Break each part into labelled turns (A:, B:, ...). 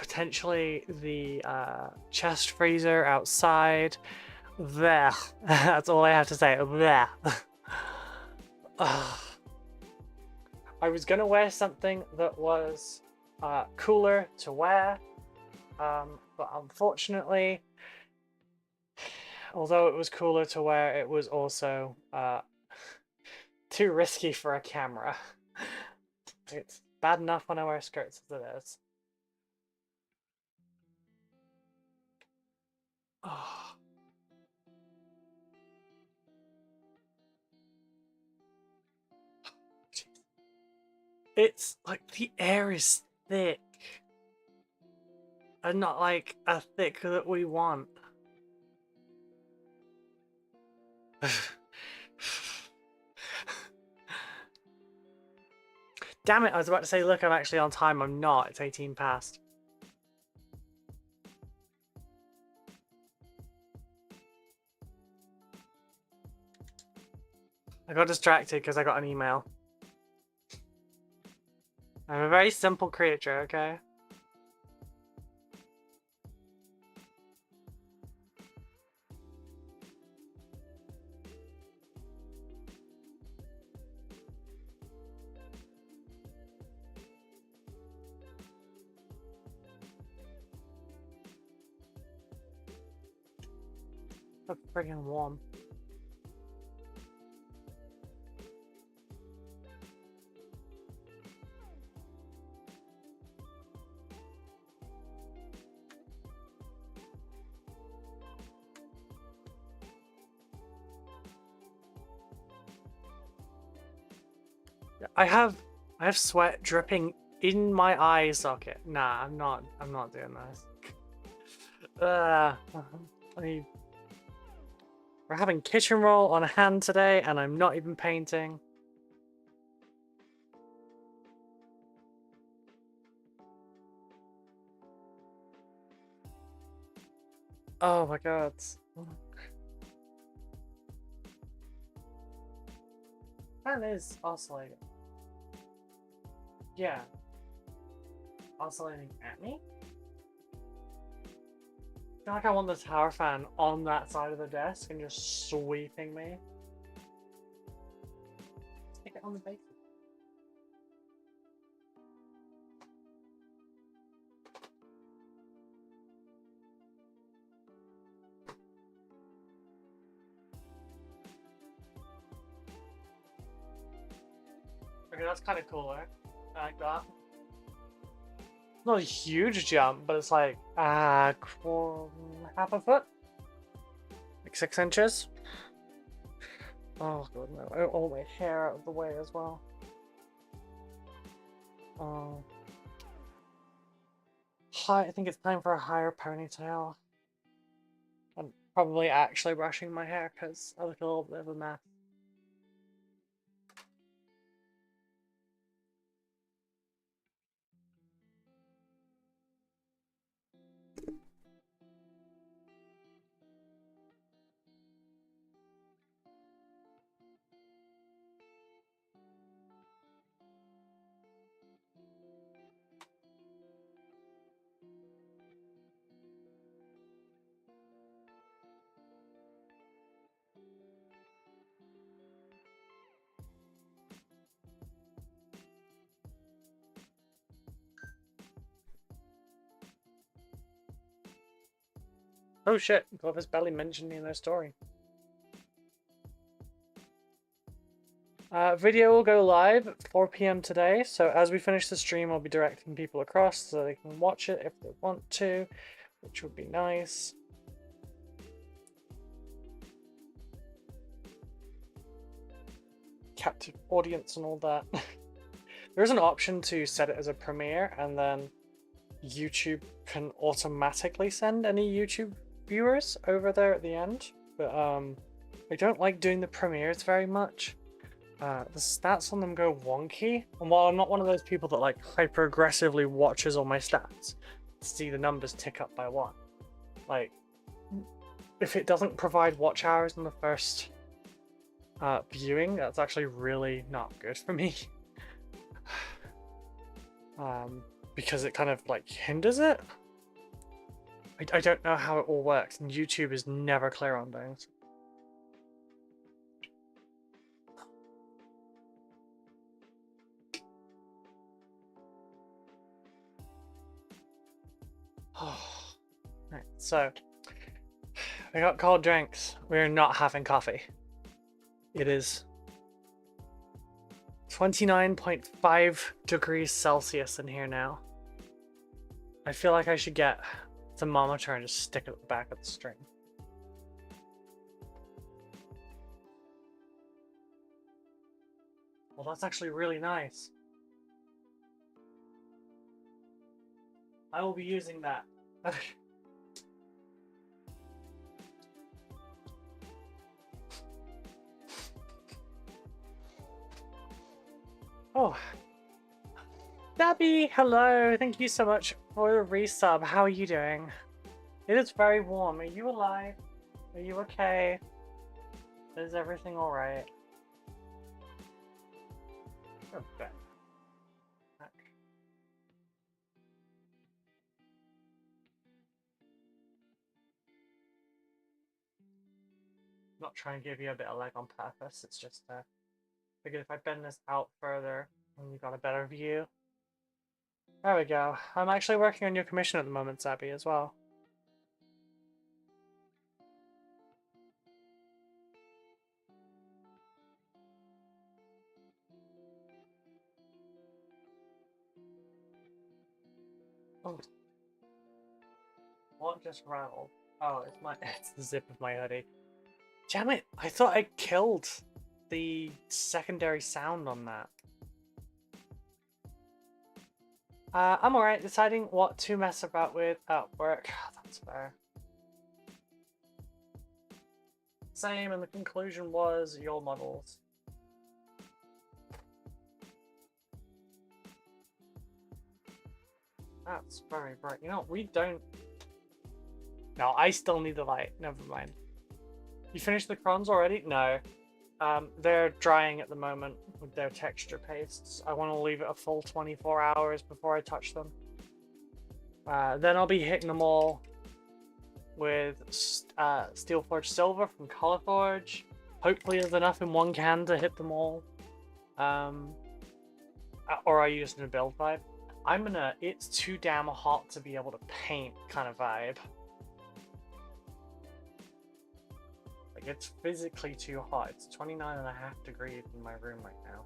A: potentially the chest freezer outside. There. That's all I have to say. There. I was gonna wear something that was cooler to wear, but unfortunately, although it was cooler to wear, it was also too risky for a camera. It's bad enough when I wear skirts as it is. Oh. It's like the air is thick. And not like a thick that we want. Damn it, I was about to say, look, I'm actually on time. I'm not. It's 18 past. I got distracted because I got an email. I'm a very simple creature, okay? That's freaking warm. I have sweat dripping in my eye socket. Nah, I'm not doing this. We're having kitchen roll on hand today, and I'm not even painting. Oh my god. Fan is oscillating. Yeah. Oscillating at me? I feel like I want the tower fan on that side of the desk and just sweeping me. Stick it on the base. Okay, that's kind of cooler. I like that. Not a huge jump, but it's like half a foot, like 6 inches. Oh god, no! I want all my hair out of the way as well. Oh, I think it's time for a higher ponytail. I'm probably actually brushing my hair because I look a little bit of a mess. Oh shit, Glover's barely mentioned me in their story. Video will go live at 4 PM today, so as we finish the stream I'll be directing people across so they can watch it if they want to, which would be nice. Captive audience and all that. There's an option to set it as a premiere and then YouTube can automatically send any YouTube viewers over there at the end, but I don't like doing the premieres very much. The stats on them go wonky, and while I'm not one of those people that like hyper aggressively watches all my stats to see the numbers tick up by 1, like if it doesn't provide watch hours in the first viewing, that's actually really not good for me. because it kind of like hinders it. I don't know how it all works, and YouTube is never clear on things. Right, so we got cold drinks. We're not having coffee. It is 29.5 degrees Celsius in here now. I feel like I should get a thermometer and just stick it at the back of the string. Well, that's actually really nice. I will be using that. Oh. Dabby, hello. Thank you so much for the resub. How are you doing? It is very warm. Are you alive? Are you okay? Is everything alright? Okay. Not trying to give you a bit of leg on purpose, it's just figured if I bend this out further, then you got a better view. There we go. I'm actually working on your commission at the moment, Zabby, as well. Oh. What just rattled? Oh, it's the zip of my hoodie. Damn it! I thought I killed the secondary sound on that. I'm alright, deciding what to mess about with at work. That's fair. Same, and the conclusion was your models. That's very bright. You know, we don't... No, I still need the light. Never mind. You finished the crons already? No. They're drying at the moment with their texture pastes. I want to leave it a full 24 hours before I touch them. Then I'll be hitting them all with Steelforged Silver from Colorforge. Hopefully there's enough in one can to hit them all. Or are you just in a build vibe? I'm in a it's too damn hot to be able to paint kind of vibe. Like, it's physically too hot. It's 29.5 degrees in my room right now.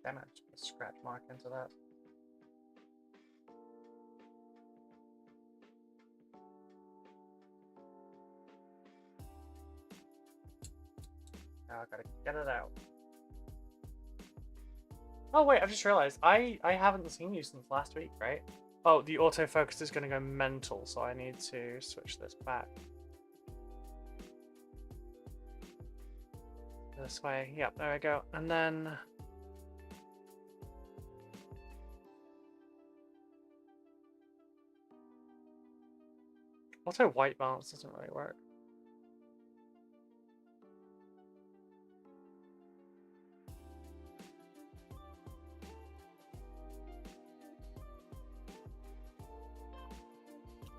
A: Damn it, just put a scratch mark into that. Now I gotta get it out. Oh wait, I've just realized I haven't seen you since last week, right? Oh, the autofocus is gonna go mental, so I need to switch this back. This way, yep, there we go. And then auto white balance doesn't really work.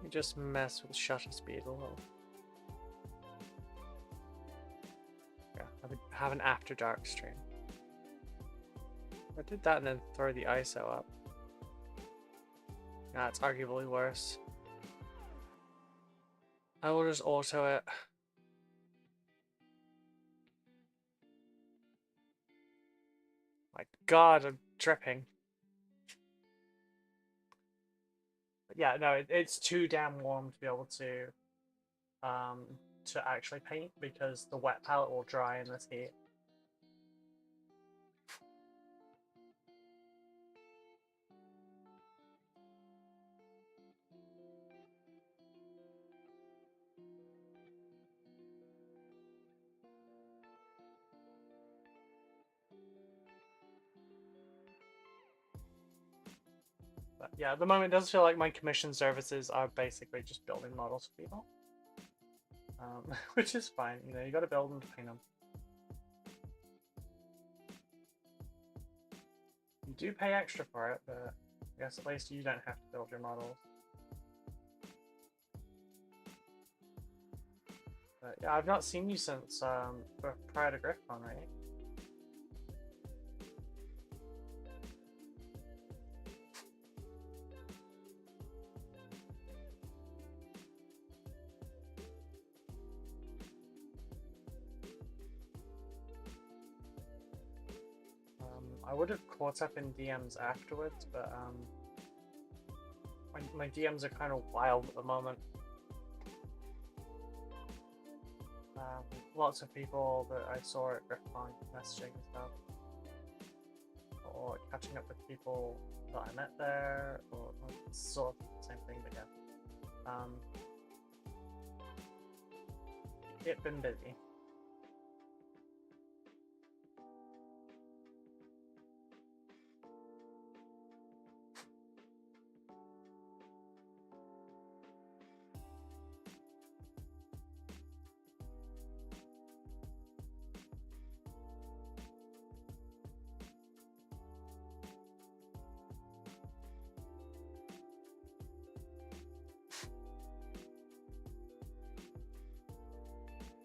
A: You just mess with shutter speed a little. Yeah, have an after dark stream. I did that and then throw the ISO up. Nah, it's arguably worse. I will just auto it. My god, I'm dripping. But yeah, no, it's too damn warm to be able to actually paint because the wet palette will dry in this heat. But yeah, at the moment it does feel like my commission services are basically just building models for people. Which is fine, you know, you gotta build them to paint them. You do pay extra for it, but I guess at least you don't have to build your models. But yeah, I've not seen you since prior to GriffCon, right? I would have caught up in DMs afterwards, but my DMs are kind of wild at the moment. Lots of people that I saw at GriffCon messaging and stuff, or catching up with people that I met there, or sort of the same thing, but yeah. It's been busy.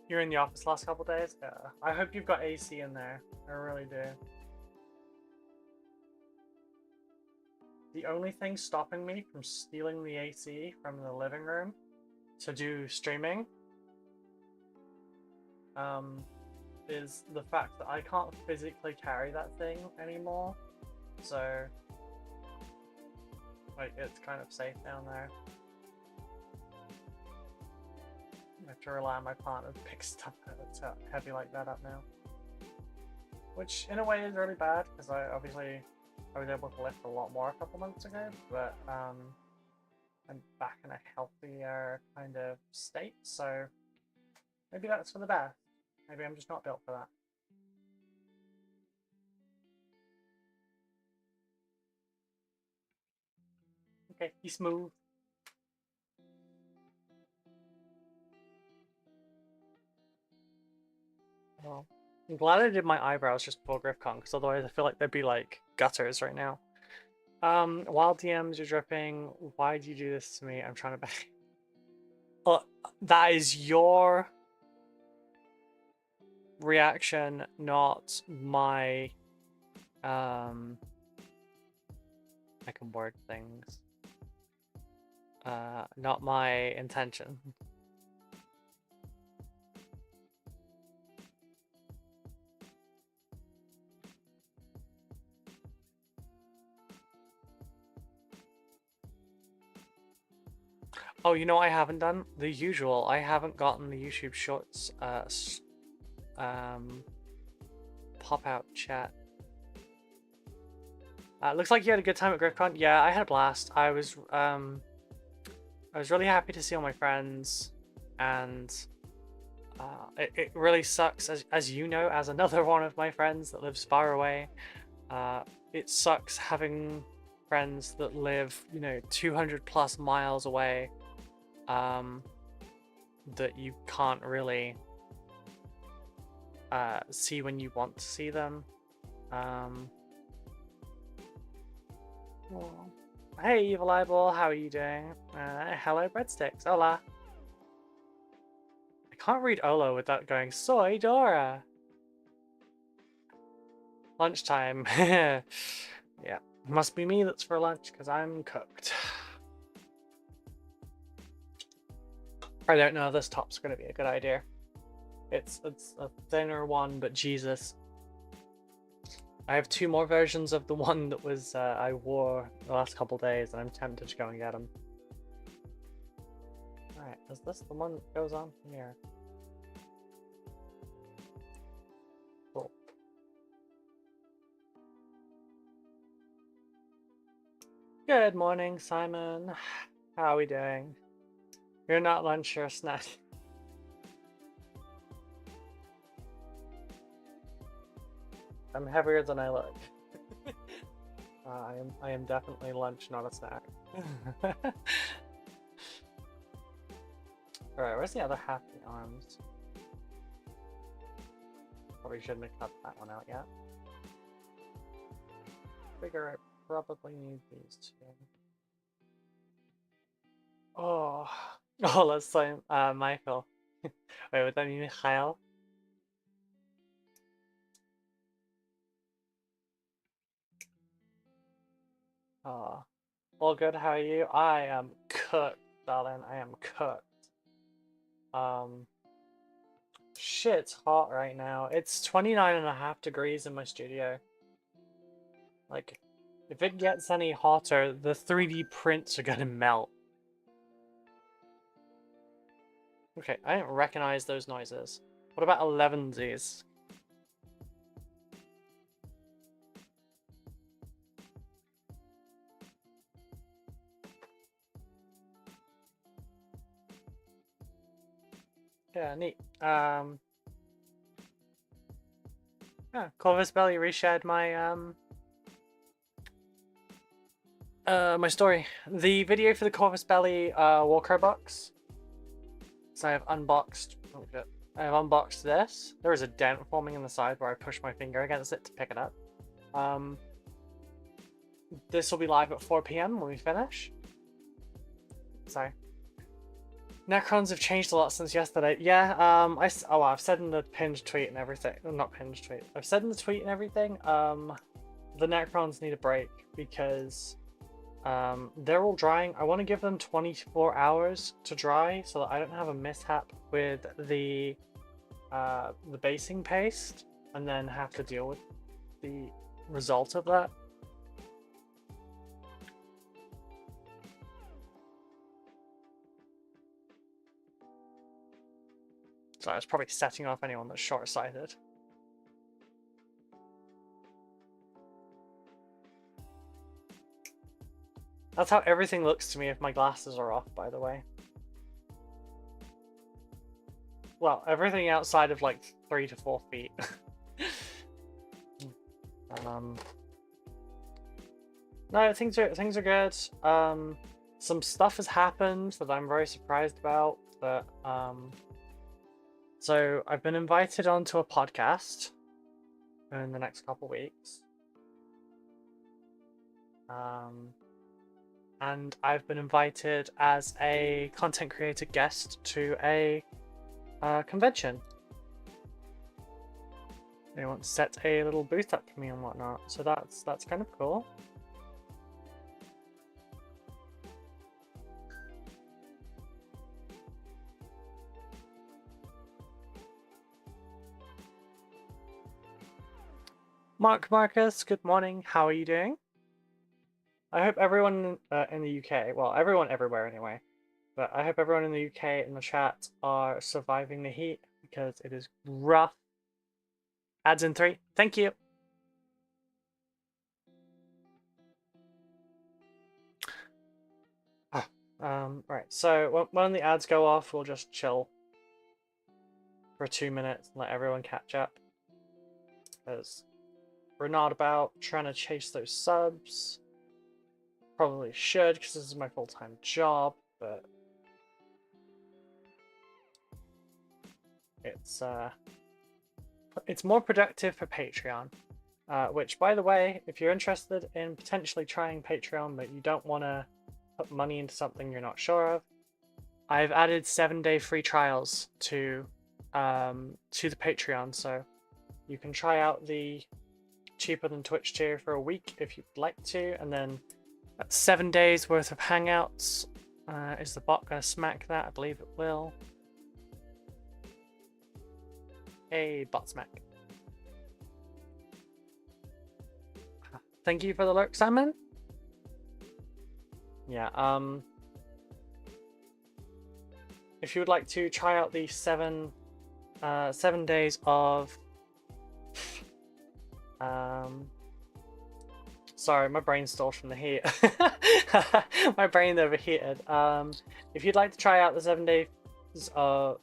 A: You're in the office last couple days? Yeah. I hope you've got AC in there. I really do. The only thing stopping me from stealing the AC from the living room to do streaming is the fact that I can't physically carry that thing anymore. So, like, it's kind of safe down there. I have to rely on my partner to pick stuff that's heavy like that up now. Which, in a way, is really bad, because I was able to lift a lot more a couple months ago, but I'm back in a healthier kind of state, so maybe that's for the best. Maybe I'm just not built for that. Okay, he's smooth. Well, I'm glad I did my eyebrows just before GriffCon, because otherwise I feel like they'd be like gutters right now. Wild DMs, you're dripping. Why do you do this to me? I'm trying to back. That is your reaction, not my. I can word things. Not my intention. Oh, you know what I haven't done? The usual. I haven't gotten the YouTube Shorts pop-out chat. Looks like you had a good time at GriffCon. Yeah, I had a blast. I was really happy to see all my friends, and it really sucks, as you know, as another one of my friends that lives far away. It sucks having friends that live, 200 plus miles away, that you can't really see when you want to see them. Hey, Evil Eyeball, how are you doing? Hello, Breadsticks. Hola. I can't read Olo without going, Soy Dora. Lunchtime. Yeah, must be me that's for lunch because I'm cooked. I don't know if this top's going to be a good idea. It's a thinner one, but Jesus. I have 2 more versions of the one that was I wore the last couple days, and I'm tempted to go and get them. Alright, is this the one that goes on here? Cool. Good morning, Simon. How are we doing? You're not lunch, you're a snack. I'm heavier than I look. I am definitely lunch, not a snack. Alright, where's the other half of the arms? Probably shouldn't have cut that one out yet. figure I probably need these two. Oh, oh, let's say Michael. Wait, would that mean Mikhail? Oh, all good. How are you? I am cooked, darling. I am cooked. Shit, it's hot right now. It's 29.5 degrees in my studio. Like, if it gets any hotter, the 3D prints are gonna melt. Okay, I didn't recognize those noises. What about 11sies? Yeah, neat. Yeah, Corvus Belly reshared my my story. The video for the Corvus Belly Warcrow box. So I have unboxed. Oh shit. I have unboxed this. There is a dent forming in the side where I pushed my finger against it to pick it up. This will be live at 4 PM when we finish. So Necrons have changed a lot since yesterday. Yeah, I've said in the pinned tweet and everything. Not pinned tweet. I've said in the tweet and everything. The Necrons need a break because they're all drying. I want to give them 24 hours to dry so that I don't have a mishap with the basing paste and then have to deal with the result of that. So I was probably setting off anyone that's short-sighted. That's how everything looks to me if my glasses are off, by the way. Well, everything outside of like 3 to 4 feet. No, things are good. Some stuff has happened that I'm very surprised about, but so I've been invited onto a podcast in the next couple weeks. And I've been invited as a content creator guest to a convention. They want to set a little booth up for me and whatnot, so that's kind of cool. Marcus, good morning. How are you doing? I hope everyone in the UK, well, everyone everywhere anyway, but I hope everyone in the UK in the chat are surviving the heat because it is rough. Ads in 3. Thank you. Right, so when the ads go off, we'll just chill for 2 minutes and let everyone catch up. Because we're not about trying to chase those subs. Probably should, because this is my full-time job, but it's more productive for Patreon. Which, by the way, if you're interested in potentially trying Patreon but you don't want to put money into something you're not sure of, I've added 7-day free trials to the Patreon, so you can try out the cheaper than Twitch tier for a week if you'd like to, and then 7 days worth of hangouts. Is the bot going to smack that? I believe it will. A bot smack. Thank you for the lurk, Simon. Yeah, if you would like to try out the 7 days of sorry, my brain stalled from the heat. My brain overheated. If you'd like to try out the 7 days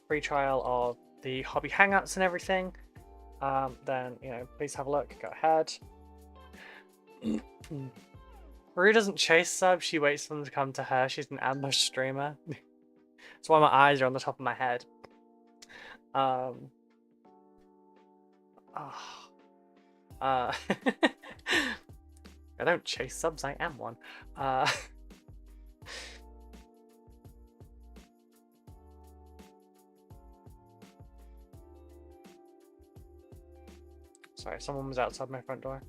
A: free trial of the hobby hangouts and everything, then please have a look. Go ahead. Marie doesn't chase subs, she waits for them to come to her. She's an ambush streamer. That's why my eyes are on the top of my head. Gotta I don't chase subs, I am one. Sorry, someone was outside my front door.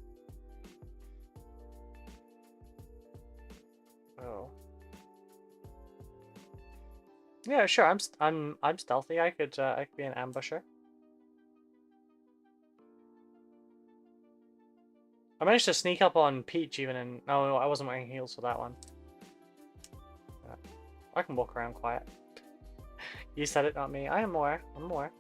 A: Oh. Yeah, sure. I'm stealthy. I could be an ambusher. I managed to sneak up on Peach even in. No, I wasn't wearing heels for that one. Yeah. I can walk around quiet. You said it, not me. I am more. I'm more.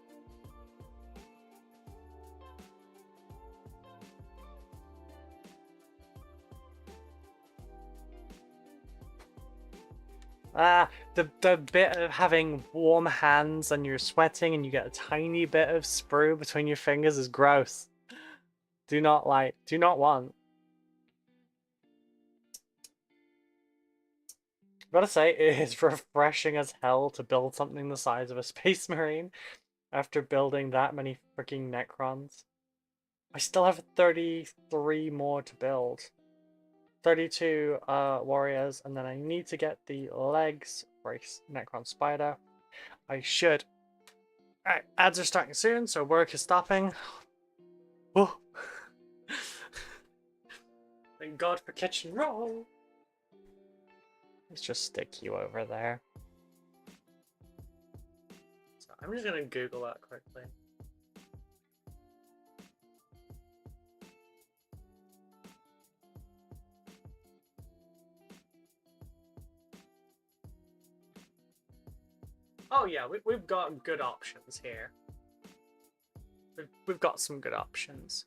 A: The bit of having warm hands and you're sweating and you get a tiny bit of sprue between your fingers is gross. Do not like, do not want. Gotta say, it is refreshing as hell to build something the size of a Space Marine after building that many freaking Necrons. I still have 33 more to build. 32 warriors, and then I need to get the legs for Necron Spider. I should. Alright, ads are starting soon, so work is stopping. Oh. Thank God for kitchen roll. Let's just stick you over there. So I'm just gonna Google that quickly. Oh yeah, we've got good options here. We've got some good options.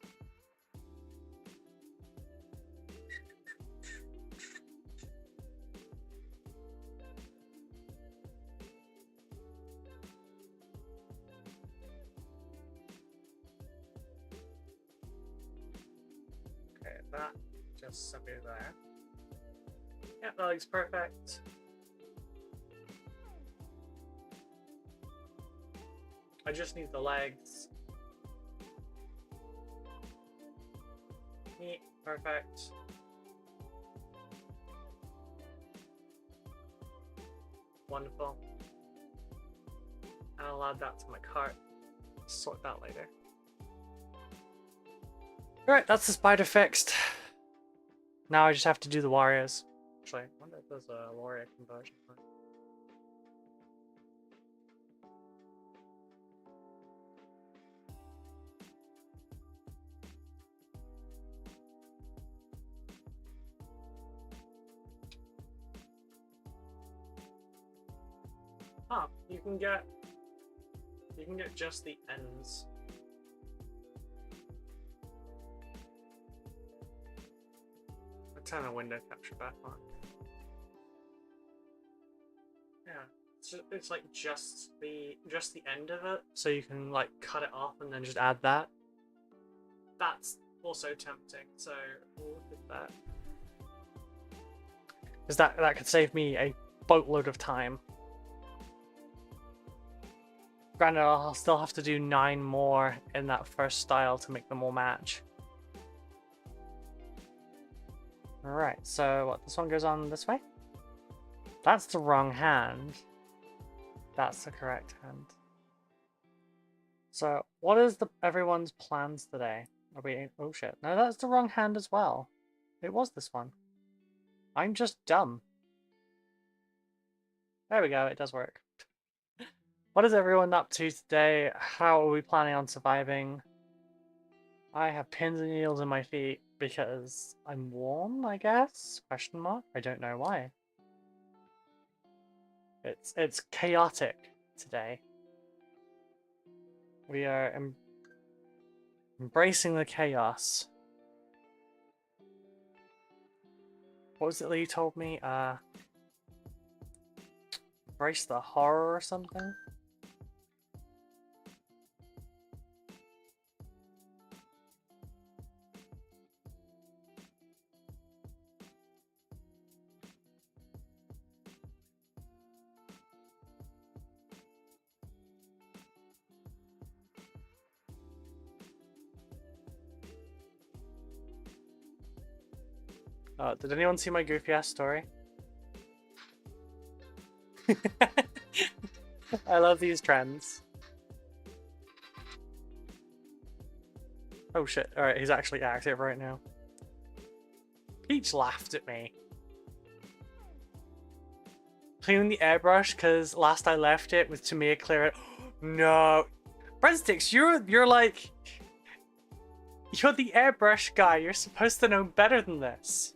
A: Okay, that just something there. Yeah, that looks perfect. I just need the legs. Neat, perfect. Wonderful. I'll add that to my cart. Sort that later. Alright, that's the spider fixed. Now I just have to do the warriors. Actually, I wonder if there's a warrior conversion. Ah, you can get just the ends. I'll turn the window capture back on. Yeah, it's like just the end of it, so you can like cut it off and then just add that. That's also tempting, so we'll look at that. Because that could save me a boatload of time. Granted, I'll still have to do 9 more in that first style to make them all match. Alright, so what, this one goes on this way? That's the wrong hand. That's the correct hand. So, what is everyone's plans today? Are we... Oh shit. No, that's the wrong hand as well. It was this one. I'm just dumb. There we go, it does work. What is everyone up to today? How are we planning on surviving? I have pins and needles in my feet because I'm warm, I guess? Question mark? I don't know why. It's chaotic today. We are embracing the chaos. What was it that you told me? Embrace the horror or something? Did anyone see my goofy ass story? I love these trends. Oh shit, alright, he's actually active right now. Peach laughed at me. Cleaning the airbrush, because last I left it with Tamia clear it. No! Breadsticks, you're like... You're the airbrush guy, you're supposed to know better than this.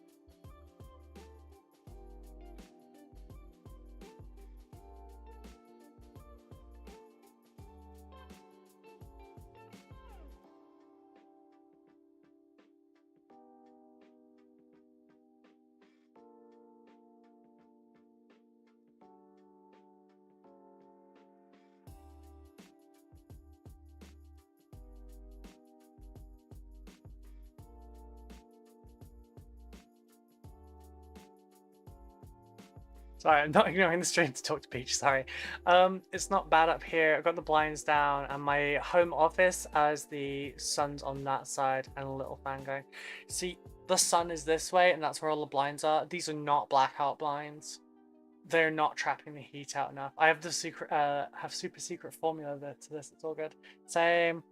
A: Sorry, I'm not ignoring the stream to talk to Peach, sorry. It's not bad up here. I've got the blinds down and my home office as the sun's on that side and a little fan going. See, the sun is this way and that's where all the blinds are. These are not blackout blinds. They're not trapping the heat out enough. I have the secret, super secret formula to this. It's all good. Same.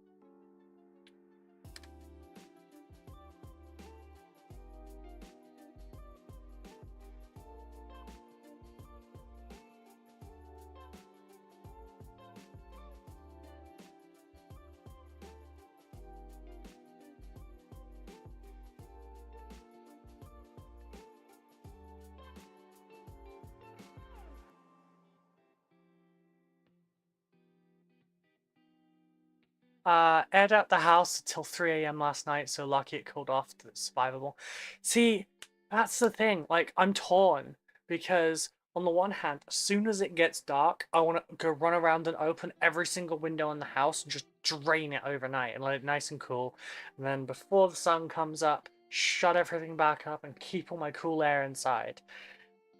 A: Aired out the house until 3 AM last night, so lucky it cooled off to survivable. See, that's the thing. Like, I'm torn because on the one hand, as soon as it gets dark, I want to go run around and open every single window in the house and just drain it overnight and let it nice and cool. And then before the sun comes up, shut everything back up and keep all my cool air inside.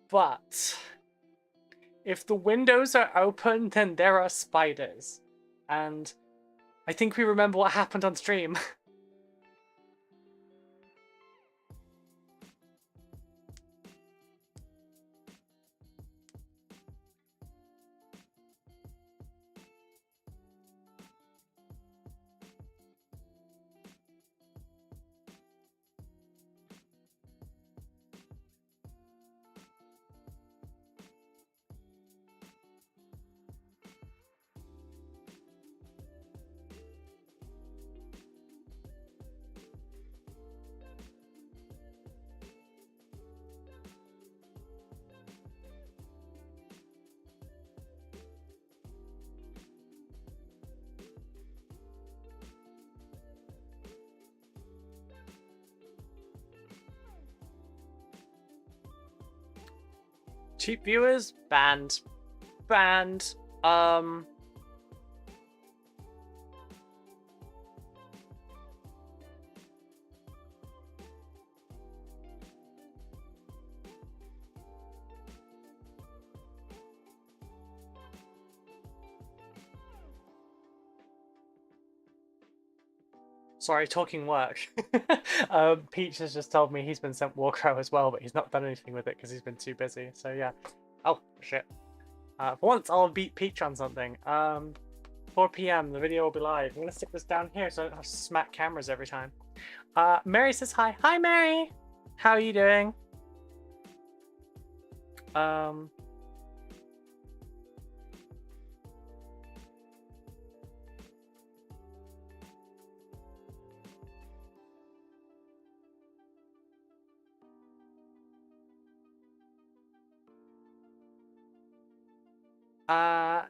A: But if the windows are open, then there are spiders. And I think we remember what happened on stream. Cheap viewers? Banned. Banned. Sorry, talking work. Peach has just told me he's been sent Warcrow as well, but he's not done anything with it because he's been too busy. So yeah. Oh, shit. For once, I'll beat Peach on something. 4 PM, the video will be live. I'm going to stick this down here so I don't have to smack cameras every time. Mary says hi. Hi, Mary! How are you doing?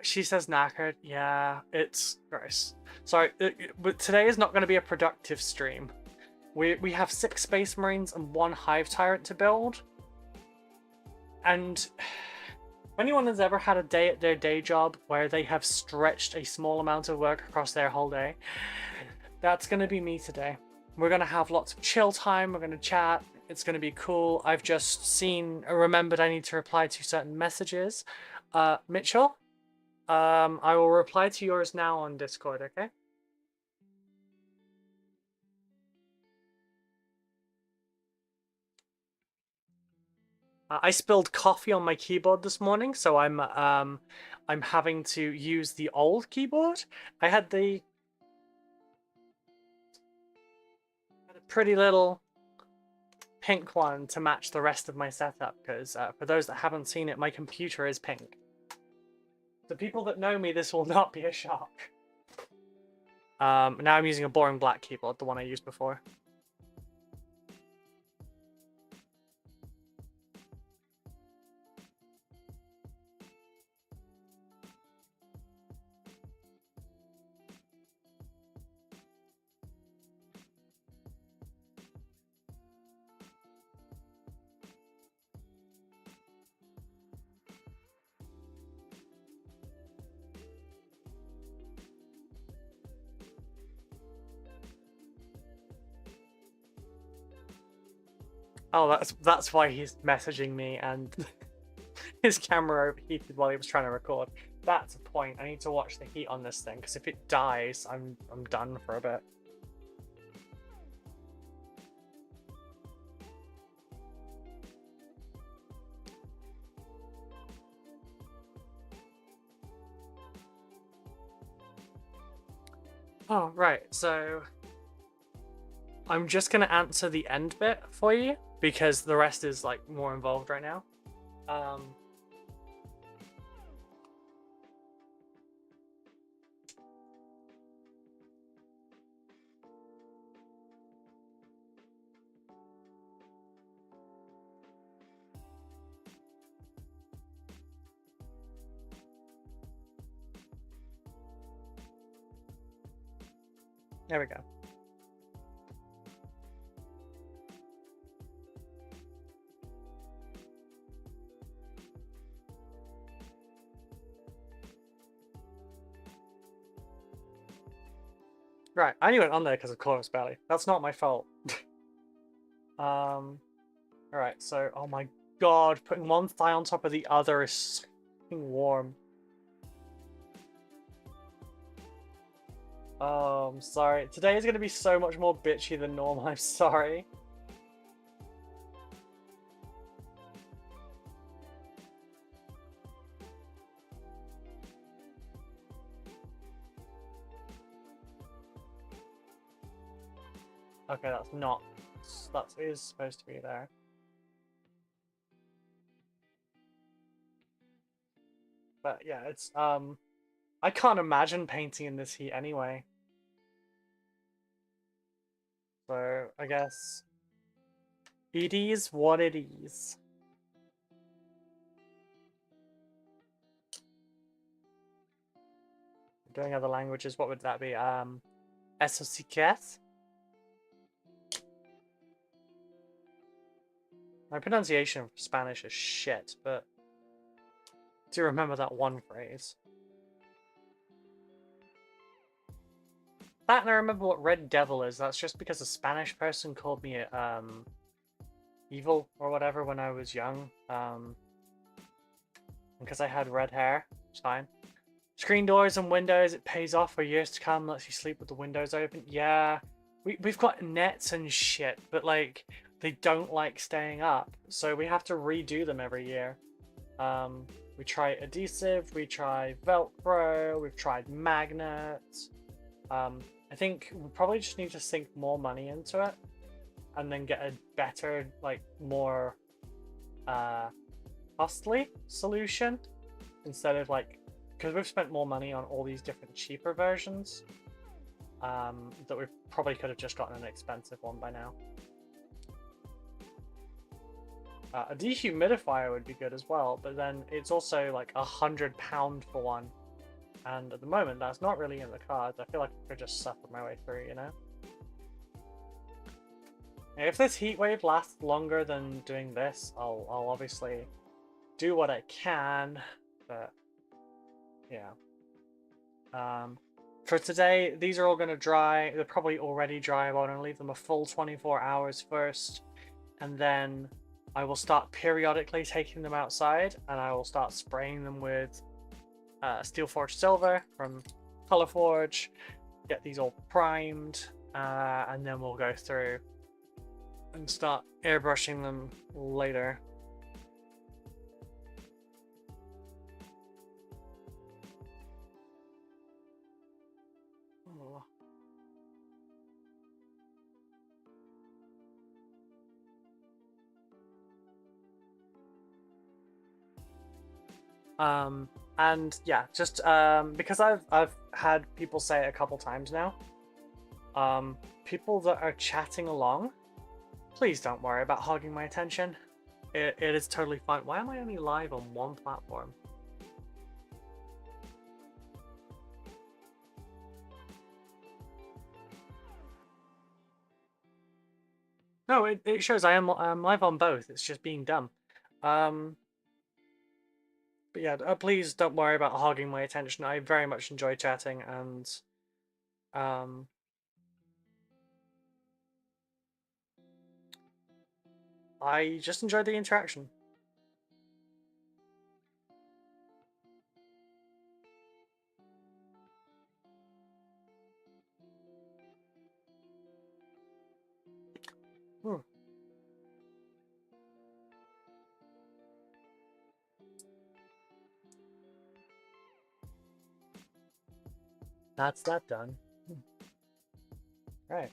A: She says knackered. Yeah, it's gross. Sorry, but today is not going to be a productive stream. We have 6 Space Marines and 1 Hive Tyrant to build. And if anyone has ever had a day at their day job where they have stretched a small amount of work across their whole day, that's going to be me today. We're going to have lots of chill time. We're going to chat. It's going to be cool. I've just remembered I need to reply to certain messages. Mitchell, I will reply to yours now on Discord, okay? I spilled coffee on my keyboard this morning, so I'm having to use the old keyboard. I had a pretty little pink one to match the rest of my setup, because for those that haven't seen it, my computer is pink. To people that know me, this will not be a shock. Now I'm using a boring black keyboard, the one I used before. Oh, that's why he's messaging me and his camera overheated while he was trying to record. That's a point. I need to watch the heat on this thing, because if it dies, I'm done for a bit. Oh, right, so I'm just gonna answer the end bit for you, because the rest is like more involved right now. There we go. Right, I only went on there because of Chorus Belly. That's not my fault. Alright, so, oh my god, putting one thigh on top of the other is fucking warm. Oh, I'm sorry. Today is going to be so much more bitchy than normal, I'm sorry. Okay, that's not... That is supposed to be there. But yeah, it's, I can't imagine painting in this heat anyway. So, I guess... It is what it is. Doing other languages, what would that be? SOCS? My pronunciation of Spanish is shit, but I do remember that one phrase. That, and I remember what Red Devil is. That's just because a Spanish person called me evil or whatever when I was young. Because I had red hair. It's fine. Screen doors and windows, it pays off for years to come. Lets you sleep with the windows open. Yeah, we've got nets and shit, but like they don't like staying up, so we have to redo them every year. We try adhesive, we try Velcro, we've tried magnets. I think we probably just need to sink more money into it and then get a better, like, more costly solution instead of, like, because we've spent more money on all these different cheaper versions that we probably could have just gotten an expensive one by now. A dehumidifier would be good as well, but then it's also like £100 for one. And at the moment, that's not really in the cards. I feel like I could just suffer my way through, you know? If this heat wave lasts longer than doing this, I'll obviously do what I can, but yeah. For today, these are all going to dry. They're probably already dry. I'm going to leave them a full 24 hours first, and then I will start periodically taking them outside, and I will start spraying them with Steel Forged Silver from Color Forge, get these all primed, and then we'll go through and start airbrushing them later. And yeah, just because I've had people say it a couple times now. People that are chatting along, please don't worry about hogging my attention. It is totally fine. Why am I only live on one platform? No, it shows I'm live on both. It's just being dumb. But yeah, please don't worry about hogging my attention. I very much enjoy chatting, and I just enjoy the interaction. Hmm. That's that done. Right.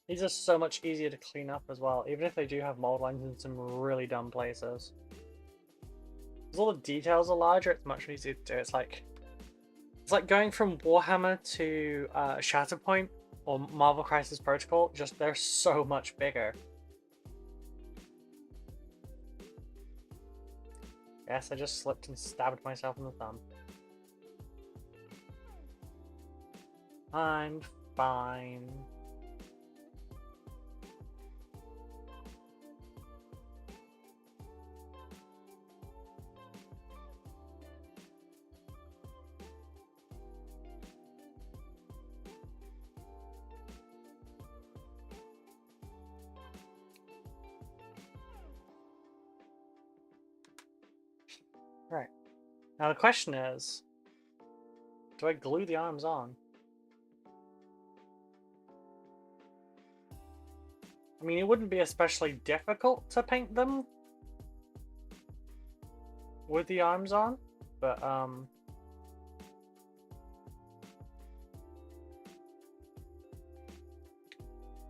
A: These are so much easier to clean up as well, even if they do have mold lines in some really dumb places. Because all the details are larger, it's much easier to do. It's like going from Warhammer to Shatterpoint or Marvel Crisis Protocol. Just they're so much bigger. Yes, I just slipped and stabbed myself in the thumb. I'm fine. Right. Now the question is, do I glue the arms on? I mean, it wouldn't be especially difficult to paint them with the arms on, but I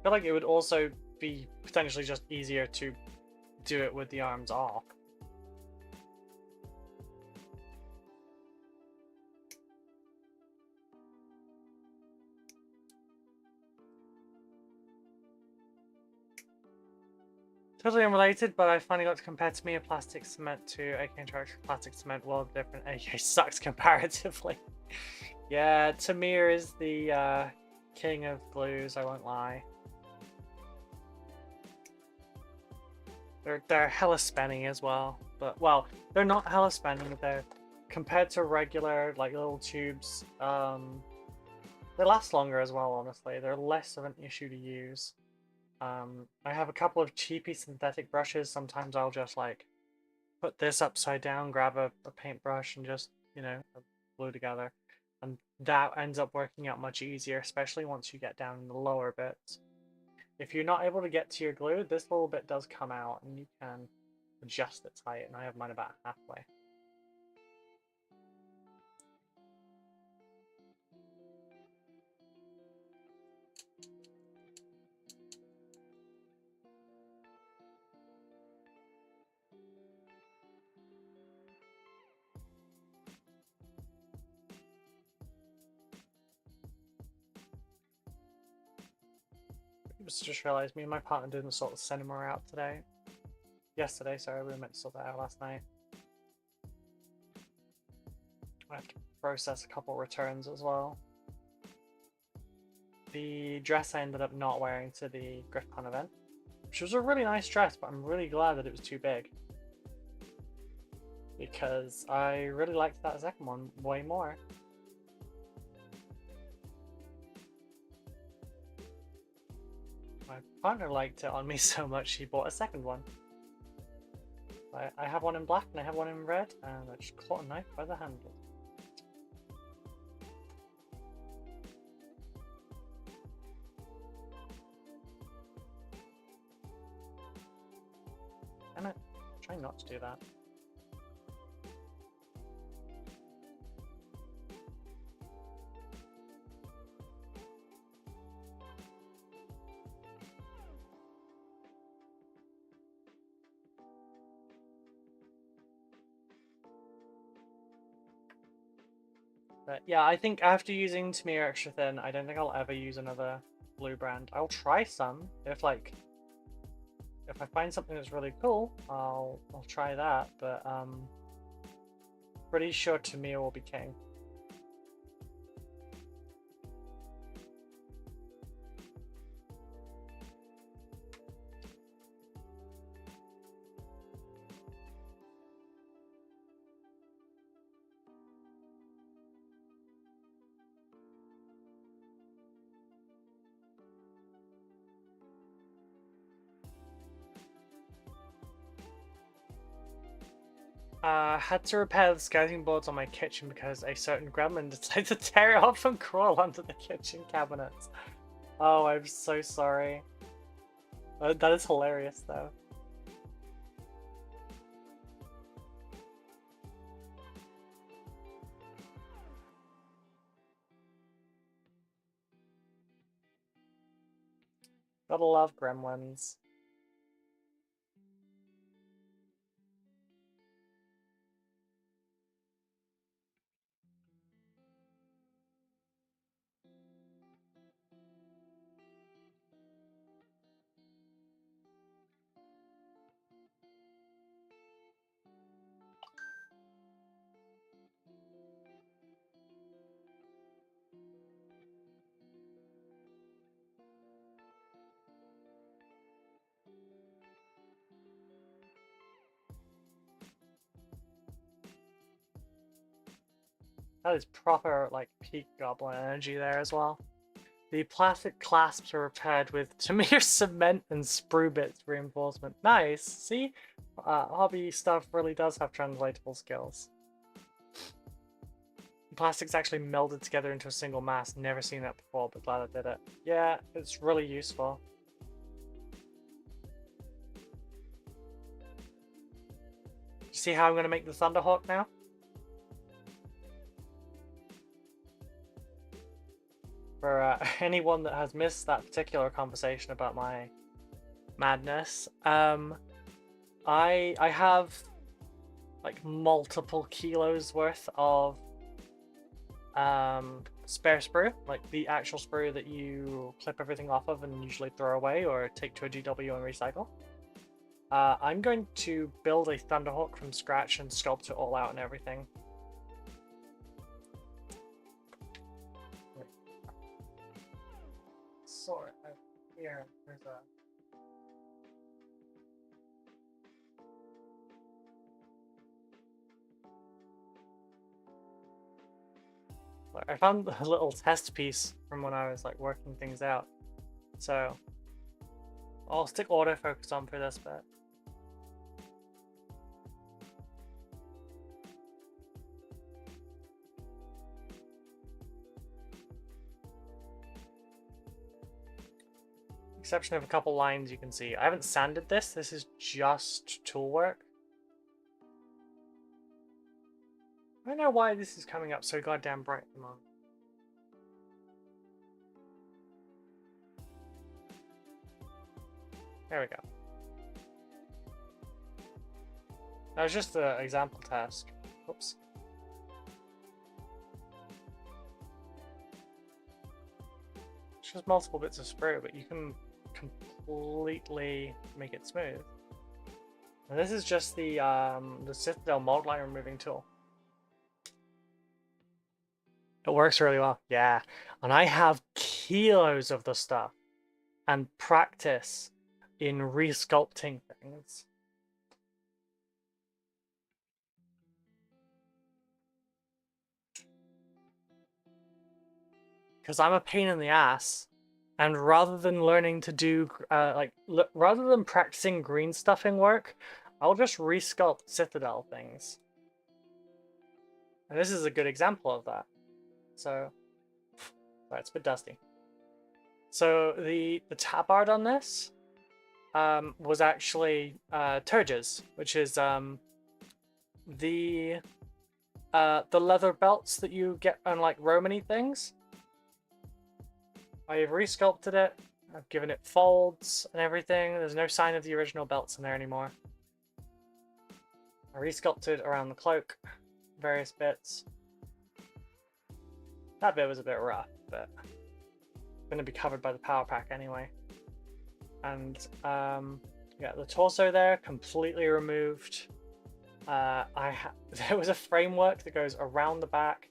A: feel like it would also be potentially just easier to do it with the arms off. Totally unrelated, but I finally got to compare Tamir plastic cement to AK Interaction plastic cement. Well, different. AK sucks comparatively. Yeah, Tamir is the king of glues, I won't lie. They're hella spenny as well, but well, they're not hella spenny. They're compared to regular like little tubes. They last longer as well. Honestly, they're less of an issue to use. I have a couple of cheapy synthetic brushes. Sometimes I'll just like put this upside down, grab a paintbrush, and just, you know, glue together. And that ends up working out much easier, especially once you get down in the lower bits. If you're not able to get to your glue, this little bit does come out and you can adjust its height, and I have mine about halfway. Just realized me and my partner didn't sort the cinema out today. Yesterday, sorry, we were meant to sort that out last night. I have to process a couple returns as well. The dress I ended up not wearing to the GriffCon event, which was a really nice dress, but I'm really glad that it was too big. Because I really liked that second one way more. My partner liked it on me so much she bought a second one. I have one in black and I have one in red, and I just caught a knife by the handle. Damn it, trying not to do that. But yeah, I think after using Tamir Extra Thin, I don't think I'll ever use another blue brand. I'll try some. If I find something that's really cool, I'll try that. But pretty sure Tamir will be king. Had to repair the scouting boards on my kitchen because a certain gremlin decided to tear it off and crawl under the kitchen cabinets. Oh, I'm so sorry. That is hilarious, though. Gotta love gremlins. That is proper, like, peak goblin energy there as well. The plastic clasps are repaired with Tamir cement and sprue bits reinforcement. Nice! See? Hobby stuff really does have translatable skills. The plastic's actually melded together into a single mass. Never seen that before, but glad I did it. Yeah, it's really useful. You see how I'm going to make the Thunderhawk now? For anyone that has missed that particular conversation about my madness, I have like multiple kilos worth of spare sprue, like the actual sprue that you clip everything off of and usually throw away or take to a GW and recycle. I'm going to build a Thunderhawk from scratch and sculpt it all out and everything. Sorry, here, there's a... I found a little test piece from when I was like working things out. So I'll stick autofocus on for this bit. Exception of a couple lines you can see. I haven't sanded this. This is just tool work. I don't know why this is coming up so goddamn bright at the moment. There we go. That was just an example test. Oops. It's just multiple bits of sprue, but you can completely make it smooth. And this is just the Citadel mold line removing tool. It works really well, yeah. And I have kilos of the stuff and practice in resculpting things. Because I'm a pain in the ass, and rather than learning to do rather than practicing green stuffing work, I'll just resculpt Citadel things. And this is a good example of that. So, right, it's a bit dusty. So the tab art on this was actually Turges, which is the leather belts that you get on like Romany things. I've resculpted it. I've given it folds and everything. There's no sign of the original belts in there anymore. I resculpted around the cloak, various bits. That bit was a bit rough, but going to be covered by the power pack anyway. And yeah, the torso there completely removed. There was a framework that goes around the back.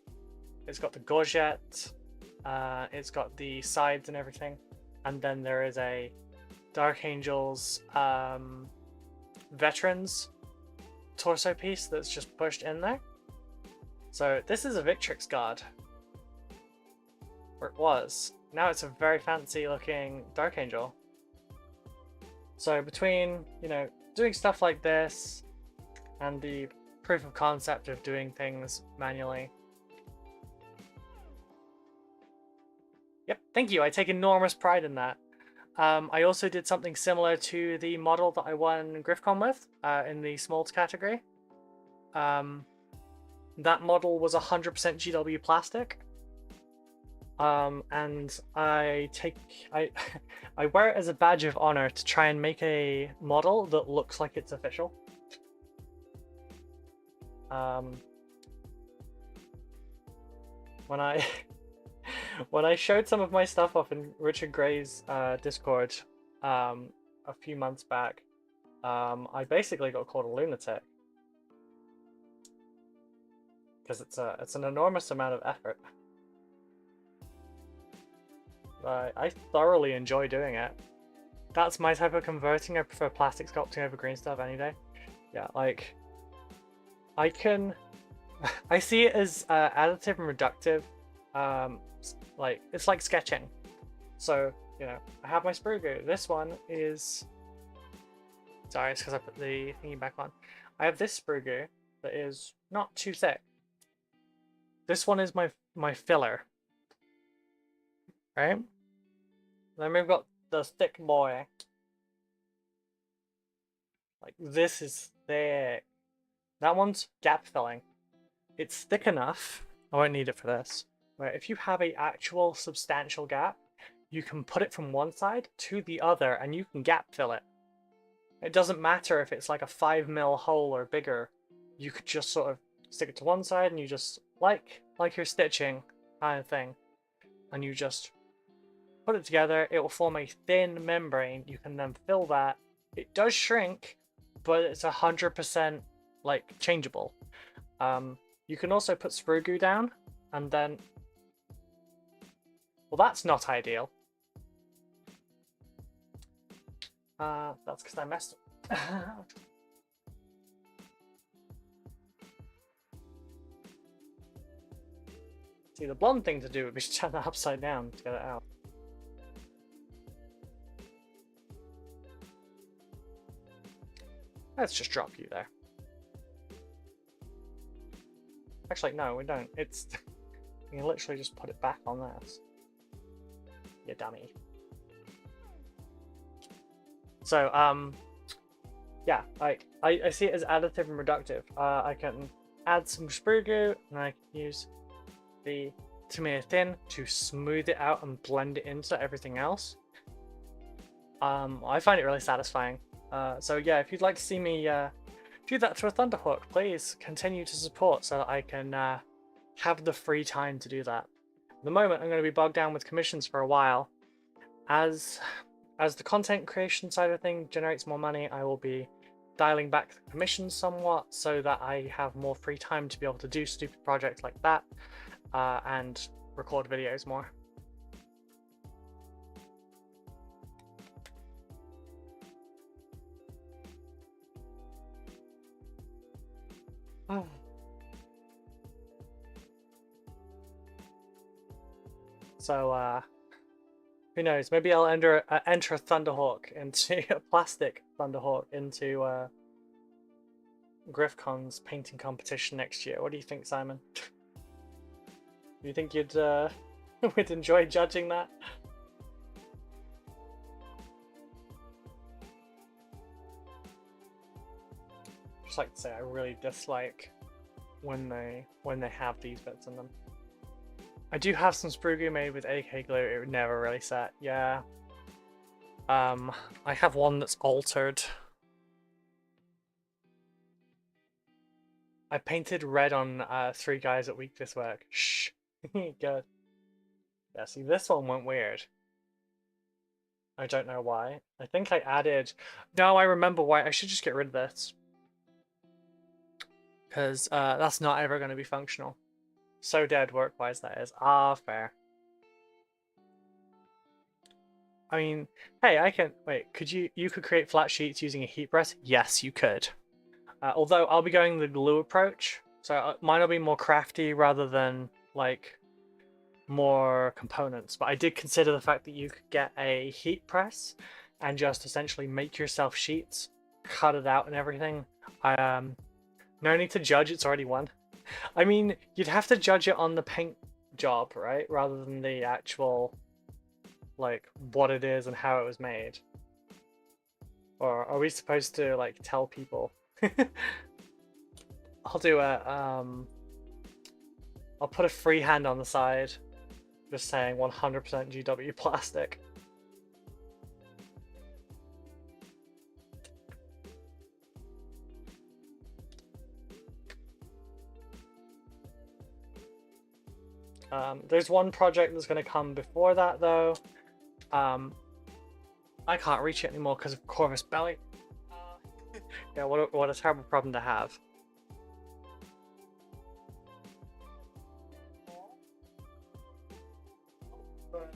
A: It's got the gorget, it's got the sides and everything, and then there is a Dark Angels veterans torso piece that's just pushed in there. So this is a Victrix guard, or it was. Now it's a very fancy looking Dark Angel. So between, you know, doing stuff like this and the proof of concept of doing things manually. Yep, thank you. I take enormous pride in that. I also did something similar to the model that I won GriffCon with in the smolts category. That model was 100% GW plastic. And I wear it as a badge of honor to try and make a model that looks like it's official. When I when I showed some of my stuff off in Richard Gray's Discord a few months back, I basically got called a lunatic because it's an enormous amount of effort. I thoroughly enjoy doing it. That's my type of converting. I prefer plastic sculpting over green stuff any day. Yeah, like I see it as additive and reductive. Like it's like sketching. So, you know, I have my sprue goo. This one is, sorry, it's because I put the thingy back on. I have this sprue goo that is not too thick. This one is my filler. Right? Then we've got the thick boy. Like this is thick. That one's gap filling. It's thick enough. I won't need it for this. Where if you have a actual substantial gap, you can put it from one side to the other and you can gap fill it. It doesn't matter if it's like a 5mm hole or bigger. You could just sort of stick it to one side and you just like you're stitching kind of thing. And you just put it together, it will form a thin membrane. You can then fill that. It does shrink, but it's 100% like changeable. You can also put sprue goo down and then, well, that's not ideal. That's because I messed up. See, the blonde thing to do would be to turn that upside down to get it out. Let's just drop you there. Actually, no, we don't. It's you can literally just put it back on this. You dummy. So, yeah, I see it as additive and reductive. I can add some sprue goo, and I can use the Tamiya Thin to smooth it out and blend it into everything else. I find it really satisfying. So yeah, if you'd like to see me do that to a Thunderhawk, please continue to support so that I can have the free time to do that. At the moment, I'm going to be bogged down with commissions for a while. As the content creation side of things generates more money, I will be dialing back the commissions somewhat so that I have more free time to be able to do stupid projects like that and record videos more. Oh. So, who knows? Maybe I'll enter a Thunderhawk into a plastic Thunderhawk into GriffCon's painting competition next year. What do you think, Simon? Do you think you'd would enjoy judging that? Just like to say, I really dislike when they have these bits in them. I do have some sprue goo made with AK glue. It would never really set. Yeah. I have one that's altered. I painted red on 3 guys at week this work. Shh. Good. Yeah, see, this one went weird. I don't know why. I think I added... No, I remember why. I should just get rid of this. Because that's not ever going to be functional. So dead work-wise that is. Ah, fair. I mean, hey, I can... Wait, you could create flat sheets using a heat press? Yes, you could. Although I'll be going the glue approach. So mine will be more crafty rather than, like, more components. But I did consider the fact that you could get a heat press and just essentially make yourself sheets, cut it out and everything. No need to judge, it's already won. I mean, you'd have to judge it on the paint job, right? Rather than the actual, like, what it is and how it was made. Or are we supposed to, like, tell people? I'll do a, I'll put a freehand on the side, just saying 100% GW plastic. There's one project that's going to come before that, though. I can't reach it anymore because of Corvus Belly. Yeah, what a terrible problem to have.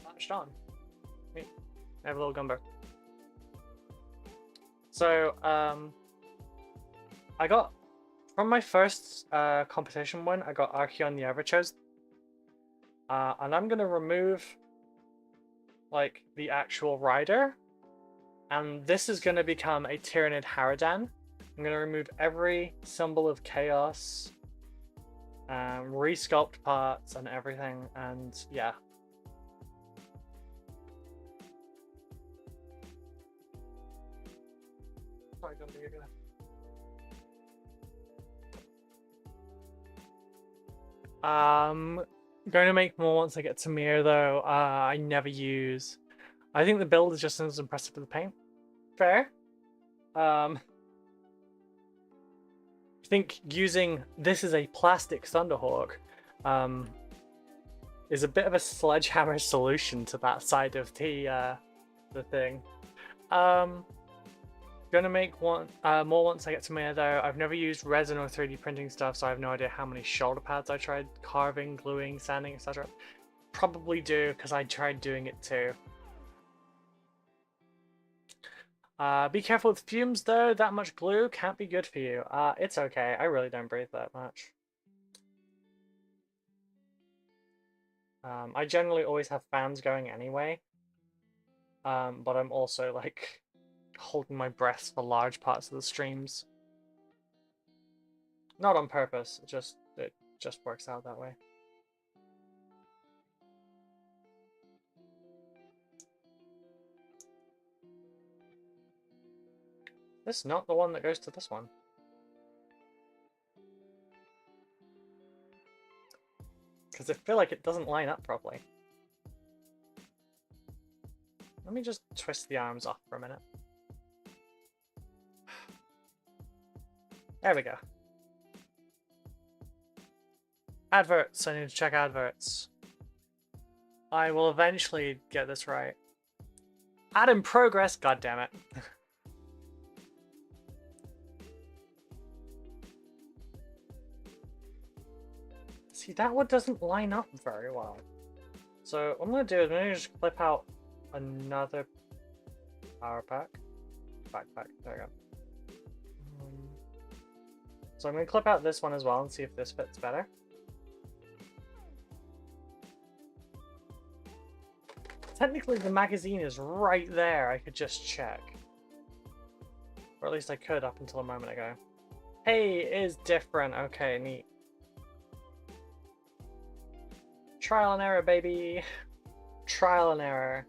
A: Latched on. Wait, I have a little gumbo. So, I got, from my first competition win, I got Archeon the Everchosen. And I'm gonna remove, like, the actual rider. And this is gonna become a Tyranid Harridan. I'm gonna remove every symbol of chaos, resculpt parts and everything, and yeah. Sorry, Gumby, you're gonna... Going to make more once I get to Mir, though. I never use... I think the build is just as impressive with the paint. Fair. I think using this as a plastic Thunderhawk is a bit of a sledgehammer solution to that side of the thing. Gonna make one more once I get to Mir, though. I've never used resin or 3D printing stuff, so I have no idea how many shoulder pads I tried carving, gluing, sanding, etc. Probably do, because I tried doing it too. Be careful with fumes, though. That much glue can't be good for you. It's okay. I really don't breathe that much. I generally always have fans going anyway. But I'm also, like, holding my breath for large parts of the streams. Not on purpose, it just works out that way. This is not the one that goes to this one. Because I feel like it doesn't line up properly. Let me just twist the arms off for a minute. There we go. Adverts. I need to check adverts. I will eventually get this right. Add in progress. God damn it. See, that one doesn't line up very well. So what I'm going to do is I'm going to just clip out another power pack. Backpack. There we go. So I'm going to clip out this one as well and see if this fits better. Technically the magazine is right there, I could just check. Or at least I could up until a moment ago. Hey, it is different. Okay, neat. Trial and error, baby. Trial and error.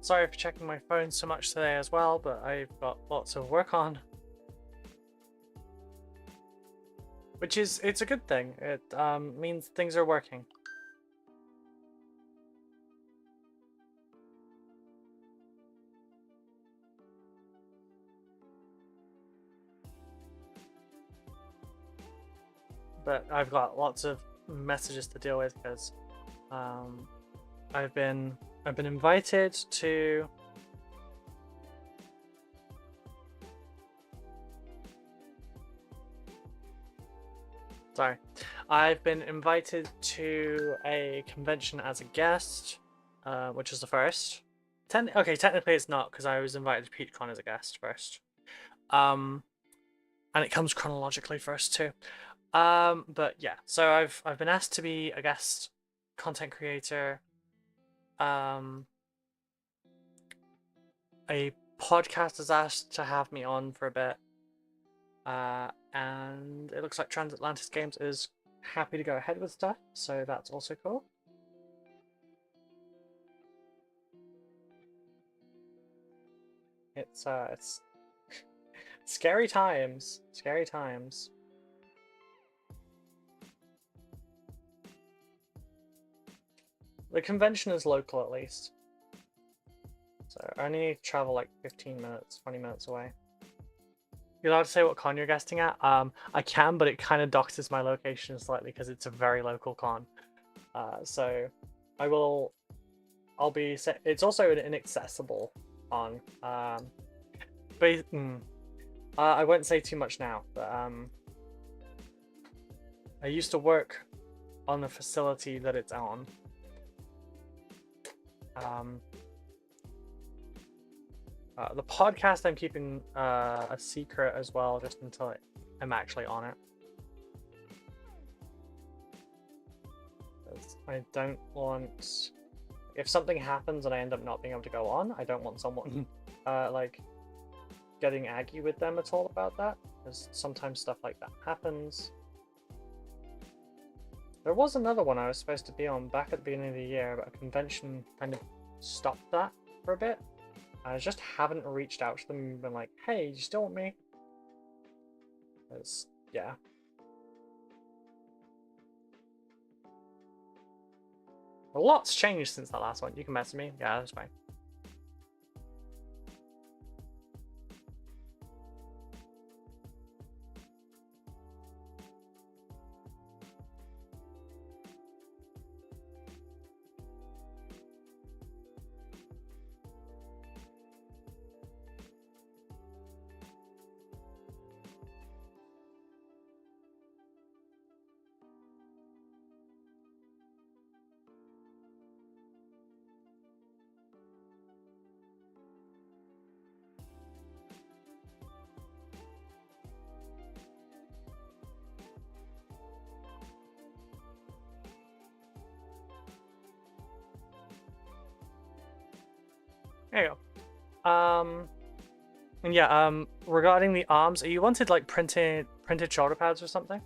A: Sorry for checking my phone so much today as well, but I've got lots of work on. Which is, it's a good thing. It means things are working. But I've got lots of messages to deal with because I've been invited to I've been invited to a convention as a guest, which is the first. Okay, technically it's not because I was invited to PeachCon as a guest first. And it comes chronologically first too. But yeah, so I've been asked to be a guest content creator. A podcast has asked to have me on for a bit. And it looks like Transatlantis Games is happy to go ahead with stuff, so that's also cool. It's scary times. Scary times. The convention is local at least. So I only need to travel like 15 minutes, 20 minutes away. You're allowed to say what con you're guesting at? I can, but it kind of doxes my location slightly because it's a very local con. So I'll be... It's also an inaccessible con. But I won't say too much now, but I used to work on the facility that it's on. The podcast I'm keeping a secret as well, just until I'm actually on it. I don't want... If something happens and I end up not being able to go on, I don't want someone like getting aggy with them at all about that, because sometimes stuff like that happens. There was another one I was supposed to be on back at the beginning of the year, but a convention kind of stopped that for a bit. I just haven't reached out to them and been like, hey, you still want me? Because, yeah. A lot's changed since that last one. You can message me. Yeah, that's fine. There you go. And yeah, regarding the arms, you wanted like printed shoulder pads or something?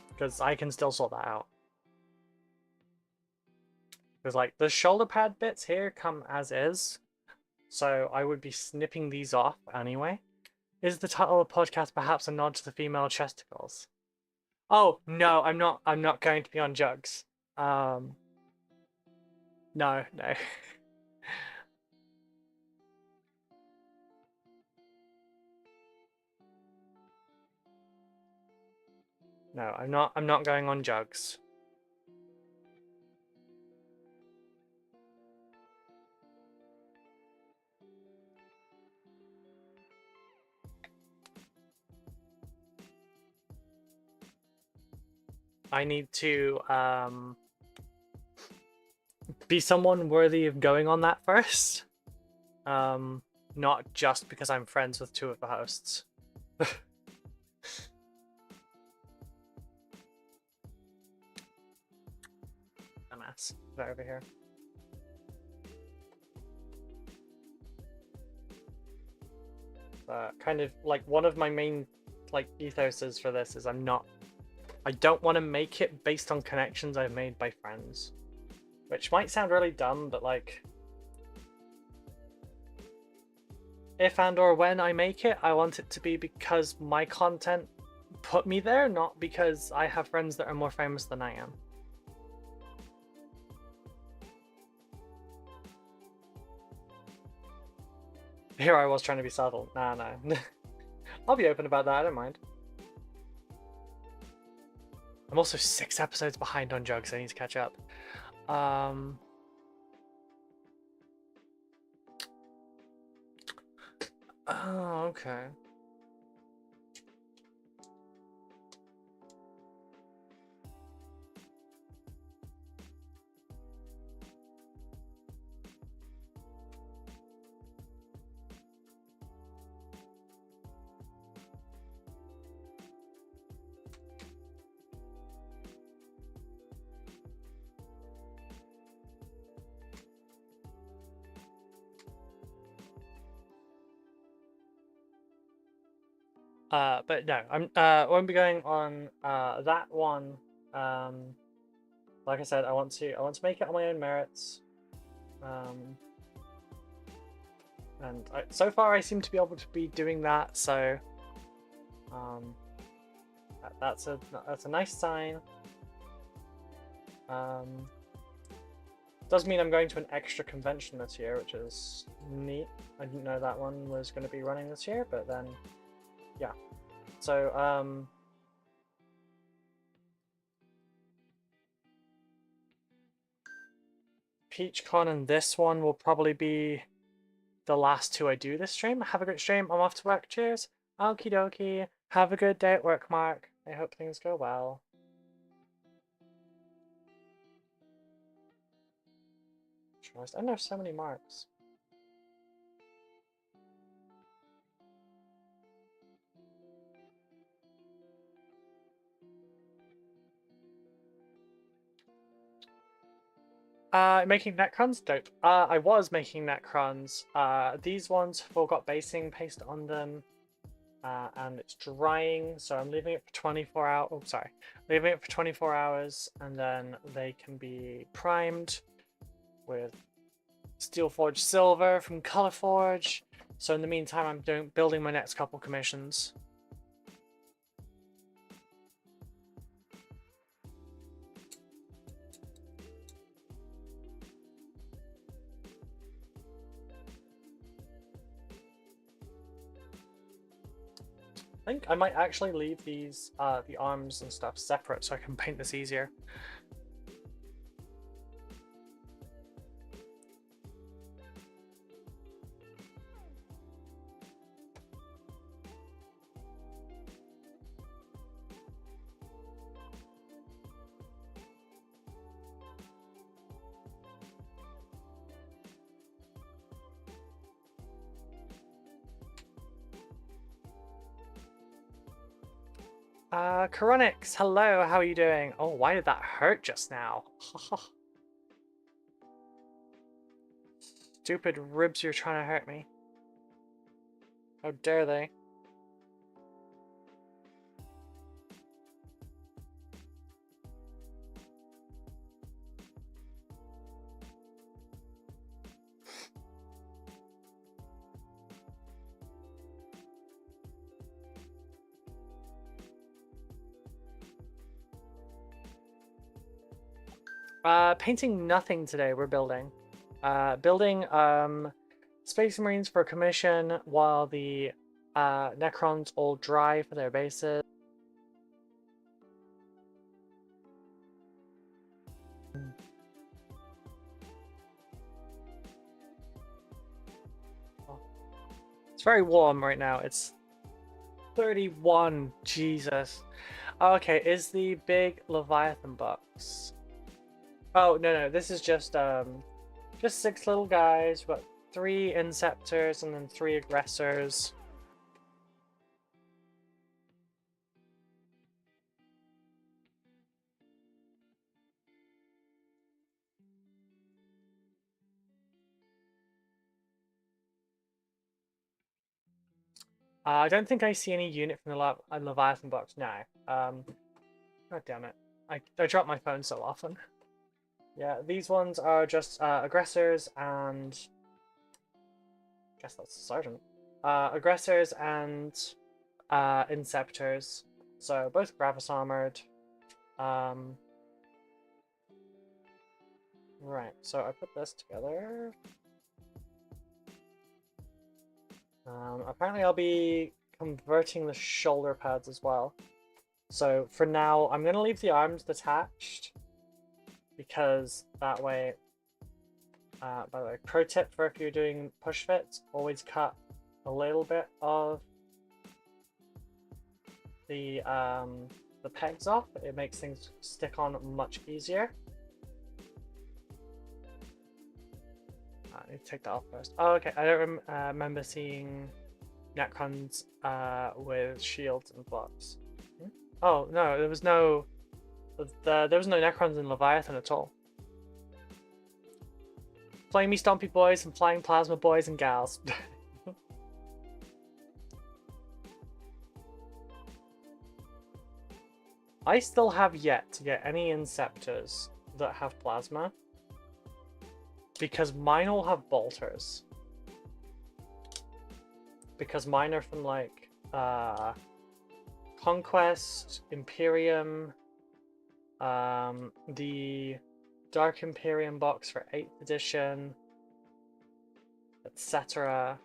A: Because I can still sort that out. Because like the shoulder pad bits here come as is, so I would be snipping these off anyway. Is the title of the podcast perhaps a nod to the female chesticles? Oh no, I'm not going to be on jugs. No. No, I'm not going on jugs. I need to be someone worthy of going on that first. Not just because I'm friends with two of the hosts. A mess. Right over here. Kind of like one of my main like ethoses for this is I don't want to make it based on connections I've made by friends. Which might sound really dumb, but like if and or when I make it, I want it to be because my content put me there, not because I have friends that are more famous than I am. Here I was trying to be subtle. Nah, no. I'll be open about that, I don't mind. I'm also 6 episodes behind on Jugs, I need to catch up. Oh, okay. But no, I won't be going on that one. Like I said, I want to make it on my own merits. And so far I seem to be able to be doing that, so that's a nice sign. Does mean I'm going to an extra convention this year, which is neat. I didn't know that one was going to be running this year, but then yeah. So PeachCon and this one will probably be the last 2 I do this stream. Have a great stream. I'm off to work. Cheers. Okie dokie. Have a good day at work, Mark. I hope things go well. I know so many Marks. Making Necrons? Dope. I was making Necrons. These ones have all got basing paste on them. And it's drying, so I'm leaving it for 24 hours. Oh, sorry. Leaving it for 24 hours, and then they can be primed with Steelforged Silver from Colorforge. So in the meantime, I'm building my next couple commissions. I think I might actually leave these, the arms and stuff separate so I can paint this easier. Coronix, hello, how are you doing? Oh, why did that hurt just now? Stupid ribs, you're trying to hurt me. How dare they? Painting nothing today, we're building. Building Space Marines for a commission while the Necrons all dry for their bases. It's very warm right now. It's 31. Jesus. Okay, is the big Leviathan box? Oh no, this is just 6 little guys. We've got 3 Inceptors and then 3 Aggressors. I don't think I see any unit from the Leviathan box now. God damn it. I drop my phone so often. Yeah, these ones are just aggressors and I guess that's the sergeant. aggressors and inceptors. So both Gravis armored. Right, so I put this together. Apparently I'll be converting the shoulder pads as well. So for now, I'm going to leave the arms detached because that way, by the way, pro tip for if you're doing push fits, always cut a little bit of the pegs off. It makes things stick on much easier. I need to take that off first. Oh, okay. I don't remember seeing Necrons with shields and blocks. Hmm? Oh no, there was no Necrons in Leviathan at all. Flamey Stompy boys and flying plasma boys and gals. I still have yet to get any Inceptors that have plasma, because mine all have bolters. Because mine are from like Conquest, Imperium, the Dark Imperium box for 8th edition, etc.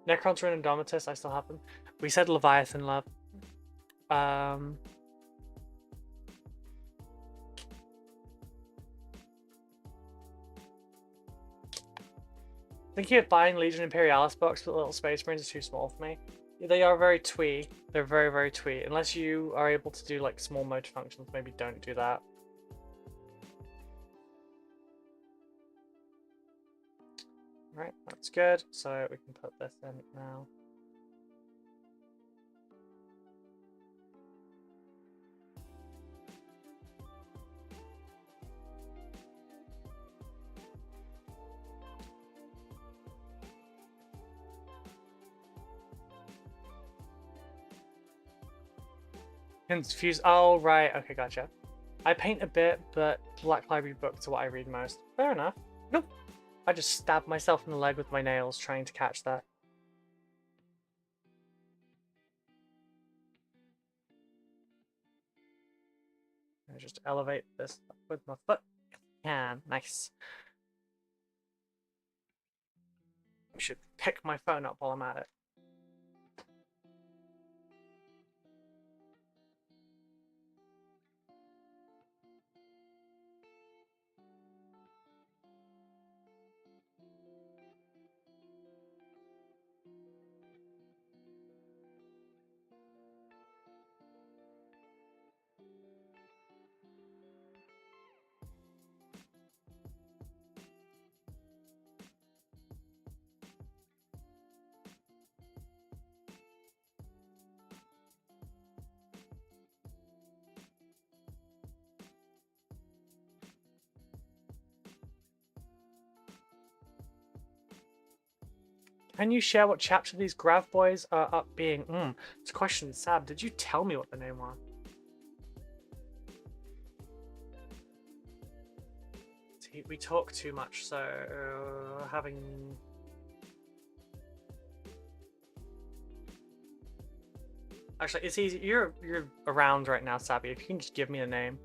A: Necrons and Indomitus, I still have them. We said Leviathan, love. Thinking of buying Legion Imperialis box, but Little Space Marines is too small for me. They are very twee. They're very, very twee. Unless you are able to do like small motor functions, maybe don't do that. Right, that's good. So we can put this in now. Confused. Oh, right. Okay, gotcha. I paint a bit, but Black Library books are what I read most. Fair enough. Nope. I just stabbed myself in the leg with my nails trying to catch that. I just elevate this up with my foot. Yeah, nice. I should pick my phone up while I'm at it. Can you share what chapter these Grav boys are up being? It's a question, Sab. Did you tell me what the name was? See, we talk too much, so having... Actually, it's easy. You're around right now, Sabby. If you can just give me a name.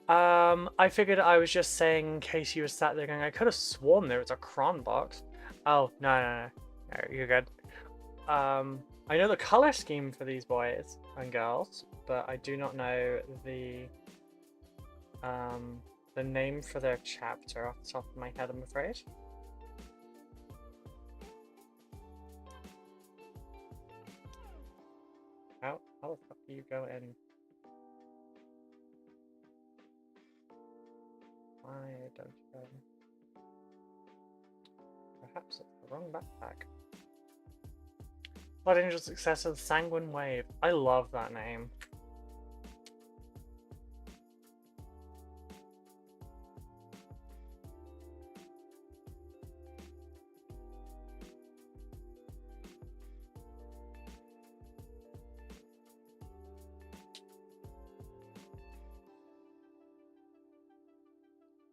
A: I figured I was just saying in case you were sat there going, I could have sworn there was a cron box. Oh, no, you're good. I know the color scheme for these boys and girls, but I do not know the name for their chapter off the top of my head, I'm afraid. How the fuck do you go in? Why don't you go in? Perhaps it's the wrong backpack. Blood Angel successor, the Sanguine Wave. I love that name.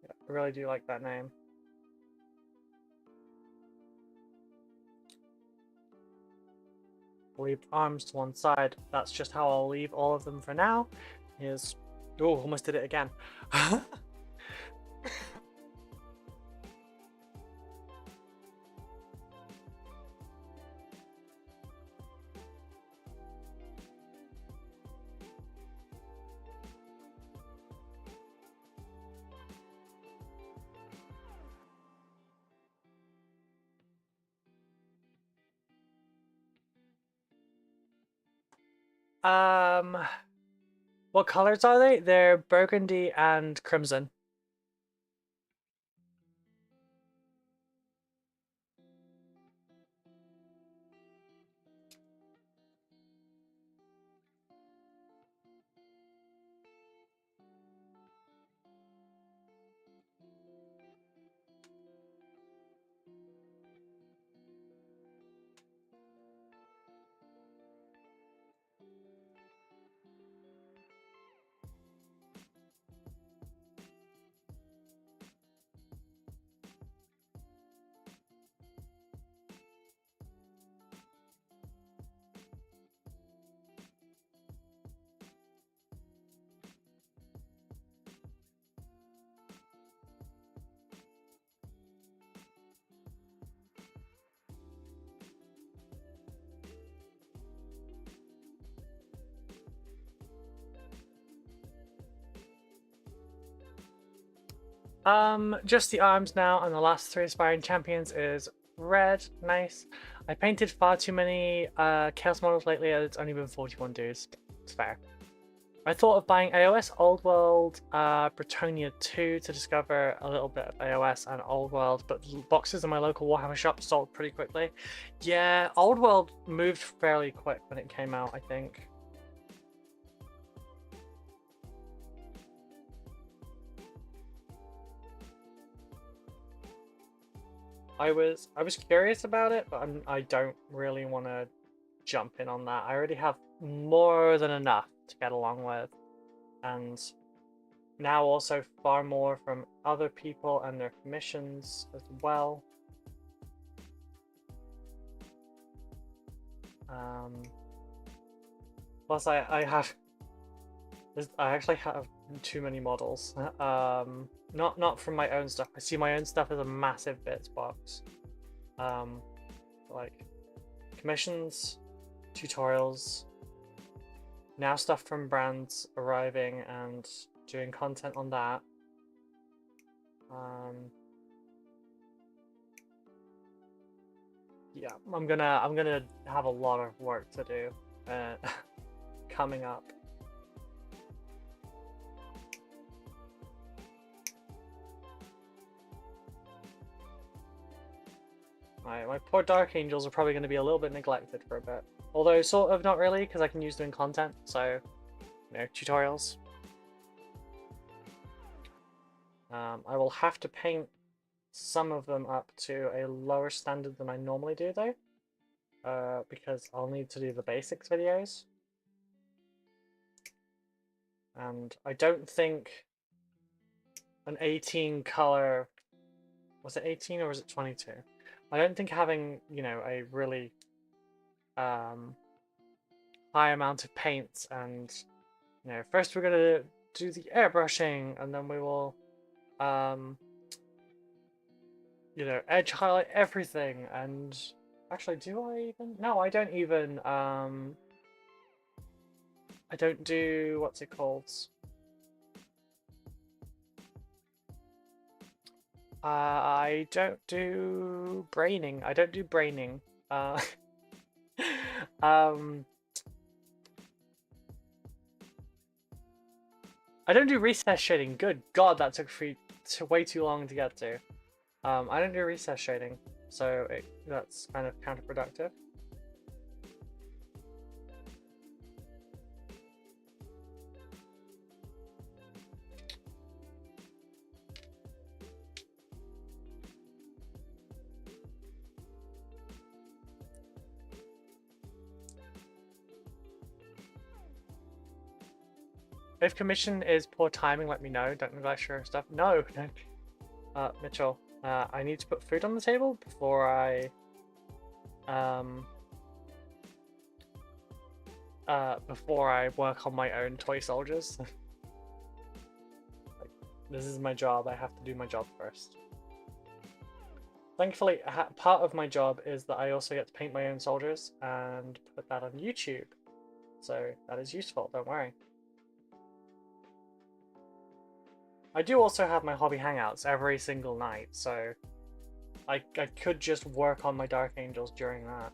A: Yeah, I really do like that name. leave arms to one side. That's just how I'll leave all of them for now. Here's... Oh, almost did it again. What colors are they? They're burgundy and crimson. Just the arms now, and the last 3 aspiring champions is red. Nice. I painted far too many chaos models lately, and it's only been 41 dudes. It's fair. I thought of buying AOS, Old World, Bretonia 2 to discover a little bit of AOS and Old World, but boxes in my local Warhammer shop sold pretty quickly. Yeah, Old World moved fairly quick when it came out, I think. I was curious about it, but I don't really want to jump in on that. I already have more than enough to get along with, and now also far more from other people and their commissions as well. Plus I actually have too many models. Not from my own stuff. I see my own stuff as a massive bits box. Like commissions, tutorials, now stuff from brands arriving and doing content on that. Yeah, I'm gonna have a lot of work to do coming up. My poor Dark Angels are probably going to be a little bit neglected for a bit. Although sort of not really, because I can use them in content, so, you know, tutorials. I will have to paint some of them up to a lower standard than I normally do though, because I'll need to do the basics videos. And I don't think an 18 color, was it 18 or was it 22? I don't think having, you know, a really high amount of paints and, you know, first we're gonna do the airbrushing and then we will, you know, edge highlight everything. And actually, do I even? No, I don't even, I don't do, what's it called? I don't do braining. I don't do braining. I don't do recess shading. Good God, that took way too long to get to. I don't do recess shading, so that's kind of counterproductive. If commission is poor timing, let me know. Don't neglect your stuff. No, no. Mitchell, I need to put food on the table before I before I work on my own toy soldiers. Like, this is my job, I have to do my job first. Thankfully, part of my job is that I also get to paint my own soldiers and put that on YouTube. So that is useful, don't worry. I do also have my hobby hangouts every single night, so I could just work on my Dark Angels during that.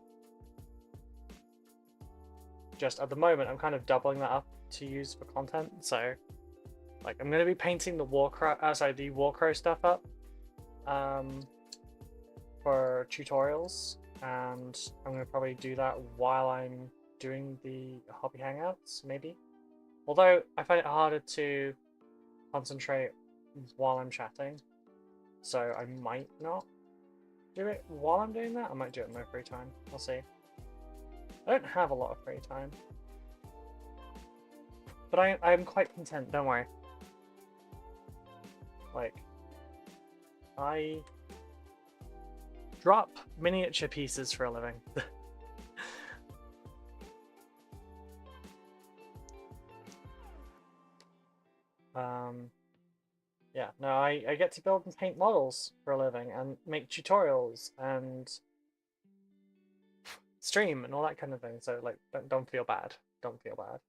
A: Just at the moment, I'm kind of doubling that up to use for content, so like I'm going to be painting the Warcrow stuff up for tutorials, and I'm going to probably do that while I'm doing the hobby hangouts, maybe. Although I find it harder to concentrate while I'm chatting, so I might not do it while I'm doing that. I might do it in my free time. I'll see. I don't have a lot of free time, but I'm quite content, don't worry. Like, I drop miniature pieces for a living. Yeah, no, I get to build and paint models for a living and make tutorials and stream and all that kind of thing. So like, don't feel bad. Don't feel bad.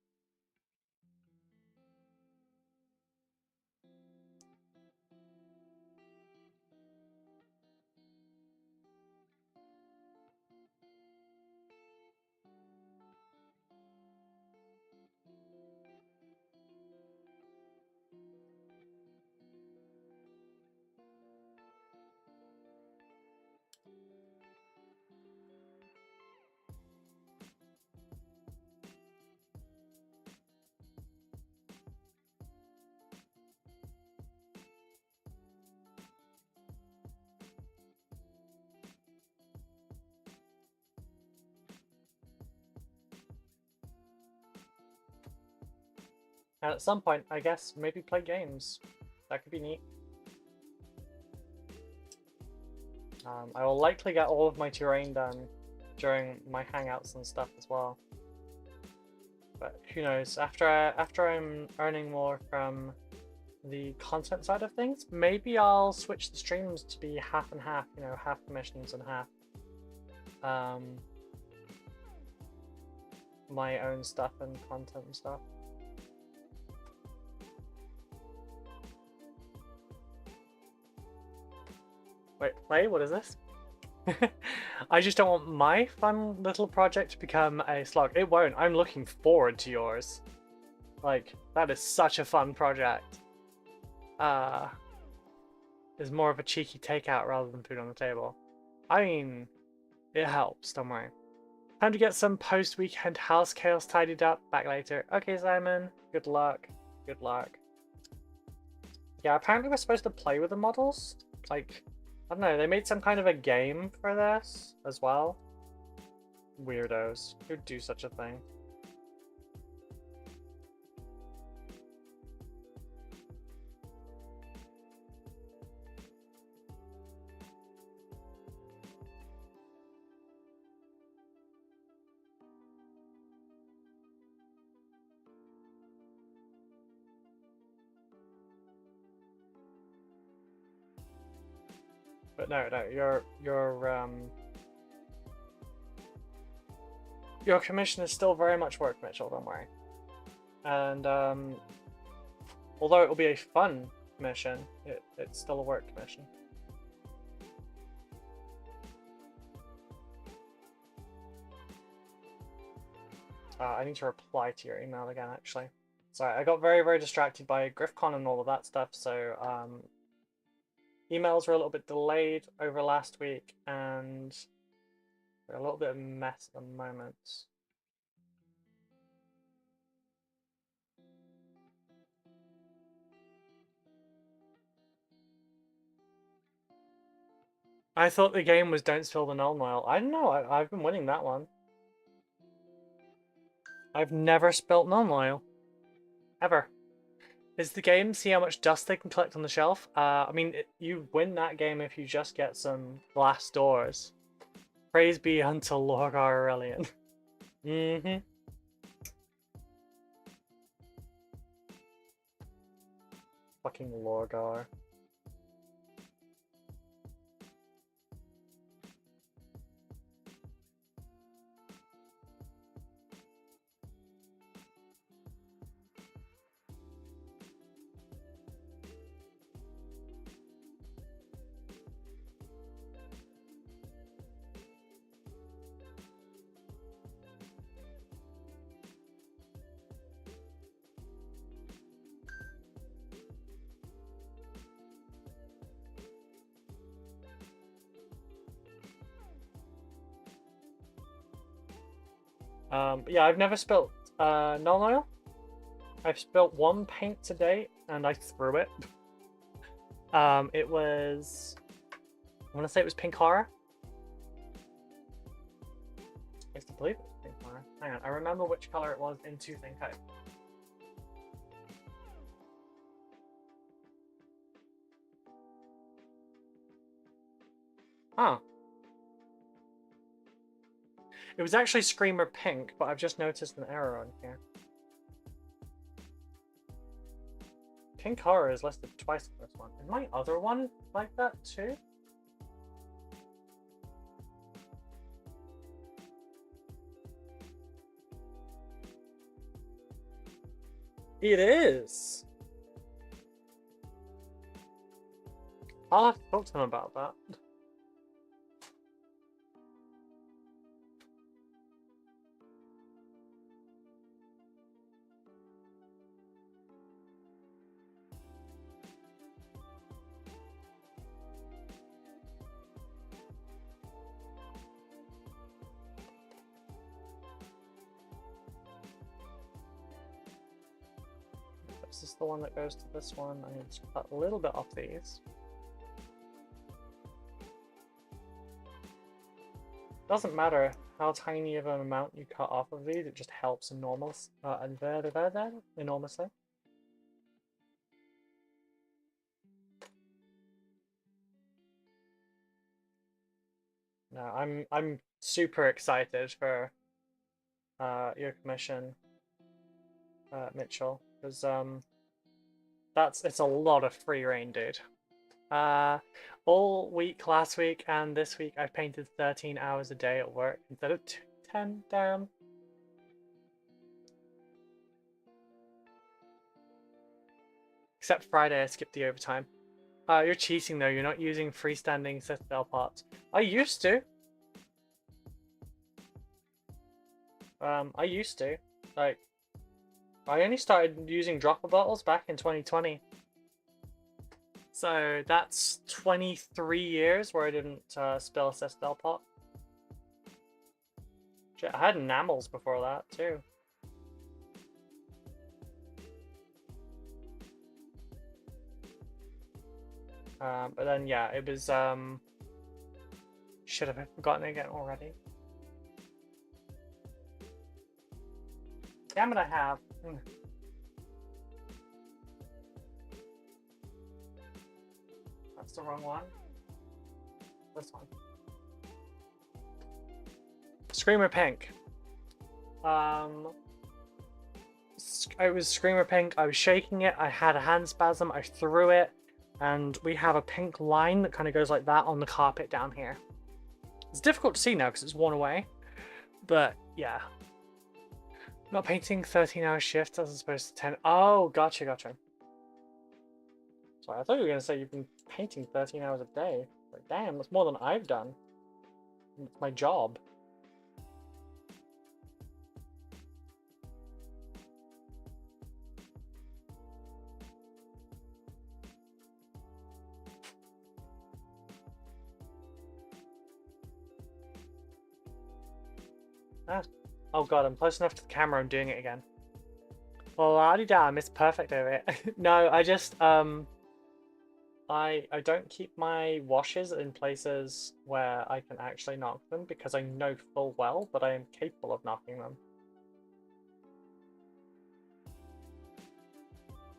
A: And at some point, I guess, maybe play games. That could be neat. I will likely get all of my terrain done during my hangouts and stuff as well. But who knows? After I'm earning more from the content side of things, maybe I'll switch the streams to be half and half. You know, half commissions and half my own stuff and content and stuff. Wait, play? What is this? I just don't want my fun little project to become a slog. It won't. I'm looking forward to yours. Like, that is such a fun project. Is more of a cheeky takeout rather than food on the table. I mean, it helps, don't worry. Time to get some post-weekend house chaos tidied up. Back later. Okay, Simon. Good luck. Good luck. Yeah, apparently we're supposed to play with the models. Like, I don't know, they made some kind of a game for this as well. Weirdos. Who'd do such a thing? But no, your commission is still very much work, Mitchell, don't worry. And although it will be a fun commission, it's still a work commission. I need to reply to your email again, actually. Sorry, I got very, very distracted by GriffCon and all of that stuff, so emails were a little bit delayed over last week, and they're a little bit of a mess at the moment. I thought the game was Don't Spill the Null Nile. I don't know, I've been winning that one. I've never spilt Null Nile. Ever. Is the game see how much dust they can collect on the shelf? I mean, you win that game if you just get some glass doors. Praise be unto Lord Aurelian. Mm-hmm. Fucking Lorgar. But yeah, I've never spilt null oil. I've spilt one paint to date, and I threw it. It was... I want to say it was Pink Horror. I used to believe it was Pink Horror. Hang on, I remember which color it was in Tooth and Co. Huh. It was actually Screamer Pink, but I've just noticed an error on here. Pink Horror is listed twice for this one. Is my other one like that too? It is! I'll have to talk to him about that. This is the one that goes to this one. I need to cut a little bit off these. Doesn't matter how tiny of an amount you cut off of these, it just helps enormously. No, I'm super excited for your commission, Mitchell, because it's a lot of free reign, dude. All week last week and this week I've painted 13 hours a day at work instead of 10. Damn. Except Friday, I skipped the overtime. You're cheating though. You're not using freestanding citadel parts. I used to. I used to. Like, I only started using dropper bottles back in 2020. So that's 23 years where I didn't spill a citadel pot. Shit, I had enamels before that too. But then yeah, it was should have forgotten it again already. Damn it, I have. That's the wrong one. This one. Screamer Pink. It was Screamer Pink. I was shaking it. I had a hand spasm. I threw it. And we have a pink line that kind of goes like that on the carpet down here. It's difficult to see now because it's worn away. But yeah. Not painting 13-hour shifts as opposed to 10. Oh, gotcha. Sorry, I thought you were going to say you've been painting 13 hours a day. Like, damn, that's more than I've done. It's my job. Oh god, I'm close enough to the camera, I'm doing it again. Well, la-di-da, I missed perfect over it. No, I just, I don't keep my washes in places where I can actually knock them because I know full well that I am capable of knocking them.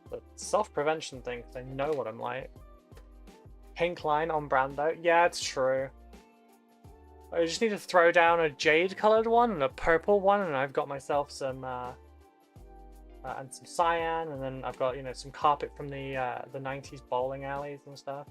A: But self-prevention thing, because I know what I'm like. Pink line on brand though? Yeah, it's true. I just need to throw down a jade coloured one and a purple one and I've got myself some and some cyan, and then I've got, you know, some carpet from the 90s bowling alleys and stuff.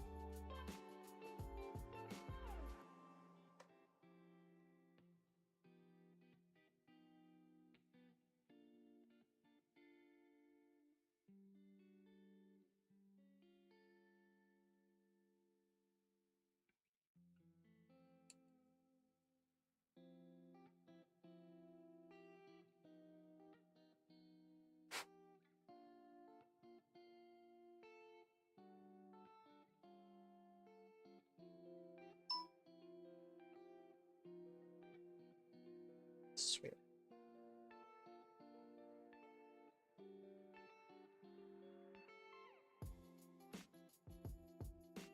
A: Sweet.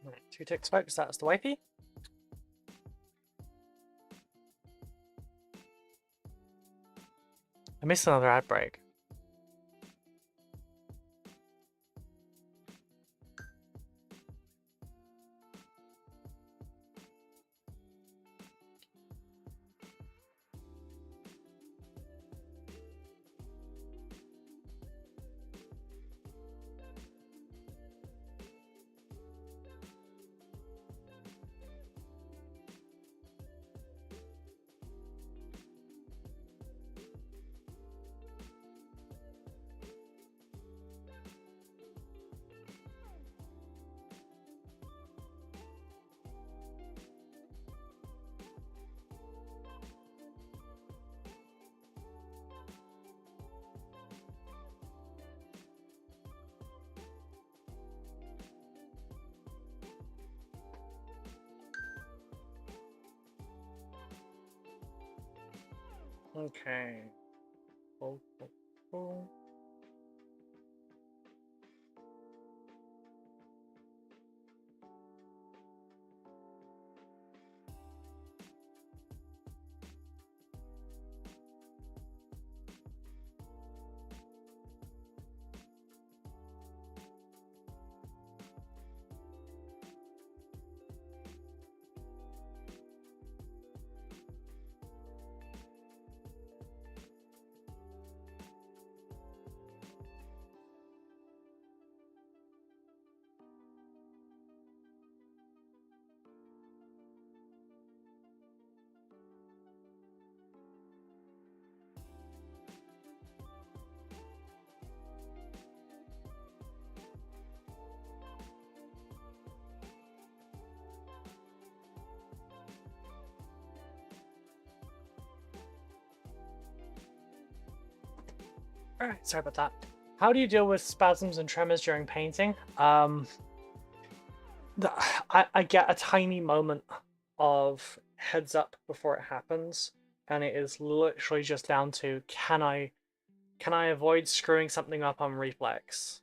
A: Right, 2 tick spokes, that's the wifey. I missed another ad break. Okay. Cool, cool, cool. Alright, sorry about that. How do you deal with spasms and tremors during painting? I get a tiny moment of heads up before it happens, and it is literally just down to can I avoid screwing something up on reflex,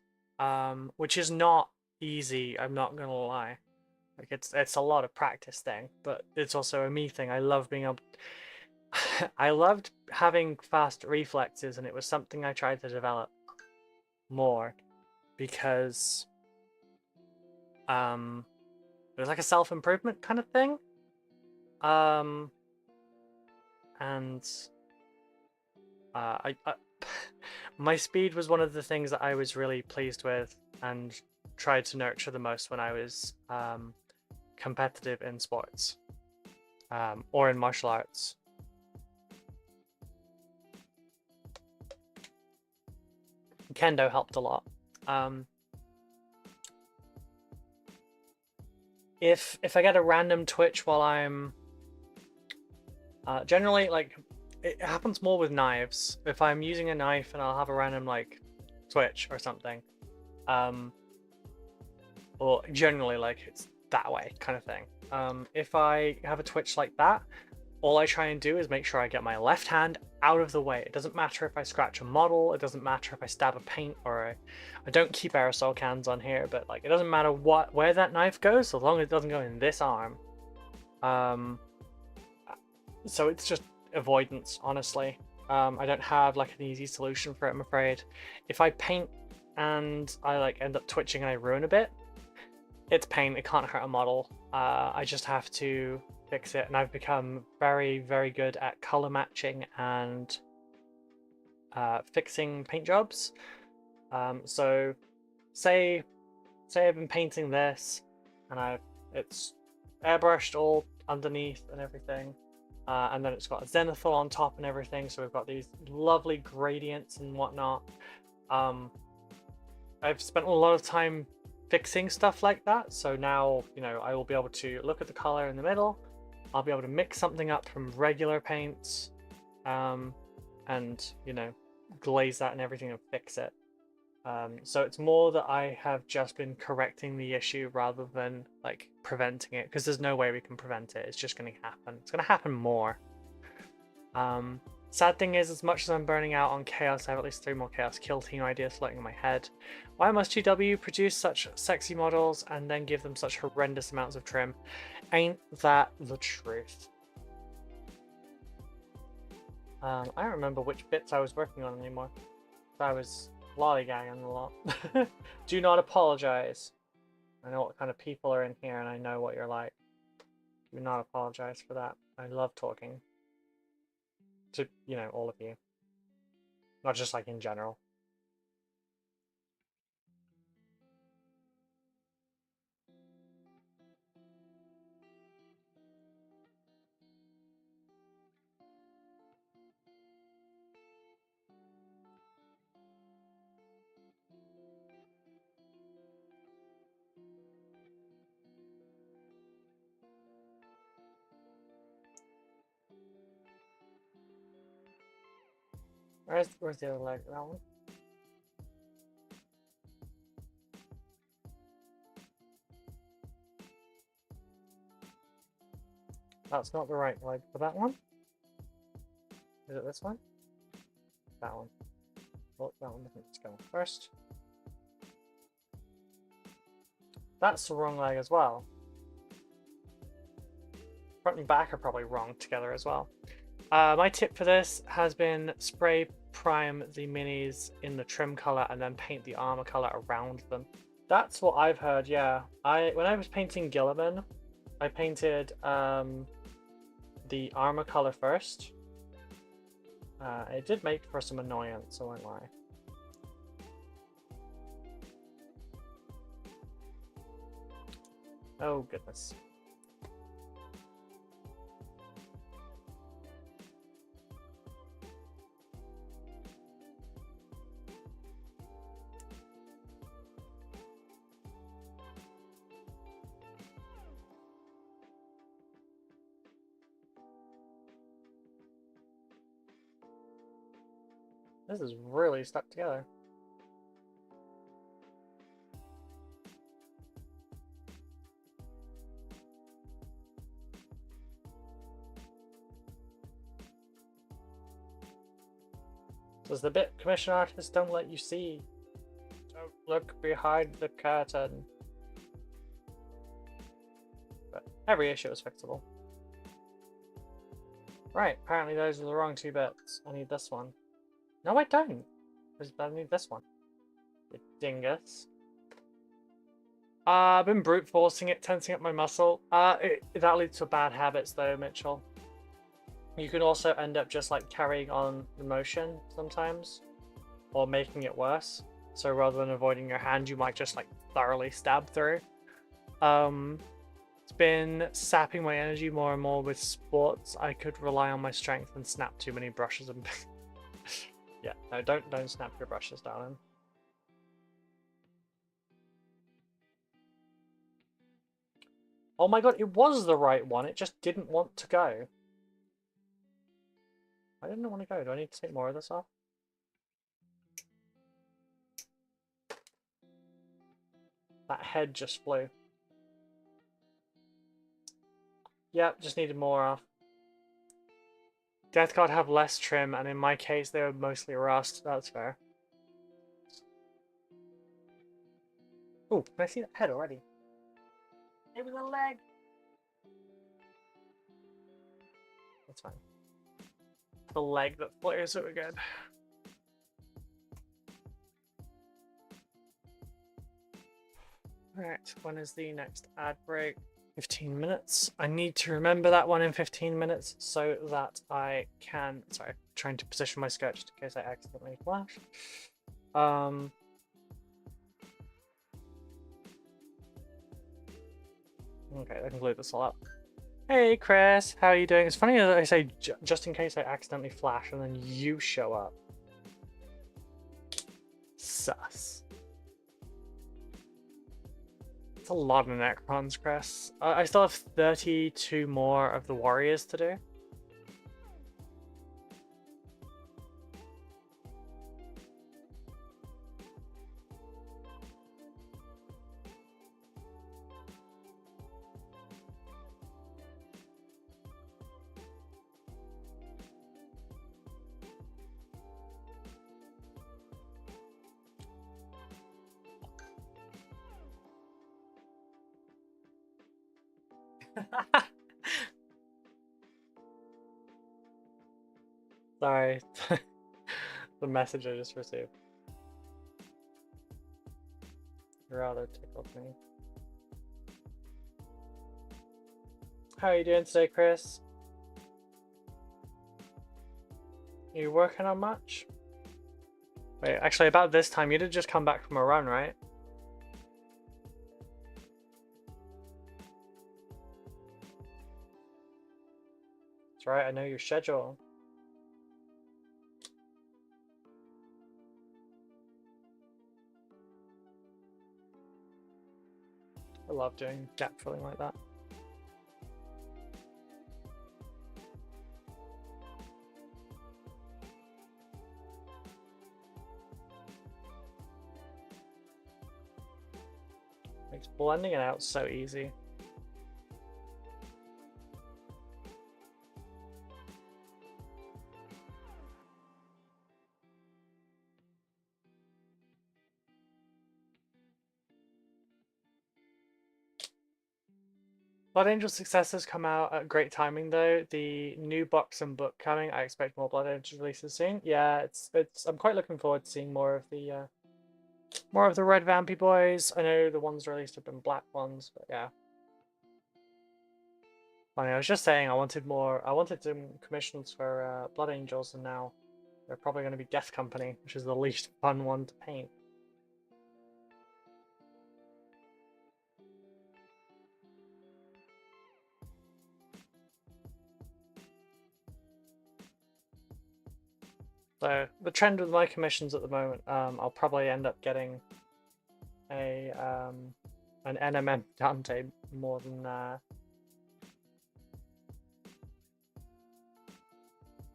A: which is not easy. I'm not gonna lie. Like it's a lot of practice thing, but it's also a me thing. I love being able. I loved having fast reflexes, and it was something I tried to develop more because it was like a self-improvement kind of thing. And I my speed was one of the things that I was really pleased with and tried to nurture the most when I was competitive in sports or in martial arts. Kendo helped a lot. If I get a random twitch while I'm generally, like, it happens more with knives. If I'm using a knife and I'll have a random like twitch or something, or generally like it's that way kind of thing. If I have a twitch like that, all I try and do is make sure I get my left hand out of the way. It doesn't matter if I scratch a model, it doesn't matter if I stab a paint, or I don't keep aerosol cans on here, but like it doesn't matter where that knife goes, so long as it doesn't go in this arm. So it's just avoidance, honestly. I don't have like an easy solution for it, I'm afraid. If I paint and I like end up twitching and I ruin a bit, it's paint, it can't hurt a model. I just have to fix it, and I've become very, very good at color matching and fixing paint jobs. So say I've been painting this, and it's airbrushed all underneath and everything, and then it's got a zenithal on top and everything. So we've got these lovely gradients and whatnot. I've spent a lot of time fixing stuff like that, so now, you know, I will be able to look at the color in the middle. I'll be able to mix something up from regular paints, and, you know, glaze that and everything and fix it. So it's more that I have just been correcting the issue rather than like preventing it, because there's no way we can prevent it. It's just going to happen. It's going to happen more. Sad thing is, as much as I'm burning out on chaos, I have at least 3 more chaos kill team ideas floating in my head. Why must GW produce such sexy models and then give them such horrendous amounts of trim? Ain't that the truth? I don't remember which bits I was working on anymore. I was lollygagging a lot. Do not apologize. I know what kind of people are in here and I know what you're like. Do not apologize for that. I love talking to, you know, all of you. Not just like in general. Where's the other leg? That one? That's not the right leg for that one. Is it this one? That one. Oh, that one doesn't go first. That's the wrong leg as well. Front and back are probably wrong together as well. My tip for this has been spray prime the minis in the trim color and then paint the armor color around them. That's what I've heard, yeah. When I was painting Gilliman, I painted the armor color first. It did make for some annoyance, I won't lie. Oh goodness. This is really stuck together. Does the bit commission artists don't let you see? Don't look behind the curtain. But every issue is fixable. Right, apparently those are the wrong 2 bits. I need this one. No, I don't. I need this one. You dingus. I've been brute forcing it, tensing up my muscle. That leads to bad habits though, Mitchell. You can also end up just like carrying on the motion sometimes, or making it worse. So rather than avoiding your hand, you might just like thoroughly stab through. It's been sapping my energy more and more with sports. I could rely on my strength and snap too many brushes and yeah, no, don't snap your brushes, darling. Oh my god, it was the right one. It just didn't want to go. Why didn't it want to go? Do I need to take more of this off? That head just flew. Yep, just needed more off. Death Guard have less trim, and in my case, they were mostly rust. That's fair. Oh, can I see that head already? It was a leg. That's fine. The leg that flares so good. Alright, when is the next ad break? 15 minutes. I need to remember that one in 15 minutes so that I can... Sorry, trying to position my skirt just in case I accidentally flash. Okay, I can glue this all up. Hey Chris, how are you doing? It's funny that I say just in case I accidentally flash and then you show up. Sus. It's a lot of Necrons, Chris. I still have 32 more of the warriors to do. Sorry. The message I just received rather tickled me. How are you doing today, Chris? Are you working on much? Wait, actually about this time you did just come back from a run, right? That's right, I know your schedule. I love doing gap filling like that. Makes blending it out so easy. Blood Angel successors come out at great timing though. The new box and book coming. I expect more Blood Angel releases soon. Yeah, it's. I'm quite looking forward to seeing more of the red vampy boys. I know the ones released have been black ones, but yeah. Funny, I was just saying I wanted more. I wanted some commissions for Blood Angels, and now they're probably going to be Death Company, which is the least fun one to paint. So the trend with my commissions at the moment, I'll probably end up getting a an NMM Dante more than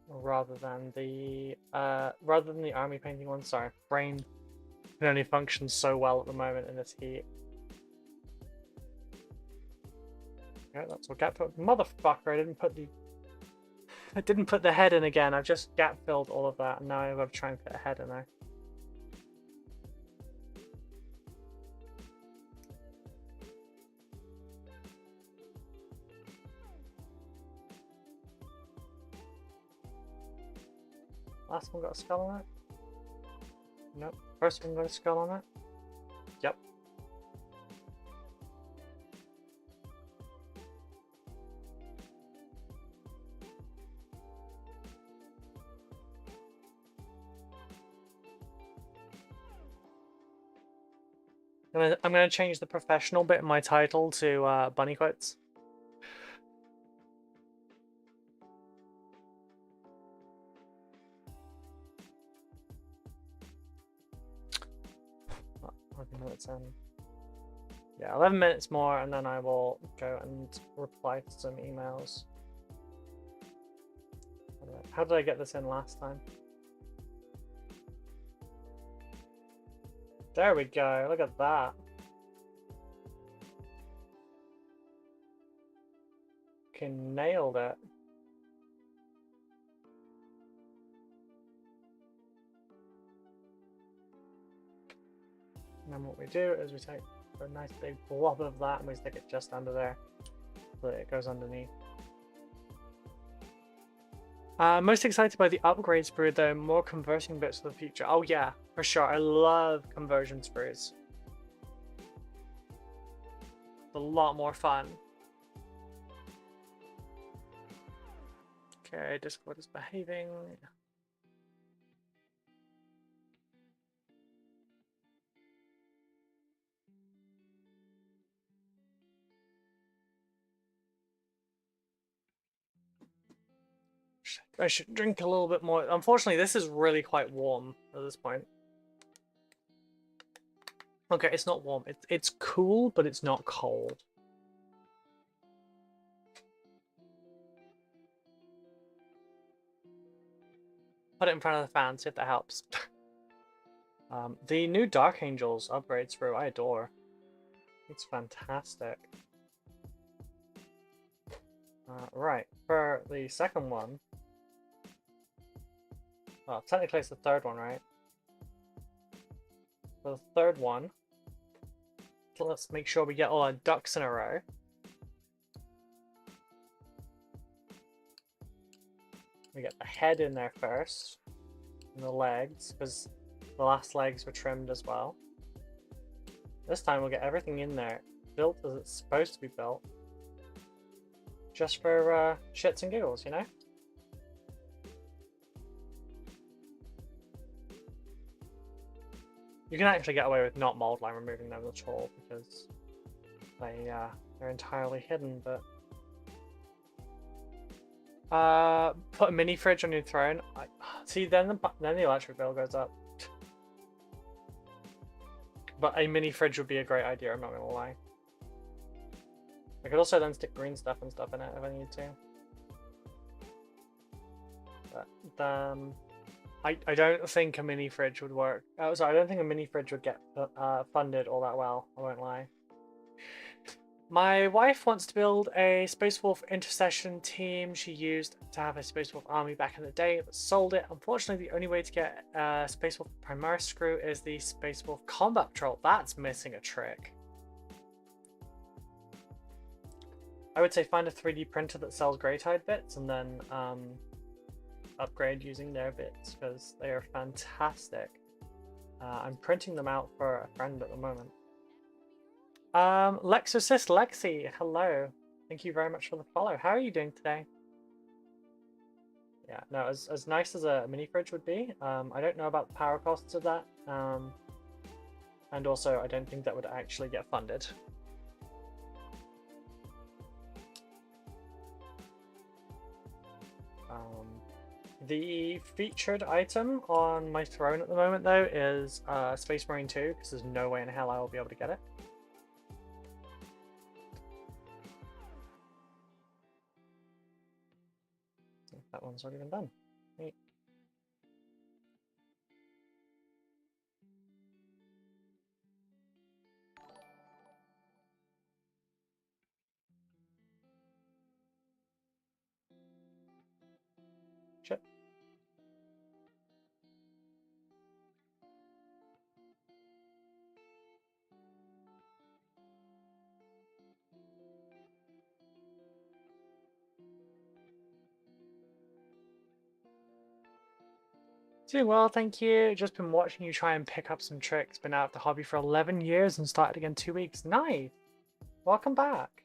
A: rather than the army painting one. Sorry, brain can only function so well at the moment in this heat. Yeah, that's what gap filled. Motherfucker! I didn't put the head in again. I've just gap filled all of that, and now I've got to try and put a head in there. Last one got a skull on it? Nope. First one got a skull on it? Yep. I'm gonna change the professional bit in my title to bunny quotes. Oh, 11 minutes in. Yeah, 11 minutes more, and then I will go and reply to some emails. How did I get this in last time? There we go, look at that. Fucking nailed it. And then what we do is we take a nice big blob of that and we stick it just under there so that it goes underneath. Most excited by the upgrade sprue though, more converting bits for the future. Oh yeah, for sure. I love conversion sprues. It's a lot more fun. Okay, Discord is behaving. I should drink a little bit more. Unfortunately, this is really quite warm at this point. Okay, it's not warm. It's cool, but it's not cold. Put it in front of the fan, see if that helps. The new Dark Angels upgrade through, I adore. It's fantastic. Right, for the second one. Well, technically it's the third one, right? For the third one, so let's make sure we get all our ducks in a row. We get the head in there first, and the legs, because the last legs were trimmed as well. This time we'll get everything in there, built as it's supposed to be built. Just for shits and giggles, you know? You can actually get away with not mold line removing them at all because they're entirely hidden, but put a mini fridge on your throne. See, then the electric bill goes up. But a mini fridge would be a great idea, I'm not gonna lie. I could also then stick green stuff and stuff in it if I need to. But I don't think a mini fridge would work. Oh, sorry, I don't think a mini fridge would get funded all that well, I won't lie. My wife wants to build a Space Wolf intercession team she used to have a Space Wolf army back in the day, but sold it. Unfortunately, the only way to get Space Wolf Primaris Screw is the Space Wolf Combat Troll. That's missing a trick. I would say find a 3D printer that sells Greytide bits and then upgrade using their bits because they are fantastic. I'm printing them out for a friend at the moment. Lexorcist Lexi, hello. Thank you very much for the follow. How are you doing today? Yeah, no, as nice as a mini fridge would be. I don't know about the power costs of that. And also, I don't think that would actually get funded. The featured item on my throne at the moment, though, is Space Marine 2, because there's no way in hell I will be able to get it. That one's already been done. Neat. Shit. Doing well, thank you. Just been watching you try and pick up some tricks. Been out of the hobby for 11 years and started again 2 weeks. Nice! Welcome back.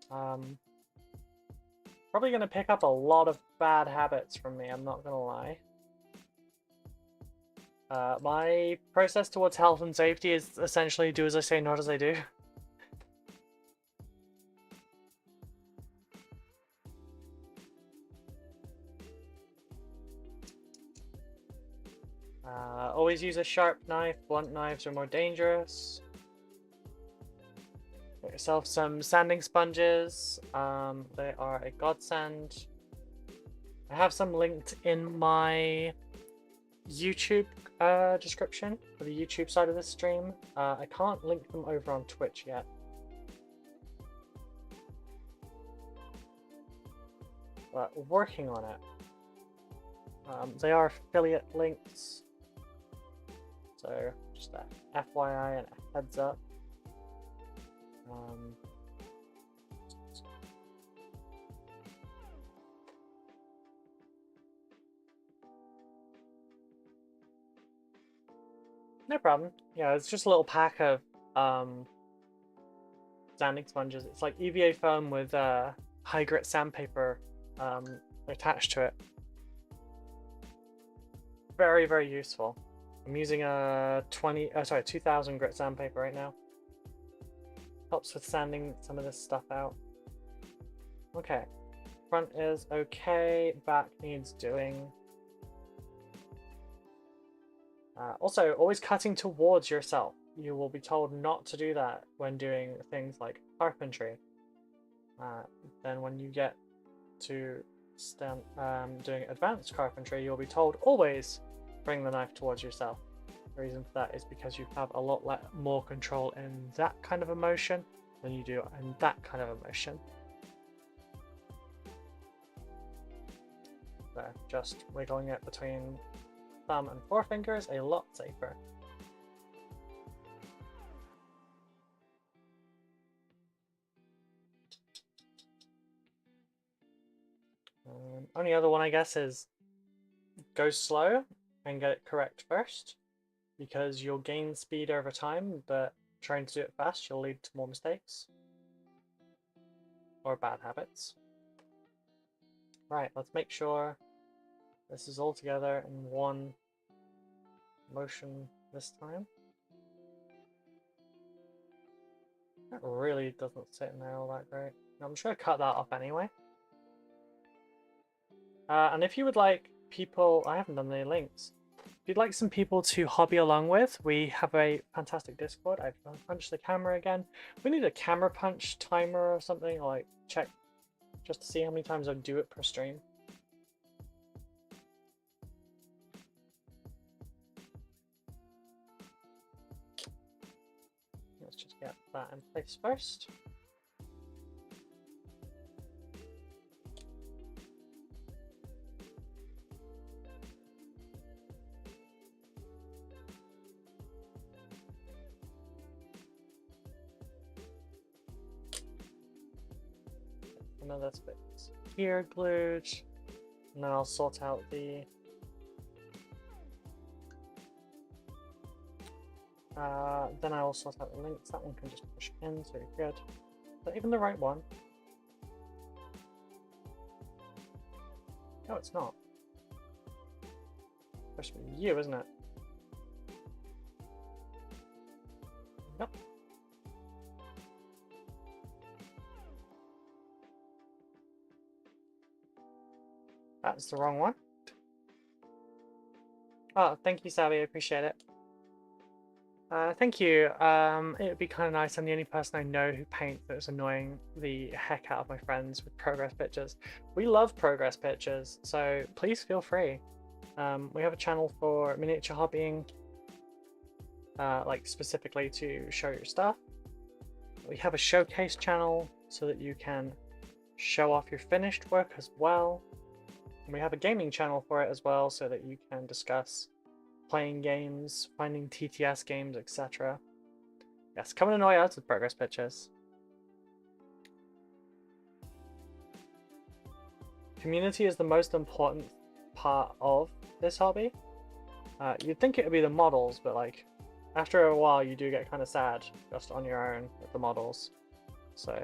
A: Probably going to pick up a lot of bad habits from me, I'm not going to lie. My process towards health and safety is essentially do as I say, not as I do. Always use a sharp knife. Blunt knives are more dangerous. Get yourself some sanding sponges. They are a godsend. I have some linked in my YouTube description for the YouTube side of the stream. I can't link them over on Twitch yet. But we're working on it. They are affiliate links. So just a FYI and a heads up. No problem. Yeah, it's just a little pack of sanding sponges. It's like EVA foam with high grit sandpaper attached to it. Very, very useful. I'm using a 2000 grit sandpaper right now. Helps with sanding some of this stuff out. Okay, front is okay, back needs doing. Also, always cutting towards yourself. You will be told not to do that when doing things like carpentry. Then when you get to doing advanced carpentry, you'll be told always bring the knife towards yourself. The reason for that is because you have a lot more control in that kind of a motion than you do in that kind of a motion. So just wiggling it between thumb and forefinger is a lot safer. Only other one I guess is go slow and get it correct first, because you'll gain speed over time, but trying to do it fast you'll lead to more mistakes or bad habits. Right, let's make sure this is all together in one motion this time. That really doesn't sit in there all that great. I'm just going to cut that off anyway. And if you would like people, I haven't done any links. If you'd like some people to hobby along with, we have a fantastic Discord. I've punched the camera again. We need a camera punch timer or something, like check just to see how many times I do it per stream. Let's just get that in place first. Another bit here glued, and then I'll sort out the then I will sort out the links. That one can just push in, so good. Is that even the right one? No, it's not. It's supposed to be you, isn't it? Nope. That's the wrong one. Oh, thank you, Savvy. I appreciate it. Thank you. It would be kind of nice. I'm the only person I know who paints that's annoying the heck out of my friends with progress pictures. We love progress pictures, so please feel free. We have a channel for miniature hobbying, like specifically to show your stuff. We have a showcase channel so that you can show off your finished work as well. And we have a gaming channel for it as well, so that you can discuss playing games, finding TTS games, etc. Yes, come and annoy us with progress pictures. Community is the most important part of this hobby. You'd think it would be the models, but like after a while you do get kind of sad just on your own with the models. So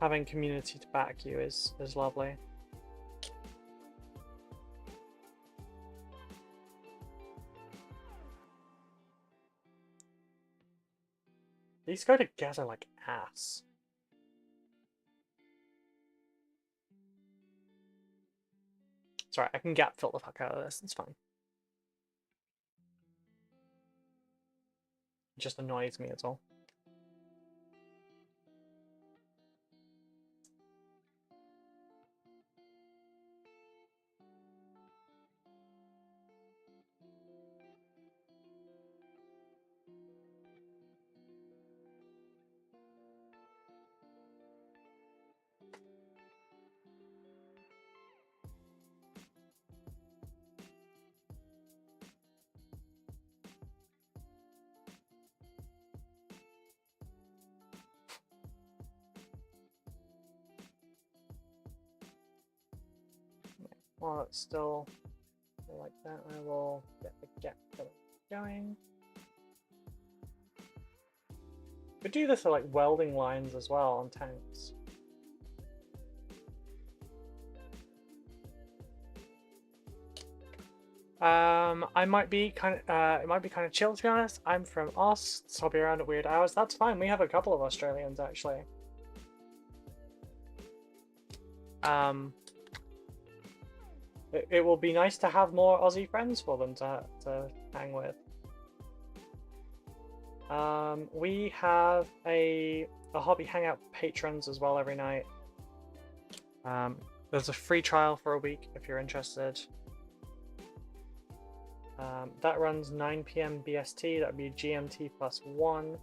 A: having community to back you is lovely. These go together like ass. Sorry, I can gap fill the fuck out of this, it's fine. It just annoys me, it's all. While it's still like that, I will get the gap going. Could do this for like welding lines as well on tanks. I might be kind of it might be kind of chill, to be honest. I'm from Oz, so I'll be around at weird hours. That's fine. We have a couple of Australians actually. It will be nice to have more Aussie friends for them to hang with. We have a hobby hangout patrons as well every night. There's a free trial for a week if you're interested. That runs 9 PM BST, that would be GMT +1.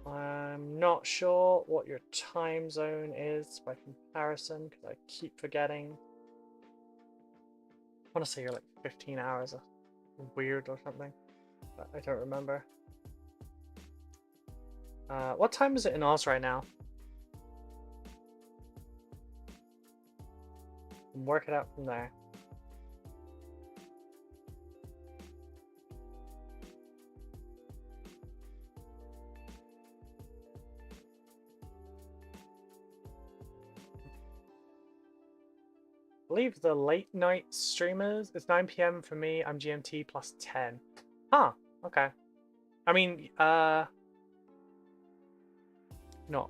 A: I'm not sure what your time zone is by comparison, because I keep forgetting. I want to say you're like 15 hours weird or something, but I don't remember. What time is it in Oz right now? Work it out from there. I believe the late night streamers, it's 9 PM for me, I'm GMT +10. Huh, okay. I mean, no.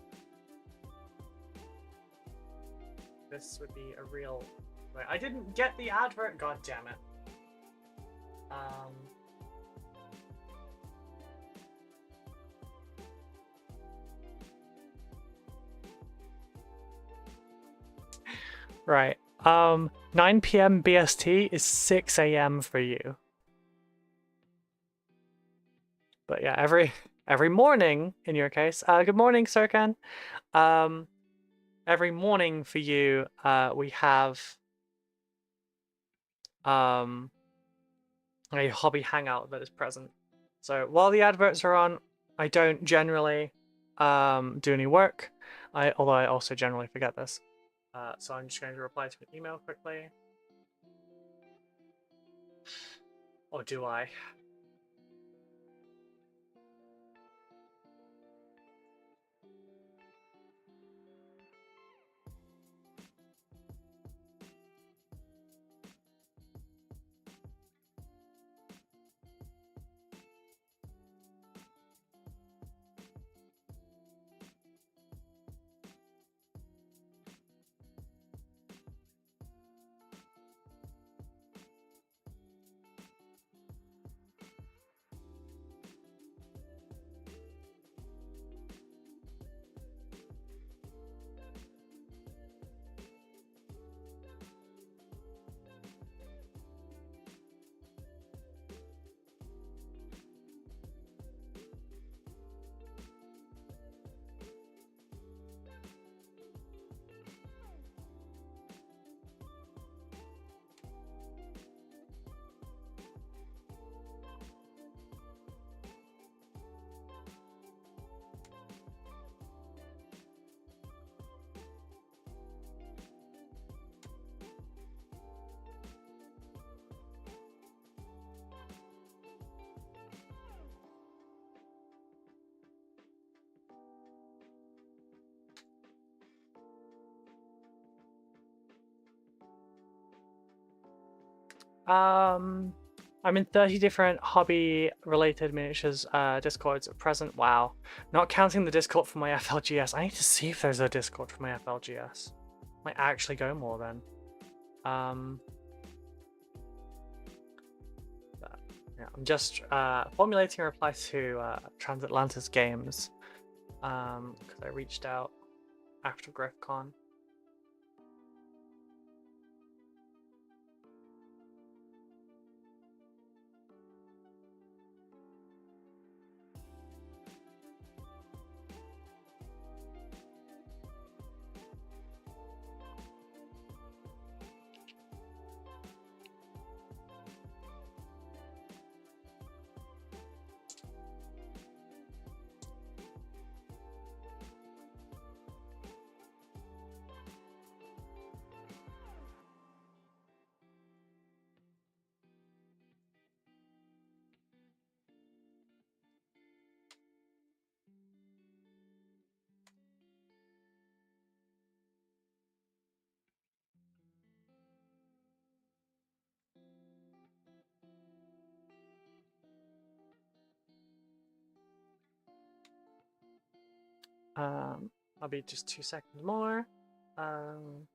A: This would be a real... Wait, I didn't get the advert, god damn it. Right. 9 PM BST is 6 AM for you. But yeah, every morning in your case. Good morning, Serkan. Every morning for you, we have a hobby hangout that is present. So while the adverts are on, I don't generally do any work. Although I also generally forget this. So I'm just going to reply to an email quickly. Or do I? I'm in 30 different hobby-related miniatures Discords at present. Wow. Not counting the Discord for my FLGS. I need to see if there's a Discord for my FLGS. Might actually go more then. Yeah, I'm just formulating a reply to Transatlantis Games because I reached out after GriffCon. I'll be just 2 seconds more. Um,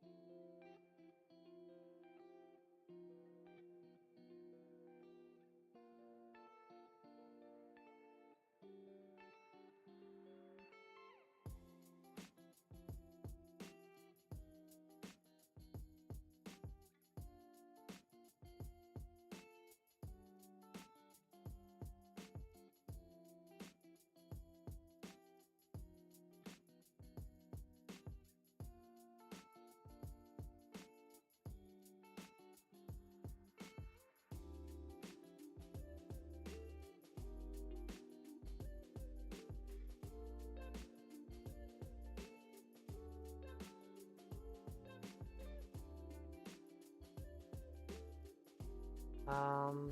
A: um,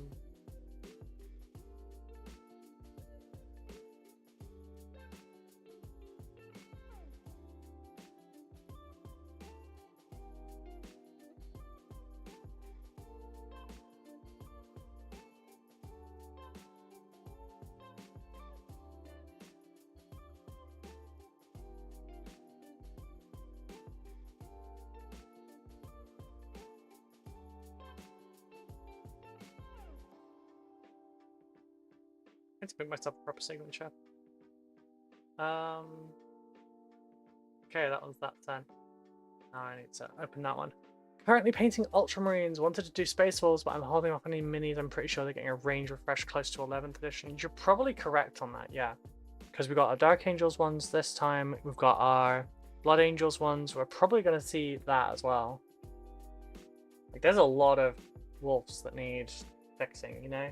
A: I need to make myself a proper signature. Okay, that one's that then. Now I need to open that one. Currently painting Ultramarines. Wanted to do Space Wolves, but I'm holding off on any minis. I'm pretty sure they're getting a range refresh close to 11th edition. You're probably correct on that, yeah. Because we've got our Dark Angels ones this time. We've got our Blood Angels ones. We're probably going to see that as well. Like, there's a lot of wolves that need fixing, you know?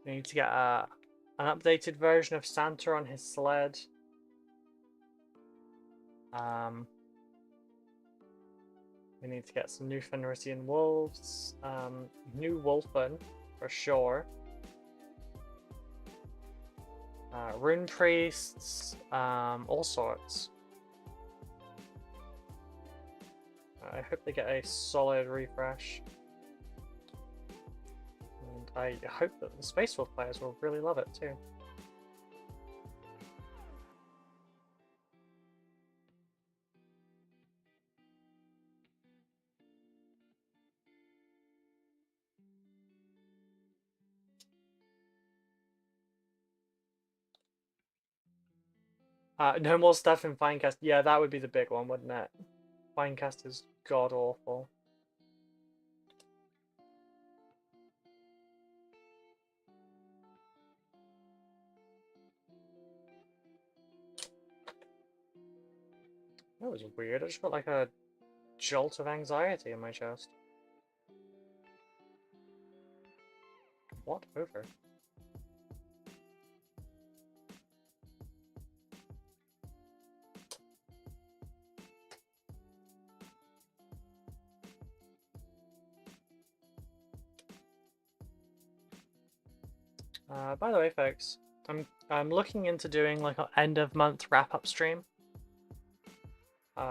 A: We need to get an updated version of Santa on his sled. We need to get some new Fenrisian wolves. New Wolfen, for sure. Rune priests, all sorts. I hope they get a solid refresh. And I hope that the Space Wolf players will really love it too. No more stuff in Finecast. Yeah, that would be the big one, wouldn't it? Finecast is god awful. That was weird. I just got like a jolt of anxiety in my chest. What over? By the way, folks, I'm looking into doing like an end of month wrap up stream.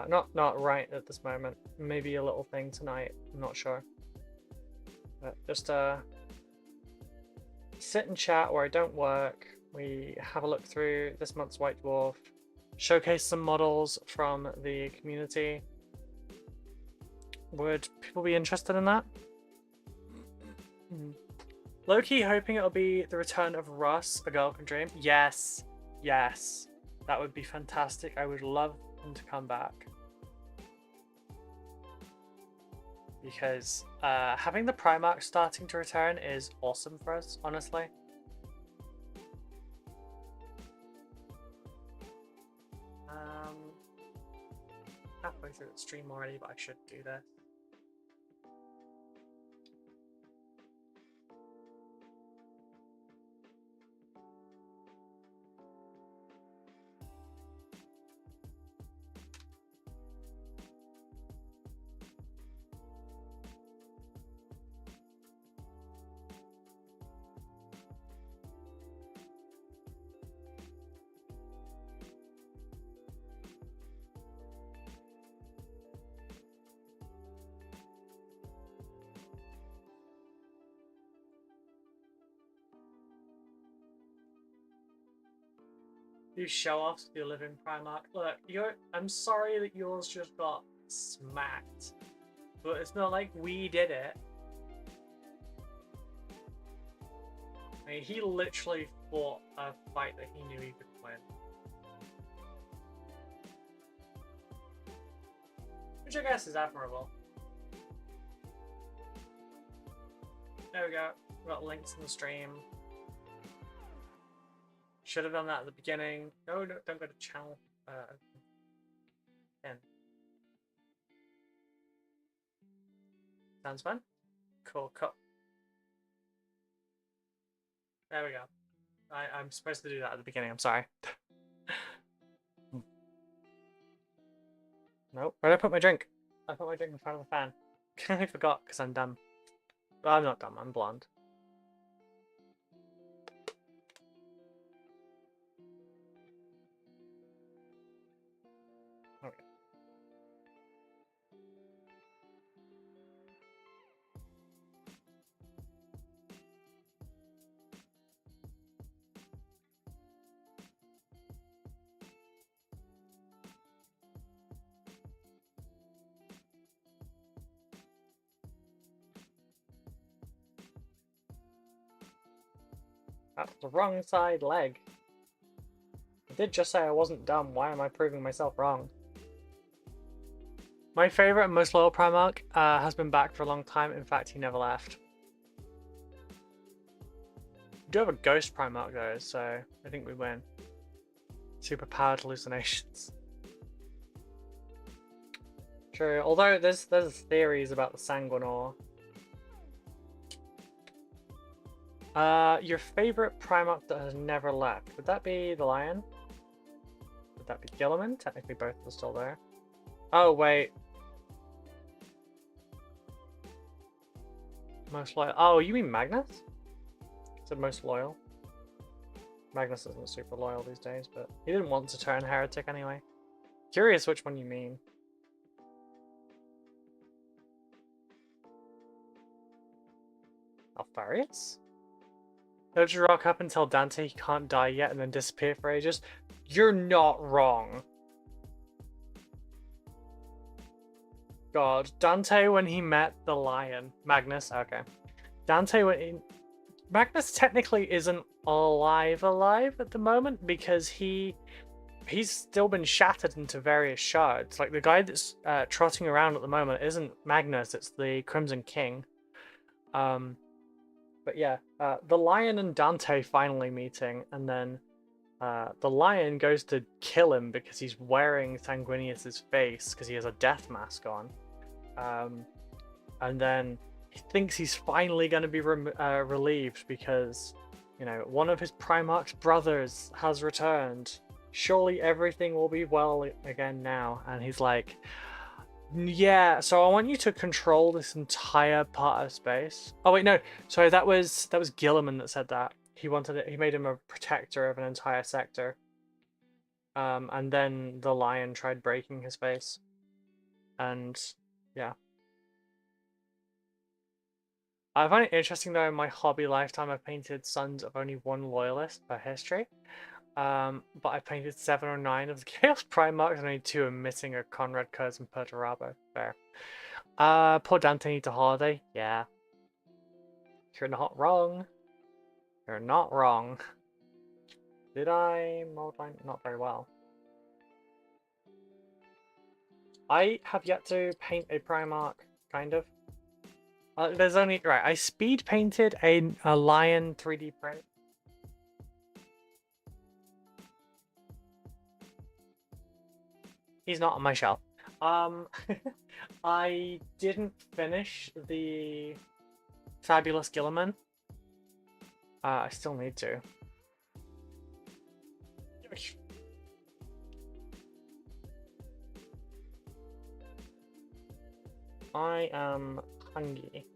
A: Not right at this moment. Maybe a little thing tonight. I'm not sure. But just sit and chat where I don't work. We have a look through this month's White Dwarf, showcase some models from the community. Would people be interested in that? Low-key hoping it'll be the return of Russ, A Girl Can Dream. Yes, yes, that would be fantastic. I would love him to come back. Because having the Primarch starting to return is awesome for us, honestly. Halfway through the stream already, but I should do this. You show off your living Primarch. Look, I'm sorry that yours just got smacked, but it's not like we did it. I mean, he literally fought a fight that he knew he could win. Which I guess is admirable. There we go. We've got links in the stream. Should have done that at the beginning. No, don't go to channel 10. Sounds fun. Cool, cut. There we go. I'm supposed to do that at the beginning, I'm sorry. Nope. Where did I put my drink? I put my drink in front of the fan. I forgot because I'm dumb. But I'm not dumb, I'm blonde. Okay. That's the wrong side leg. I did just say I wasn't dumb. Why am I proving myself wrong? My favourite and most loyal Primarch has been back for a long time. In fact, he never left. We do have a ghost Primarch though, so I think we win. Superpowered hallucinations. True, although there's theories about the Sanguinor. Your favorite Primarch that has never left. Would that be the Lion? Would that be Guilliman? Technically both are still there. Oh, wait. Most loyal. Oh, you mean Magnus? Is it most loyal? Magnus isn't super loyal these days, but he didn't want to turn heretic anyway. Curious which one you mean. Alfarius? He'll just rock up and tell Dante he can't die yet and then disappear for ages. You're not wrong. God, Dante when he met the lion. Magnus, okay. Dante when he... Magnus technically isn't alive at the moment because he's still been shattered into various shards. Like the guy that's trotting around at the moment isn't Magnus, it's the Crimson King. But yeah, the lion and Dante finally meeting, and then the lion goes to kill him because he's wearing Sanguinius's face because he has a death mask on. And then he thinks he's finally going to be relieved because, you know, one of his Primarch's brothers has returned. Surely everything will be well again now. And he's like, yeah, so I want you to control this entire part of space. Oh wait, no, sorry, that was Guilliman that said that. He wanted it. He made him a protector of an entire sector. And then the lion tried breaking his face. And yeah. I find it interesting though, in my hobby lifetime I've painted sons of only one loyalist per history. But I painted 7 or 9 of the Chaos Primarchs and only 2 are missing are Conrad Kurz and Perturabo. Fair. Poor Dante needs a holiday. Yeah. You're not wrong. You're not wrong. Did I mold line? Not very well. I have yet to paint a Primarch, kind of. There's only... Right, I speed painted a lion 3D print. He's not on my shelf. I didn't finish the Fabulous Guilliman. I still need to. I am hungry.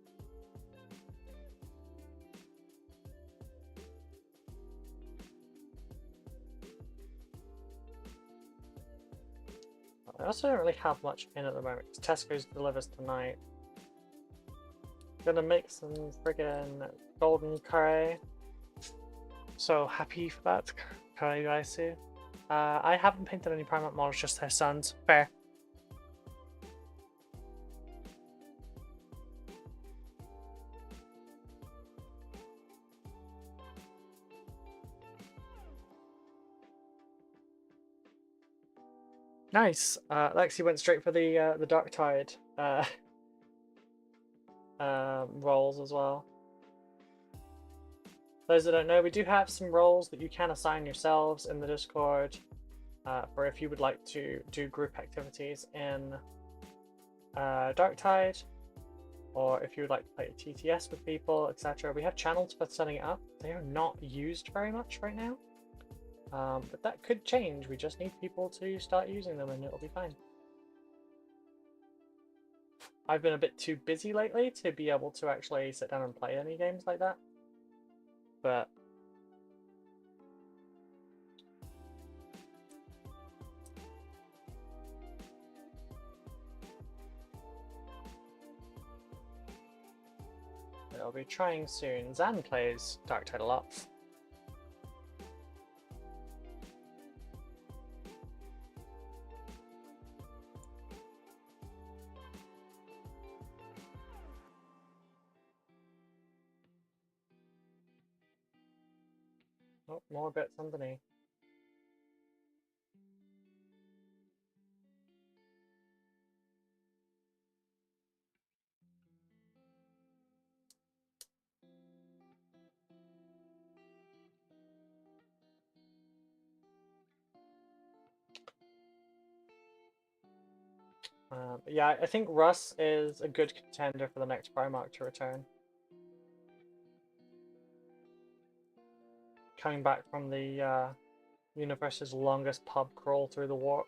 A: I also don't really have much in at the moment because Tesco's delivers tonight. Gonna make some friggin' golden curry. So happy for that curry, guys, too. I haven't painted any Primarch models, just their sons. Fair. Nice. Lexi went straight for the Dark Tide roles as well. Those that don't know, we do have some roles that you can assign yourselves in the Discord for if you would like to do group activities in Dark Tide, or if you would like to play TTS with people, etc. We have channels for setting it up. They are not used very much right now. But that could change. We just need people to start using them and it'll be fine. I've been a bit too busy lately to be able to actually sit down and play any games like that. But I'll be trying soon. Zan plays Dark Tide a lot. Oh, more bits underneath. Yeah, I think Russ is a good contender for the next Primarch to return. Coming back from the universe's longest pub crawl through the warp.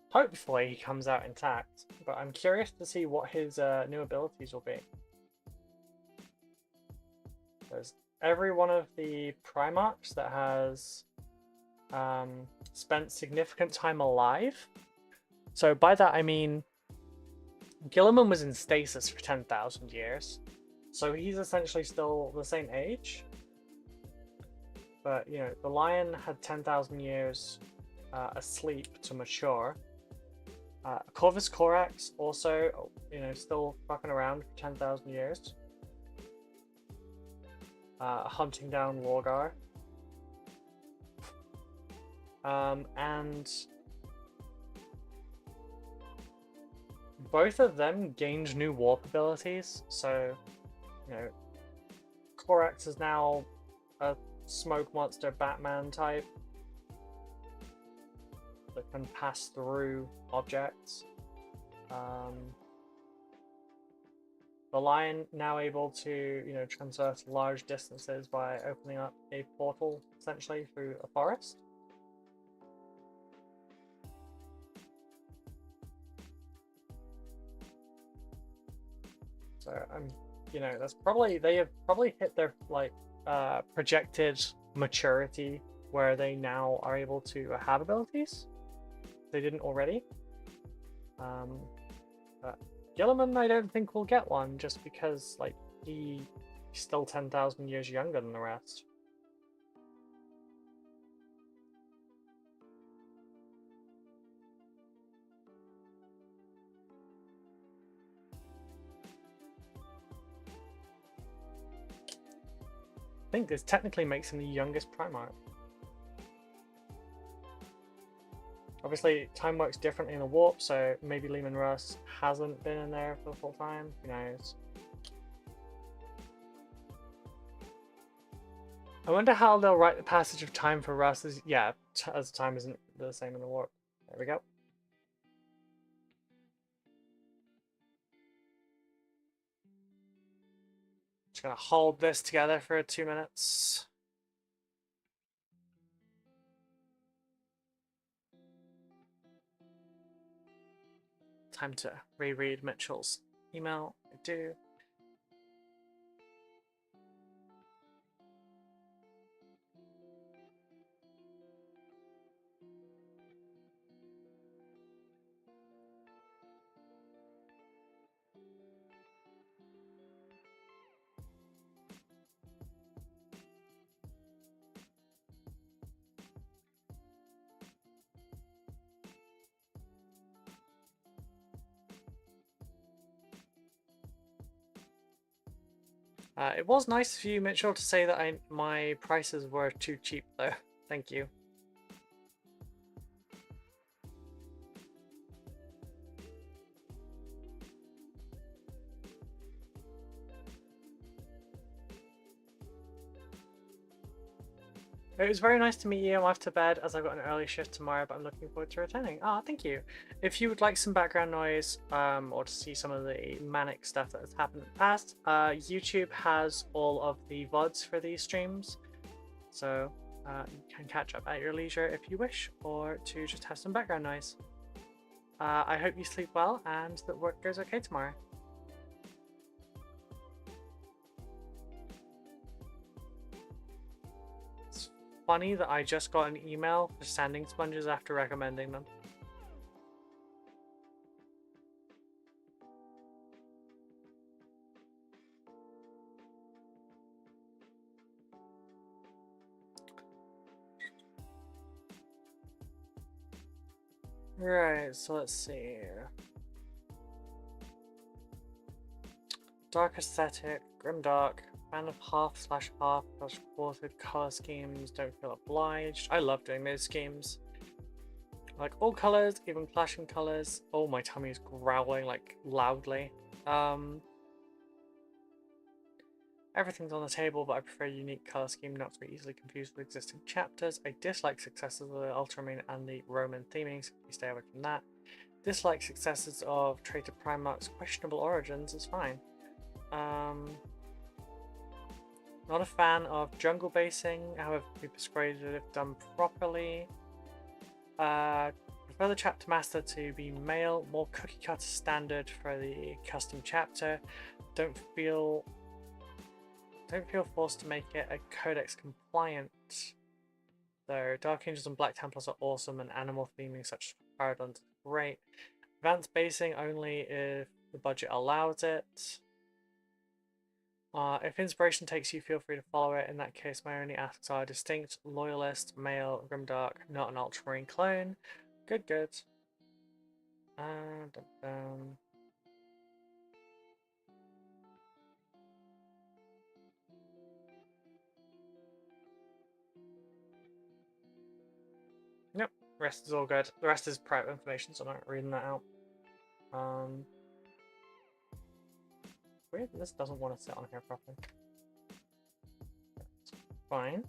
A: Hopefully he comes out intact, but I'm curious to see what his new abilities will be. There's every one of the Primarchs that has spent significant time alive. So by that I mean Gilliman was in stasis for 10,000 years, so he's essentially still the same age. But, you know, the lion had 10,000 years asleep to mature. Corvus Corax also, you know, still fucking around for 10,000 years. Hunting down Lorgar. And both of them gained new warp abilities, so, you know, Corax is now a smoke monster Batman type that can pass through objects. The lion now able to, you know, traverse large distances by opening up a portal, essentially, through a forest. So you know, that's probably, they have probably hit their like projected maturity where they now are able to have abilities. They didn't already. But Gilliman, I don't think will get one just because like he's still 10,000 years younger than the rest. I think this technically makes him the youngest Primarch. Obviously, time works differently in the warp, so maybe Lehman Russ hasn't been in there for the full time. Who knows? I wonder how they'll write the passage of time for Russ. Yeah, as time isn't the same in the warp. There we go. Just gonna hold this together for 2 minutes. Time to reread Mitchell's email. I do. It was nice of you, Mitchell, to say that my prices were too cheap, though. Thank you. It was very nice to meet you. I'm off to bed as I've got an early shift tomorrow, but I'm looking forward to returning. Ah, thank you. If you would like some background noise, or to see some of the manic stuff that has happened in the past, YouTube has all of the VODs for these streams. So you can catch up at your leisure if you wish, or to just have some background noise. I hope you sleep well and that work goes okay tomorrow. Funny that I just got an email for sanding sponges after recommending them. Right, so let's see. Dark aesthetic, grimdark, fan of half/half/quartered color schemes, don't feel obliged. I love doing those schemes. I like all colors, even clashing colors. Oh, my tummy is growling like loudly. Everything's on the table, but I prefer a unique color scheme, not to be easily confused with existing chapters. I dislike successes of the Ultramarine and the Roman theming, so you stay away from that. Dislike successes of Traitor Primarch's questionable origins is fine. Not a fan of jungle basing, however, be persuaded if done properly. Prefer the chapter master to be male, more cookie cutter standard for the custom chapter. Don't feel forced to make it a codex compliant. Though Dark Angels and Black Templars are awesome, and animal theming such as Paradons is great. Advanced basing only if the budget allows it. If inspiration takes you, feel free to follow it. In that case, my only asks are distinct, loyalist, male, grimdark, not an ultramarine clone. Good, good. Nope, rest is all good. The rest is private information, so I'm not reading that out. Weird, this doesn't want to sit on here properly. That's fine.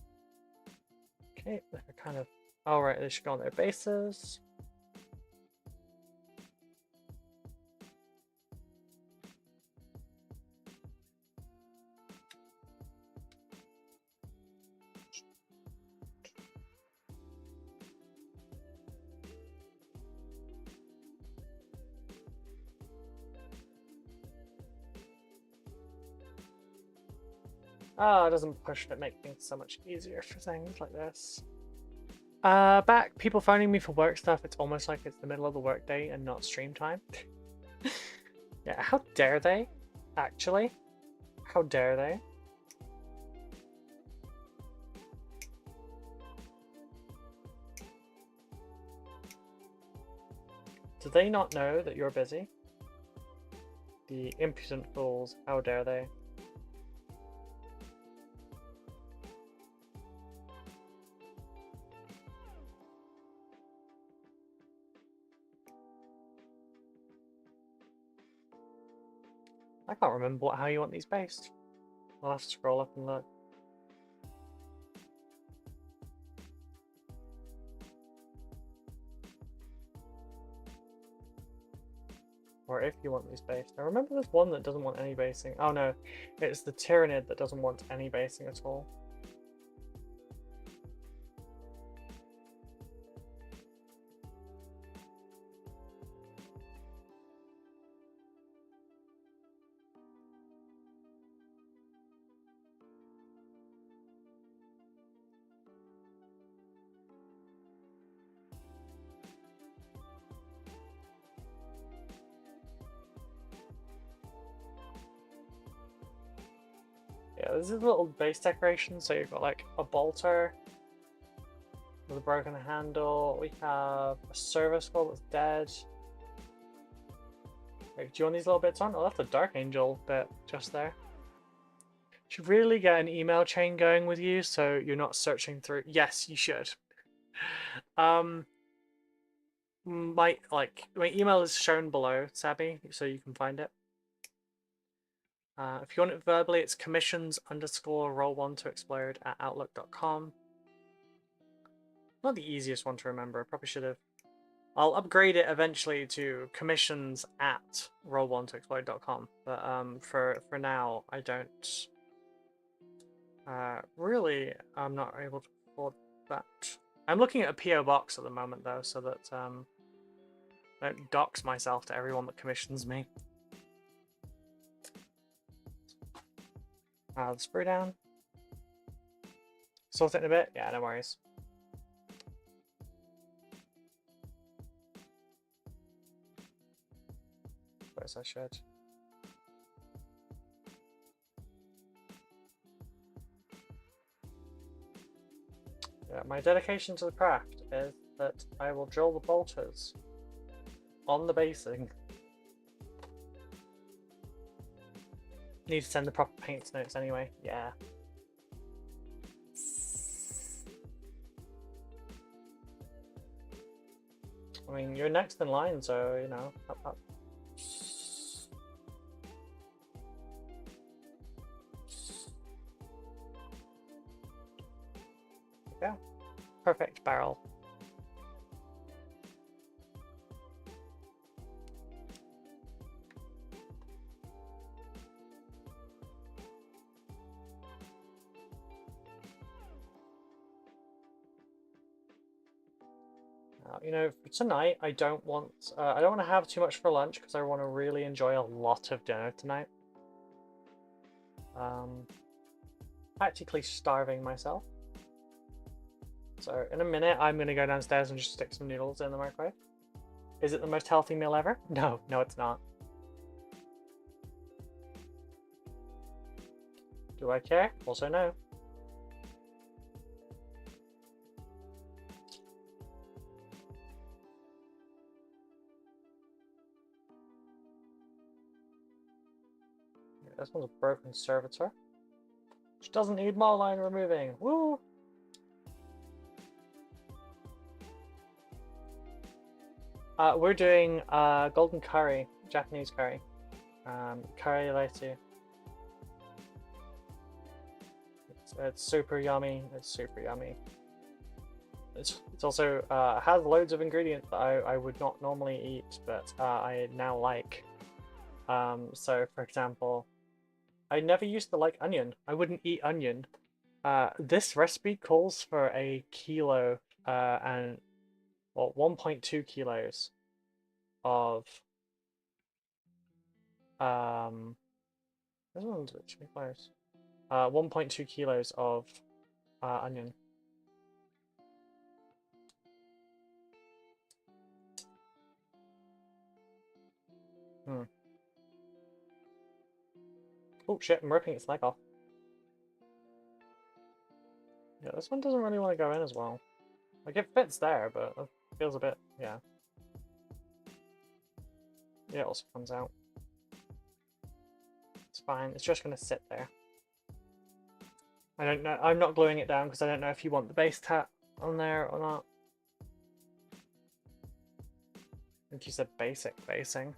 A: Okay, they're kind of... Oh, right, they should go on their bases. Oh, it doesn't push it, make things so much easier for things like this. Back, people phoning me for work stuff, it's almost like it's the middle of the workday and not stream time. Yeah, how dare they? Actually? How dare they? Do they not know that you're busy? The impudent fools, how dare they? I can't remember how you want these based. I'll have to scroll up and look. Or if you want these based. I remember there's one that doesn't want any basing. Oh no, it's the Tyrannid that doesn't want any basing at all. Yeah, this is a little base decoration, so you've got like a bolter with a broken handle. We have a servo skull that's dead. Wait, do you want these little bits on? Oh, that's a Dark Angel bit just there. Should really get an email chain going with you so you're not searching through. Yes, you should. My email is shown below, Sabby, so you can find it. If you want it verbally, it's commissions_roll1to explode@outlook.com. Not the easiest one to remember. I probably should have. I'll upgrade it eventually to commissions@roll1toexplode.com. But for now, I don't. Really, I'm not able to afford that. I'm looking at a PO box at the moment though, so that I don't dox myself to everyone that commissions me. The sprue down. Sort it in a bit? Yeah, no worries. Suppose I should. Yeah, my dedication to the craft is that I will drill the bolters on the basing. Need to send the proper paint notes anyway. Yeah. I mean, you're next in line, so, you know, up. Yeah. Perfect barrel. You know, for tonight, I don't want to have too much for lunch because I want to really enjoy a lot of dinner tonight. Practically starving myself. So in a minute, I'm going to go downstairs and just stick some noodles in the microwave. Is it the most healthy meal ever? No, it's not. Do I care? Also no. This one's a broken servitor, which doesn't need mold line removing. Woo! We're doing golden curry, Japanese curry. Curry later. It's super yummy. It's super yummy. It's also has loads of ingredients that I would not normally eat, but I now like. So for example, I never used to like onion. I wouldn't eat onion. This recipe calls for a kilo and 1.2 kilos of this one's a bit too close. 1.2 kilos of onion. Oh shit, I'm ripping its leg off. Yeah, this one doesn't really want to go in as well. Like, it fits there, but it feels a bit, yeah. Yeah, it also comes out. It's fine, it's just going to sit there. I don't know, I'm not gluing it down because I don't know if you want the base tat on there or not. I think you said basic basing.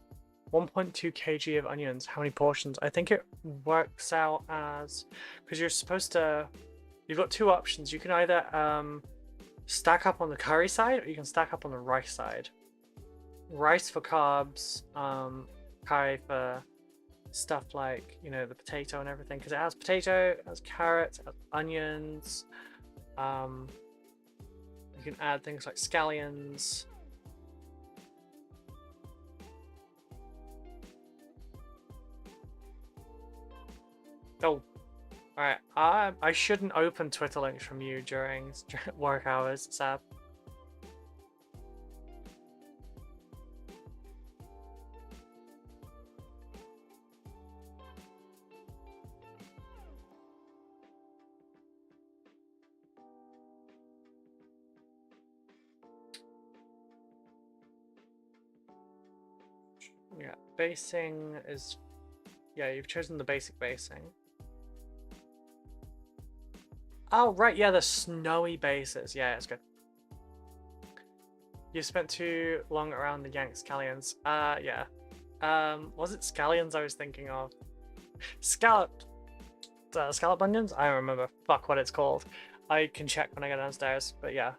A: 1.2 kg of onions, how many portions? I think it works out as, because you're supposed to, you've got two options. You can either stack up on the curry side or you can stack up on the rice side. Rice for carbs, curry for stuff like, you know, the potato and everything, because it has potato, it has carrots, it has onions. You can add things like scallions. Oh, alright. I shouldn't open Twitter links from you during work hours, Sab. Yeah, basing is... Yeah, you've chosen the basic basing. Oh, right, yeah, the snowy bases. Yeah, it's good. You spent too long around the Yank Scallions. Yeah. Was it Scallions I was thinking of? Scalloped. Scallop onions? I don't remember. Fuck what it's called. I can check when I get downstairs, but yeah.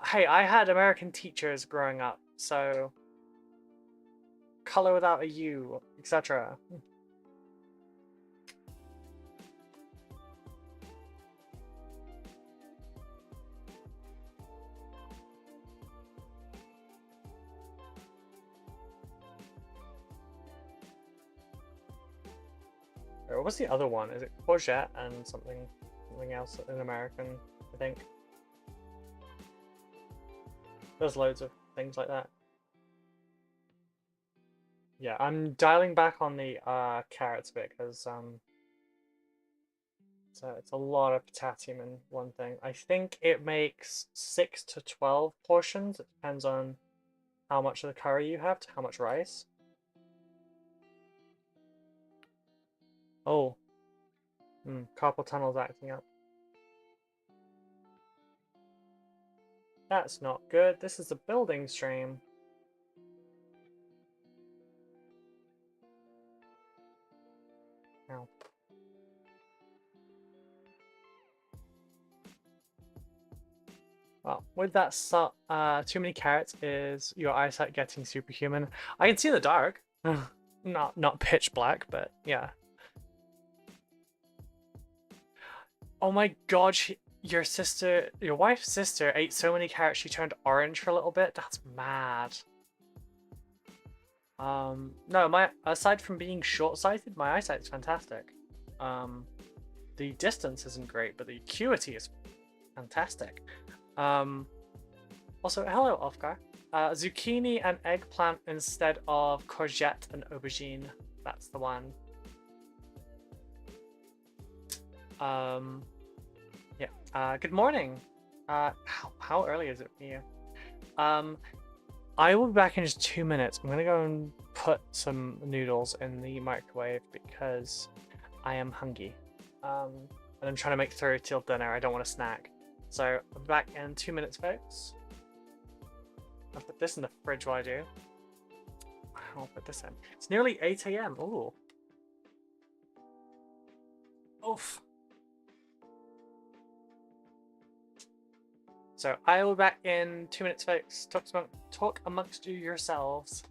A: Hey, I had American teachers growing up, so... Color without a U, etc. What was the other one? Is it courgette and something else in American, I think? There's loads of things like that. Yeah, I'm dialing back on the carrots bit because so it's a lot of potassium in one thing. I think it makes 6 to 12 portions. It depends on how much of the curry you have to how much rice. Oh, carpal tunnel's acting up. That's not good. This is a building stream. Ow. Well, with that, too many carrots is your eyesight getting superhuman. I can see in the dark. Not pitch black, but yeah. Oh my god, your wife's sister ate so many carrots she turned orange for a little bit. That's mad. No, aside from being short-sighted, my eyesight's fantastic. The distance isn't great, but the acuity is fantastic. Also, hello, Ofgar. Zucchini and eggplant instead of courgette and aubergine. That's the one. Yeah. Good morning. How early is it for you? I will be back in just 2 minutes. I'm gonna go and put some noodles in the microwave because I am hungry. And I'm trying to make through till dinner. I don't want to snack. So I'll be back in 2 minutes, folks. I'll put this in the fridge while I do. I'll put this in. It's nearly 8 AM. Ooh. Oof. So I will be back in 2 minutes, folks. Talk amongst you yourselves.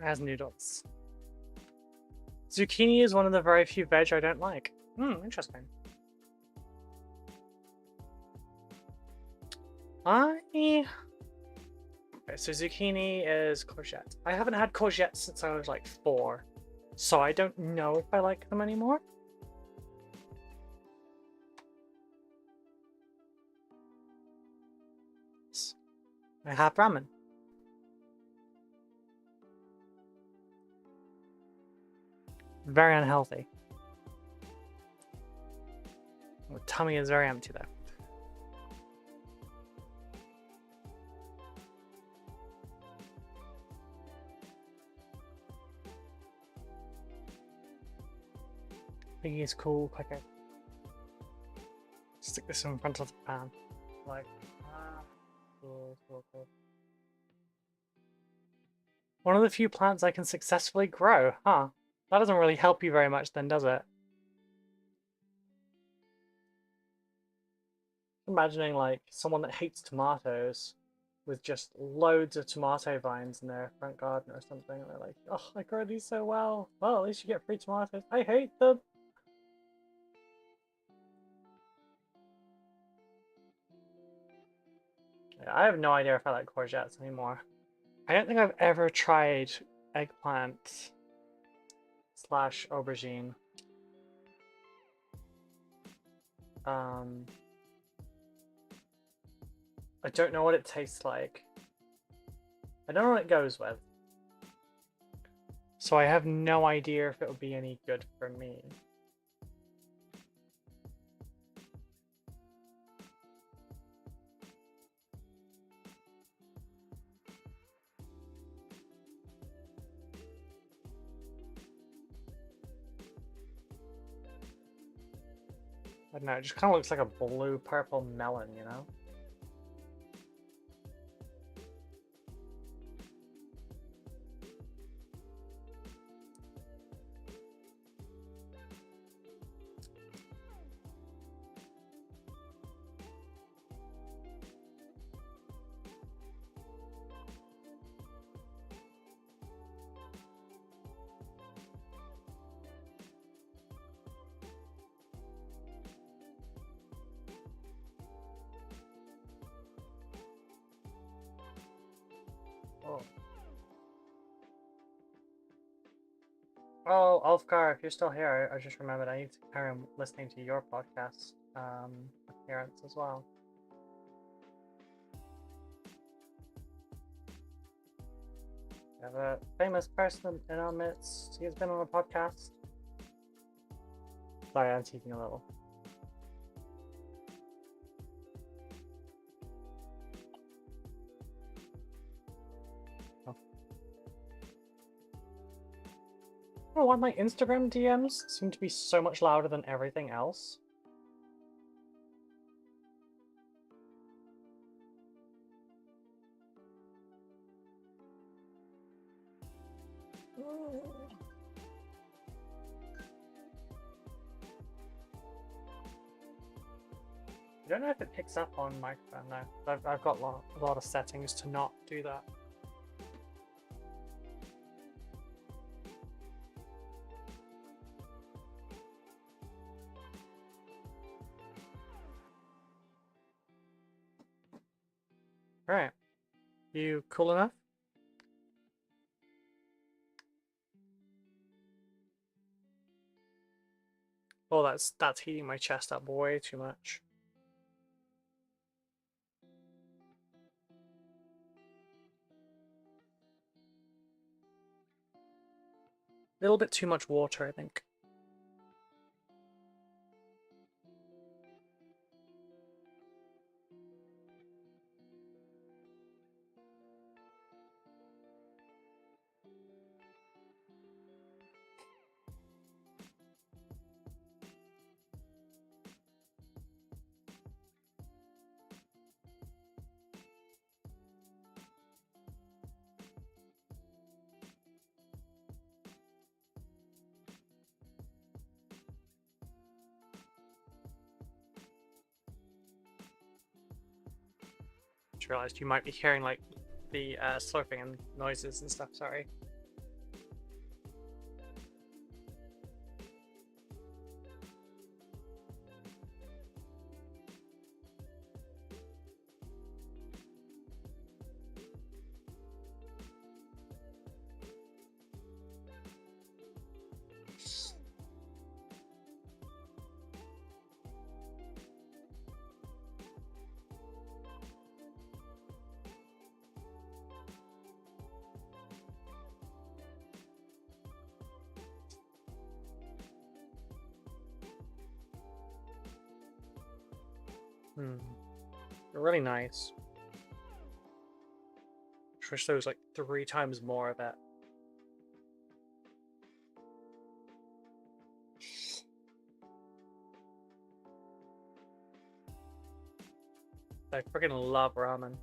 A: It has noodles. Zucchini is one of the very few veg I don't like. Interesting. Okay, so zucchini is courgette. I haven't had courgette since I was like 4, so I don't know if I like them anymore. I have ramen. Very unhealthy. My tummy is very empty though. Piggy is cool, quicker. Stick this in front of the pan. Like, cool. One of the few plants I can successfully grow, huh? That doesn't really help you very much then, does it? Imagining like someone that hates tomatoes with just loads of tomato vines in their front garden or something. And they're like, oh, I grow these so well. Well, at least you get free tomatoes. I hate them. Yeah, I have no idea if I like courgettes anymore. I don't think I've ever tried eggplant / aubergine. I don't know what it tastes like. I don't know what it goes with. So I have no idea if it would be any good for me. I don't know, it just kind of looks like a blue-purple melon, you know? Oh, Ulfgar, if you're still here, I just remembered I need to carry on listening to your podcast appearance as well. We have a famous person in our midst. He has been on a podcast. Sorry, I'm teething a little. I don't know why my Instagram DMs seem to be so much louder than everything else. I don't know if it picks up on microphone though. I've got a lot of settings to not do that. Alright. You cool enough? Oh, that's heating my chest up way too much. A little bit too much water, I think. Realized you might be hearing like the slurping and noises and stuff, sorry. They're really nice. I wish there was like 3 times more of it. I freaking love ramen.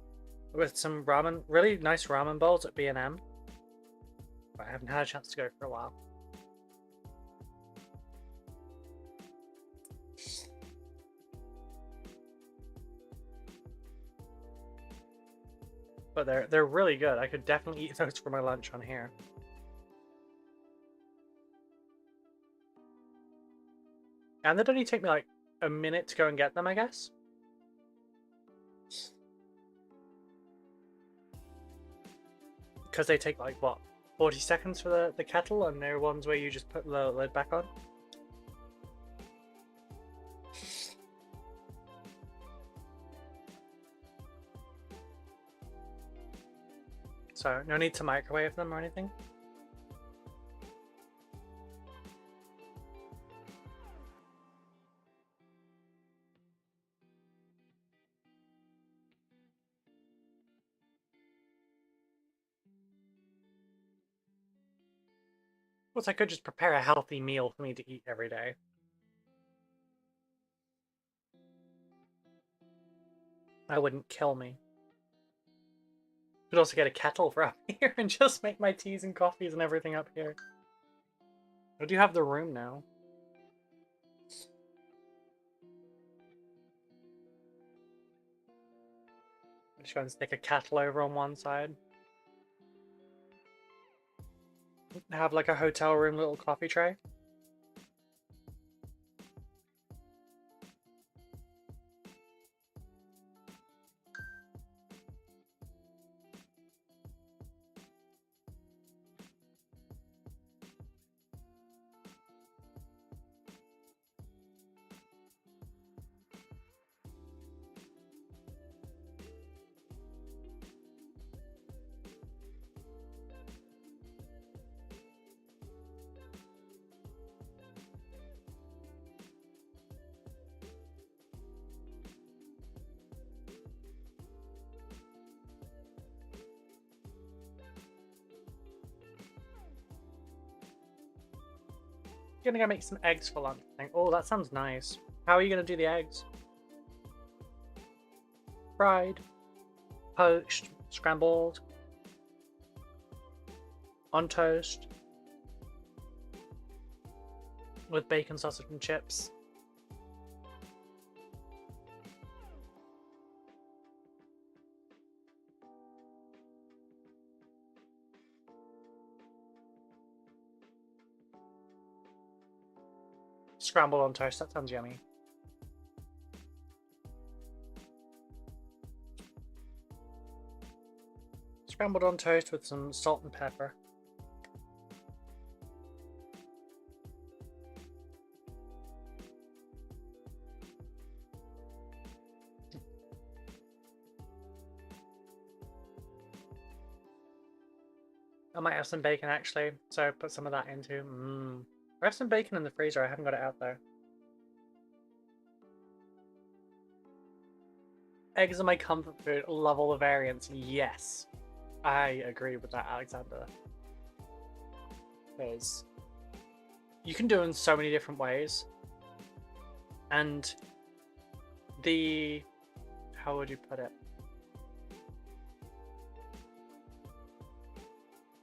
A: With some ramen, really nice ramen bowls at B&M. But I haven't had a chance to go for a while. But they're really good. I could definitely eat those for my lunch on here. And they'd only take me like a minute to go and get them, I guess. Because they take like, what, 40 seconds for the kettle, and they're ones where you just put the lid back on. So, no need to microwave them or anything. Of course, I could just prepare a healthy meal for me to eat every day. That wouldn't kill me. Could also get a kettle for up here and just make my teas and coffees and everything up here. I do have the room now. I'm just going to stick a kettle over on one side. Have like a hotel room little coffee tray. Gonna go make some eggs for lunch. Oh, that sounds nice. How are you gonna do the eggs? Fried, poached, scrambled, on toast, with bacon, sausage, and chips. Scrambled on toast, that sounds yummy. Scrambled on toast with some salt and pepper. I might have some bacon actually, so put some of that into. I have some bacon in the freezer, I haven't got it out though. Eggs are my comfort food. Love all the variants. Yes. I agree with that, Alexander. Because you can do it in so many different ways. And the... how would you put it?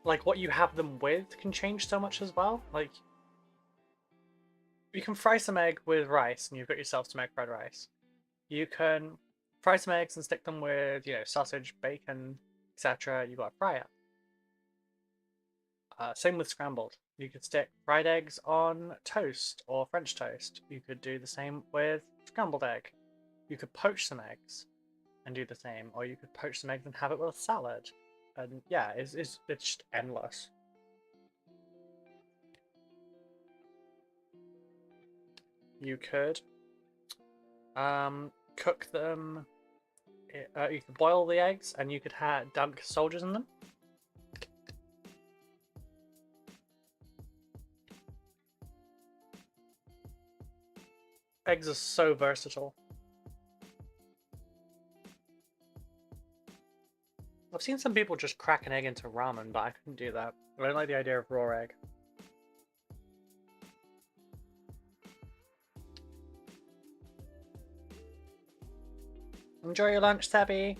A: Like, what you have them with can change so much as well. Like, you can fry some egg with rice, and you've got yourself some egg fried rice. You can fry some eggs and stick them with, you know, sausage, bacon, etc. You got to fry it. Same with scrambled. You could stick fried eggs on toast or French toast. You could do the same with scrambled egg. You could poach some eggs and do the same, or you could poach some eggs and have it with a salad. And yeah, it's just endless. You could cook them. You could boil the eggs, and you could dunk soldiers in them. Eggs are so versatile. I've seen some people just crack an egg into ramen, but I couldn't do that. I don't like the idea of raw egg. Enjoy your lunch, Tabby.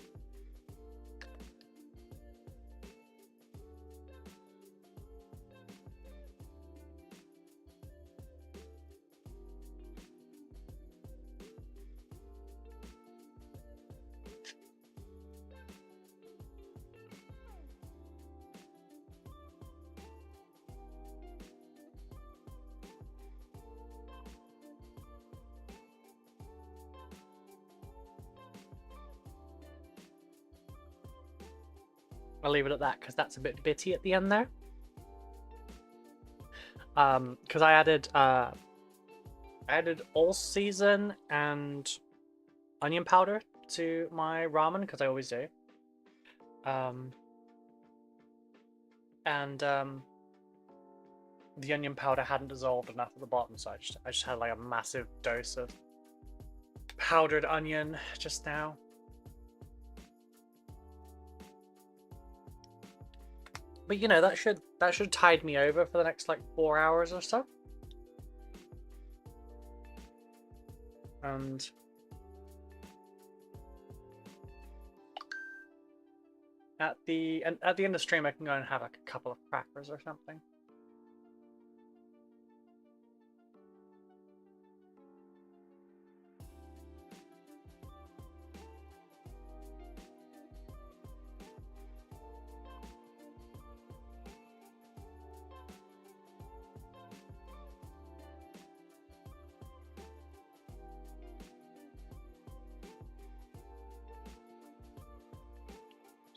A: I'll leave it at that because that's a bit bitty at the end there. Because I added all season and onion powder to my ramen because I always do. The onion powder hadn't dissolved enough at the bottom, so I just had like a massive dose of powdered onion just now. But you know, that should tide me over for the next like 4 hours or so. And at the end of the stream I can go and have like a couple of crackers or something.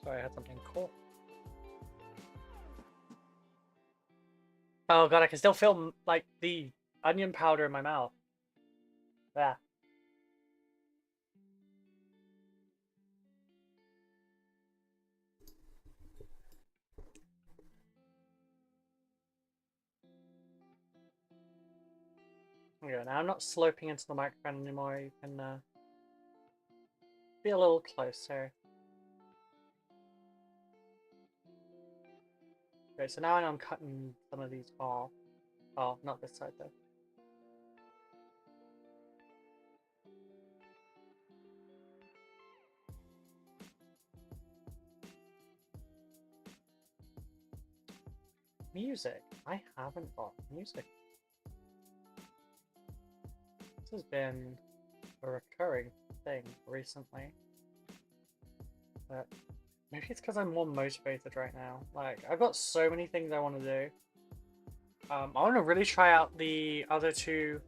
A: Sorry, I had something cool. Oh god, I can still feel like the onion powder in my mouth. Yeah. Okay, now I'm not sloping into the microphone anymore. You can be a little closer. Okay, so now I'm cutting some of these off. Oh, not this side though. Music. I haven't got music. This has been a recurring thing recently. But maybe it's because I'm more motivated right now. Like, I've got so many things I want to do. I want to really try out the other two,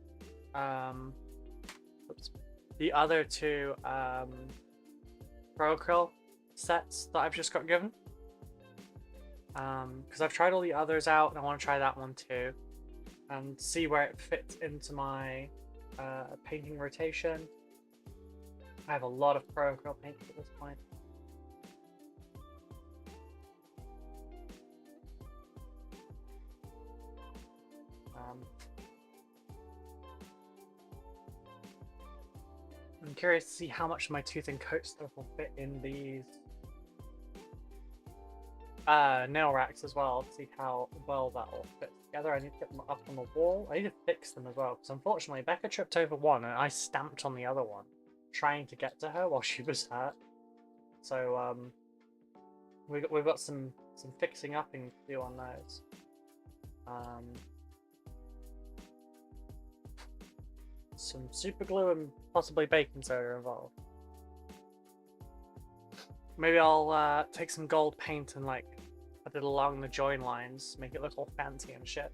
A: RoCo sets that I've just got given. Because I've tried all the others out, and I want to try that one too, and see where it fits into my painting rotation. I have a lot of RoCo paints at this point. I'm curious to see how much of my tooth and coat stuff will fit in these nail racks as well, to see how well that all fits together. I need to get them up on the wall. I need to fix them as well, because unfortunately Becca tripped over one and I stamped on the other one, trying to get to her while she was hurt. So we've got some fixing up to do on those. Some super glue and possibly baking soda involved. Maybe I'll take some gold paint and like put it along the join lines, make it look all fancy and shit.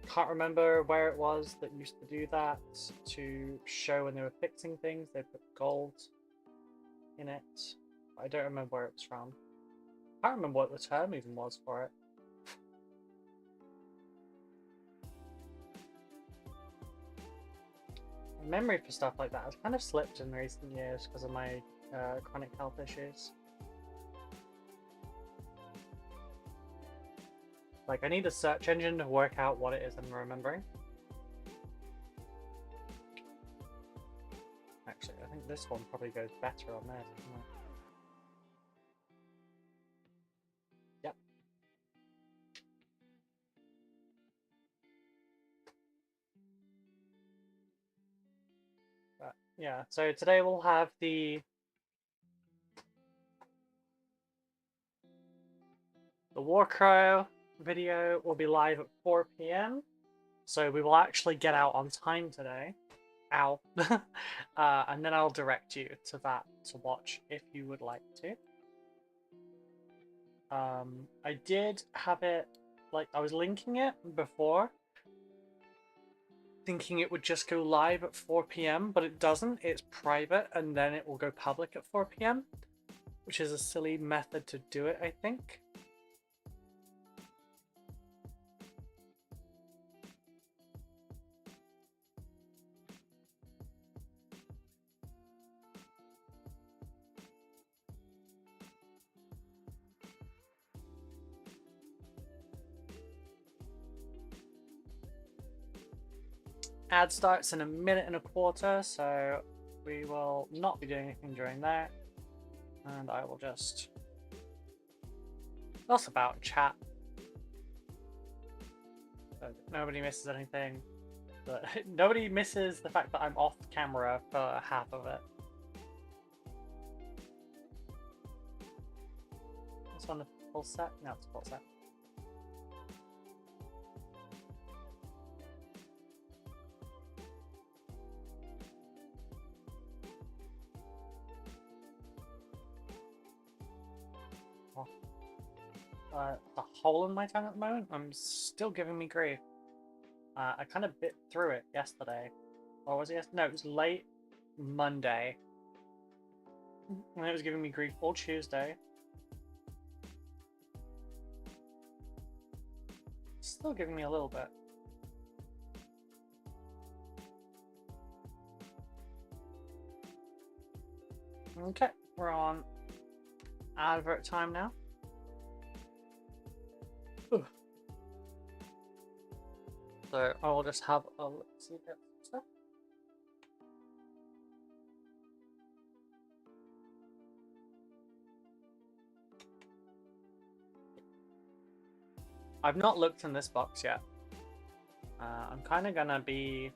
A: Can't remember where it was that used to do that to show when they were fixing things. They put gold in it. I don't remember where it was from. Can't remember what the term even was for it. Memory for stuff like that has kind of slipped in recent years because of my chronic health issues. Like, I need a search engine to work out what it is I'm remembering. Actually, I think this one probably goes better on this, doesn't it? But yeah, so today we'll have the Warcrow video will be live at 4 p.m. So we will actually get out on time today. Ow. And then I'll direct you to that to watch if you would like to. I did have it, like, I was linking it before, thinking it would just go live at 4 p.m, but it doesn't. It's private, and then it will go public at 4 p.m, which is a silly method to do it, I think. Ad starts in a minute and a quarter, so we will not be doing anything during that. And I will just toss about chat. So nobody misses anything. But nobody misses the fact that I'm off camera for half of it. This one a full set? No, it's a full set. The hole in my tongue at the moment, I'm still giving me grief. I kind of bit through it yesterday. Or was it yesterday? No, it was late Monday. And it was giving me grief all Tuesday. Still giving me a little bit. Okay, we're on advert time now. Ooh. So I will just have a look, see that stuff. I've not looked in this box yet. I'm kind of gonna be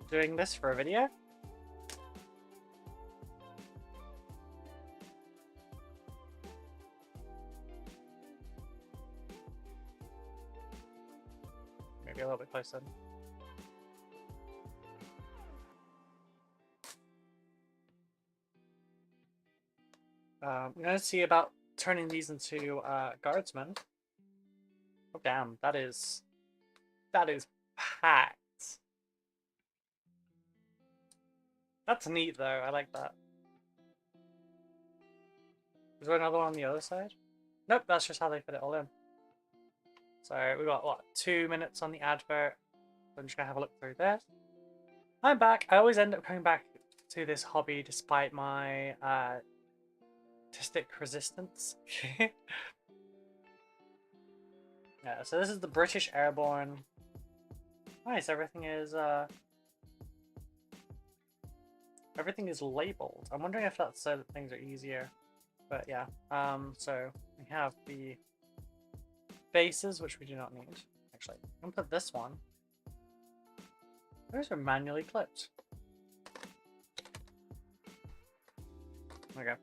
A: doing this for a video. Maybe a little bit closer. I'm gonna see about turning these into guardsmen. Oh damn, that is packed. That's neat though, I like that. Is there another one on the other side? Nope, that's just how they fit it all in. So we got, what, 2 minutes on the advert. So I'm just gonna have a look through this. I'm back. I always end up coming back to this hobby despite my artistic resistance. Yeah, so this is the British Airborne. Nice, everything is labeled. I'm wondering if that's so that things are easier. But yeah, so we have the bases, which we do not need. Actually, I'm gonna put this one. Those are manually clipped. Okay,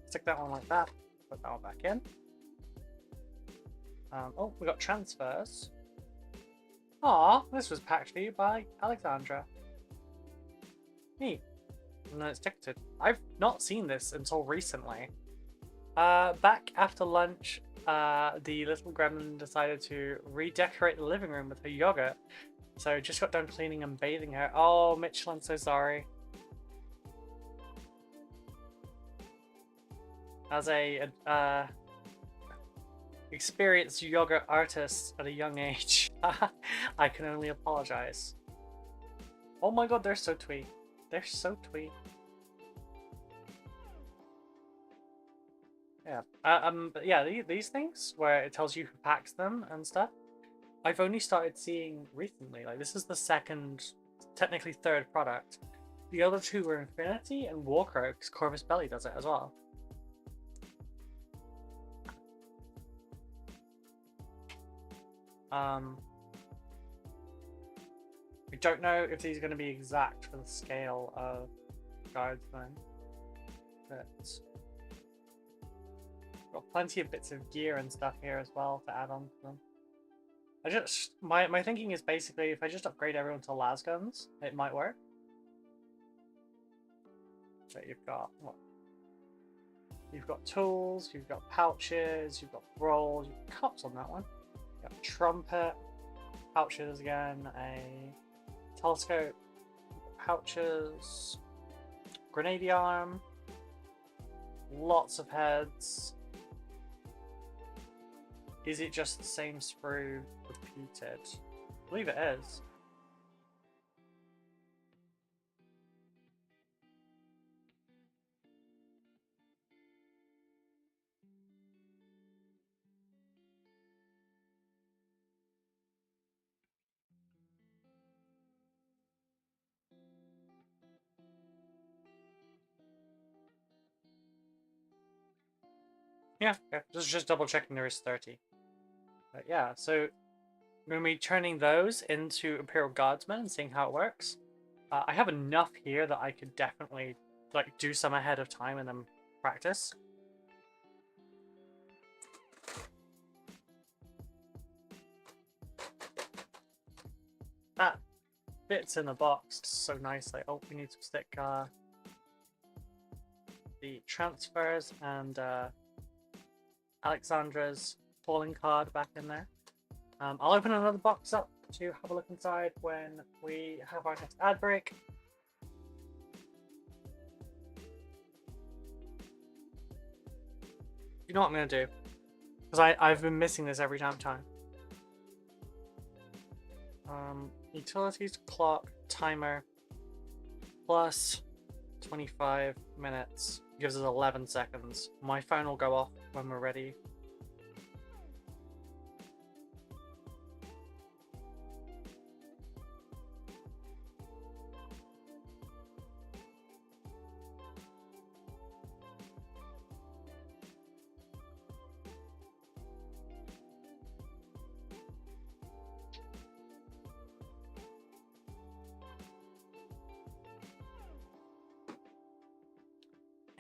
A: stick that one like that. Put that one back in. Oh, we got transfers. Aw, this was packed for you by Alexandra. Neat. And then it's ticketed. I've not seen this until recently. Back after lunch, the little gremlin decided to redecorate the living room with her yogurt. So just got done cleaning and bathing her. Oh, Mitchell, I'm so sorry. As a experienced yogurt artist at a young age, I can only apologize. Oh my god, they're so twee. They're so twee. Yeah. But yeah, these things where it tells you who packs them and stuff, I've only started seeing recently. Like, this is the second, technically third product. The other two were Infinity and Warcrow, because Corvus Belli does it as well. We don't know if these are going to be exact for the scale of guardsmen, but got plenty of bits of gear and stuff here as well to add on to them. I just my thinking is basically if I just upgrade everyone to las guns, it might work. So you've got what? You've got tools, you've got pouches, you've got rolls, you've got cups on that one. You've got trumpet, pouches again, a telescope, pouches, grenadier arm, lots of heads. Is it just the same sprue repeated? I believe it is. Yeah, just double checking there is 30. But yeah, so I'm going to be turning those into Imperial Guardsmen and seeing how it works. I have enough here that I could definitely like do some ahead of time and then practice. That fits in the box so nicely. Oh, we need to stick the transfers and Alexandra's falling card back in there. I'll open another box up to have a look inside when we have our next ad break. You know what I'm going to do? Because I've been missing this every damn time. Utilities, clock, timer, plus 25 minutes. Gives us 11 seconds. My phone will go off when we're ready.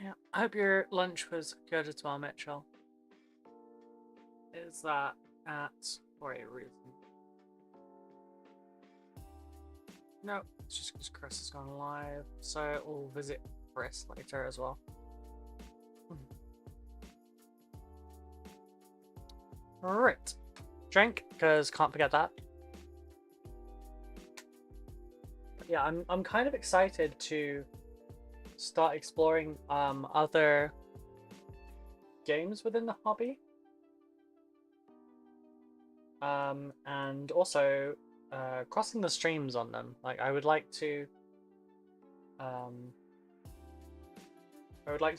A: Yeah, I hope your lunch was good as well, Mitchell. Is that for a reason? No, it's just because Chris has gone live, so we'll visit Chris later as well. Right, drink, because can't forget that. But yeah, I'm kind of excited to start exploring other games within the hobby, and also crossing the streams on them. Like I would like to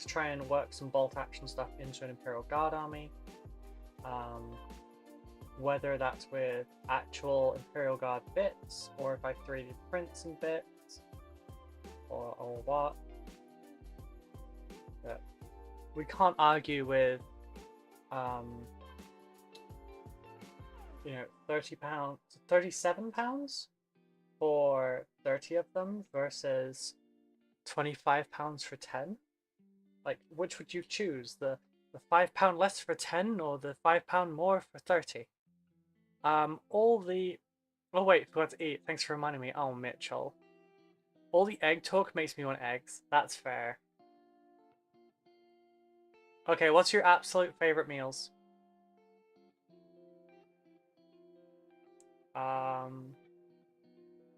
A: try and work some bolt action stuff into an Imperial Guard army, whether that's with actual Imperial Guard bits or if I 3D print some bits or what. But we can't argue with you know, £30, £37 for 30 of them versus £25 for 10. Like, which would you choose? The £5 less for 10 or the £5 more for 30? All the... Oh wait, forgot to eat. Thanks for reminding me. Oh, Mitchell. All the egg talk makes me want eggs. That's fair. Okay, what's your absolute favorite meals?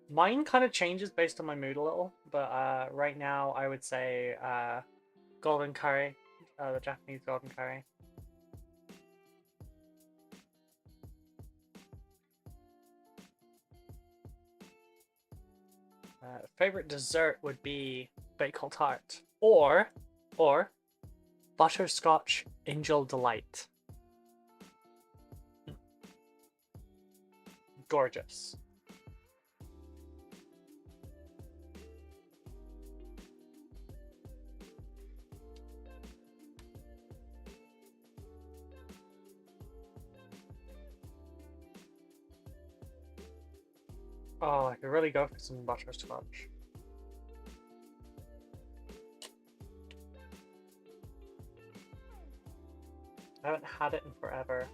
A: Mine kind of changes based on my mood a little, but right now I would say golden curry, the Japanese golden curry. Favorite dessert would be bagel tart or butterscotch angel delight. Gorgeous. Oh, I could really go for some butterscotch. I haven't had it in forever.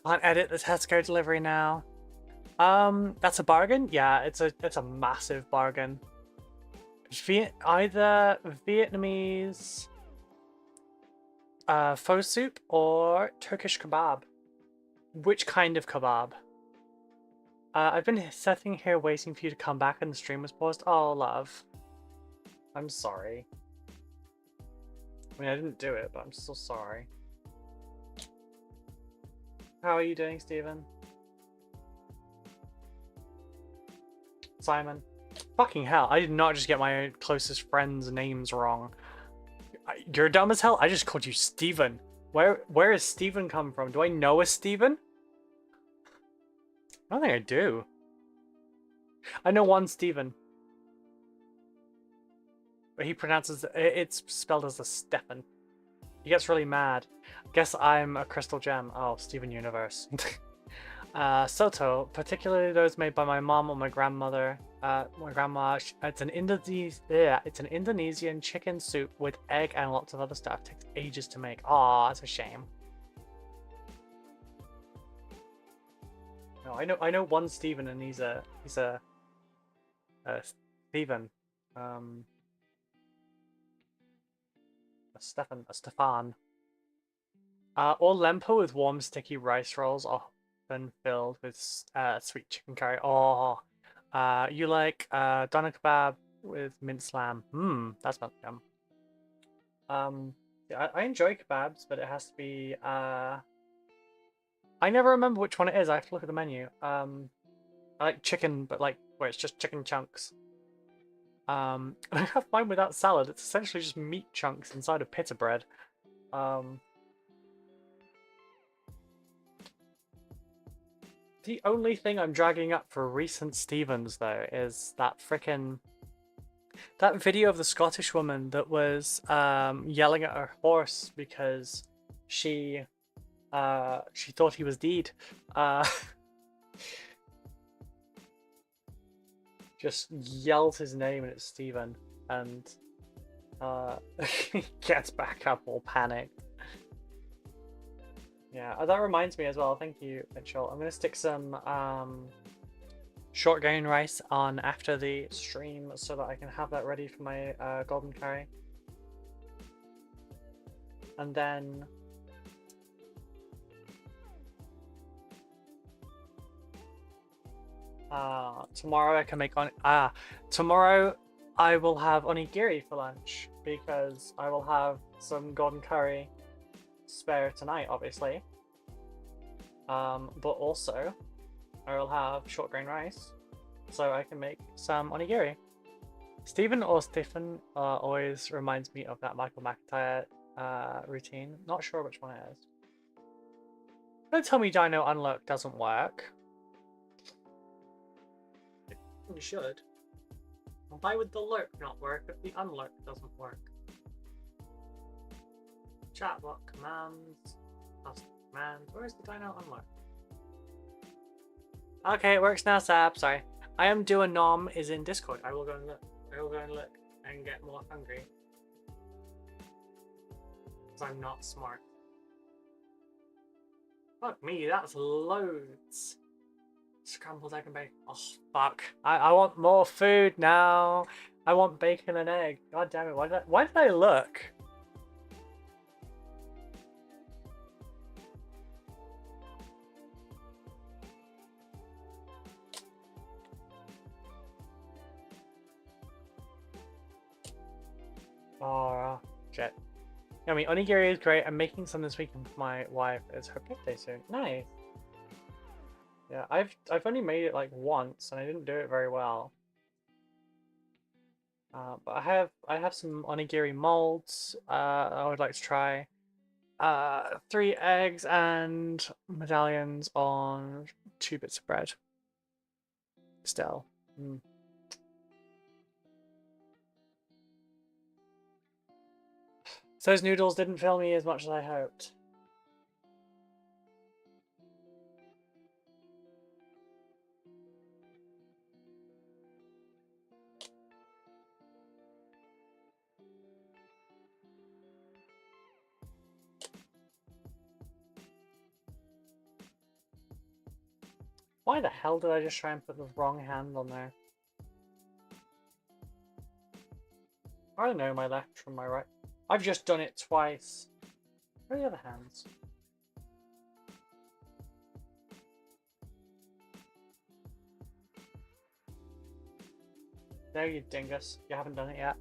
A: Can't edit the Tesco delivery now. That's a bargain. Yeah, it's a massive bargain. Either Vietnamese pho soup or Turkish kebab. Which kind of kebab? I've been sitting here waiting for you to come back and the stream was paused. Oh, love. I'm sorry. I mean, I didn't do it, but I'm still sorry. How are you doing, Stephen? Simon? Fucking hell, I did not just get my closest friends' names wrong. You're dumb as hell? I just called you Stephen. Where is Stephen come from? Do I know a Stephen? I don't think I do. I know one Stephen. But he pronounces it's spelled as a Stefan. He gets really mad. Guess I'm a crystal gem. Oh, Steven Universe. Soto, particularly those made by my mom or my grandmother. My grandma. It's an Indonesian chicken soup with egg and lots of other stuff. It takes ages to make. Aw, that's a shame. No, I know one Steven, and he's a Steven. A Stefan. Or lempo with warm sticky rice rolls, often filled with sweet chicken curry. Oh, you like doner kebab with minced lamb? That's not yum. Yeah, I enjoy kebabs, but it has to be. I never remember which one it is. I have to look at the menu. I like chicken, but like where it's just chicken chunks. I have mine without salad. It's essentially just meat chunks inside of pita bread. The only thing I'm dragging up for recent Stevens though is that that video of the Scottish woman that was yelling at her horse because she thought he was dead. Just yells his name and it's Stephen, and he gets back up all panicked. Yeah, that reminds me as well. Thank you, Mitchell. I'm gonna stick some short grain rice on after the stream so that I can have that ready for my golden curry. And then tomorrow I can make tomorrow I will have onigiri for lunch because I will have some golden curry spare tonight, obviously. But also I will have short grain rice so I can make some onigiri. Stephen or Stephen always reminds me of that Michael McIntyre routine. Not sure which one it is. Don't tell me Dino Unlock doesn't work. You should. Why would the lurk not work if the unlurk doesn't work? Chatbot commands. Custom commands. Where's the Dino Unlock? Okay, it works now, Sab. Sorry. I am doing nom is in Discord. I will go and look. I will go and look and get more hungry. Because I'm not smart. Fuck me, that's loads. Scrambled egg and bacon. Oh, fuck. I want more food now. I want bacon and egg. God damn it. Why did I look? Oh, shit. I mean, onigiri is great. I'm making some this weekend for my wife. It's her birthday soon. Nice. Yeah, I've only made it like once and I didn't do it very well. But I have some onigiri molds I would like to try. 3 eggs and medallions on 2 bits of bread. Still. So those noodles didn't fill me as much as I hoped. Why the hell did I just try and put the wrong hand on there? I don't know my left from my right. I've just done it twice. Where are the other hands? There, you dingus. You haven't done it yet.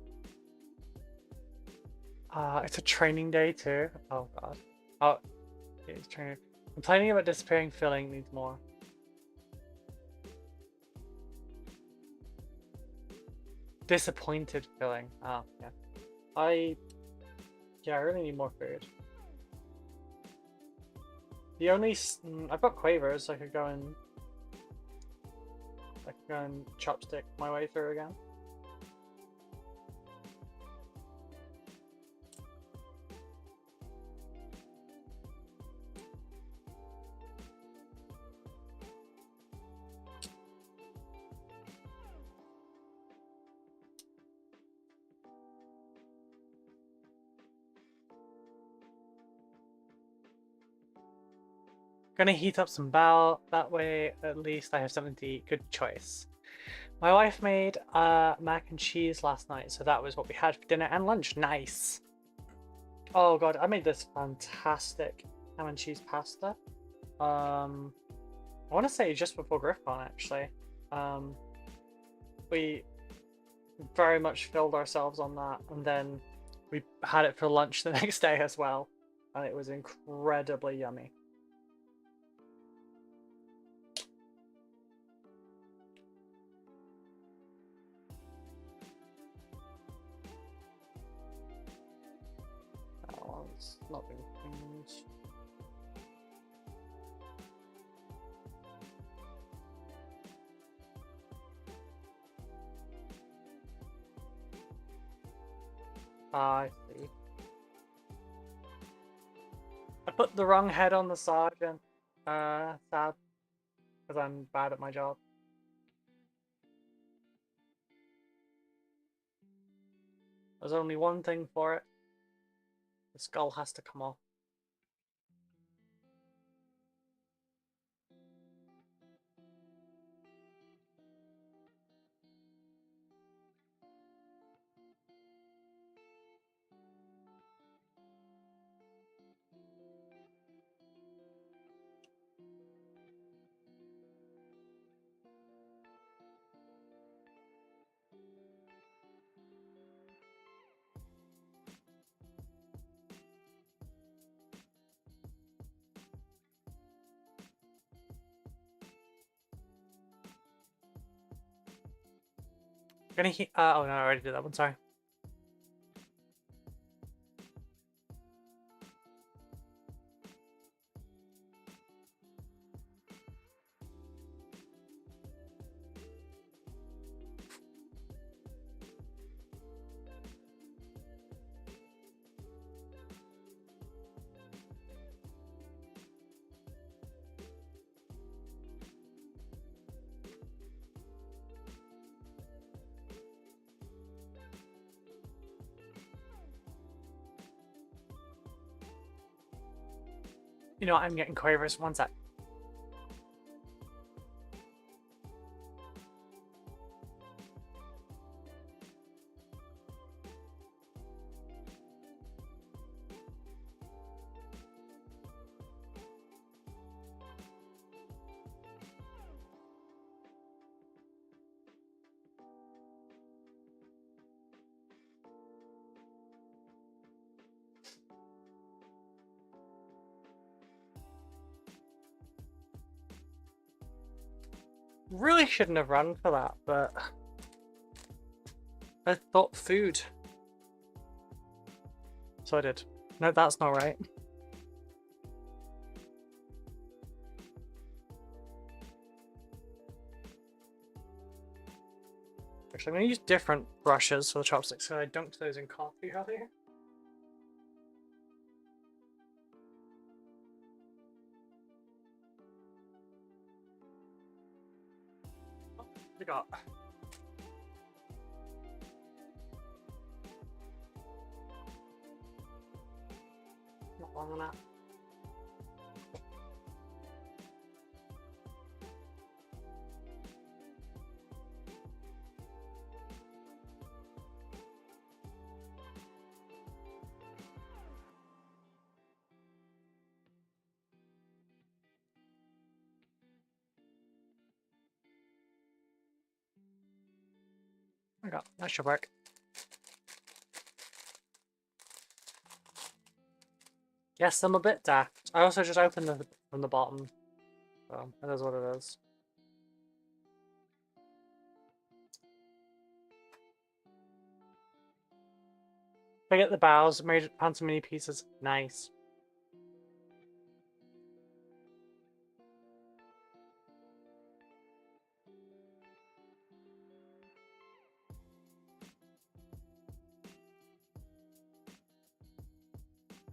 A: It's a training day too. Oh god. Oh, it's training. Complaining about disappearing filling needs more. Disappointed filling. Oh, yeah. I really need more food. The only... I've got quavers, so I could go and chopstick my way through again. Gonna heat up some bal, that way at least I have something to eat. Good choice. My wife made mac and cheese last night, so that was what we had for dinner and lunch. Nice. Oh god, I made this fantastic ham and cheese pasta. I want to say just before GriffCon actually. We very much filled ourselves on that, and then we had it for lunch the next day as well, and it was incredibly yummy. It's not been cleaned. I see. I put the wrong head on the sergeant. Sad. Because I'm bad at my job. There's only one thing for it. The skull has to come off. Gonna heat. Oh no, I already did that one. Sorry. You know what, I'm getting quavers. One sec. Really shouldn't have run for that, but I thought food. So I did. No, that's not right. Actually, I'm going to use different brushes for the chopsticks, so I dunked those in coffee earlier. we got? Not long enough. I got that should work. Yes, I'm a bit daft. I also just opened it from the bottom. So that is what it is. I get the boughs, made found some mini pieces. Nice.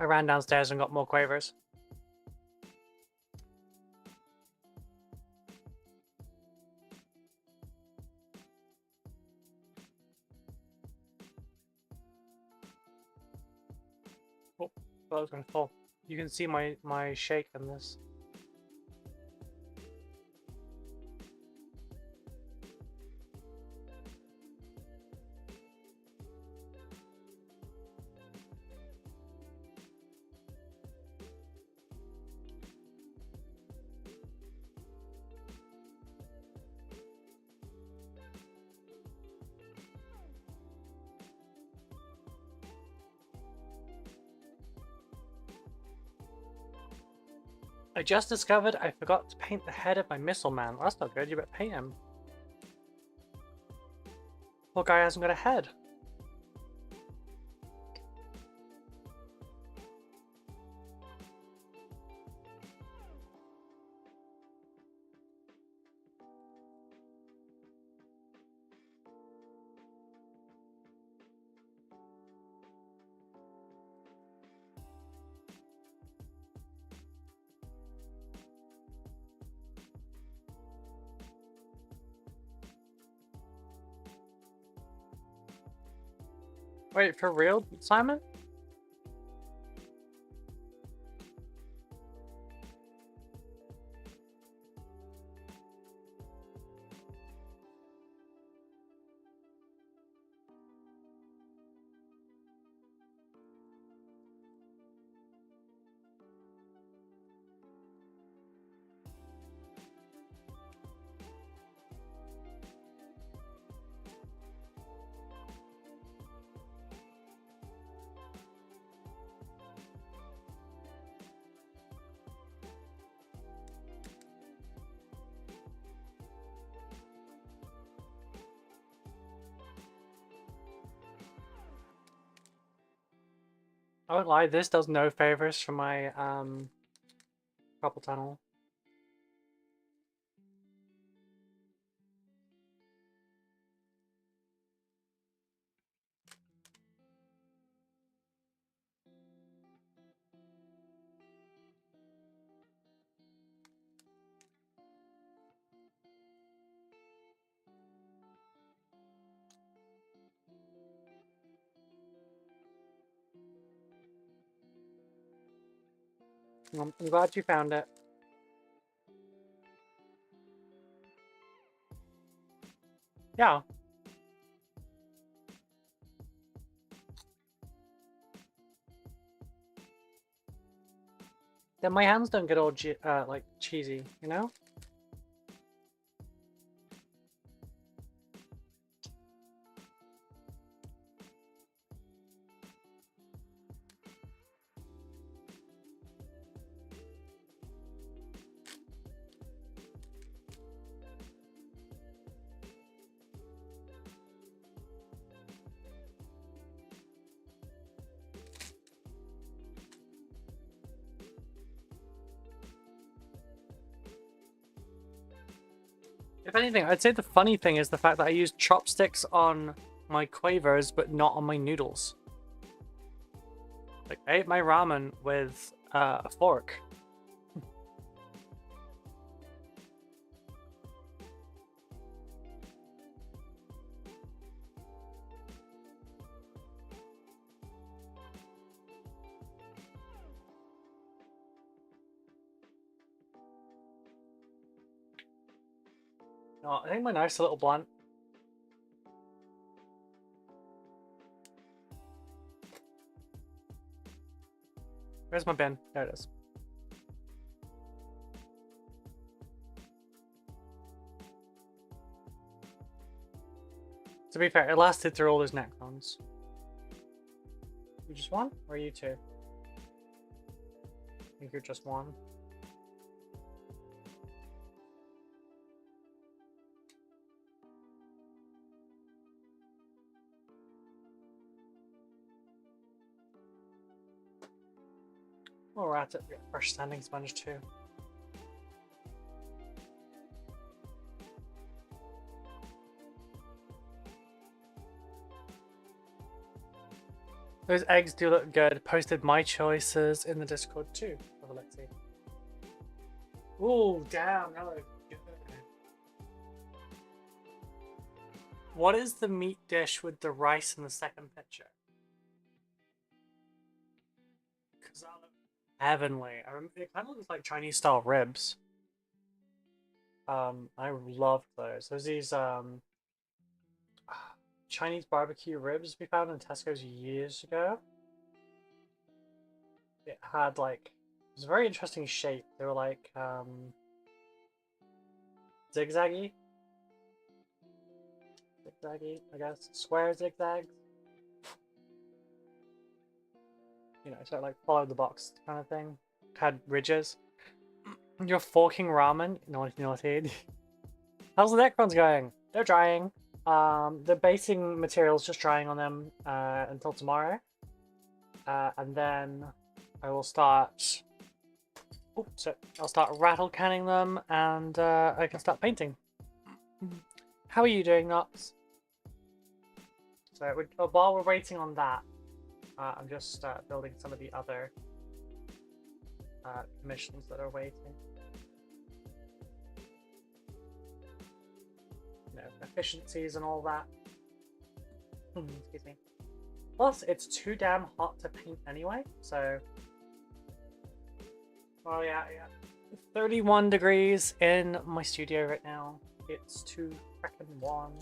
A: I ran downstairs and got more quavers. Oh, thought I was gonna fall. You can see my shake in this. I just discovered I forgot to paint the head of my missile man. Well, that's not good, you better paint him. Poor guy hasn't got a head. Wait, for real, Simon? I won't lie, this does no favors for my couple tunnel. I'm glad you found it. Yeah. Then my hands don't get all like cheesy, you know? If anything, I'd say the funny thing is the fact that I used chopsticks on my quavers, but not on my noodles. Like, I ate my ramen with a fork. Oh, I think my knife's a little blunt. Where's my bin? There it is. To be fair, it lasted through all those Necrons. You just one? Or are you two? I think you're just one. Oh, we're at it. We got fresh standing sponge too. Those eggs do look good. Posted my choices in the Discord too. Let's see. Ooh, damn, that looks good. What is the meat dish with the rice in the second picture? Because that looks heavenly. It kind of looks like Chinese style ribs. I loved those. There's these Chinese barbecue ribs we found in Tesco's years ago. It had like, it was a very interesting shape. They were like zigzaggy, I guess, square zigzags. You know, sort of like follow the box kind of thing. Had ridges. You're forking ramen? Naughty. How's the Necrons going? They're drying. The basing material's just drying on them until tomorrow. And then I will start... Oh, so I'll start rattle canning them and I can start painting. How are you doing, Knox? So while we're waiting on that, I'm just building some of the other commissions that are waiting. You know, efficiencies and all that. Excuse me. Plus, it's too damn hot to paint anyway, so... Oh yeah. 31 degrees in my studio right now. It's too frickin' warm.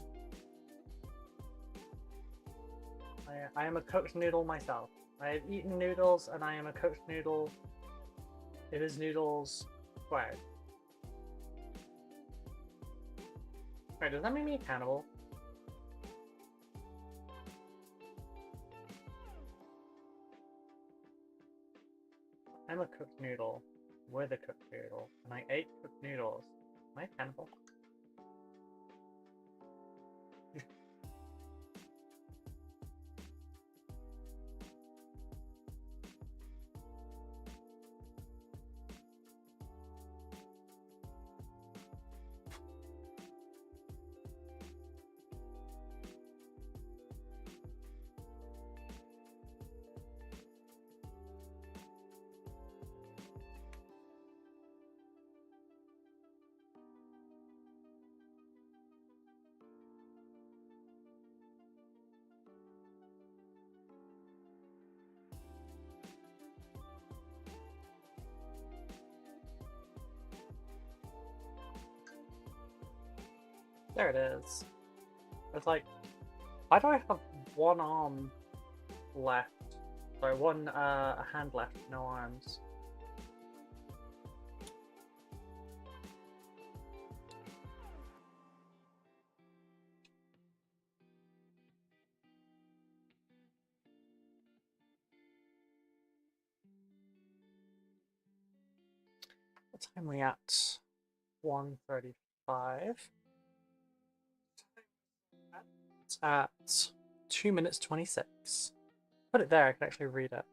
A: I am a cooked noodle myself. I have eaten noodles and I am a cooked noodle. It is noodles squared. Wait, does that make me a cannibal? I'm a cooked noodle with a cooked noodle, and I ate cooked noodles. Am I a cannibal? There it is. It's like, why do I have one arm left? Sorry, one hand left, no arms. What time are we at? 1:35. It's at 2 minutes 26. Put it there, I can actually read it.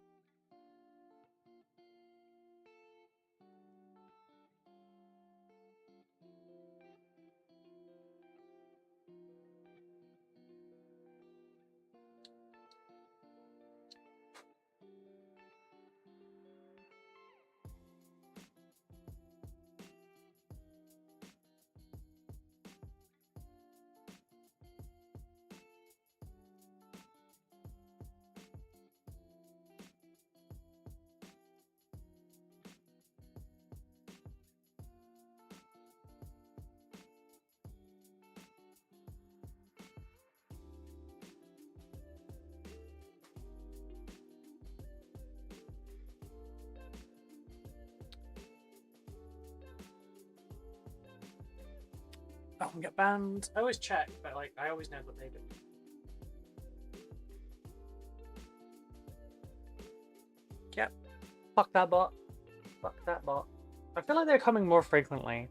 A: Oh, and get banned. I always check, but like I always know what they do. Yep. Fuck that bot. Fuck that bot. I feel like they're coming more frequently.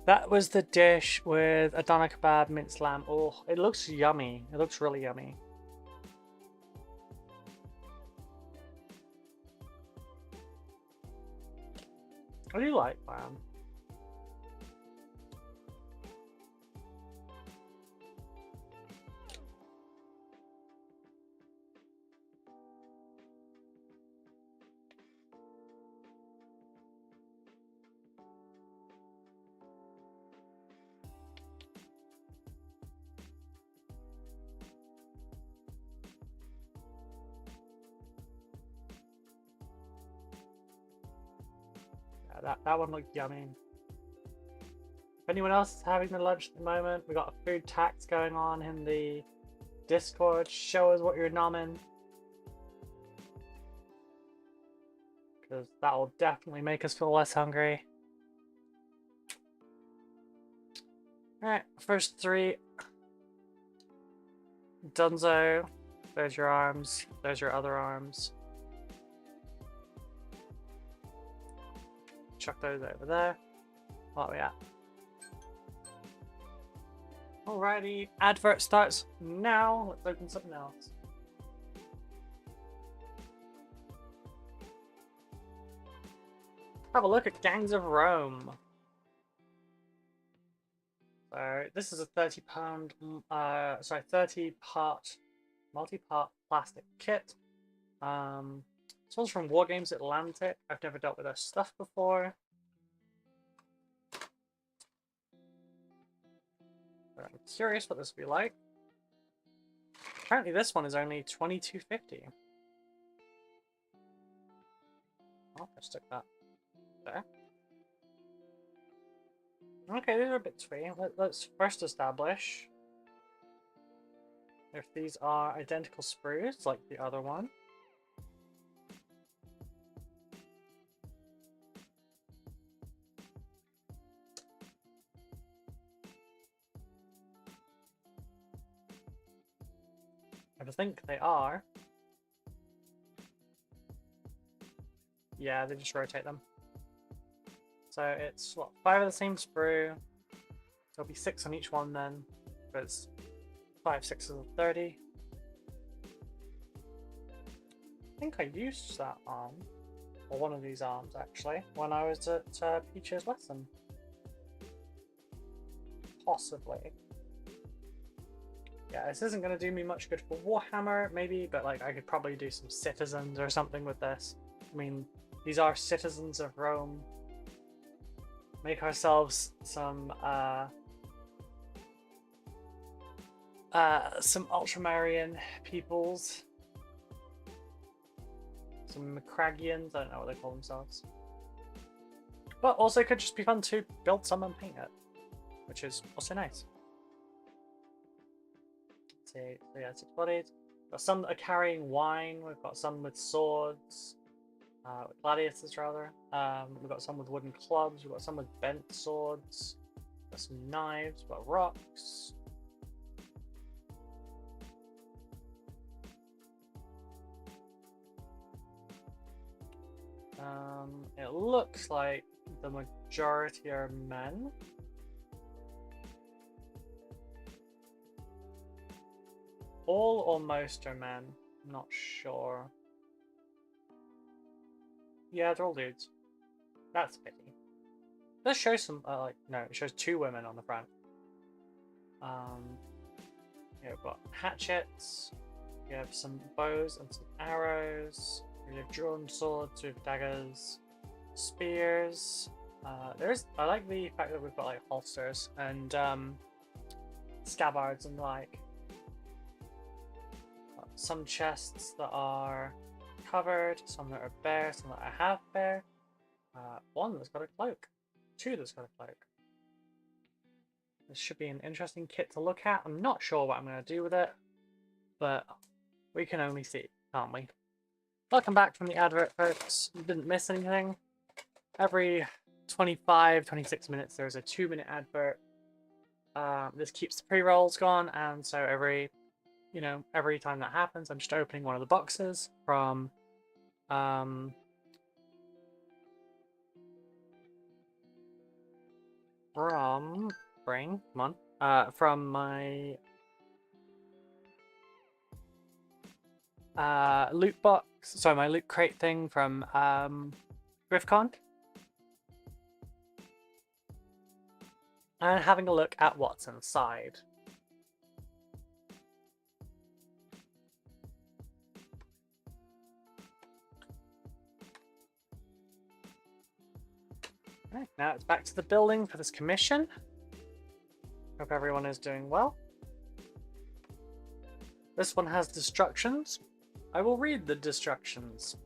A: That was the dish with a doner kebab, minced lamb. Oh, it looks yummy. It looks really yummy. I do like lamb. That one looked yummy. If anyone else is having the lunch at the moment, we got a food tax going on in the Discord. Show us what you're nomming. Because that will definitely make us feel less hungry. Alright, first three. Dunzo. There's your arms. There's your other arms. Chuck those over there. What are we at? Alrighty, advert starts now. Let's open something else. Have a look at Gangs of Rome. So this is a 30-part multi-part plastic kit. This one's from Wargames Atlantic. I've never dealt with their stuff before. But I'm curious what this will be like. Apparently this one is only $22.50. Oh, I stuck that there. Okay, these are a bit twee. Let's first establish if these are identical sprues like the other one. I think they are. Yeah, they just rotate them. So it's what, 5 of the same sprue. There'll be 6 on each one then. But it's 5 6s of 30. I think I used that arm, or one of these arms actually, when I was at Peach's lesson. Possibly. Yeah, this isn't going to do me much good for Warhammer, maybe, but like I could probably do some citizens or something with this. I mean, these are citizens of Rome. Make ourselves some Ultramarine peoples. Some Macragians, I don't know what they call themselves. But also could just be fun to build some and paint it, which is also nice. So yeah, 6 bodies. Got some that are carrying wine. We've got some with swords, with gladiators rather. We've got some with wooden clubs. We've got some with bent swords. We've got some knives. We've got rocks. It looks like the majority are men. All or most are men. I'm not sure. Yeah, they're all dudes. That's a pity. This shows some, no, it shows 2 women on the front. Yeah, we've got hatchets. We have some bows and some arrows. We have drawn swords with daggers, spears. I like the fact that we've got like holsters and scabbards and like some chests that are covered, some that are bare, some that are half bare. One that's got a cloak, 2 that's got a cloak. This should be an interesting kit to look at. I'm not sure what I'm going to do with it, but we can only see, can't we? Welcome back from the advert, folks. You didn't miss anything. Every 25, 26 minutes there's a 2-minute advert. This keeps the pre-rolls gone, and so every time that happens, I'm just opening one of the boxes from from my loot box, sorry, my loot crate thing from GriffCon, and having a look at what's inside. Right, now it's back to the building for this commission. Hope everyone is doing well. This one has destructions. I will read the destructions.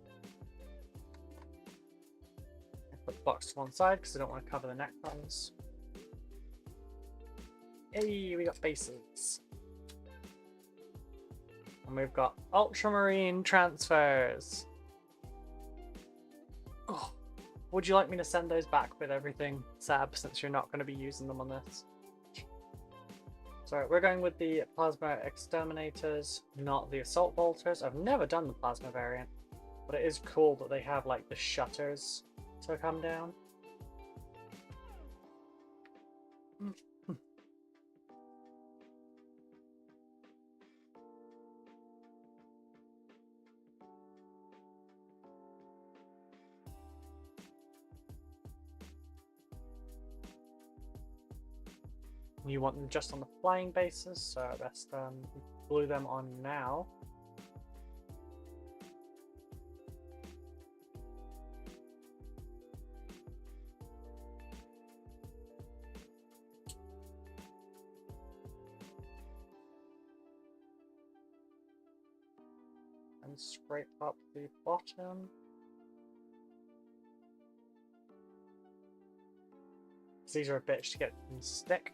A: I put the box to one side because I don't want to cover the neck buttons. Hey, we got bases. And we've got ultramarine transfers. Oh, would you like me to send those back with everything, Sab, since you're not going to be using them on this? So we're going with the plasma exterminators, not the assault bolters. I've never done the plasma variant, but it is cool that they have like the shutters to come down. You want them just on the flying bases, so best glue them on now. And scrape up the bottom. These are a bitch to get them to stick.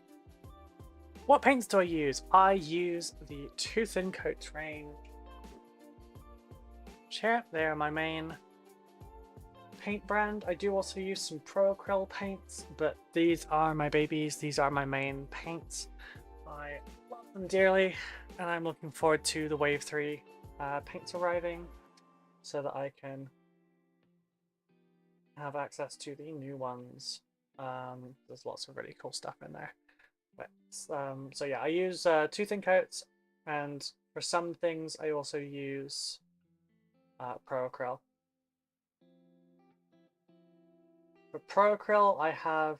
A: What paints do I use? I use the Too Thin Coats range. Here, they are my main paint brand. I do also use some Pro Acryl paints, but these are my babies. These are my main paints. I love them dearly, and I'm looking forward to the Wave 3 paints arriving so that I can have access to the new ones. There's lots of really cool stuff in there. But, so yeah, I use Too Thin Coats, and for some things I also use Pro Acryl. For Pro Acryl, I have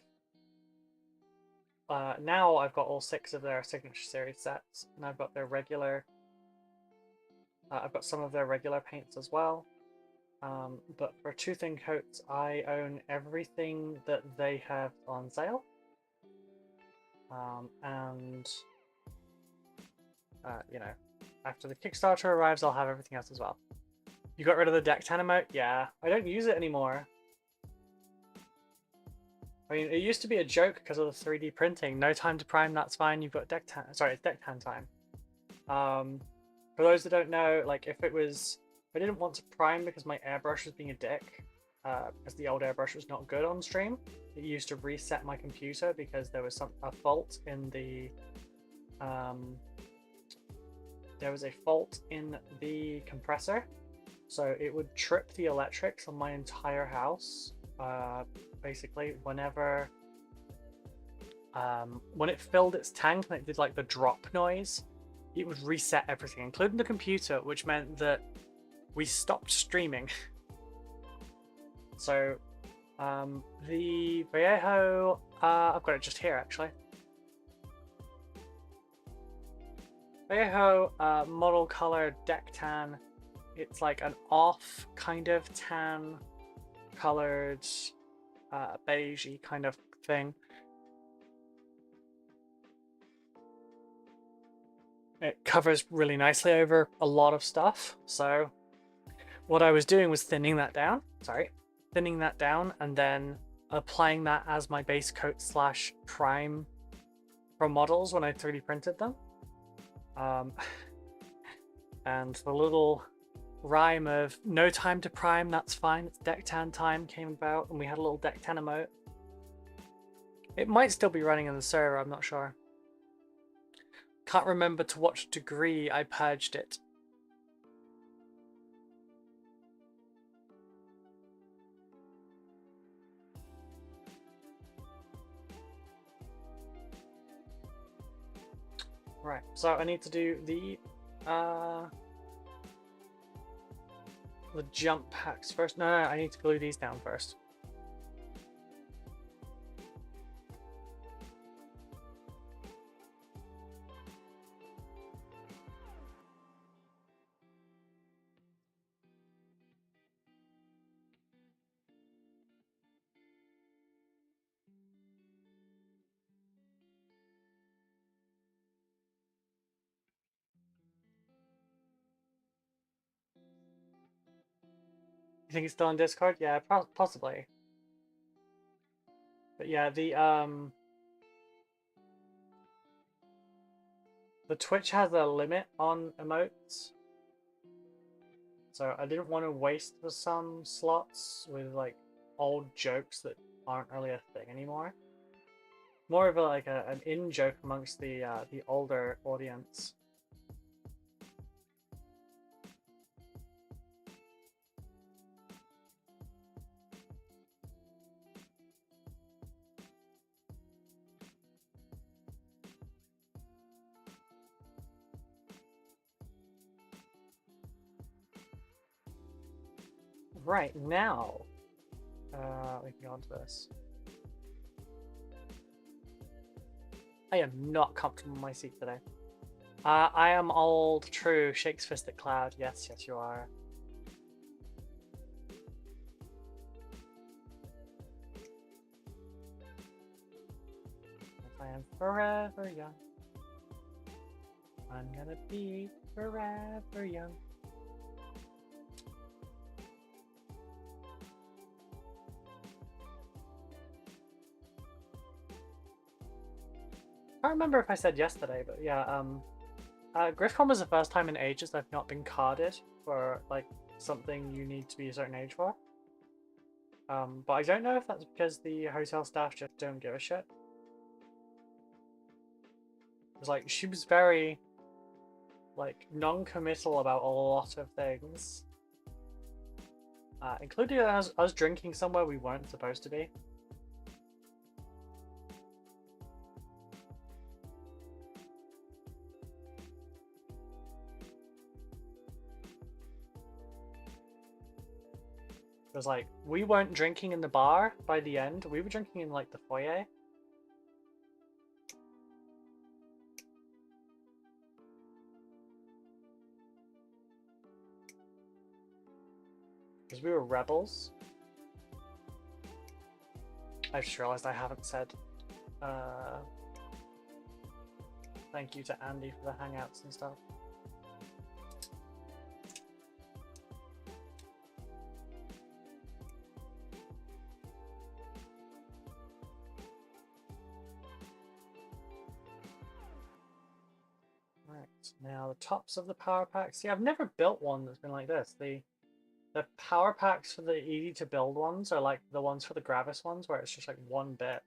A: now I've got all 6 of their Signature Series sets, and I've got their regular. I've got some of their regular paints as well. But for Too Thin Coats, I own everything that they have on sale. And you know, after the Kickstarter arrives, I'll have everything else as well. You got rid of the deck tan emote? Yeah, I don't use it anymore. I mean, it used to be a joke because of the 3D printing. No time to prime, that's fine. You've got deck tan. Sorry, it's deck tan time. For those that don't know, like if I didn't want to prime because my airbrush was being a dick. Because the old airbrush was not good on stream. It used to reset my computer because there was a fault in the compressor, so it would trip the electrics on my entire house. Basically, whenever when it filled its tank and it did like the drop noise, it would reset everything, including the computer, which meant that we stopped streaming. So, the Vallejo, I've got it just here actually. Vallejo model color deck tan. It's like an off kind of tan colored, beigey kind of thing. It covers really nicely over a lot of stuff. So, what I was doing was thinning that down. Thinning that down and then applying that as my base coat slash prime for models when I 3D printed them. And the little rhyme of no time to prime, that's fine, it's deck tan time came about, and we had a little deck tan emote. It might still be running in the server, I'm not sure. Can't remember to what degree I purged it. Right, so I need to do the jump packs first. No, I need to glue these down first. You think it's still on Discord? Yeah, possibly. But yeah, the Twitch has a limit on emotes, so I didn't want to waste some slots with like old jokes that aren't really a thing anymore. More of a like an in joke amongst the older audience. Right, now, we can go on to this. I am not comfortable in my seat today. I am old, true, shakes fist at cloud. Yes, yes you are. I am forever young. I'm gonna be forever young. I don't remember if I said yesterday, but yeah, GriffCon was the first time in ages I've not been carded for like something you need to be a certain age for. But I don't know if that's because the hotel staff just don't give a shit. It's like she was very like non-committal about a lot of things, including us drinking somewhere we weren't supposed to be. It was like, we weren't drinking in the bar by the end. We were drinking in like the foyer. Because we were rebels. I just realized I haven't said thank you to Andy for the hangouts and stuff. Now the tops of the power packs. See, I've never built one that's been like this. The power packs for the easy to build ones are like the ones for the Gravis ones where it's just like one bit.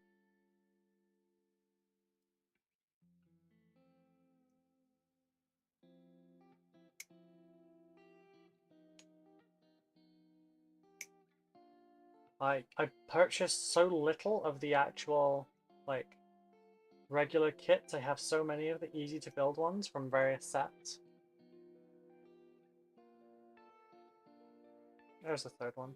A: Like, I purchased so little of the actual like regular kits. I have so many of the easy to build ones from various sets. There's the third one.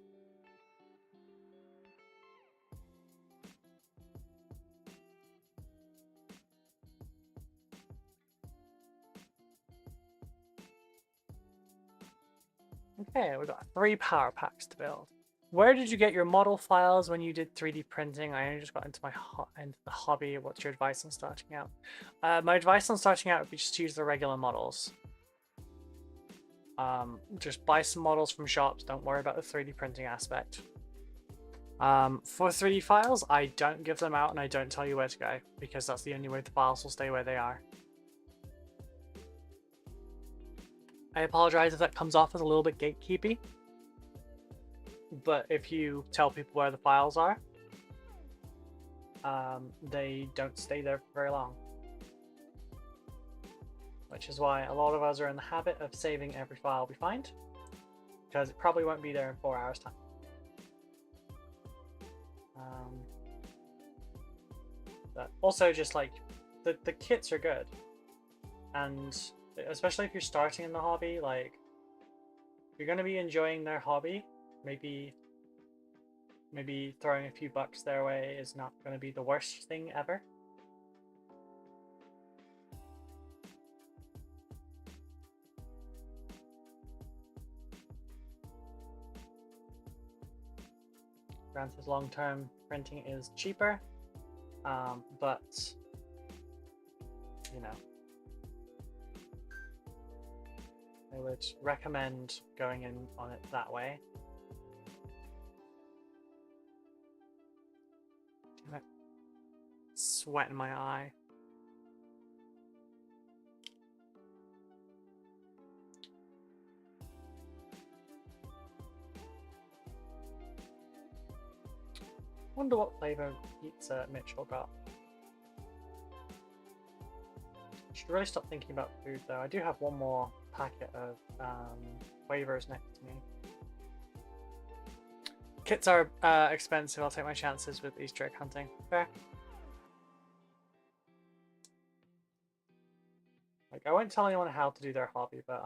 A: Okay, we've got 3 power packs to build. Where did you get your model files when you did 3D printing? I only just got into the hobby. What's your advice on starting out? My advice on starting out would be just to use the regular models. Just buy some models from shops. Don't worry about the 3D printing aspect. For 3D files, I don't give them out and I don't tell you where to go because that's the only way the files will stay where they are. I apologize if that comes off as a little bit gatekeepy, but if you tell people where the files are, they don't stay there for very long. which is why a lot of us are in the habit of saving every file we find, because it probably won't be there in 4 hours time. But also just like the kits are good, and especially if you're starting in the hobby, like if you're going to be enjoying their hobby, maybe throwing a few bucks their way is not going to be the worst thing ever. Granted, long-term printing is cheaper, but you know, I would recommend going in on it that way. Damn it. Sweat in my eye. Wonder what flavor pizza Mitchell got. Should really stop thinking about food though. I do have one more packet of waivers next to me. Kits are expensive. I'll take my chances with Easter egg hunting. Fair. Like, I won't tell anyone how to do their hobby, but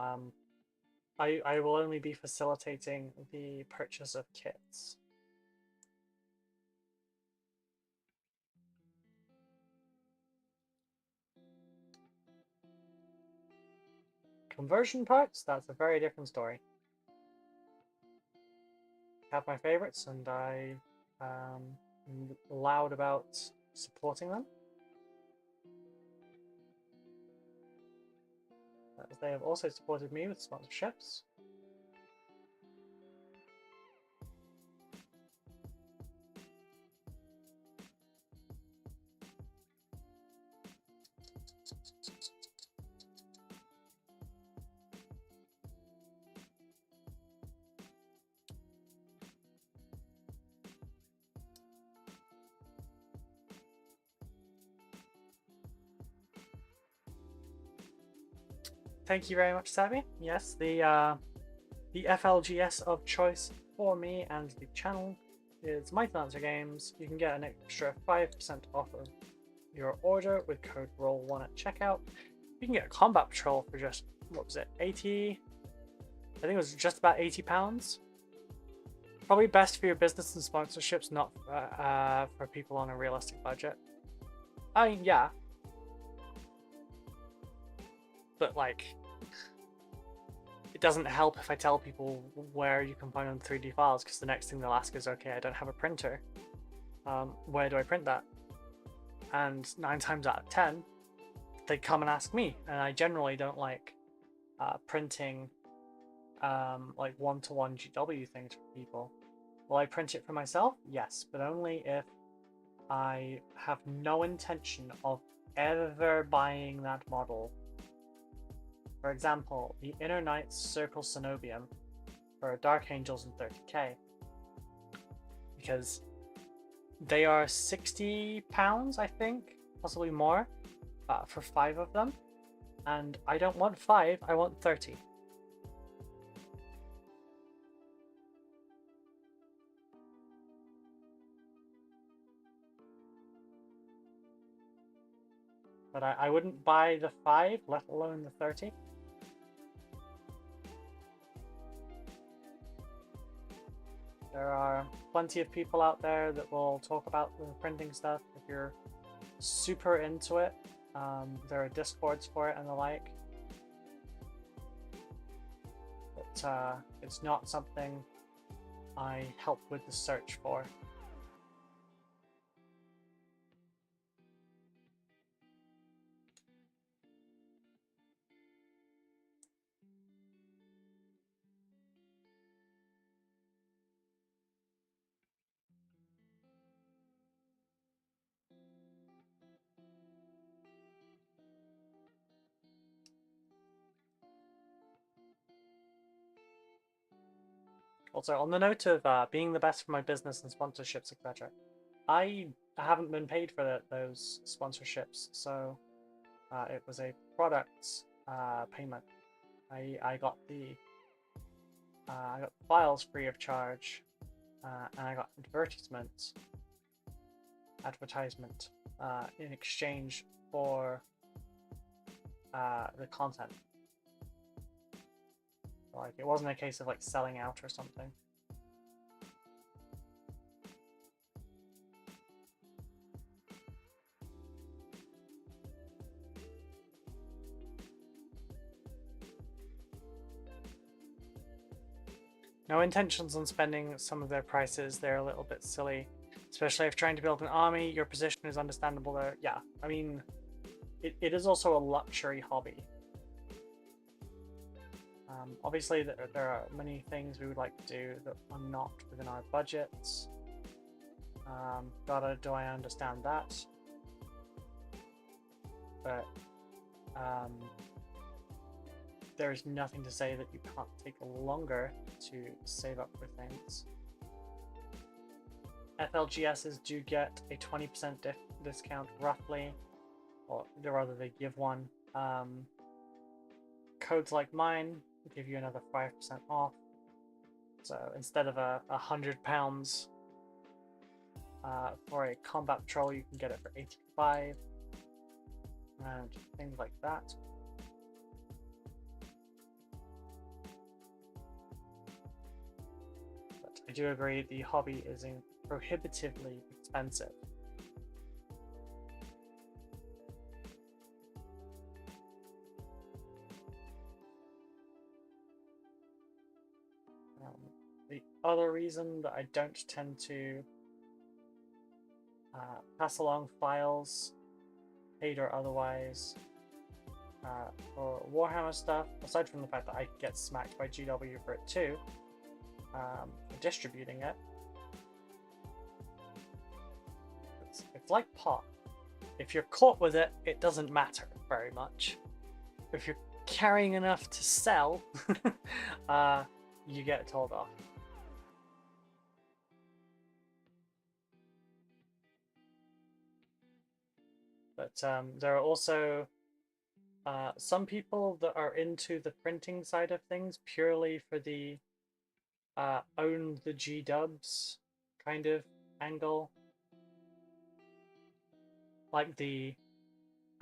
A: I will only be facilitating the purchase of kits. Conversion parts? That's a very different story. I have my favorites, and I am loud about supporting them. As they have also supported me with sponsorships. Thank you very much, Savvy. Yes, the FLGS of choice for me and the channel is Redgrass Games. You can get an extra 5% off of your order with code ROLL1 at checkout. You can get a combat patrol for just, what was it, 80? I think it was just about £80. Probably best for your business and sponsorships, not for people on a realistic budget. I mean, yeah. But like, it doesn't help if I tell people where you can find them 3D files, because the next thing they'll ask is, okay, I don't have a printer. Where do I print that? And 9 times out of 10, they come and ask me, and I generally don't like printing like one-to-one GW things for people. Will I print it for myself? Yes, but only if I have no intention of ever buying that model. For example, the Inner Knights Circle Cenobium for Dark Angels in 30k. Because they are £60, I think, possibly more, for 5 of them. And I don't want 5, I want 30. But I wouldn't buy the 5, let alone the 30. There are plenty of people out there that will talk about the printing stuff if you're super into it. There are discords for it and the like. But it's not something I help with the search for. Also, on the note of being the best for my business and sponsorships, etc., I haven't been paid for those sponsorships, so it was a product payment. I got the files free of charge, and I got advertisement in exchange for the content. Like, it wasn't a case of like selling out or something. No intentions on spending some of their prices. They're a little bit silly, especially if trying to build an army. Your position is understandable there. Yeah, I mean, it is also a luxury hobby. Obviously, there are many things we would like to do that are not within our budgets. Do I understand that? But there is nothing to say that you can't take longer to save up for things. FLGSs do get a 20% discount roughly, or rather they give one. Codes like mine give you another 5% off. So instead of £100 for a combat patrol, you can get it for 85, and things like that. But I do agree the hobby is prohibitively expensive. The other reason that I don't tend to pass along files, paid or otherwise, for Warhammer stuff, aside from the fact that I get smacked by GW for it too, for distributing it, it's like pot. If you're caught with it, it doesn't matter very much. If you're carrying enough to sell, you get told off. But there are also some people that are into the printing side of things purely for the own the G-dubs kind of angle. Like the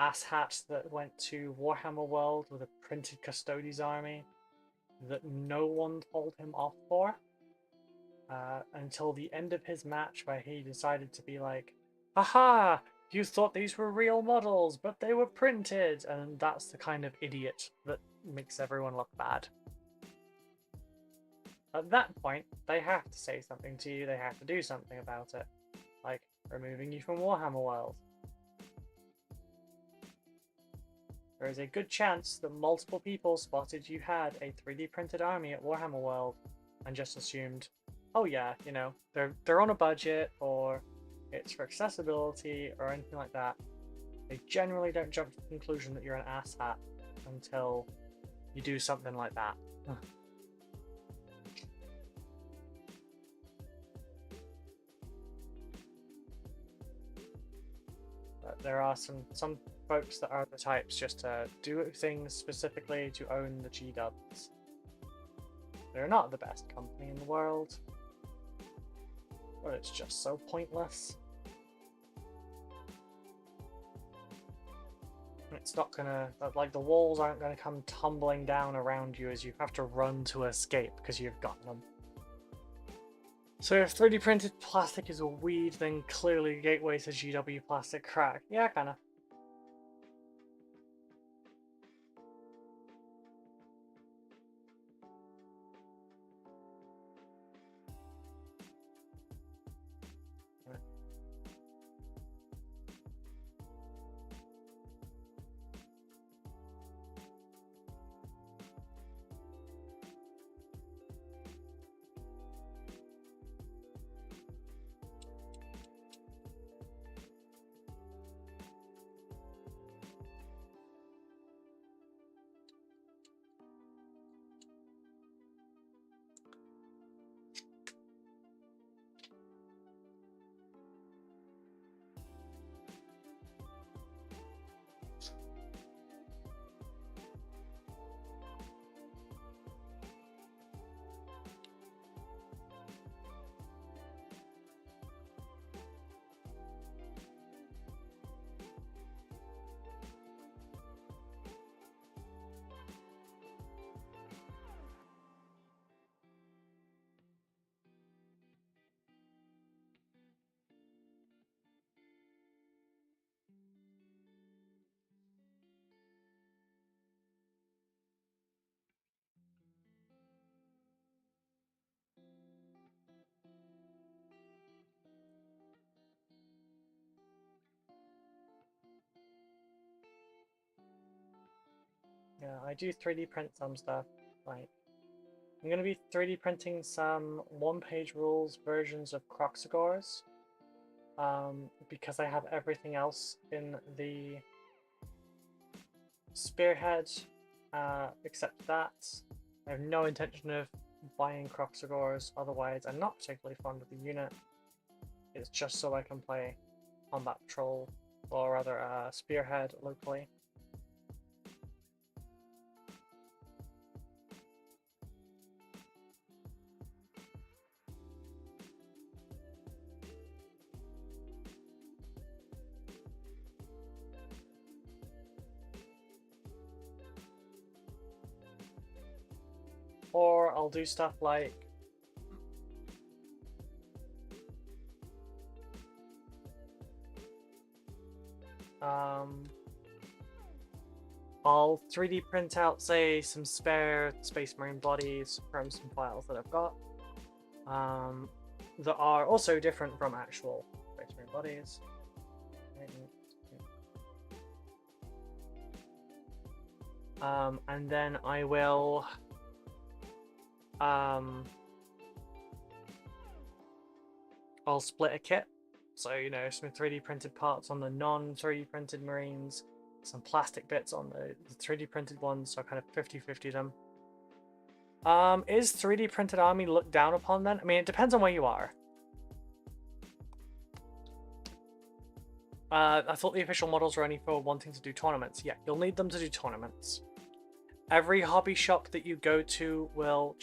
A: asshat that went to Warhammer World with a printed Custodes army that no one told him off for until the end of his match, where he decided to be like, haha, you thought these were real models, but they were printed. And that's the kind of idiot that makes everyone look bad. At that point, they have to say something to you, they have to do something about it, like removing you from Warhammer World. There is a good chance that multiple people spotted you had a 3D printed army at Warhammer World and just assumed, oh yeah, you know, they're on a budget, or it's for accessibility or anything like that. They generally don't jump to the conclusion that you're an asshat until you do something like that. But there are some folks that are the types just to do things specifically to own the G-dubs. They're not the best company in the world, but it's just so pointless. It's not gonna, like, the walls aren't gonna come tumbling down around you as you have to run to escape because you've gotten them. So if 3D printed plastic is a weed, then clearly Gateway to GW plastic crack. Yeah, kinda. Yeah, I do 3D print some stuff. Like, I'm going to be 3D printing some one-page rules versions of Croxagores. Because I have everything else in the Spearhead, except that. I have no intention of buying Croxagores, otherwise I'm not particularly fond of the unit. It's just so I can play Combat Patrol, or rather Spearhead locally. Or I'll do stuff like I'll 3D print out, say, some spare Space Marine bodies from some files that I've got that are also different from actual Space Marine bodies. And then I will I'll split a kit, so you know, some 3D printed parts on the non-3D printed Marines, some plastic bits on the 3D printed ones, so I kind of 50-50 them. Is 3D printed army looked down upon then? I mean, it depends on where you are. I thought the official models were only for wanting to do tournaments. Yeah, you'll need them to do tournaments. Every hobby shop that you go to will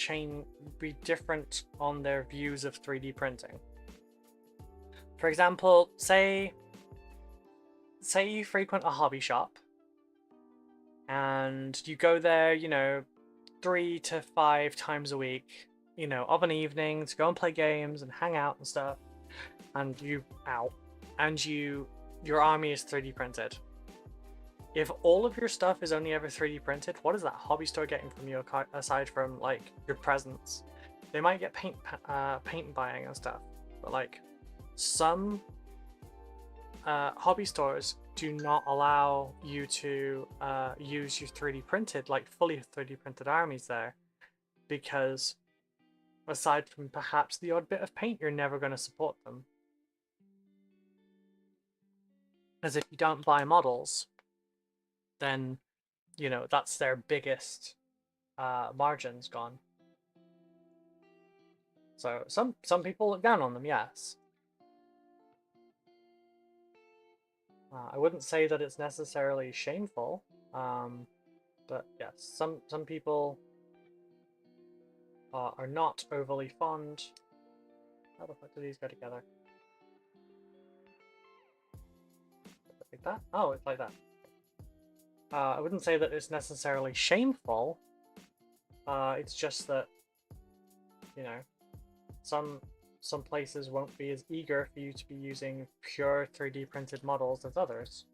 A: be different on their views of 3D printing. For example, say you frequent a hobby shop and you go there, you know, 3 to 5 times a week, you know, of an evening to go and play games and hang out and stuff, and your army is 3D printed. If all of your stuff is only ever 3D printed, what is that hobby store getting from you aside from like your presents? They might get paint buying and stuff, but like some hobby stores do not allow you to use your 3D printed, like fully 3D printed armies there, because aside from perhaps the odd bit of paint, you're never going to support them. As if you don't buy models, then, you know, that's their biggest margins gone. So some people look down on them, yes. I wouldn't say that it's necessarily shameful, but yes, some people are not overly fond. How the fuck do these go together? Like that? Oh, it's like that. I wouldn't say that it's necessarily shameful. It's just that, you know, some places won't be as eager for you to be using pure 3D printed models as others.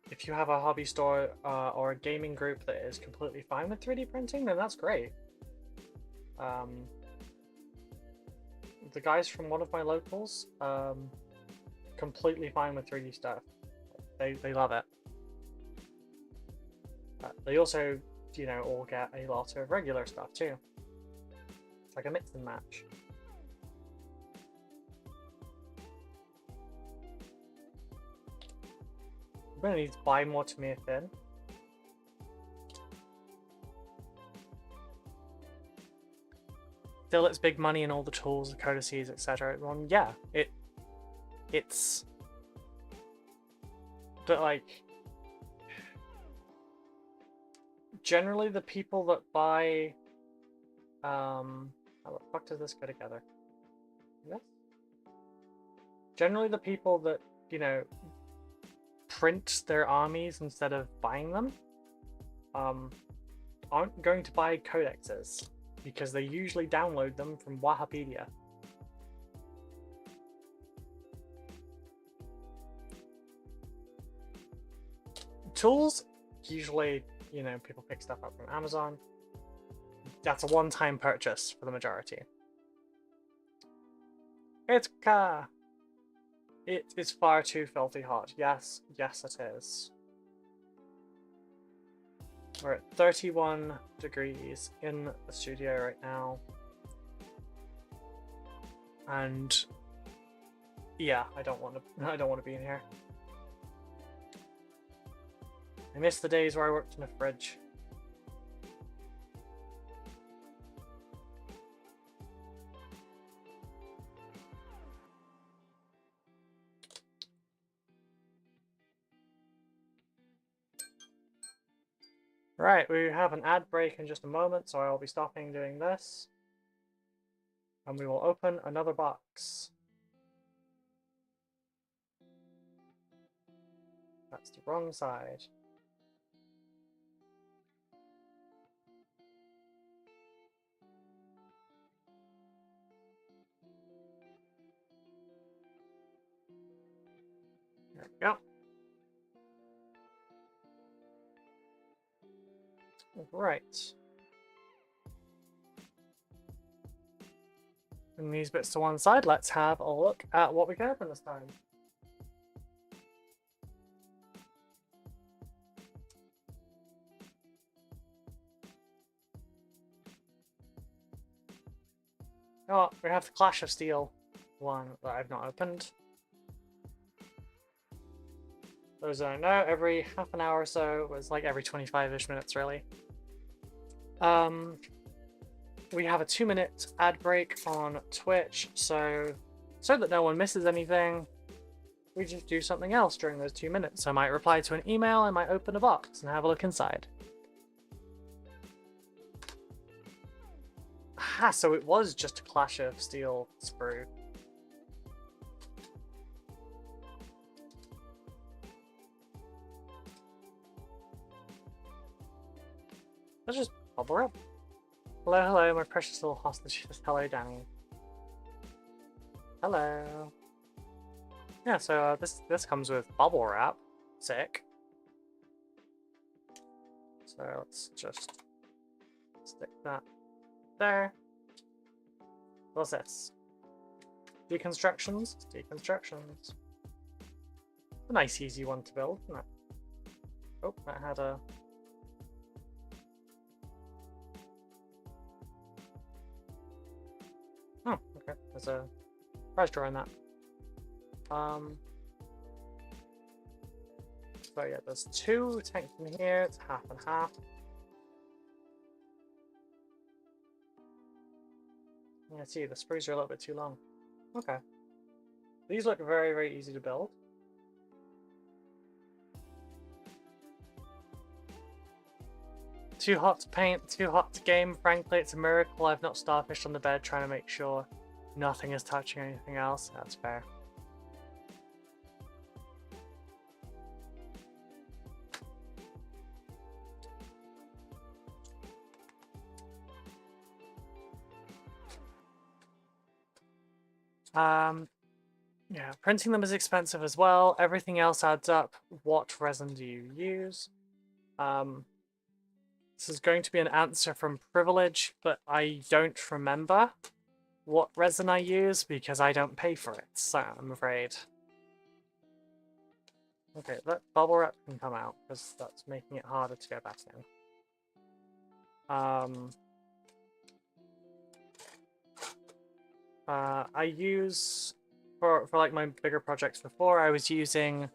A: If you have a hobby store or a gaming group that is completely fine with 3D printing, then that's great. The guys from one of my locals, completely fine with 3D stuff. They love it. They also, you know, all get a lot of regular stuff too. It's like a mix and match. I'm gonna need to buy more Tamir Thin. Still, it's big money and all the tools, the codices, etc. Well, yeah, it's. But like, generally the people that buy, how the fuck does this go together? Yes. Generally, the people that, you know, print their armies instead of buying them, aren't going to buy codexes, because they usually download them from Wikipedia. Tools, usually, you know, people pick stuff up from Amazon. That's a one-time purchase for the majority. It's It is far too filthy hot. Yes, yes it is. We're at 31 degrees in the studio right now. And yeah, I don't want to be in here. I miss the days where I worked in a fridge. Right, we have an ad break in just a moment, so I'll be stopping doing this. And we will open another box. That's the wrong side. There we go. Right. And these bits to one side, let's have a look at what we can open this time. Oh, we have the Clash of Steel one that I've not opened. Those I don't know, every half an hour or so, it was like every 25-ish minutes really. We have a 2-minute ad break on Twitch, so that no one misses anything, we just do something else during those 2 minutes. I might reply to an email, I might open a box and have a look inside. Ah, so it was just a Clash of Steel sprue. Let's just bubble up. Hello, hello, my precious little hostage. Hello, Danny. Hello. Yeah, so this comes with bubble wrap. Sick. So let's just stick that there. What's this? Deconstructions? Deconstructions. A nice easy one to build, isn't it? Oh, that had a... Oh, okay. There's a prize drawer in that. So yeah, there's 2 tanks in here. It's half and half. Yeah, see, the sprues are a little bit too long. Okay. These look very, very easy to build. Too hot to paint, too hot to game. Frankly, it's a miracle I've not starfished on the bed trying to make sure nothing is touching anything else. That's fair. Yeah, printing them is expensive as well. Everything else adds up. What resin do you use? This is going to be an answer from Privilege, but I don't remember what resin I use because I don't pay for it, so I'm afraid. Okay, that bubble wrap can come out because that's making it harder to go back in. I use for like my bigger projects before, I was using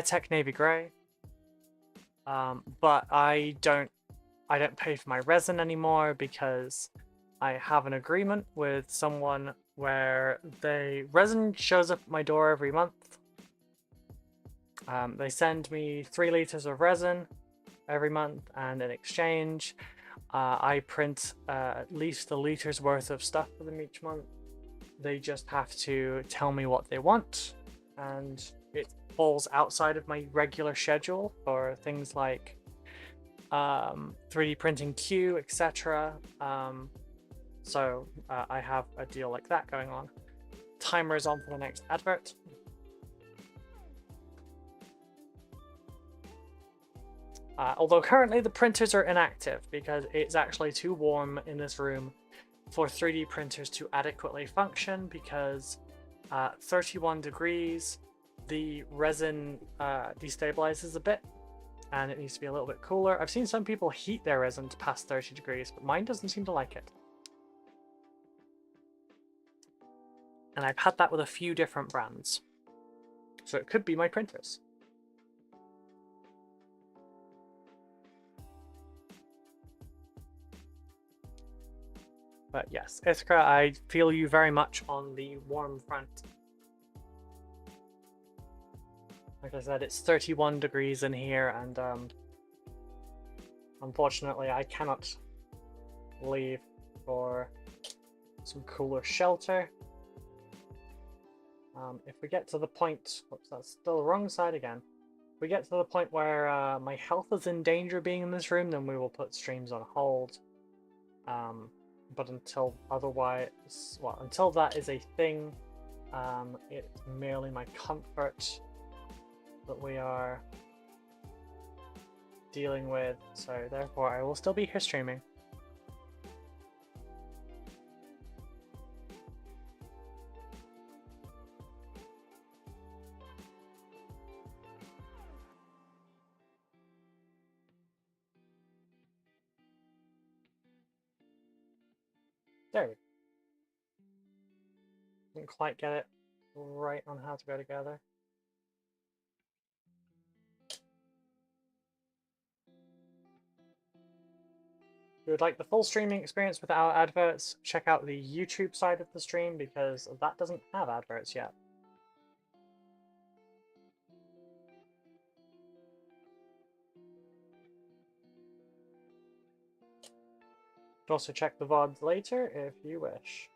A: Tech Navy Grey, but I don't pay for my resin anymore because I have an agreement with someone where resin shows up at my door every month. They send me 3 liters of resin every month, and in exchange, I print at least a liter's worth of stuff for them each month. They just have to tell me what they want, and it falls outside of my regular schedule for things like 3D printing queue, etc. So I have a deal like that going on. Timer is on for the next advert. Although currently the printers are inactive because it's actually too warm in this room for 3D printers to adequately function, because at 31 degrees the resin destabilizes a bit and it needs to be a little bit cooler. I've seen some people heat their resin to past 30 degrees, but mine doesn't seem to like it. And I've had that with a few different brands. So it could be my printers. But yes, Ithra, I feel you very much on the warm front. Like I said, it's 31 degrees in here, and unfortunately I cannot leave for some cooler shelter. If we get to the point, whoops, that's still the wrong side again. If we get to the point where my health is in danger being in this room, then we will put streams on hold. But until otherwise, well, until that is a thing, it's merely my comfort that we are dealing with, so therefore I will still be here streaming. There we go. Didn't quite get it right on how to go together. If you would like the full streaming experience without adverts, check out the YouTube side of the stream, because that doesn't have adverts yet. You can also check the VODs later if you wish.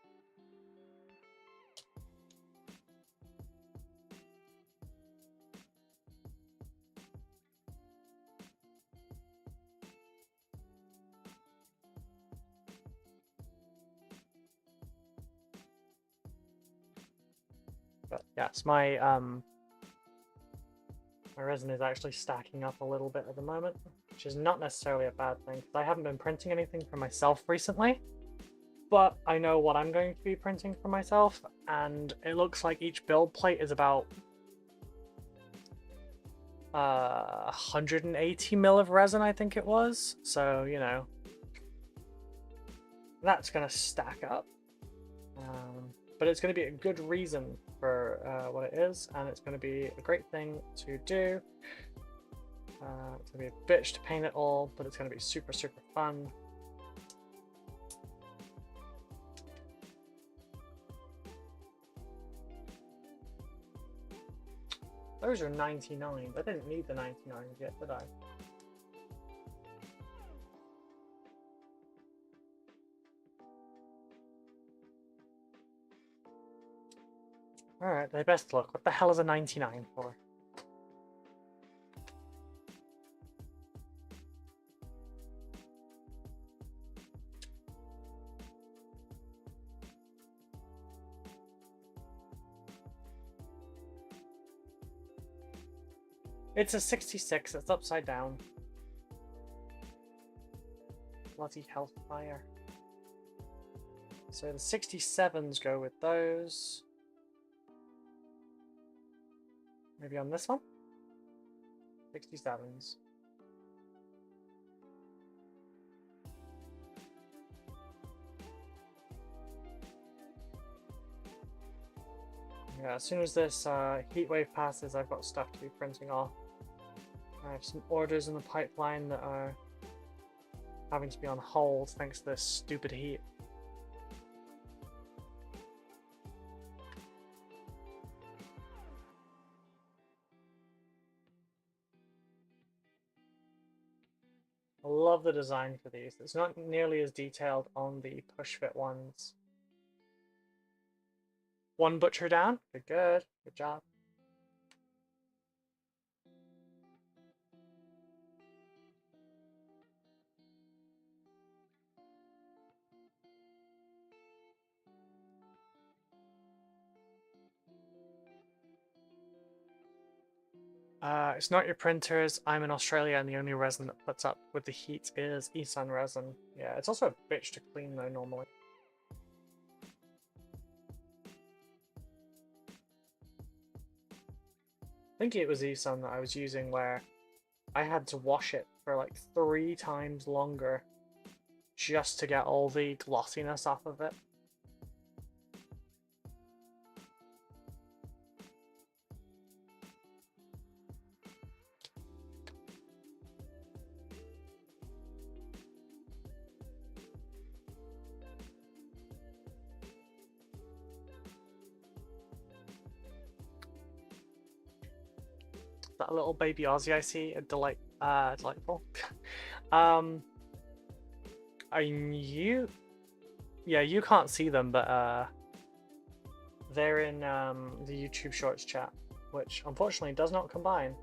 A: But yes, my resin is actually stacking up a little bit at the moment, which is not necessarily a bad thing, because I haven't been printing anything for myself recently, but I know what I'm going to be printing for myself, and it looks like each build plate is about 180 mil of resin, I think it was, so, you know, that's going to stack up. But it's going to be a good reason for what it is, and it's going to be a great thing to do. It's going to be a bitch to paint it all, but it's going to be super, super fun. Those are 99. I didn't need the 99 yet, did I? Alright, they best look. What the hell is a 99 for? It's a 66, it's upside down. Bloody hellfire. So the 67s go with those. Maybe on this one? 67s. Yeah, as soon as this heat wave passes, I've got stuff to be printing off. I have some orders in the pipeline that are having to be on hold thanks to this stupid heat. I love the design for these. It's not nearly as detailed on the push fit ones. One butcher down. Good, good. Good job. It's not your printers. I'm in Australia, and the only resin that puts up with the heat is eSun resin. Yeah, it's also a bitch to clean though normally. I think it was eSun that I was using where I had to wash it for like 3 times longer just to get all the glossiness off of it. That little baby Aussie I see, delightful. You can't see them, but they're in the YouTube Shorts chat, which unfortunately does not combine.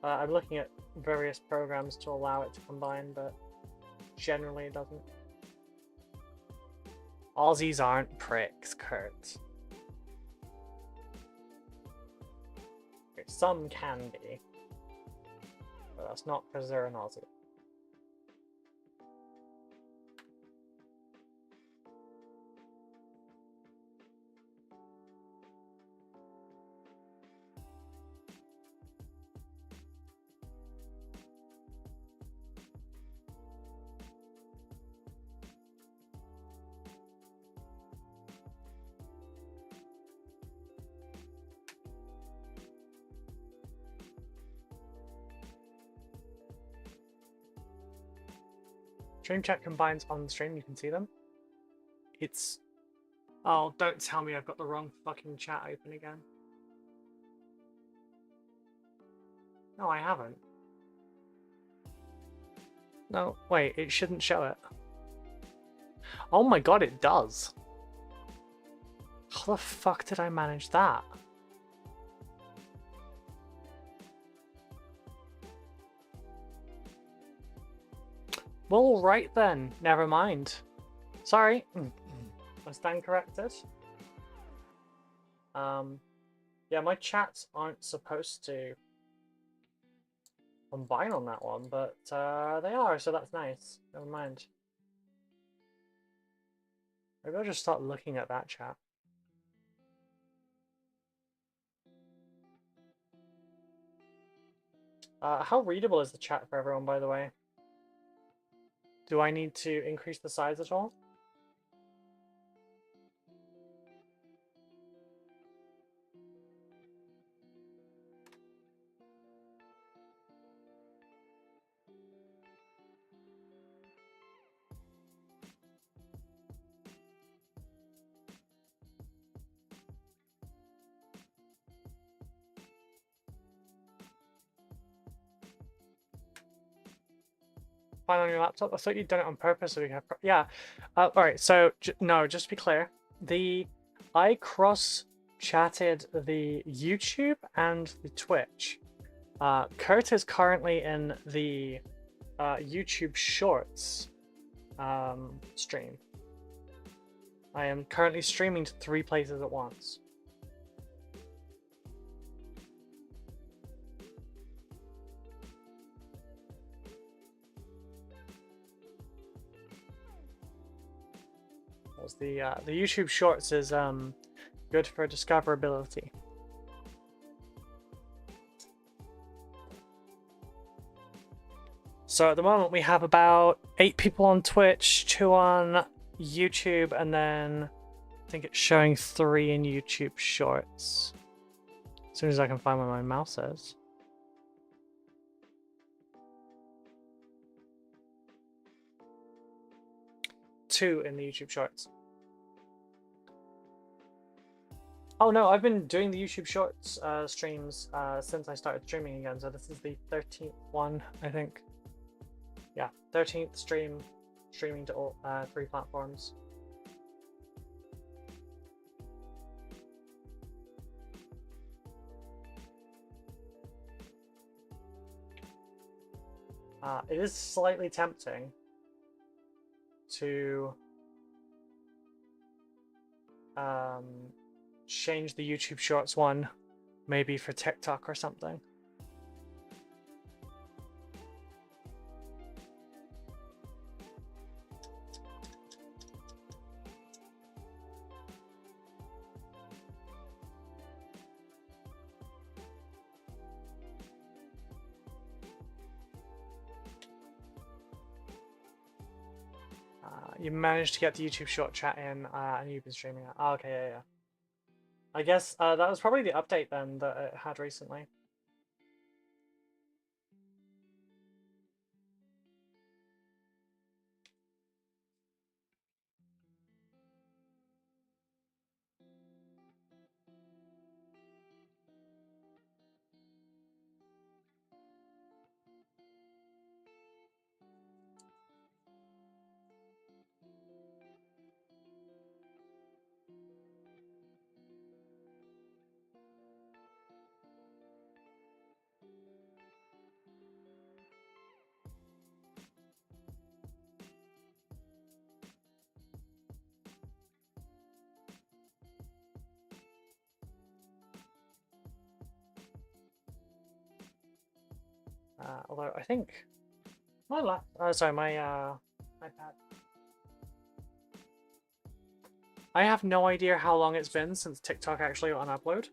A: I'm looking at various programs to allow it to combine, but generally it doesn't. Aussies aren't pricks, Kurt. Some can be, but that's not because they're an Aussie. Stream chat combines on the stream, you can see them. It's... Oh, don't tell me I've got the wrong fucking chat open again. No, I haven't. No, wait, it shouldn't show it. Oh my god, it does. How the fuck did I manage that? Well, right then. Never mind. Sorry. I stand corrected. Yeah, my chats aren't supposed to combine on that one, but they are, so that's nice. Never mind. Maybe I'll just start looking at that chat. How readable is the chat for everyone, by the way? Do I need to increase the size at all? Fine on your laptop? I thought you'd done it on purpose so we have... Yeah. Alright, so, no, just to be clear. I cross-chatted the YouTube and the Twitch. Kurt is currently in the YouTube Shorts stream. I am currently streaming to 3 places at once. The YouTube Shorts is good for discoverability. So at the moment we have about 8 people on Twitch, 2 on YouTube, and then I think it's showing 3 in YouTube Shorts. As soon as I can find where my mouse is. Two in the YouTube Shorts. Oh no, I've been doing the YouTube Shorts streams since I started streaming again, so this is the 13th one, I think. Yeah, 13th streaming to all 3 platforms. It is slightly tempting to change the YouTube Shorts one, maybe for TikTok or something. You managed to get the YouTube short chat in, and you've been streaming it. Oh, okay, yeah. I guess that was probably the update then that it had recently. Although I think my iPad. I have no idea how long it's been since TikTok actually got an upload.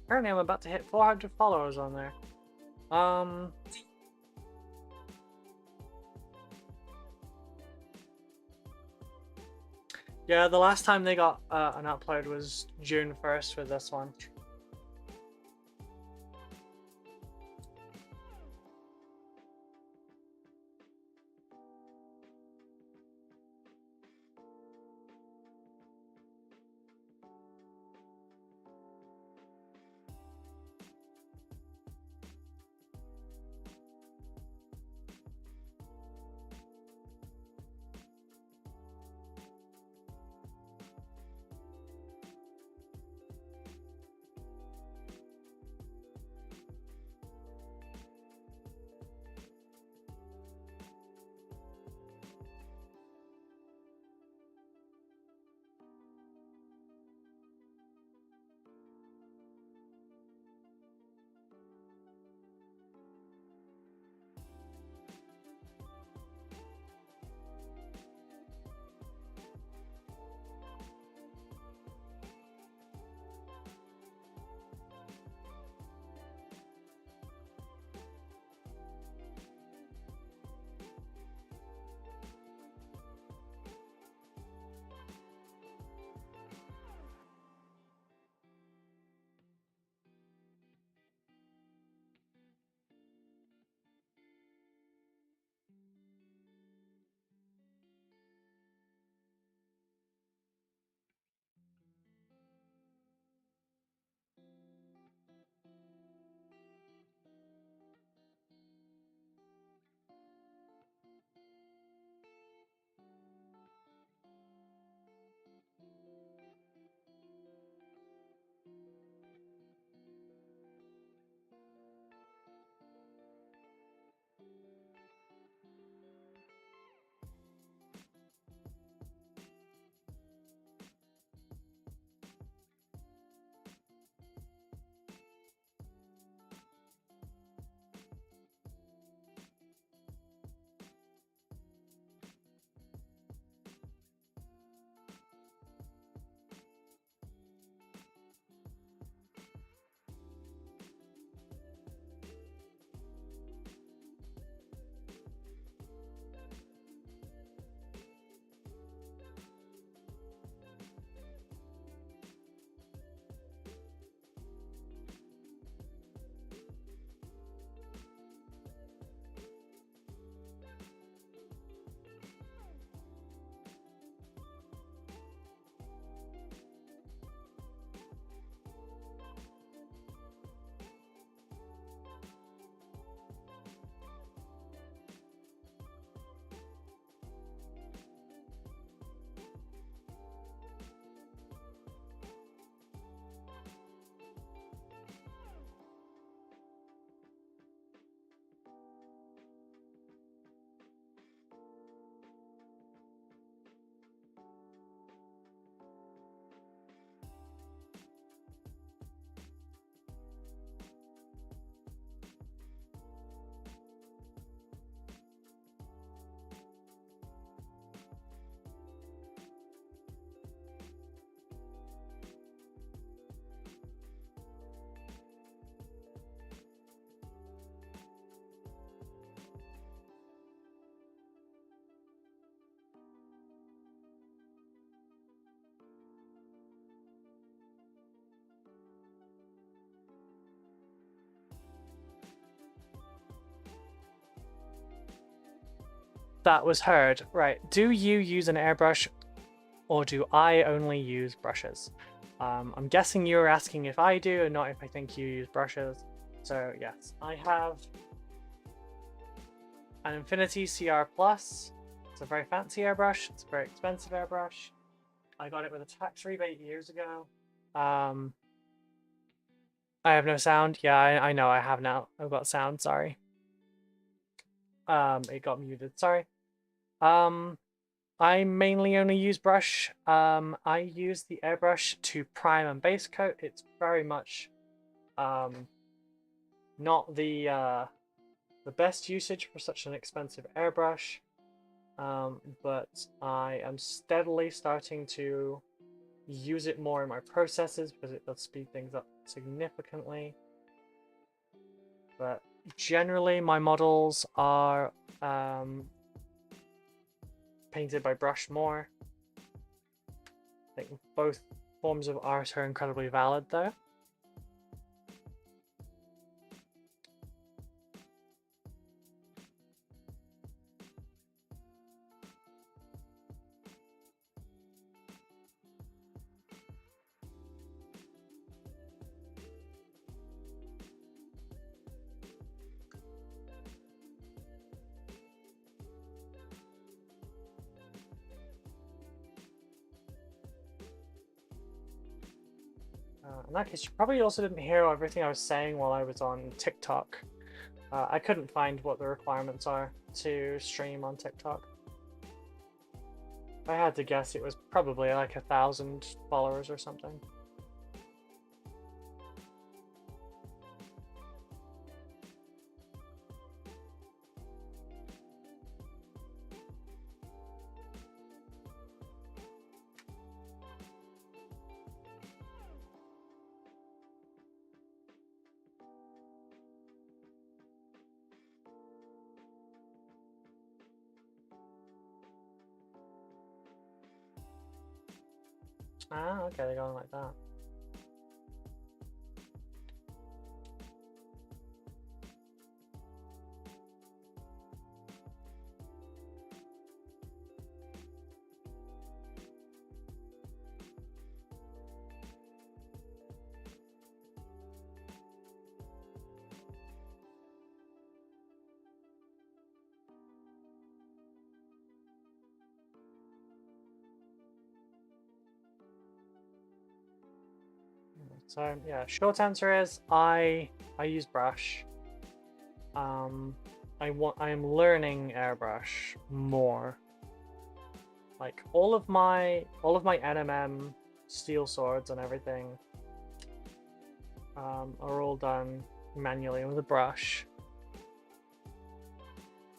A: Apparently I'm about to hit 400 followers on there. Yeah, the last time they got an upload was June 1st with this one. that was heard. Right. Do you use an airbrush or do I only use brushes? I'm guessing you're asking if I do and not if I think you use brushes. So yes, I have an Infinity CR Plus. It's a very fancy airbrush. It's a very expensive airbrush. I got it with a tax rebate years ago. I have no sound. Yeah, I know I have now. I've got sound, sorry. It got muted, sorry. I mainly only use brush. I use the airbrush to prime and base coat. It's very much not the best usage for such an expensive airbrush, but I am steadily starting to use it more in my processes because it does speed things up significantly. But generally my models are painted by brush more. I think both forms of art are incredibly valid though. In that case, you probably also didn't hear everything I was saying while I was on TikTok. I couldn't find what the requirements are to stream on TikTok. If I had to guess, it was probably like 1,000 followers or something. Ah, okay, they're going like that. So yeah, short answer is I use brush. I am learning airbrush more. Like all of my NMM steel swords and everything are all done manually with a brush.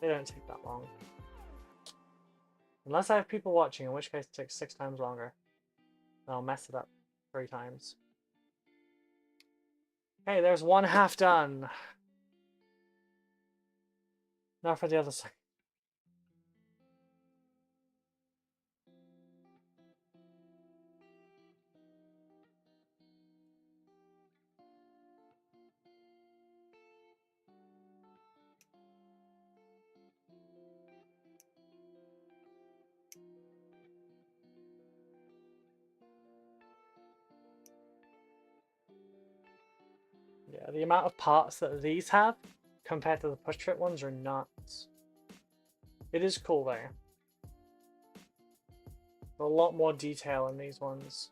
A: They don't take that long. Unless I have people watching, in which case it takes 6 times longer. I'll mess it up 3 times. Hey, there's one half done. Now for the other side. Yeah, the amount of parts that these have compared to the push-fit ones are nuts. It is cool though. A lot more detail in these ones.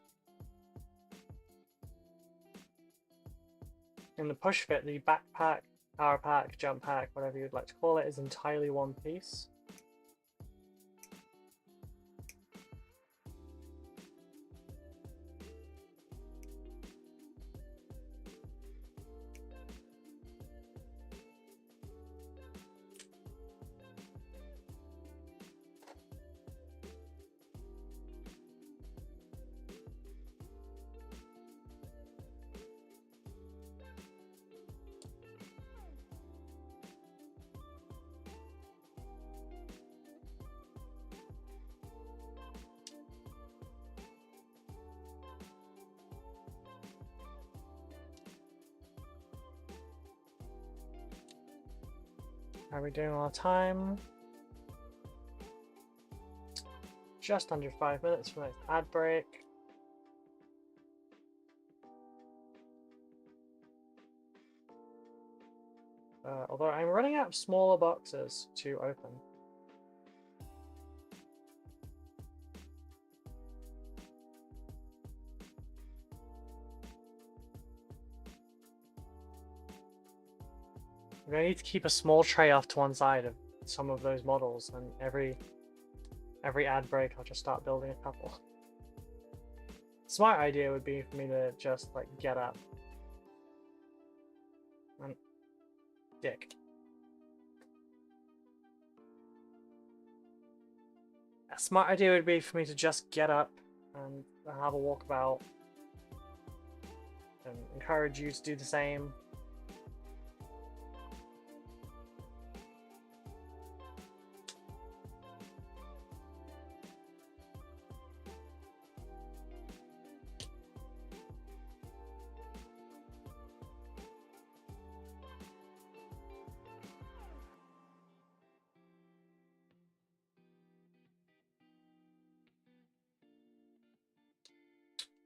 A: In the push-fit, the backpack, power pack, jump pack, whatever you'd like to call it, is entirely one piece. Are we doing all the time? just under 5 minutes for the next ad break. Although I'm running out of smaller boxes to open. I'm going to need to keep a small tray off to one side of some of those models, and every ad break I'll just start building a couple. Smart idea would be for me to just like get up and dick. A smart idea would be for me to just get up and have a walkabout and encourage you to do the same.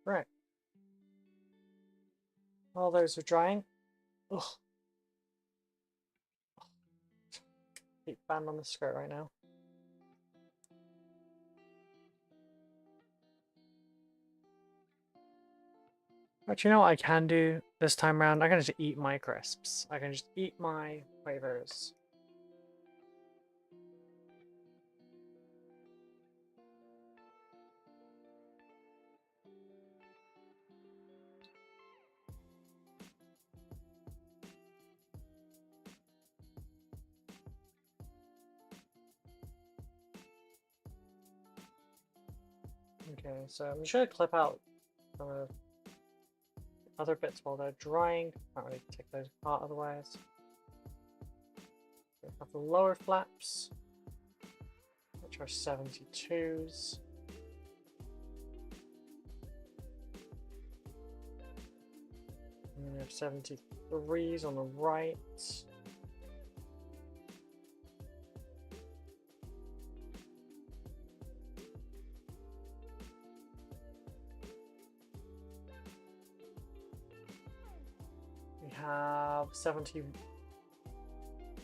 A: Right. While those are drying. Ugh. Keep band on the skirt right now. But you know what I can do this time around? I can just eat my crisps. I can just eat my flavors. Okay, so I'm just gonna clip out some of the other bits while they're drying. Can't really take those apart otherwise. We have the lower flaps, which are 72s. And then we have 73s on the right. We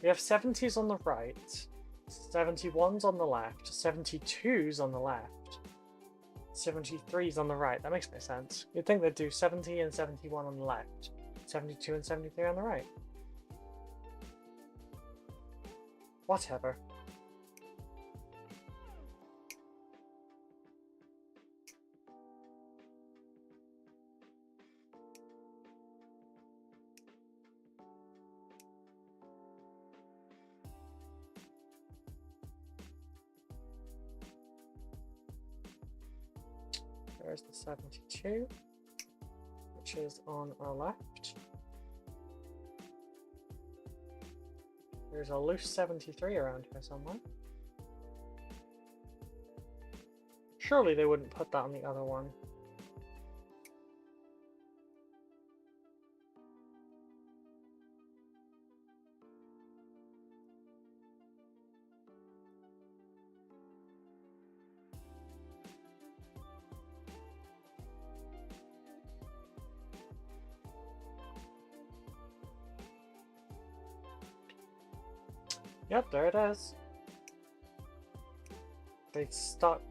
A: have 70s on the right, 71s on the left, 72s on the left, 73s on the right. That makes no sense. You'd think they'd do 70 and 71 on the left, 72 and 73 on the right. Whatever. There's the 72, which is on our left. There's a loose 73 around here somewhere. Surely they wouldn't put that on the other one. Yep, there it is. They stuck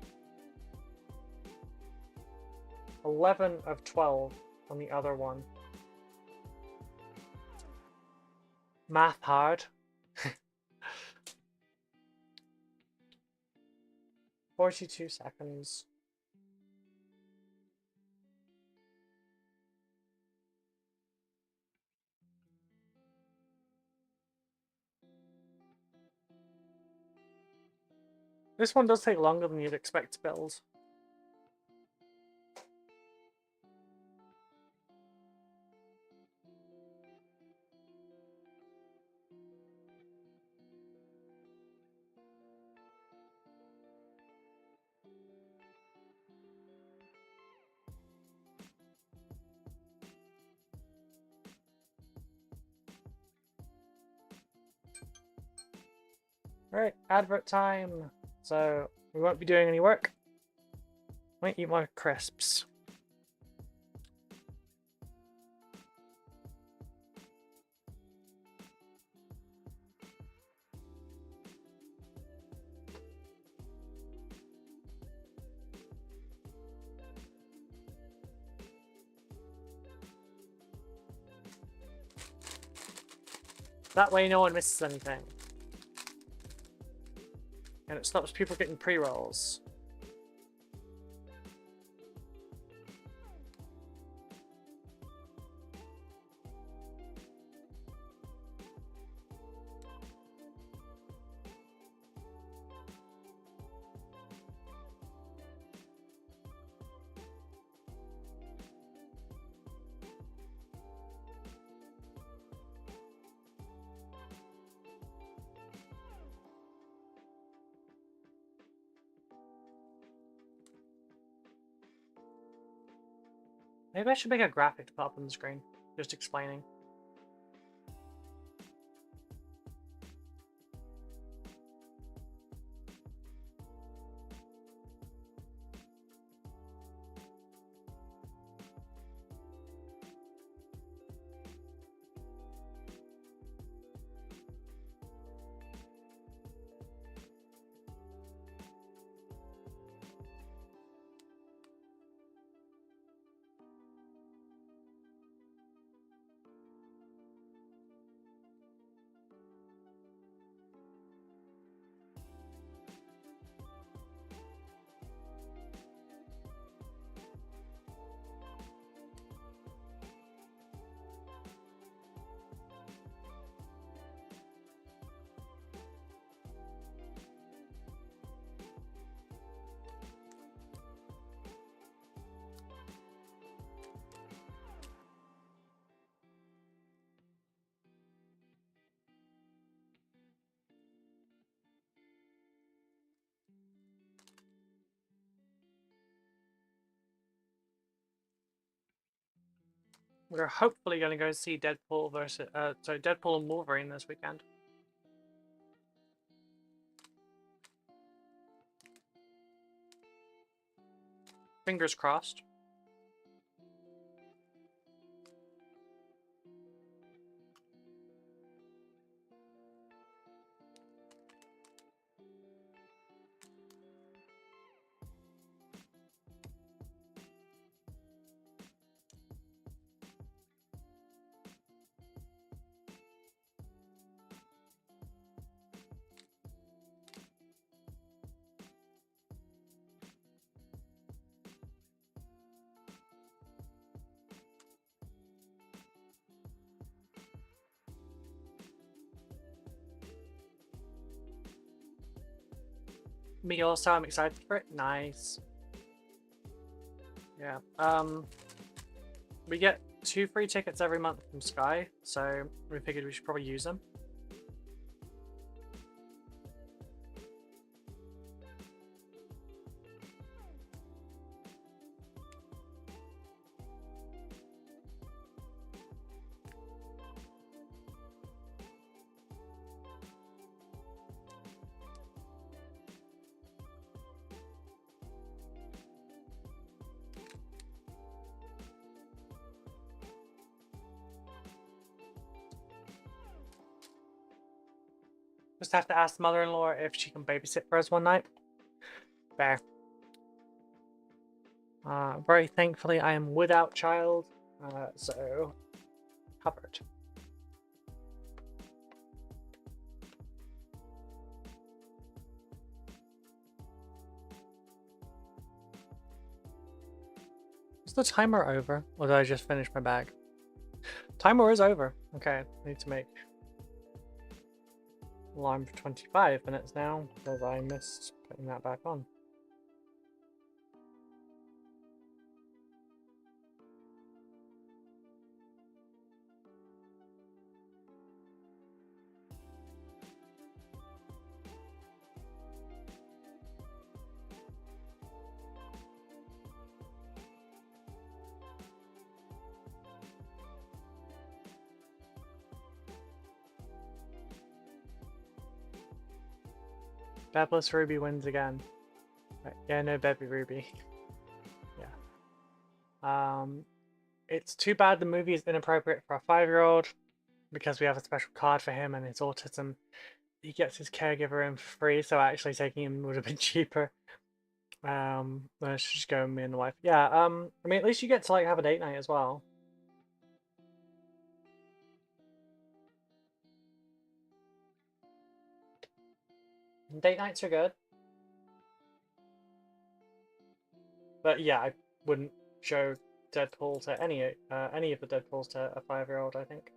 A: 11 of 12 on the other one. Math hard. 42 seconds. This one does take longer than you'd expect to build. Alright, advert time. So we won't be doing any work. Might eat more crisps. That way no one misses anything. And it stops people getting pre-rolls. Maybe I should make a graphic to put up on the screen, just explaining. We're hopefully going to go see Deadpool versus, Deadpool and Wolverine this weekend. Fingers crossed. Me also, I'm excited for it. Nice. Yeah. We get 2 free tickets every month from Sky, so we figured we should probably use them. Just have to ask the mother-in-law if she can babysit for us one night. Fair. Very thankfully, I am without child, so covered. Is the timer over, or did I just finish my bag? Timer is over. Okay, I need to make alarm for 25 minutes now, because I missed putting that back on. Bedless Ruby wins again. Right, yeah, no Baby Ruby. It's too bad the movie is inappropriate for a 5-year-old because we have a special card for him and his autism. He gets his caregiver in for free, so actually taking him would have been cheaper. Let's just go with me and the wife. Yeah, I mean, at least you get to like have a date night as well. Date nights are good. But yeah, I wouldn't show Deadpool to any of the Deadpools to a 5-year-old, I think.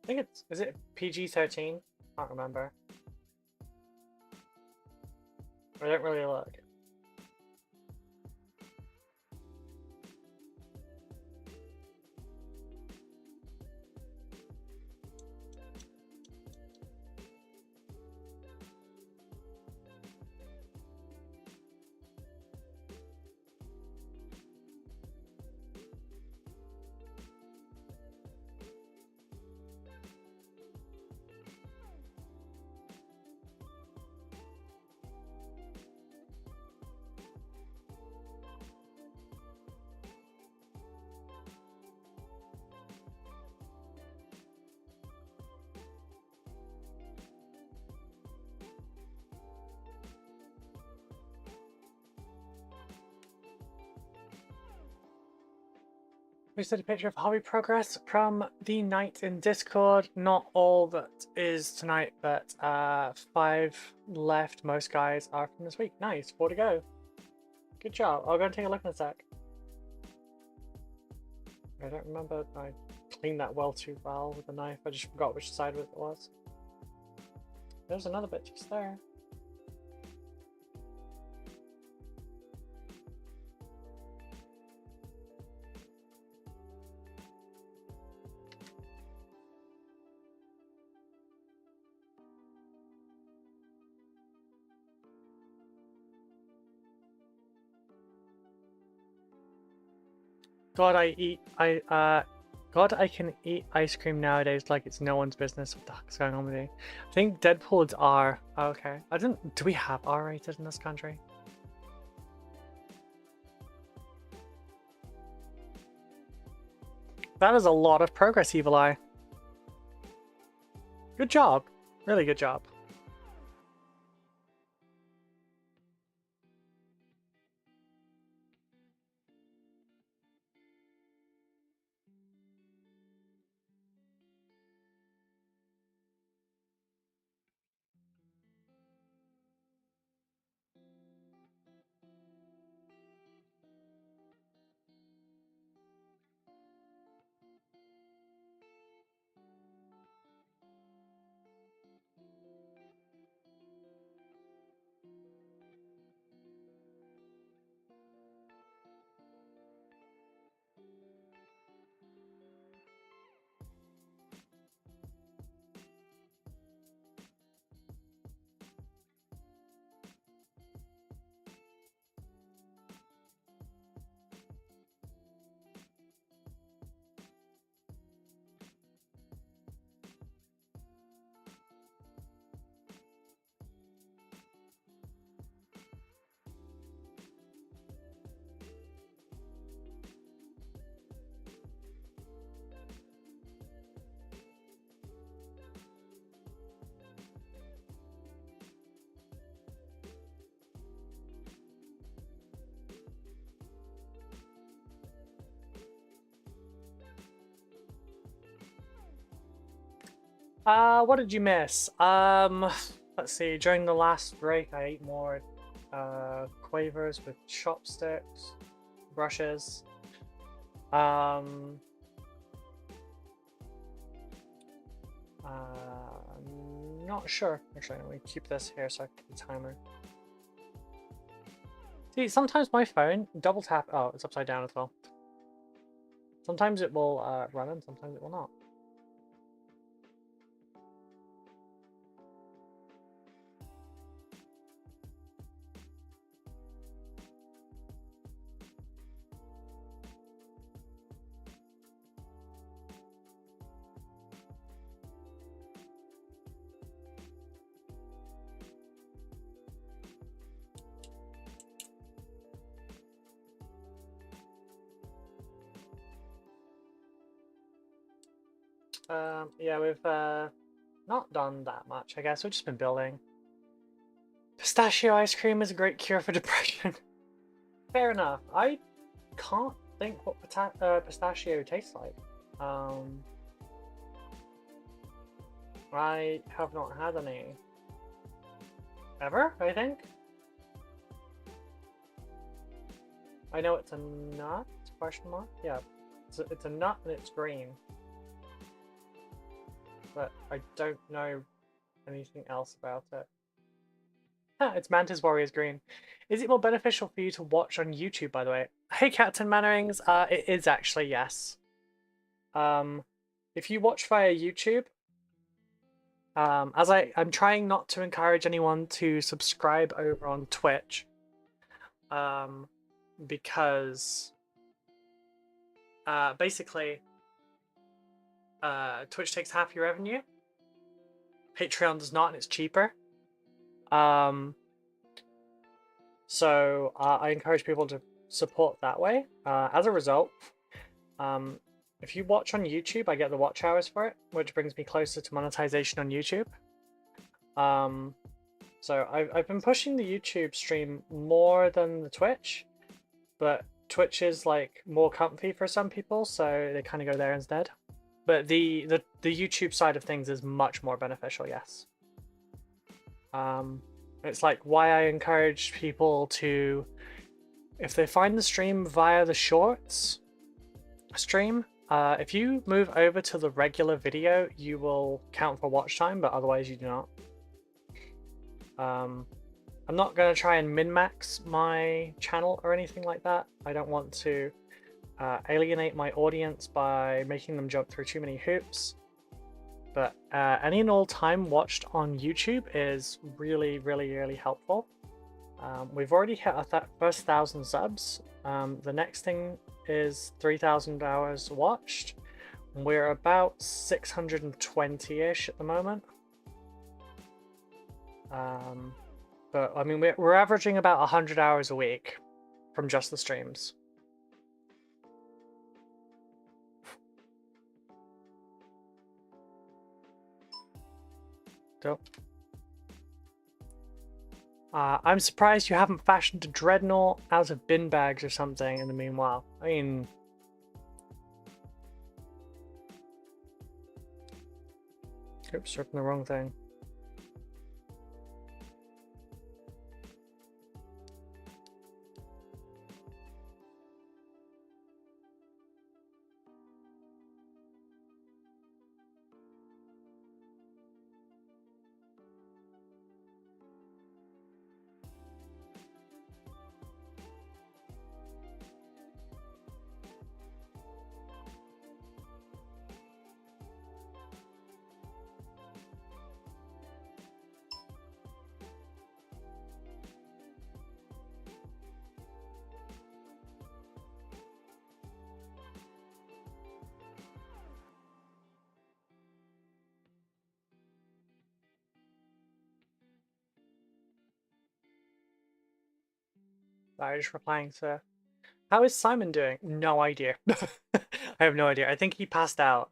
A: I think is it PG-13? Can't remember. I don't really look. We sent a picture of hobby progress from the night in Discord. Not all that is tonight, but 5 left. Most guys are from this week. Nice, 4 to go. Good job. I'll go and take a look in a sec. I don't remember. I cleaned that well too well with the knife. I just forgot which side of it was. There's another bit just there. God, God, I can eat ice cream nowadays like it's no one's business. What the heck's going on with me? I think Deadpool is R. Oh, okay. I didn't. Do we have R-rated in this country? That is a lot of progress, Evil Eye. Good job. Really good job. What did you miss? Let's see. During the last break, I ate more quavers with chopsticks, brushes. I'm not sure. Actually, let me keep this here so I can keep the timer. See, sometimes my phone double tap. Oh, it's upside down as well. Sometimes it will run and sometimes it will not. Yeah, we've not done that much, I guess. We've just been building. Pistachio ice cream is a great cure for depression. Fair enough. I can't think what pistachio tastes like. I have not had any. Ever, I think? I know it's a nut, question mark? Yeah, it's a nut and it's green. But I don't know anything else about it. Ah, it's Mantis Warriors green. Is it more beneficial for you to watch on YouTube, by the way? Hey, Captain Mannerings. It is actually, yes. If you watch via YouTube, as I'm trying not to encourage anyone to subscribe over on Twitch, because basically Twitch takes half your revenue. Patreon does not, and it's cheaper. So I encourage people to support that way. As a result, if you watch on YouTube, I get the watch hours for it, which brings me closer to monetization on YouTube. So I've been pushing the YouTube stream more than the Twitch, but Twitch is like more comfy for some people, so they kind of go there instead. But the YouTube side of things is much more beneficial, yes. It's like why I encourage people to, if they find the stream via the shorts stream, if you move over to the regular video, you will count for watch time, but otherwise you do not. I'm not going to try and min-max my channel or anything like that. I don't want to alienate my audience by making them jump through too many hoops. But any and all time watched on YouTube is really, really, really helpful. We've already hit our first 1,000 subs. The next thing is 3,000 hours watched. We're about 620-ish at the moment. But I mean, we're averaging about 100 hours a week from just the streams. Dope. I'm surprised you haven't fashioned a dreadnought out of bin bags or something in the meanwhile. I mean... Oops, ripping the wrong thing. I'm just replying to... How is Simon doing? No idea. I have no idea. I think he passed out.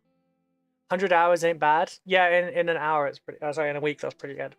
A: 100 hours ain't bad. Yeah, in an hour it's pretty... sorry, in a week that's pretty good.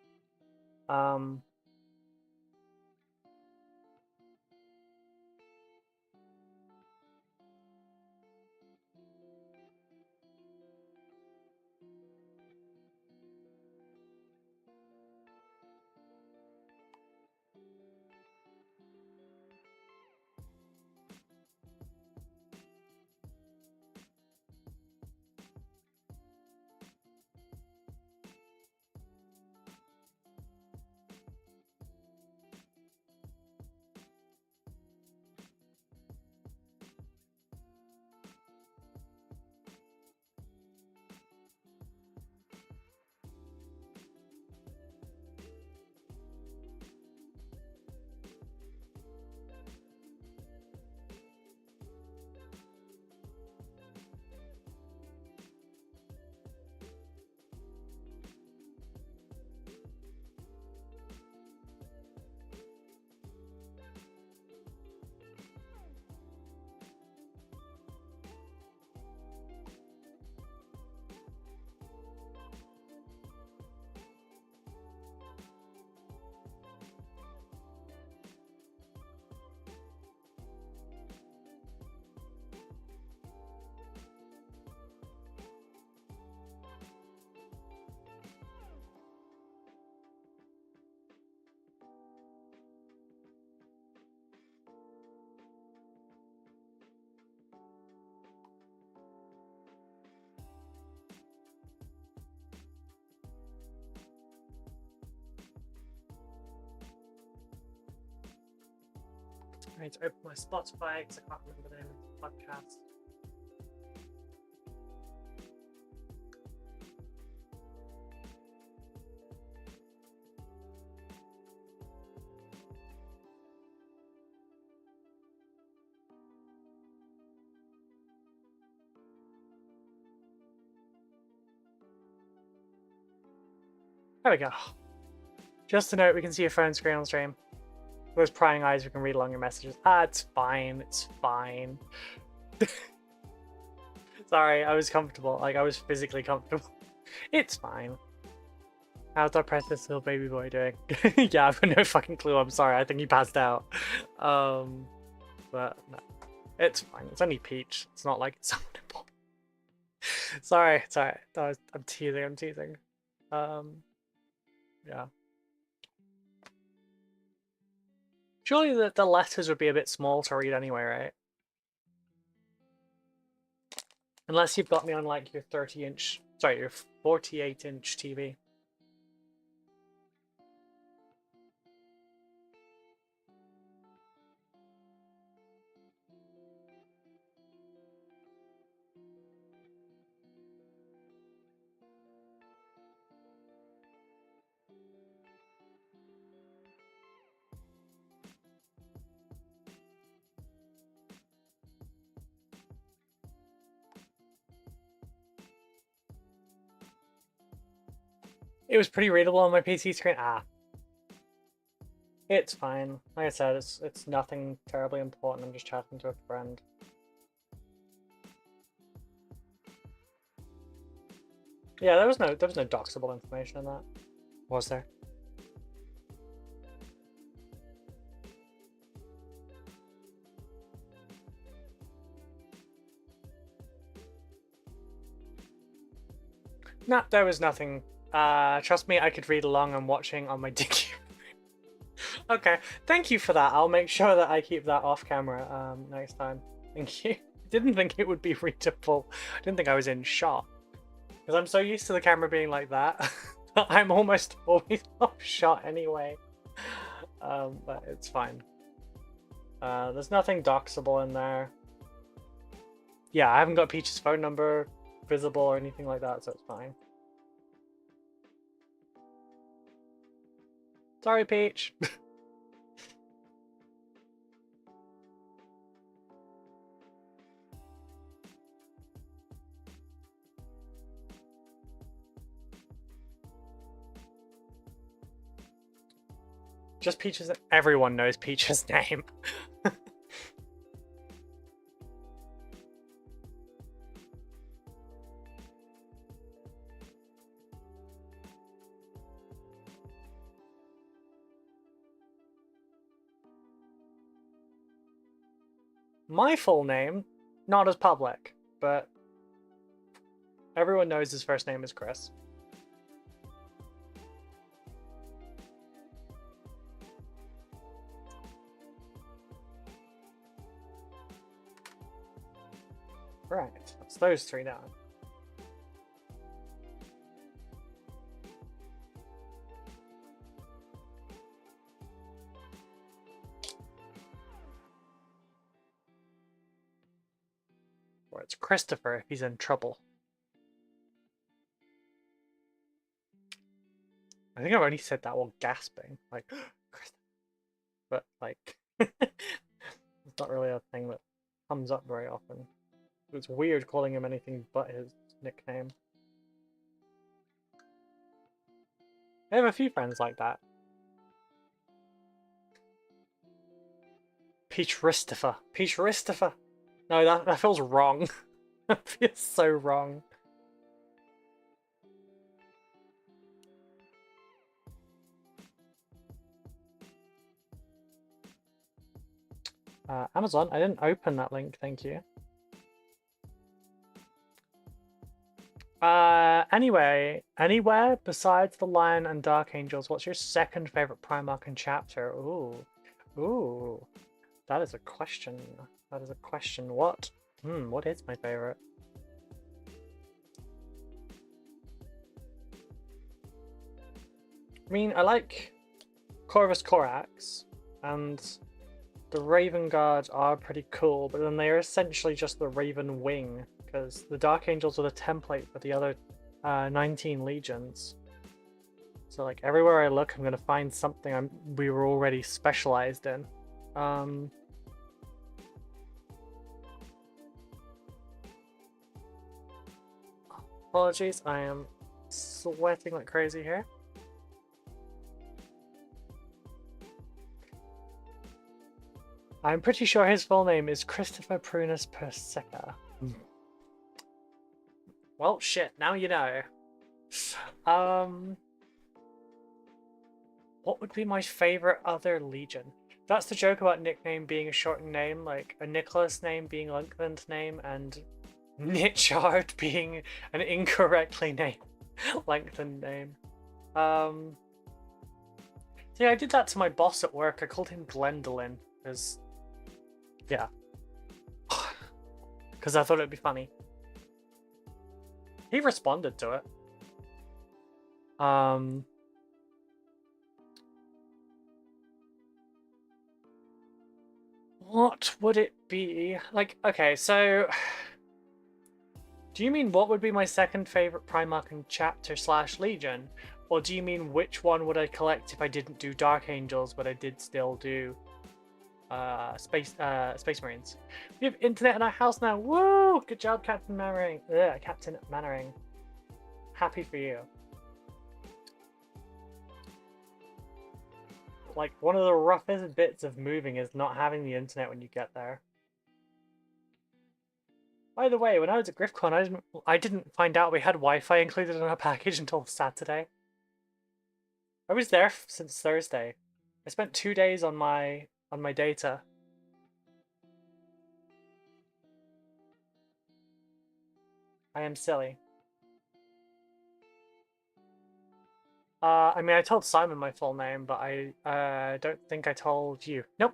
A: I need to open my Spotify because I can't remember the name of the podcast. There we go. Just a note, we can see your phone screen on stream. Those prying eyes, we can read along your messages. Ah, it's fine. It's fine. Sorry, I was comfortable. Like, I was physically comfortable. It's fine. How's our precious little baby boy doing? Yeah, I've got no fucking clue. I'm sorry. I think he passed out. But no, it's fine. It's only Peach. It's not like it's something important. Sorry. I'm teasing. Yeah. Surely the letters would be a bit small to read anyway, right? Unless you've got me on like your 30-inch, sorry, your 48-inch TV. It was pretty readable on my PC screen. Ah. It's fine. Like I said, it's nothing terribly important. I'm just chatting to a friend. Yeah, there was no doxable information in that. Was there? No, there was nothing. Trust me, I could read along and watching on my dick. Okay, thank you for that. I'll make sure that I keep that off camera next time. Thank you. Didn't think it would be readable. I didn't think I was in shot. Because I'm so used to the camera being like that. I'm almost always off shot anyway. But it's fine. There's nothing doxable in there. Yeah, I haven't got Peach's phone number visible or anything like that, so it's fine. Sorry, Peach. Just Peach's. Everyone knows Peach's name. My full name, not as public, but everyone knows his first name is Chris. Right, that's those three down. Or it's Christopher if he's in trouble. I think I've only said that while gasping, like, Christopher. But, like, it's not really a thing that comes up very often. It's weird calling him anything but his nickname. I have a few friends like that. Peach-Ristifer. Peach-Ristifer. No, that feels wrong. That feels so wrong. Amazon, I didn't open that link, thank you. Anyway, anywhere besides the Lion and Dark Angels, what's your second favorite Primarch and chapter? Ooh, that is a question. That is a question. What is my favorite? I mean, I like Corvus Corax, and the Raven Guard are pretty cool, but then they are essentially just the Raven Wing, because the Dark Angels are the template for the other 19 legions. So like everywhere I look, I'm gonna find something we were already specialized in. Apologies, I am sweating like crazy here. I'm pretty sure his full name is Christopher Prunus Perseca. Well, shit, now you know. What would be my favorite other legion? That's the joke about nickname being a shortened name, like a Nicholas name being a lengthened name, and Nitchard being an incorrectly named lengthened name. So yeah, I did that to my boss at work. I called him Glendolyn, because yeah. Because I thought it'd be funny. He responded to it. What would it be? Like, okay, so... Do you mean what would be my second favorite Primarch chapter / Legion? Or do you mean which one would I collect if I didn't do Dark Angels, but I did still do Space Marines? We have internet in our house now. Woo! Good job, Captain Mannering. Captain Mannering. Happy for you. Like, one of the roughest bits of moving is not having the internet when you get there. By the way, when I was at GriffCon, I didn't find out we had Wi-Fi included in our package until Saturday. I was there since Thursday. I spent 2 days on my data. I am silly. I mean, I told Simon my full name, but I don't think I told you. Nope.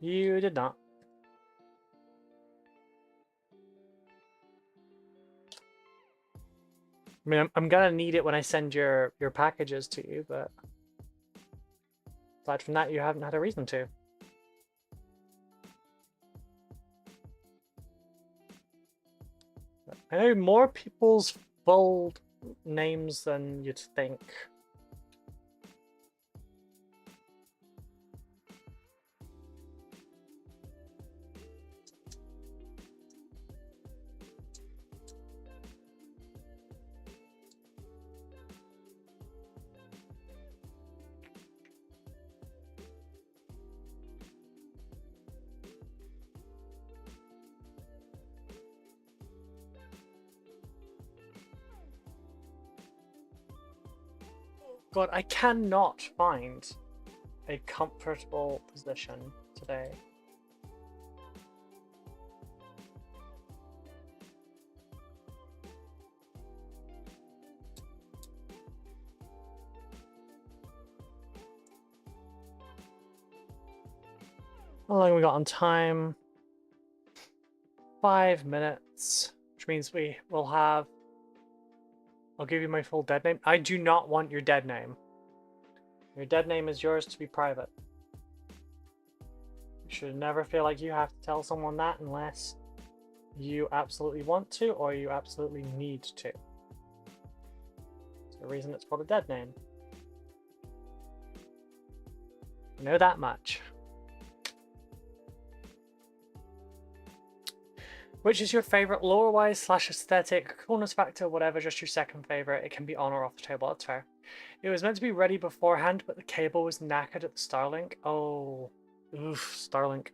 A: You did not. I mean, I'm gonna need it when I send your packages to you, but aside from that, you haven't had a reason to. I know more people's full names than you'd think. God, I cannot find a comfortable position today. How long have we got on time? 5 minutes, which means we will have... I'll give you my full dead name. I do not want your dead name. Your dead name is yours to be private. You should never feel like you have to tell someone that unless you absolutely want to or you absolutely need to. That's the reason it's called a dead name. I know that much. Which is your favorite lore-wise / aesthetic, coolness factor, whatever, just your second favorite. It can be on or off the table, that's fair. It was meant to be ready beforehand, but the cable was knackered at the Starlink. Oh, oof, Starlink.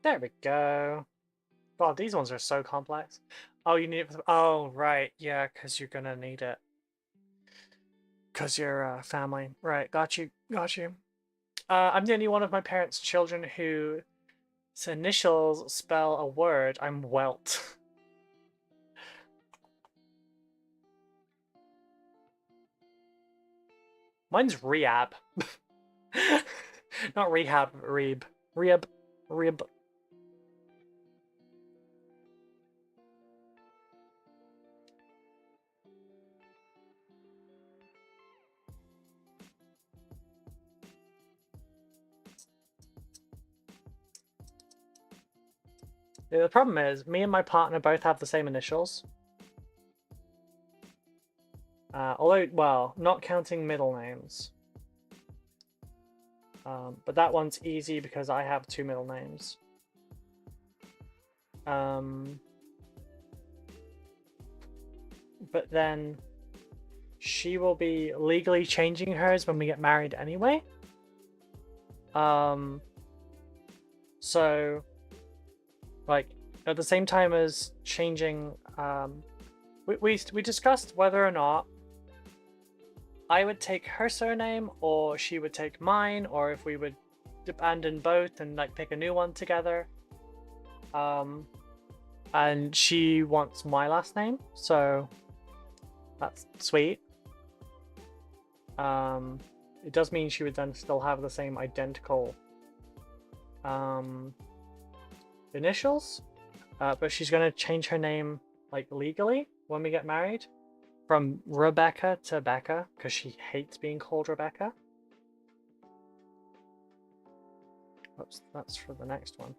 A: There we go. God, these ones are so complex. Oh, you need it for the... Oh, right. Yeah, because you're going to need it. Because you're family. Right, got you. Got you. I'm the only one of my parents' children whose initials spell a word. I'm Welt. Mine's Rehab. Not Rehab, Reeb. Rib. Rib. The problem is, me and my partner both have the same initials. Although, well, not counting middle names. But that one's easy because I have 2 middle names. But then she will be legally changing hers when we get married anyway. So, like, at the same time as changing, we discussed whether or not I would take her surname or she would take mine, or if we would abandon both and like pick a new one together. And she wants my last name, so that's sweet. It does mean she would then still have the same identical initials, but she's going to change her name like legally when we get married from Rebecca to Becca because she hates being called Rebecca. Oops, that's for the next one.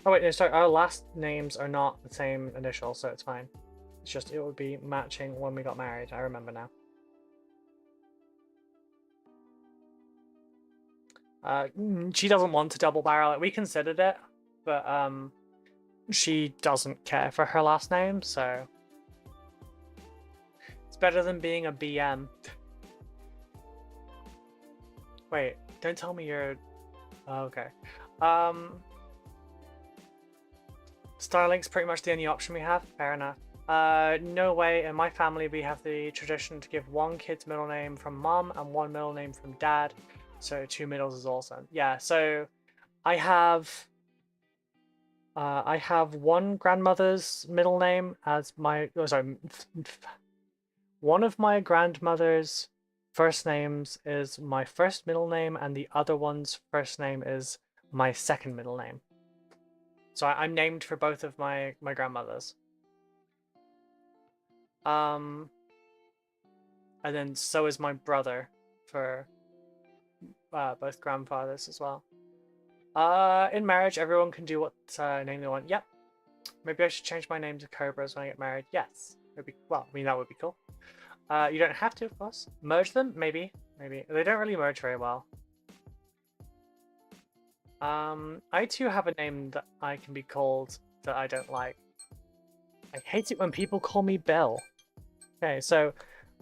A: Oh wait, no, sorry, our last names are not the same initial, so it's fine. It's just, it would be matching when we got married, I remember now. She doesn't want to double barrel it. We considered it, but she doesn't care for her last name, so it's better than being a BM. Wait, don't tell me you're... Oh, okay. Starlink's pretty much the only option we have. Fair enough. No way. In my family, we have the tradition to give one kid's middle name from mom and one middle name from dad. So 2 middles is awesome. Yeah. So I have one grandmother's middle name as my. Oh, sorry. One of my grandmother's first names is my first middle name, and the other one's first name is my second middle name. So I'm named for both of my grandmothers. And then so is my brother for both grandfathers as well. In marriage, everyone can do what name they want. Yep. Maybe I should change my name to Cobras when I get married. Yes. Well, I mean, that would be cool. You don't have to, of course. Merge them? Maybe. Maybe. They don't really merge very well. I too have a name that I can be called that I don't like. I hate it when people call me Bill. Okay, so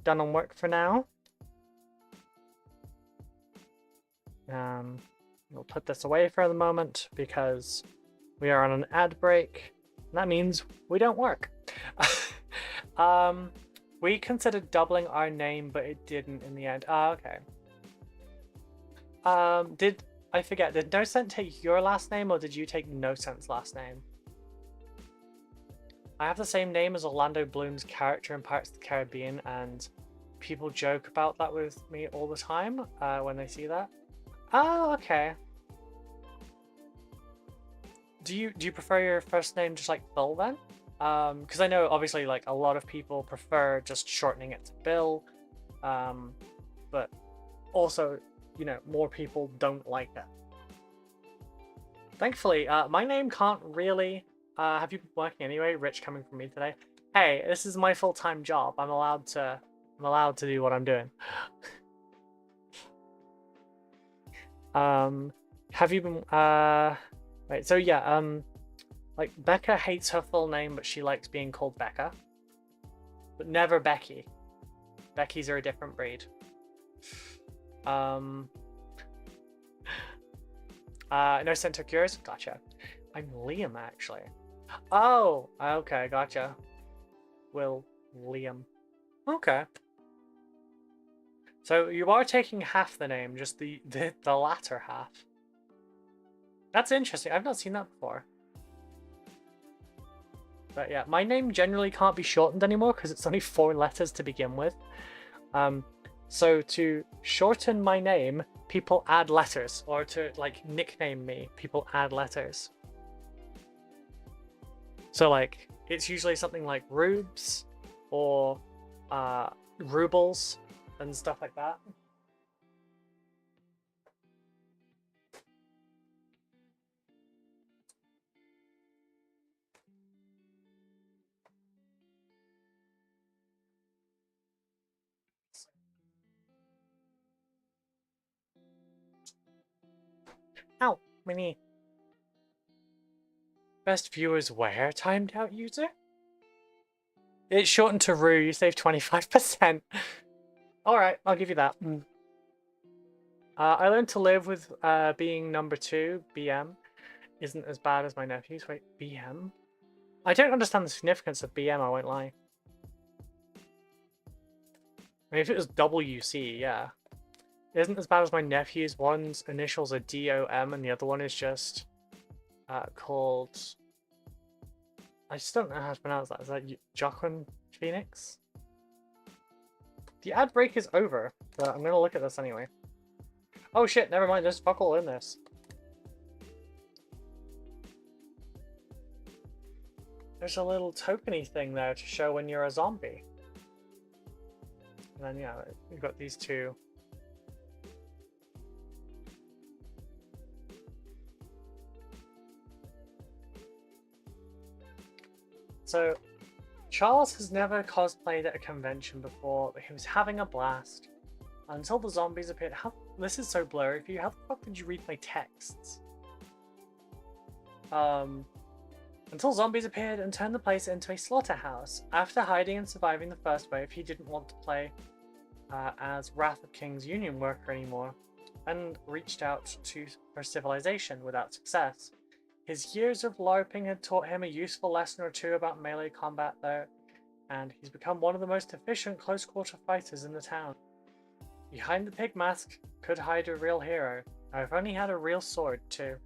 A: done on work for now. We'll put this away for the moment because we are on an ad break. And that means we don't work. We considered doubling our name, but it didn't in the end. Okay. I forget, did No Sense take your last name or did you take No Sense last name? I have the same name as Orlando Bloom's character in Pirates of the Caribbean, and people joke about that with me all the time when they see that. Oh, okay. Do you prefer your first name just like Bill then? Because I know obviously like a lot of people prefer just shortening it to Bill, but also, you know, more people don't like it. Thankfully, my name can't really... have you been working anyway? Rich coming from me today. Hey, this is my full-time job. I'm allowed to do what I'm doing. Have you been... Wait, so yeah, like, Becca hates her full name, but she likes being called Becca. But never Becky. Beckys are a different breed. No Sense took yours? Gotcha. I'm Liam, actually. Oh, okay, gotcha. Liam. Okay. So you are taking half the name, just the latter half. That's interesting. I've not seen that before. But yeah, my name generally can't be shortened anymore because it's only 4 letters to begin with. So to shorten my name, people add letters, or to like nickname me, people add letters. So like it's usually something like Rubes or Rubles and stuff like that. Ow, my knee. Best viewers where? Timed out user? It's shortened to Ru, you save 25%. Alright, I'll give you that. I learned to live with being number 2, BM. Isn't as bad as my nephews. Wait, BM? I don't understand the significance of BM, I won't lie. I mean, if it was WC, yeah. It isn't as bad as my nephew's. One's initials are DOM and the other one is just called... I just don't know how to pronounce that. Is that Joaquin Phoenix? The ad break is over, but I'm gonna look at this anyway. Oh shit, never mind, there's fuck all in this. There's a little tokeny thing there to show when you're a zombie. And then yeah, we've got these two. So, Charles has never cosplayed at a convention before, but he was having a blast. Until the zombies appeared. This is so blurry for you. How the fuck did you read my texts? Until zombies appeared and turned the place into a slaughterhouse. After hiding and surviving the first wave, he didn't want to play as Wrath of King's Union worker anymore, and reached out for civilization without success. His years of LARPing had taught him a useful lesson or two about melee combat though, and he's become one of the most efficient close-quarter fighters in the town. Behind the pig mask could hide a real hero. I've only had a real sword too.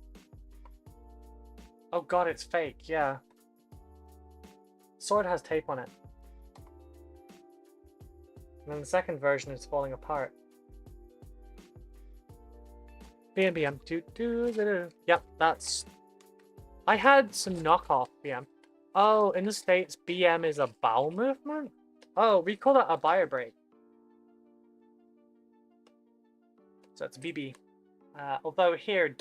A: Oh god, it's fake, yeah. Sword has tape on it. And then the second version is falling apart. BM. Yep, that's... I had some knockoff BM. Oh, in the States, BM is a bowel movement? Oh, we call that a bio break. So it's BB. Although here,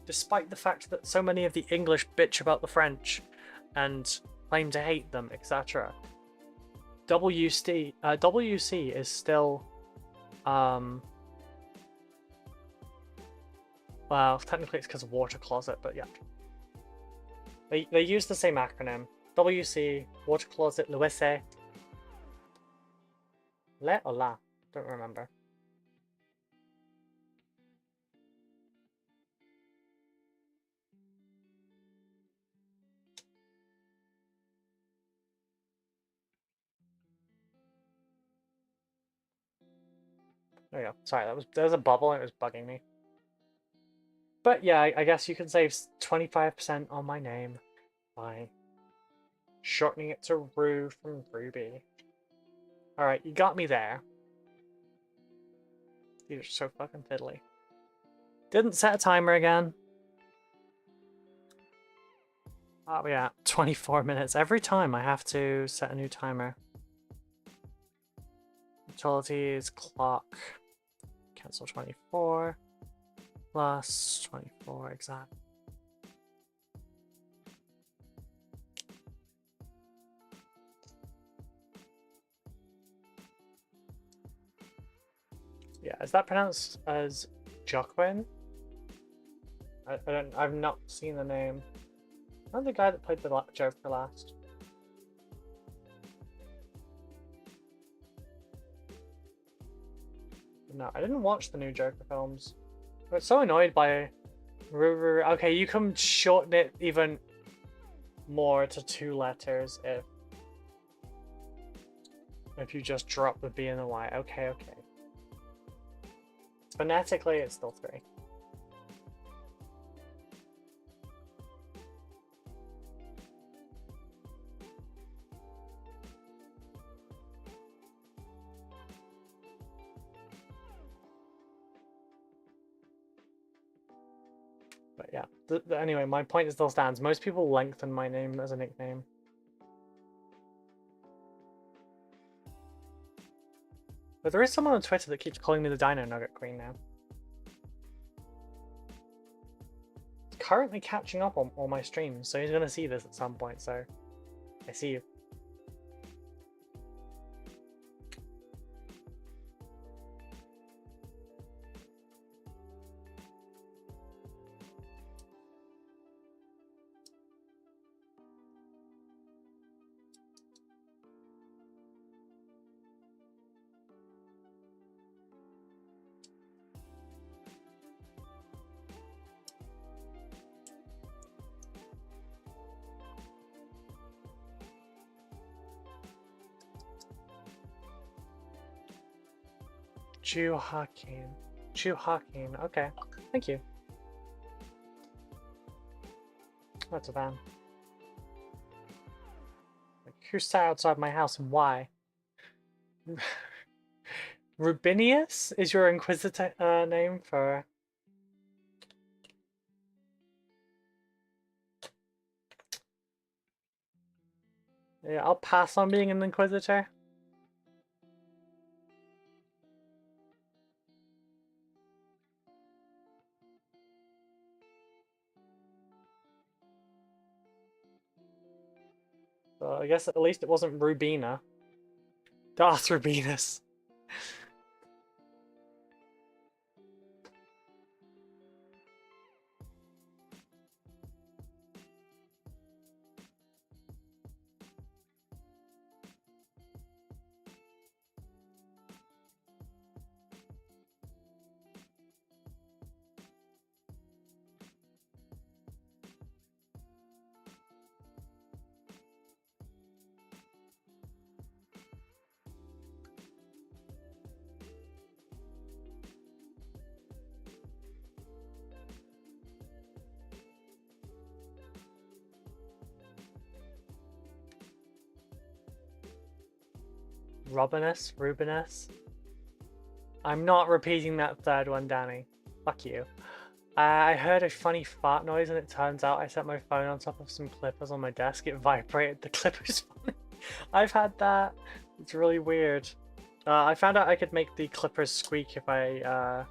A: despite the fact that so many of the English bitch about the French and claim to hate them, etc., WC is still, well, technically it's because of water closet, but yeah. They use the same acronym. WC, water closet, Louise. Le or la? Don't remember. There you go. Sorry, there was a bubble and it was bugging me. But yeah, I guess you can save 25% on my name by shortening it to Rue from Ruby. Alright, you got me there. These are so fucking fiddly. Didn't set a timer again. Oh yeah, 24 minutes. Every time I have to set a new timer. Utilities, clock, cancel 24, plus 24, exact. Yeah, is that pronounced as Joaquin? I've not seen the name. I'm the guy that played the Joker last. No, I didn't watch the new Joker films. I was so annoyed by... Okay, you can shorten it even more to 2 letters if you just drop the B and the Y. Okay, okay. Phonetically, it's still 3. But yeah, anyway, my point still stands. Most people lengthen my name as a nickname. But there is someone on Twitter that keeps calling me the Dino Nugget Queen now. It's currently catching up on all my streams, so he's going to see this at some point, so I see you. Chuhakin. Okay, thank you. That's a van. Like, who sat outside my house and why? Rubinius is your Inquisitor name for... Yeah, I'll pass on being an Inquisitor. So I guess at least it wasn't Rubina. Darth Rubinus. Rubinus. I'm not repeating that third one, Danny. Fuck you. I heard a funny fart noise and it turns out I set my phone on top of some clippers on my desk. It vibrated. The clippers funny. I've had that. It's really weird. I found out I could make the clippers squeak if I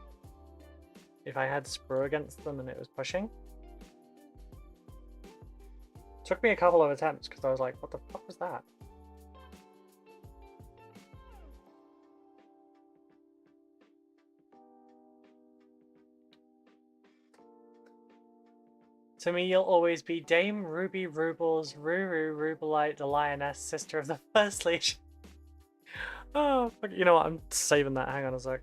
A: had sprue against them and it was pushing. Took me a couple of attempts because I was like, what the fuck was that? To me, you'll always be Dame Ruby Rubles, Ruru Rubelite, the Lioness, sister of the First Legion. Oh, fuck, you know what? I'm saving that. Hang on a sec.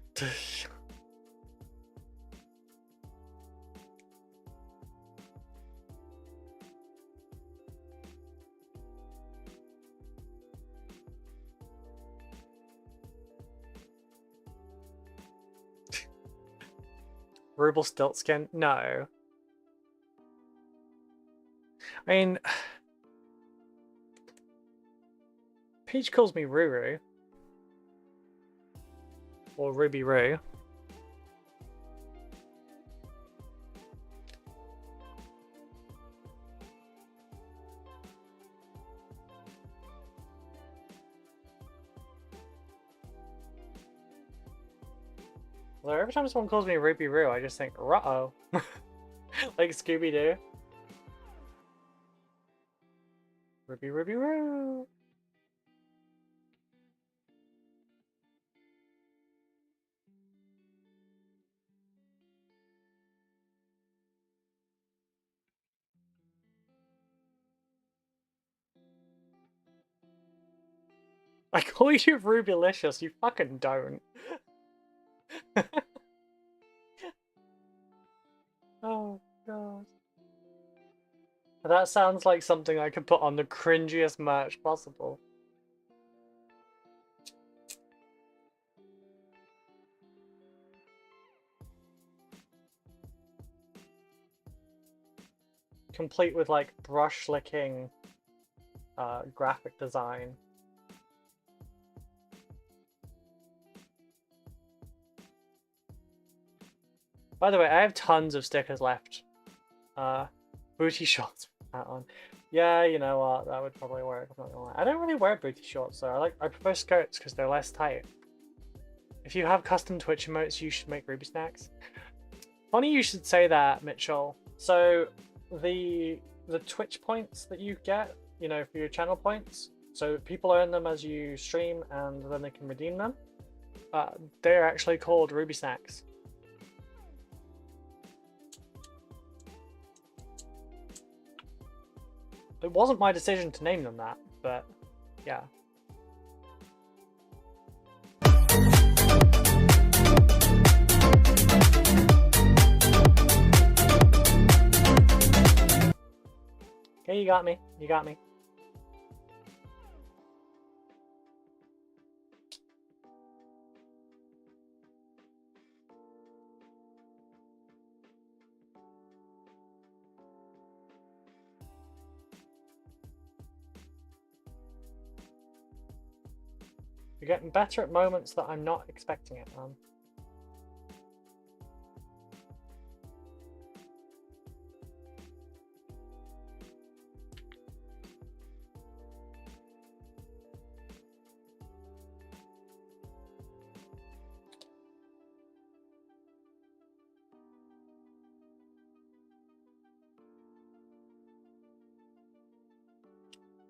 A: Ruble Stiltskin? No. I mean, Peach calls me Ruru. Or Ruby Roo. Well, every time someone calls me Ruby Roo, I just think, ruh-oh. Like Scooby-Doo. Ruby Roo. I call you Rubylicious, you fucking don't. Oh, God. That sounds like something I could put on the cringiest merch possible. complete with like brush licking graphic design. By the way, I have tons of stickers left. Booty shorts that on. Yeah, you know what, that would probably work. I'm not gonna lie. I don't really wear booty shorts though. I prefer skirts because they're less tight. If you have custom Twitch emotes, you should make Ruby Snacks. Funny you should say that, Mitchell. So the Twitch points that you get, you know, for your channel points, so people earn them as you stream and then they can redeem them. They're actually called Ruby Snacks. It wasn't my decision to name them that, but yeah. Okay, you got me. You got me. You're getting better at moments that I'm not expecting it, man.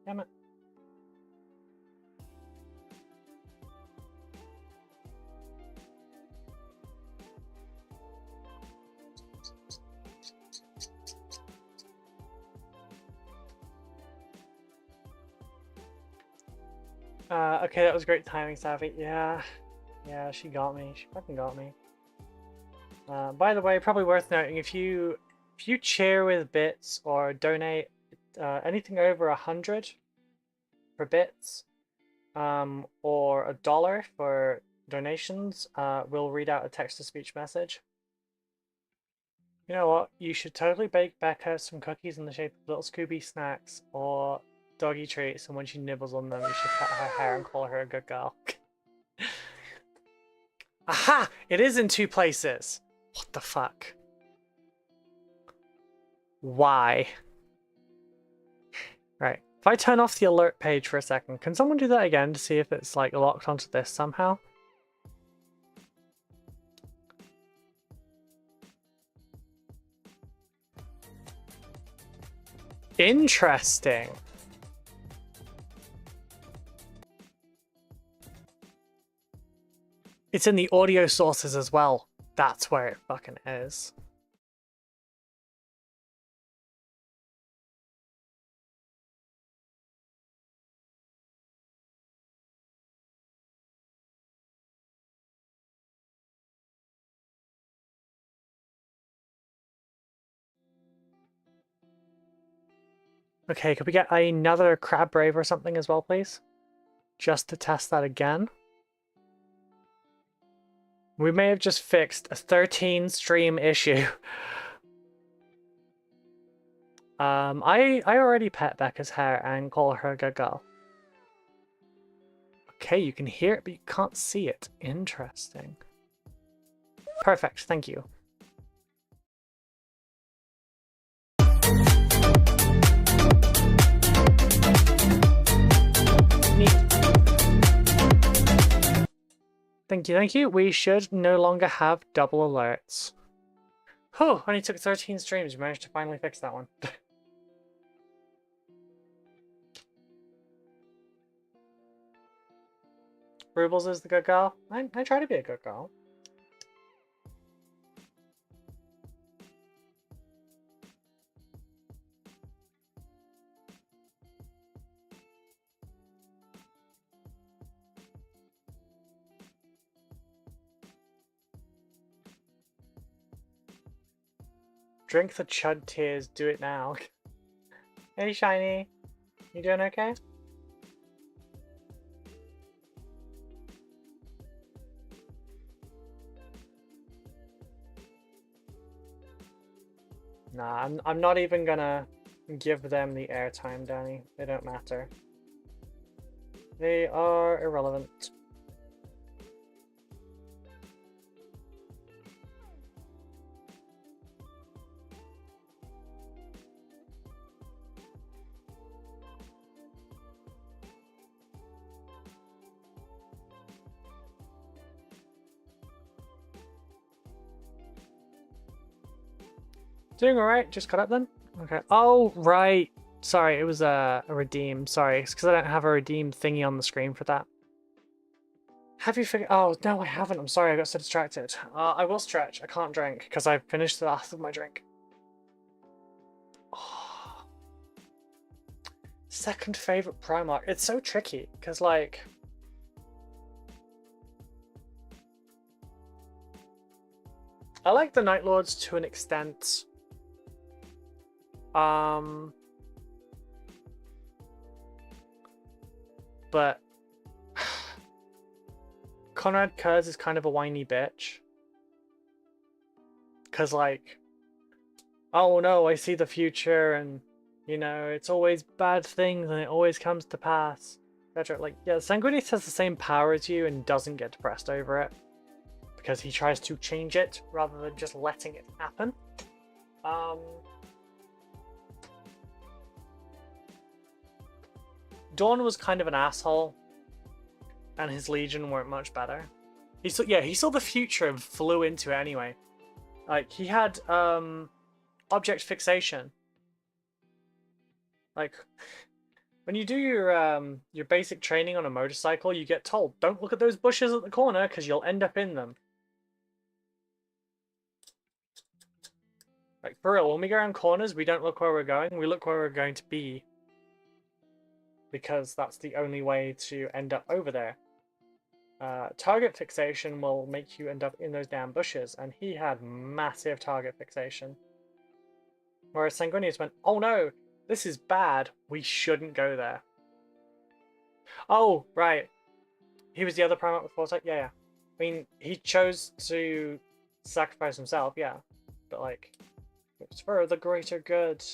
A: Damn it. Okay, that was great timing, Savvy. Yeah, she got me. She fucking got me. By the way, probably worth noting, if you cheer with bits or donate anything over 100 for bits, or $1 for donations, we'll read out a text-to-speech message. You know what? You should totally bake Becca some cookies in the shape of little Scooby snacks or doggy treats, and when she nibbles on them, you should cut her hair and call her a good girl. Aha! It is in 2 places! What the fuck? Why? Right. If I turn off the alert page for a second, can someone do that again to see if it's like locked onto this somehow? Interesting. It's in the audio sources as well. That's where it fucking is. Okay, could we get another crab brave or something as well, please? Just to test that again. We may have just fixed a 13 stream issue. I already pet Becca's hair and call her a good girl. Okay, you can hear it, but you can't see it. Interesting. Perfect, thank you. Thank you, thank you. We should no longer have double alerts. Oh, only took 13 streams. We managed to finally fix that one. Rubles is the good girl. I try to be a good girl. Drink the chud tears, do it now. Hey Shiny, you doing okay? Nah, I'm not even gonna Give them the airtime, Danny. They don't matter. They are irrelevant. Doing alright, just got up then? Okay. Oh, right. Sorry, it was a redeem. Sorry, it's because I don't have a redeem thingy on the screen for that. Have you figured? Oh, no, I haven't. I'm sorry, I got so distracted. I will stretch. I can't drink because I finished the last of my drink. Oh. Second favorite Primarch. It's so tricky because, like, I like the Night Lords to an extent. But Conrad Kurz is kind of a whiny bitch. Because, like, oh no, I see the future and, you know, it's always bad things and it always comes to pass, etc. Like, yeah, Sanguinius has the same power as you and doesn't get depressed over it. Because he tries to change it rather than just letting it happen. Dawn was kind of an asshole, and his Legion weren't much better. He saw the future and flew into it anyway. Like, he had object fixation. Like, when you do your basic training on a motorcycle, you get told, don't look at those bushes at the corner because you'll end up in them. Like, for real, when we go around corners, we don't look where we're going, we look where we're going to be. Because that's the only way to end up over there. Target fixation will make you end up in those damn bushes, and he had massive target fixation. Whereas Sanguinius went, oh no, this is bad, we shouldn't go there. Oh, right. He was the other Primarch with Foresight? Yeah. I mean, he chose to sacrifice himself, yeah. But, like, it's for the greater good,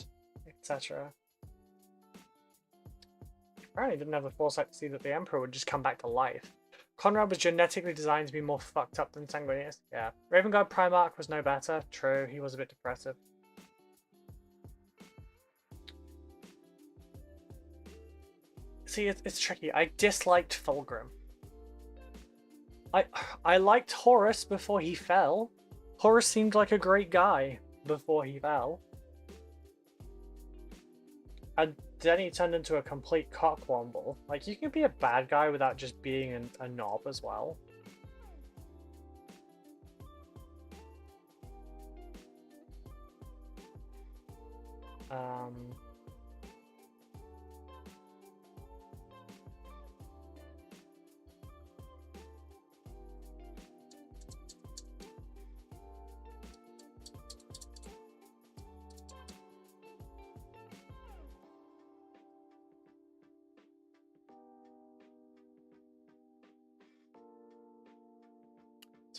A: etc. Apparently didn't have the foresight to see that the Emperor would just come back to life. Conrad was genetically designed to be more fucked up than Sanguinius. Yeah. Raven Guard Primarch was no better. True, he was a bit depressive. See, it's tricky. I disliked Fulgrim. I liked Horus before he fell. Horus seemed like a great guy before he fell. And then he turned into a complete cockwomble. Like, you can be a bad guy without just being a knob as well.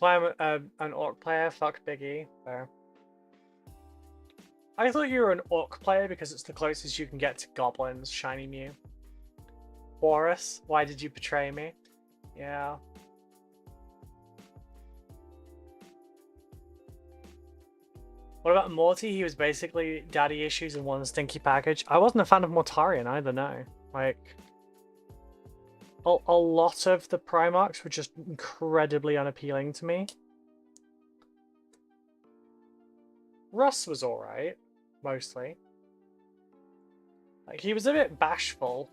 A: That's why I'm an orc player. Fuck Biggie. Fair. I thought you were an orc player because it's the closest you can get to goblins, shiny Mew. Horus, why did you betray me? Yeah. What about Morty? He was basically daddy issues in one stinky package. I wasn't a fan of Mortarion either, no. Like, a lot of the Primarchs were just incredibly unappealing to me. Russ was alright, mostly. Like, he was a bit bashful.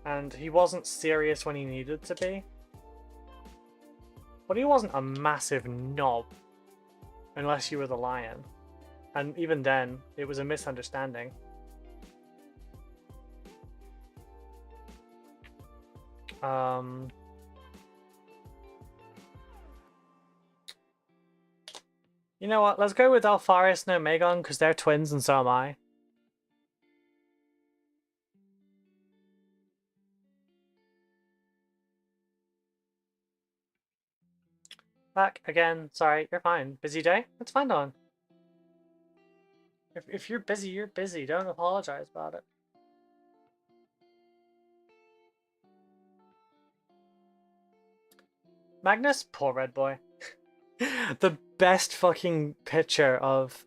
A: And he wasn't serious when he needed to be. But he wasn't a massive knob. Unless you were the lion. And even then, it was a misunderstanding. You know what? Let's go with Alpharius and Omegon because they're twins and so am I. Back again. Sorry, you're fine. Busy day? It's fine, Dawn. If you're busy, you're busy. Don't apologize about it. Magnus, poor red boy. The best fucking picture of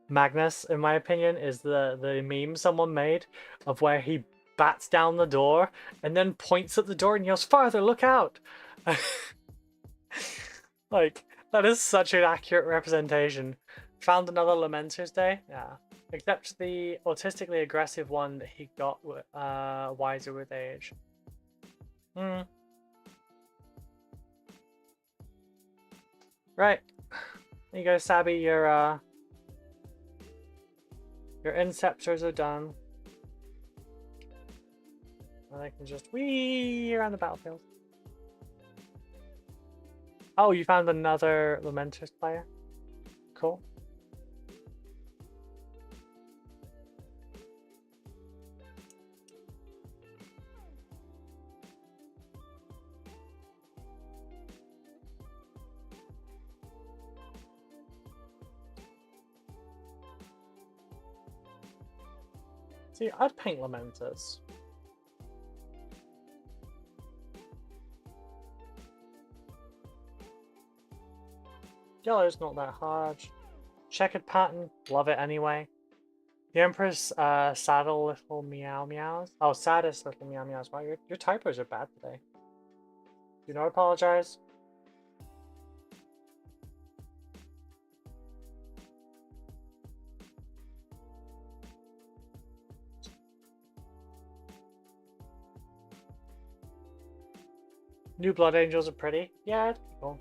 A: Magnus, in my opinion, is the meme someone made of where he bats down the door and then points at the door and yells, "Farther, look out!" Like, that is such an accurate representation. Found another Lamenter's Day? Yeah. Except the autistically aggressive one that he got wiser with age. Hmm. Right. There you go, Sabby. Your inceptors are done. And I can just wee around the battlefield. Oh, you found another Lamenter's player? Cool. See, I'd paint Lamenters. Yellow's not that hard. Checkered pattern, love it anyway. The Empress saddle little meow meows. Oh, saddest little meow meows. Wow, your typos are bad today. Do not apologize. New Blood Angels are pretty. Yeah, it's cool.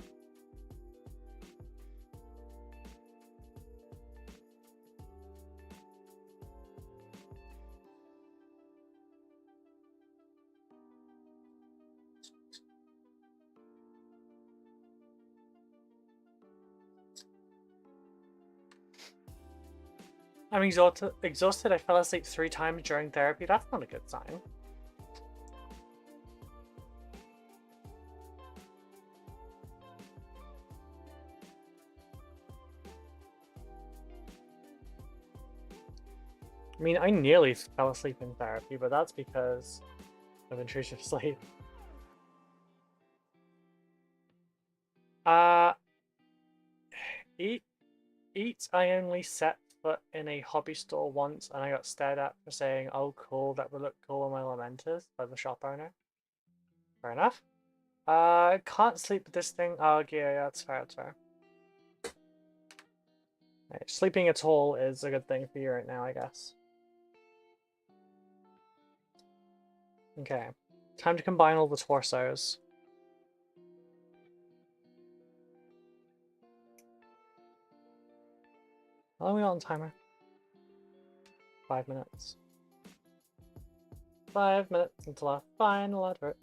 A: I'm exhausted. I fell asleep 3 times during therapy. That's not a good sign. I mean, I nearly fell asleep in therapy, but that's because of intrusive sleep. Eat. I only set foot in a hobby store once, and I got stared at for saying, "Oh, cool, that would look cool on my Lamenters," by the shop owner. Fair enough. Can't sleep with this thing. Oh, yeah, that's fair, that's fair. Right, sleeping at all is a good thing for you right now, I guess. Okay, time to combine all the torsos. How long are we on timer? 5 minutes. 5 minutes until our final advert.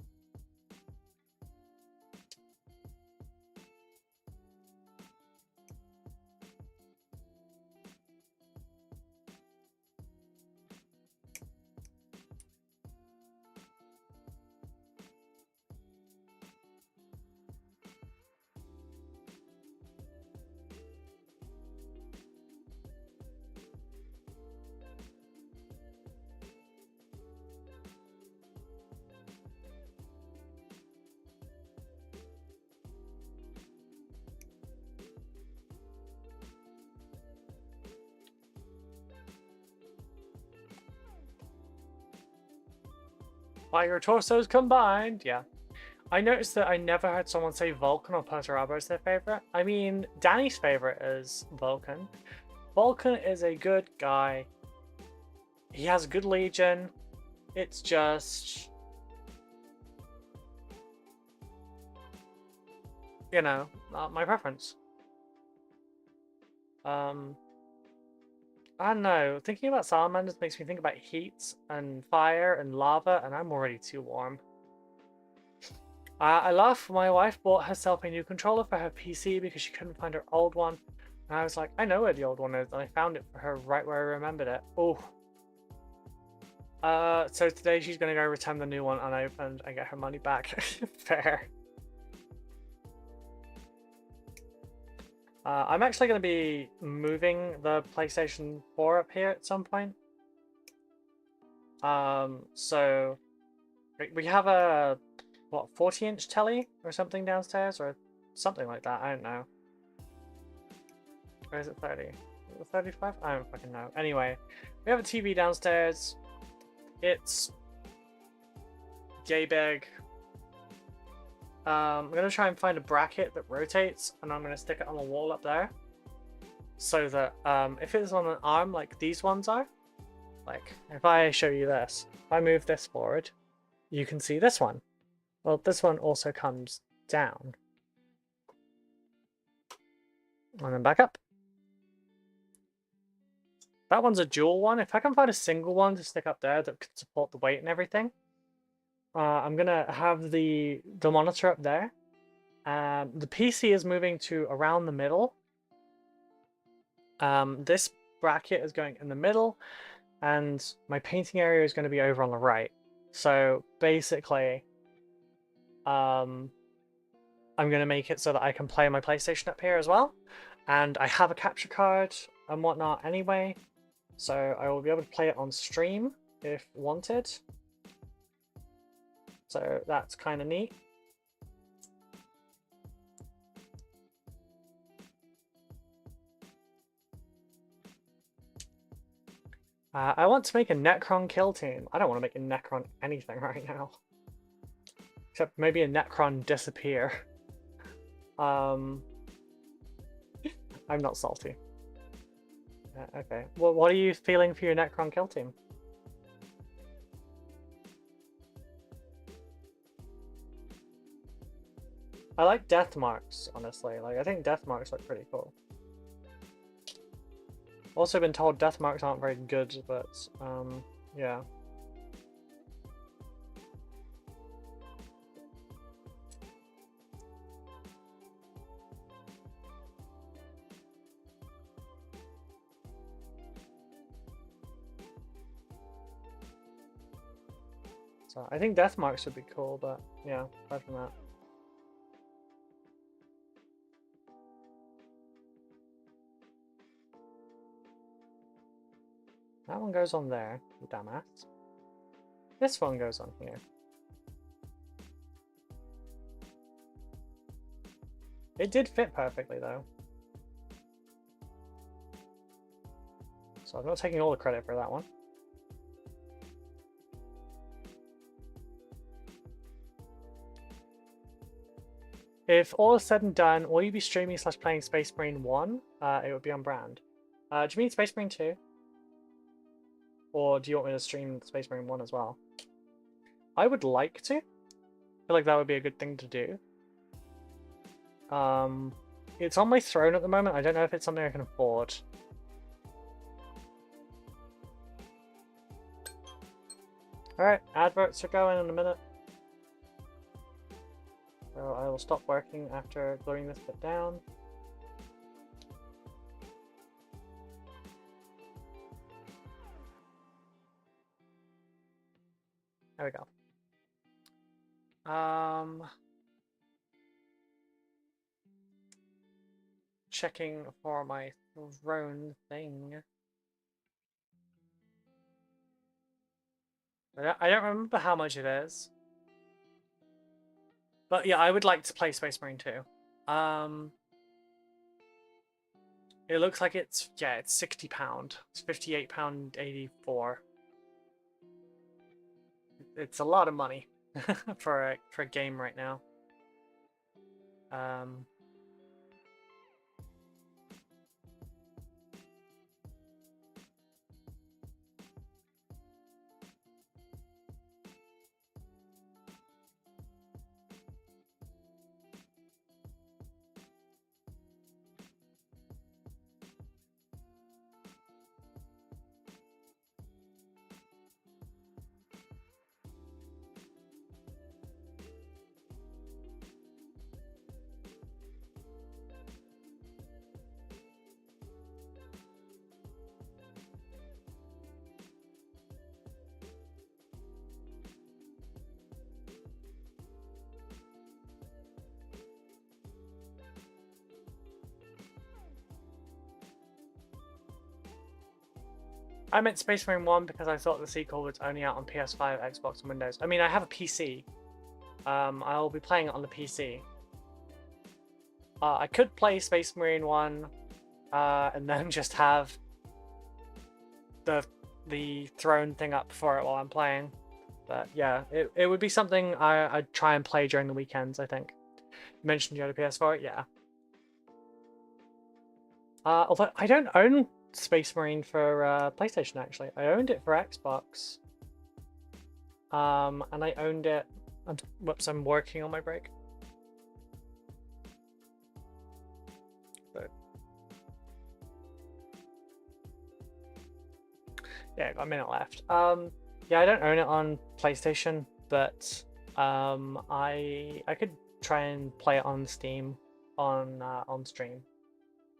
A: By your torsos combined, yeah. I noticed that I never heard someone say Vulcan or Perturabo as their favorite. I mean, Danny's favorite is Vulcan. Vulcan is a good guy. He has a good legion. It's just, you know, not my preference. I don't know. Thinking about salamanders makes me think about heat and fire and lava, and I'm already too warm. I laugh. My wife bought herself a new controller for her PC because she couldn't find her old one. And I was like, I know where the old one is, and I found it for her right where I remembered it. Oh. So today she's gonna go return the new one unopened and get her money back. Fair. I'm actually going to be moving the PlayStation 4 up here at some point. So we have a, what, 40-inch telly or something downstairs, or something like that. I don't know. Or is it 30? 35? I don't fucking know. Anyway, we have a TV downstairs. It's yay big. I'm gonna try and find a bracket that rotates, and I'm gonna stick it on the wall up there, so that if it's on an arm like these ones are, like if I show you this, if I move this forward, you can see this one. Well, this one also comes down, and then back up. That one's a dual one. If I can find a single one to stick up there that can support the weight and everything, I'm gonna have the monitor up there. The PC is moving to around the middle. This bracket is going in the middle, and my painting area is going to be over on the right. So basically, I'm going to make it so that I can play my PlayStation up here as well. And I have a capture card and whatnot anyway, so I will be able to play it on stream if wanted. So that's kind of neat. I want to make a Necron kill team. I don't want to make a Necron anything right now. Except maybe a Necron disappear. I'm not salty. Okay. Well, what are you feeling for your Necron kill team? I like death marks, honestly. Like, I think death marks look pretty cool. Also been told death marks aren't very good, but yeah. So I think death marks would be cool, but yeah, apart from that. That one goes on there, you dumbass. This one goes on here. It did fit perfectly though. So I'm not taking all the credit for that one. If all is said and done, will you be streaming / playing Space Marine 1? It would be on brand. Do you mean Space Marine 2? Or do you want me to stream Space Marine 1 as well? I would like to. I feel like that would be a good thing to do. It's on my throne at the moment. I don't know if it's something I can afford. Alright, adverts are going in a minute. So I will stop working after gluing this bit down. There we go. Checking for my throne thing. I don't remember how much it is. But yeah, I would like to play Space Marine 2. It looks like it's, yeah, it's £60. It's £58.84. It's a lot of money for a game right now. I meant Space Marine 1 because I thought the sequel was only out on PS5, Xbox, and Windows. I mean, I have a PC. I'll be playing it on the PC. I could play Space Marine 1 and then just have the throne thing up for it while I'm playing. But yeah, it would be something I'd try and play during the weekends, I think. You mentioned you had a PS4? Yeah. Although I don't own Space Marine for PlayStation, actually. I owned it for Xbox. And I owned it... Whoops, I'm working on my break. But... yeah, got a minute left. Yeah, I don't own it on PlayStation, but I could try and play it on Steam on stream.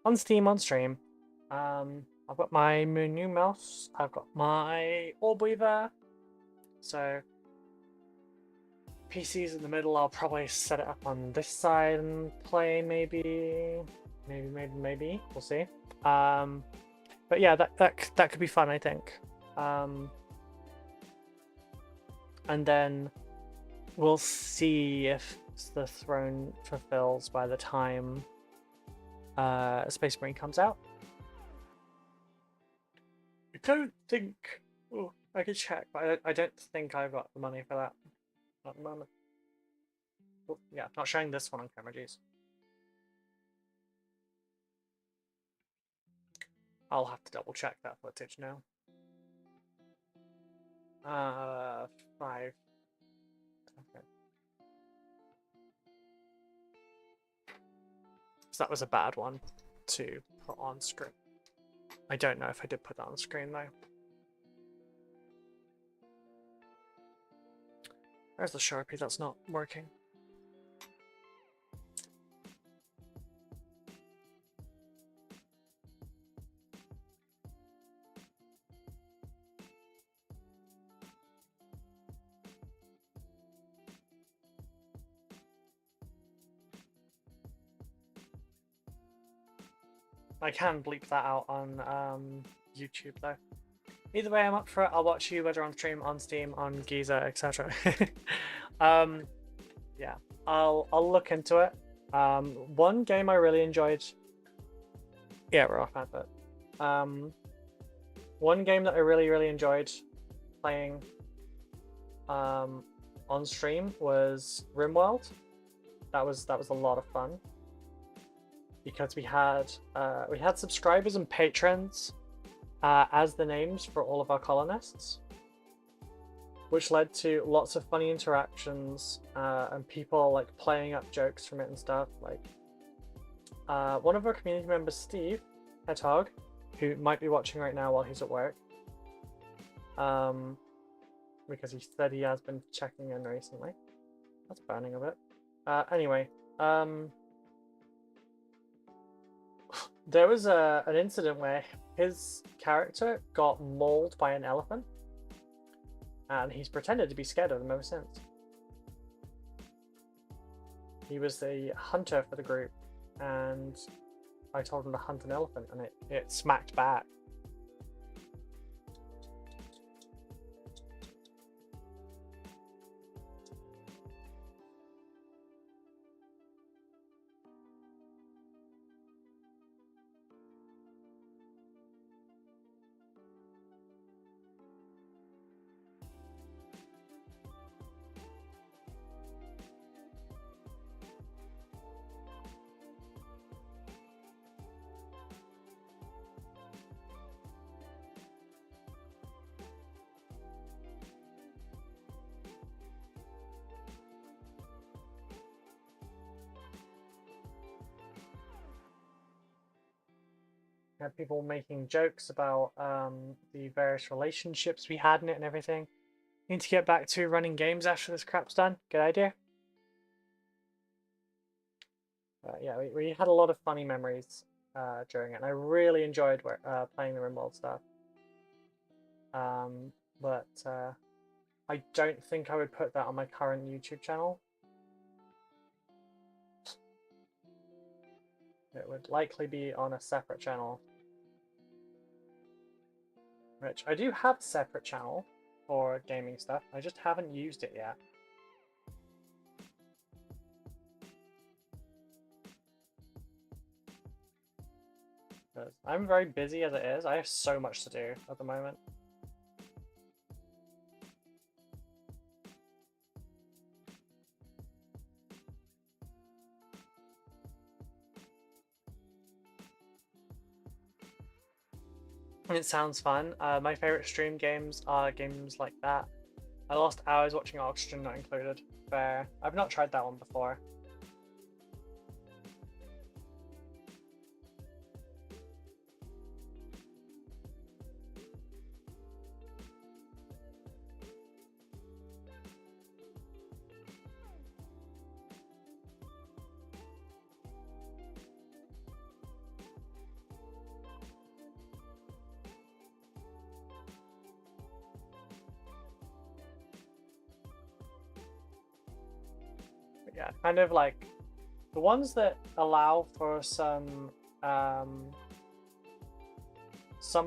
A: On Steam on stream. I've got my new mouse. I've got my orb weaver. So PC's in the middle. I'll probably set it up on this side and play maybe. We'll see. But yeah, that could be fun, I think. And then we'll see if the throne fulfills by the time Space Marine comes out. I don't think... oh, I could check, but I don't think I've got the money for that at the moment. Oh, yeah, not showing this one on camera, geez. I'll have to double check that footage now. 5. Okay. So that was a bad one to put on screen. I don't know if I did put that on screen though. Where's the Sharpie that's not working? I can bleep that out on YouTube though. Either way, I'm up for it. I'll watch you whether on stream, on Steam, on Giza, etc. Yeah, I'll look into it. One game I really enjoyed. Yeah, we're off advert. One game that I really enjoyed playing on stream was RimWorld. That was a lot of fun because we had subscribers and patrons as the names for all of our colonists, which led to lots of funny interactions and people like playing up jokes from it and stuff. Like one of our community members, Steve Hedgehog, who might be watching right now while he's at work, because he said he has been checking in recently. That's burning a bit. Anyway, there was an incident where his character got mauled by an elephant, and he's pretended to be scared of them ever since. He was the hunter for the group, and I told him to hunt an elephant, and it smacked back. Had people making jokes about the various relationships we had in it and everything. Need to get back to running games after this crap's done. Good idea. Yeah, we had a lot of funny memories during it, and I really enjoyed playing the RimWorld stuff. But I don't think I would put that on my current YouTube channel. It would likely be on a separate channel. Which I do have a separate channel for gaming stuff. I just haven't used it yet. Because I'm very busy as it is. I have so much to do at the moment. It sounds fun. My favorite stream games are games like that. I lost hours watching Oxygen Not Included. Fair. I've not tried that one before. Yeah, kind of like the ones that allow for some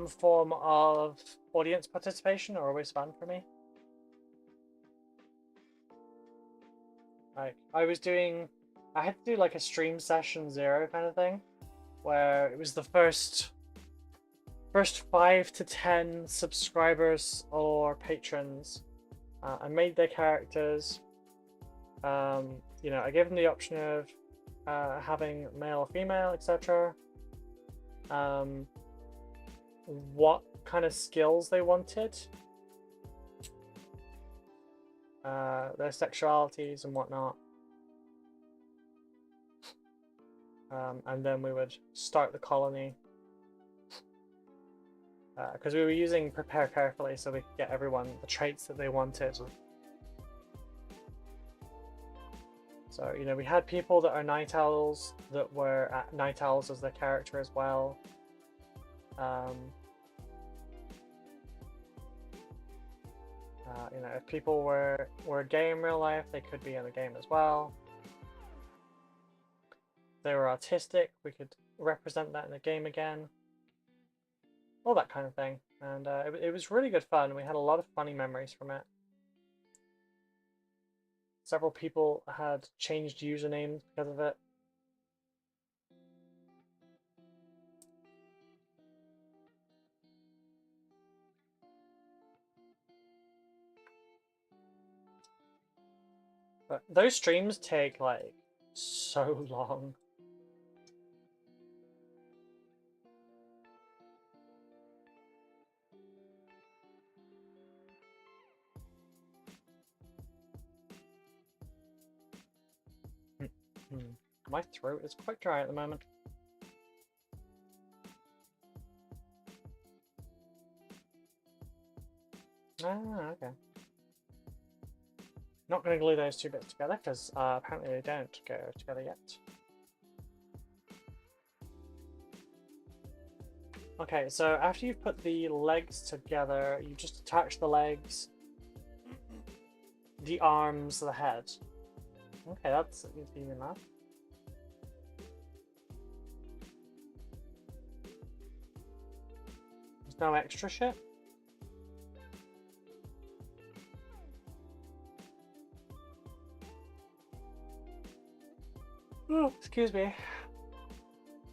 A: form of audience participation are always fun for me. Like I had to do like a stream session 0 kind of thing, where it was the first 5 to 10 subscribers or patrons. I made their characters. You know, I gave them the option of having male or female, etc. What kind of skills they wanted, their sexualities and whatnot. And then we would start the colony. Because we were using prepare carefully so we could get everyone the traits that they wanted. So, you know, we had people that are night owls that were night owls as their character as well. You know, if people were gay in real life, they could be in the game as well. If they were autistic, we could represent that in the game again. All that kind of thing. And it was really good fun. We had a lot of funny memories from it. Several people had changed usernames because of it. But those streams take like so long. My throat is quite dry at the moment. Ah, okay. Not going to glue those two bits together because apparently they don't go together yet. Okay, so after you've put the legs together, you just attach the legs, the arms, the head. Okay, that's easy enough. There's no extra shit. Oh, excuse me.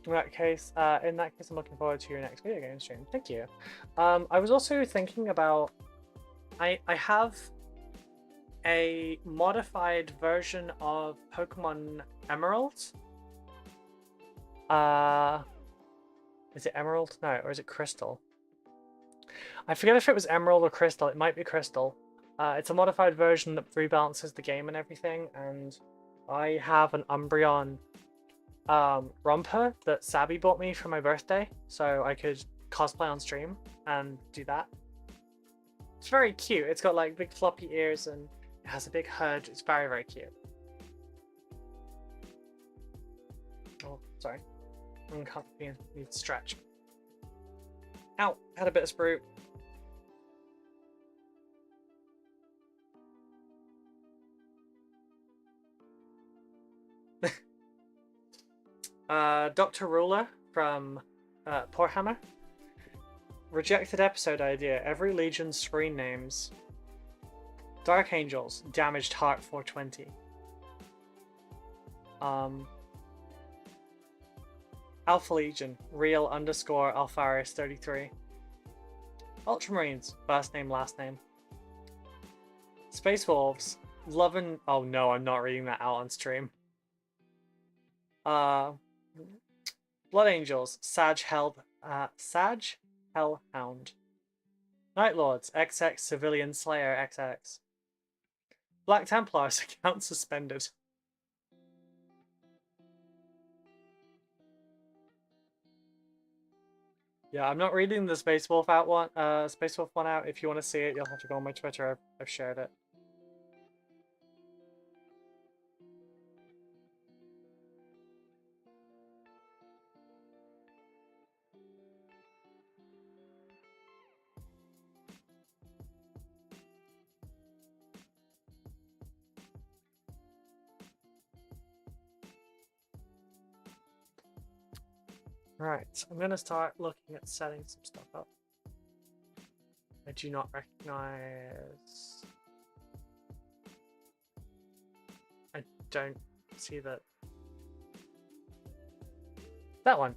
A: In that case, I'm looking forward to your next video game stream. Thank you. I was also thinking about, I have a modified version of Pokemon Emerald. Is it Emerald? No, or is it Crystal? I forget if it was Emerald or Crystal. It might be Crystal. It's a modified version that rebalances the game and everything, and I have an Umbreon romper that Sabby bought me for my birthday, so I could cosplay on stream and do that. It's very cute. It's got like big floppy ears and it has a big hood. It's very, very cute. Oh, sorry. Uncomfy and need to stretch. Ow! Had a bit of sprue. Dr. Ruler from Warhammer. Rejected episode idea. Every Legion screen names. Dark Angels. Damaged Heart 420. Alpha Legion. Real _ Alpharis 33. Ultramarines. First name, last name. Space Wolves. Lovin'. Oh no, I'm not reading that out on stream. Blood Angels. Sag Hellhound. Night Lords. XX Civilian Slayer XX. Black Templars. Account suspended. Yeah, I'm not reading the Space Wolf one out. If you want to see it, you'll have to go on my Twitter. I've shared it. Right, I'm gonna start looking at setting some stuff up. I do not recognize. I don't see that. That one.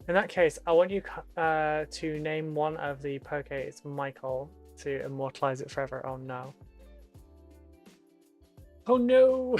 A: In that case, I want you to name one of the Pokés Michael to immortalize it forever. Oh no. Oh no!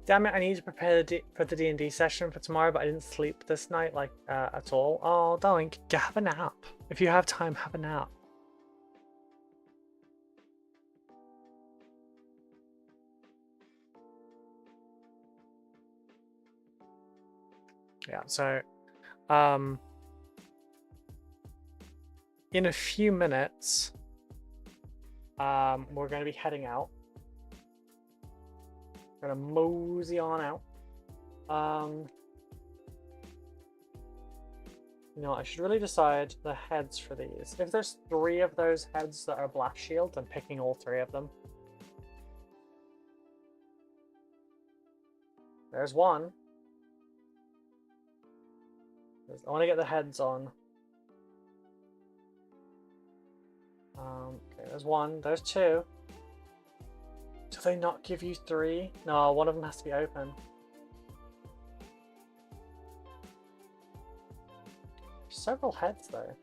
A: Damn it, I need to prepare for the D&D session for tomorrow, but I didn't sleep this night, like, at all. Oh, darling, have a nap. If you have time, have a nap. Yeah, so, in a few minutes, we're going to be heading out. Gonna mosey on out. You know, I should really decide the heads for these. If there's 3 of those heads that are Blast Shield, I'm picking all 3 of them. There's one. I want to get the heads on. Okay, there's one. There's 2. Do they not give you 3? No, one of them has to be open. Several heads though.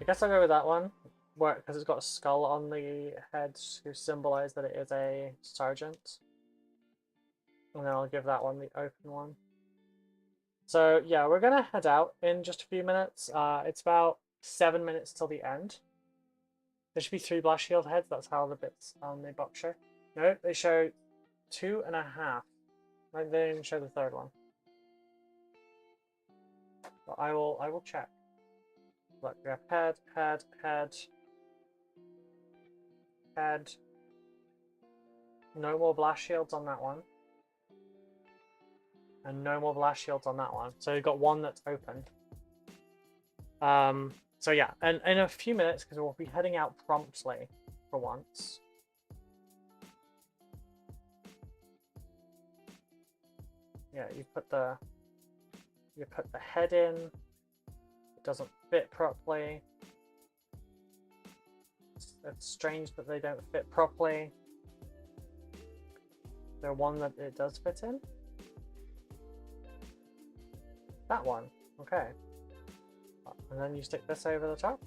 A: I guess I'll go with that one, because it's got a skull on the head to symbolize that it is a sergeant. And then I'll give that one the open one. So yeah, we're gonna head out in just a few minutes. It's about 7 minutes till the end. There should be 3 Blast Shield heads. That's how the bits on the box show. No, they show 2.5. Like they didn't show the 3rd one. But I will check. Look, we have head, head, head, head. No more Blast Shields on that one. And no more Blast Shields on that one. So you've got one that's open. So yeah, and in a few minutes, because we'll be heading out promptly for once. Yeah, you put the head in. It doesn't fit properly. It's strange that they don't fit properly. The one that it does fit in. That one, okay. And then you stick this over the top.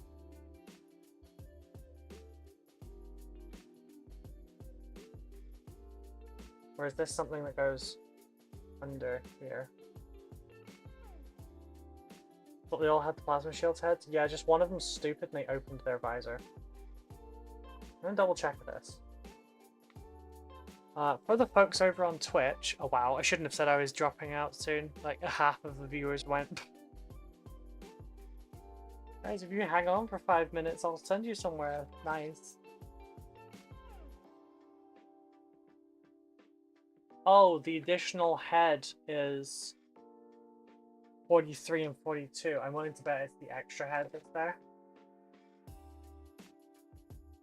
A: Or is this something that goes under here? But they all had the plasma shields heads? Yeah, just one of them's stupid and they opened their visor. I'm gonna double check this. For the folks over on Twitch, oh wow, I shouldn't have said I was dropping out soon. Like half of the viewers went. Guys, if you hang on for 5 minutes, I'll send you somewhere nice. Oh, the additional head is 43 and 42. I'm willing to bet it's the extra head that's there.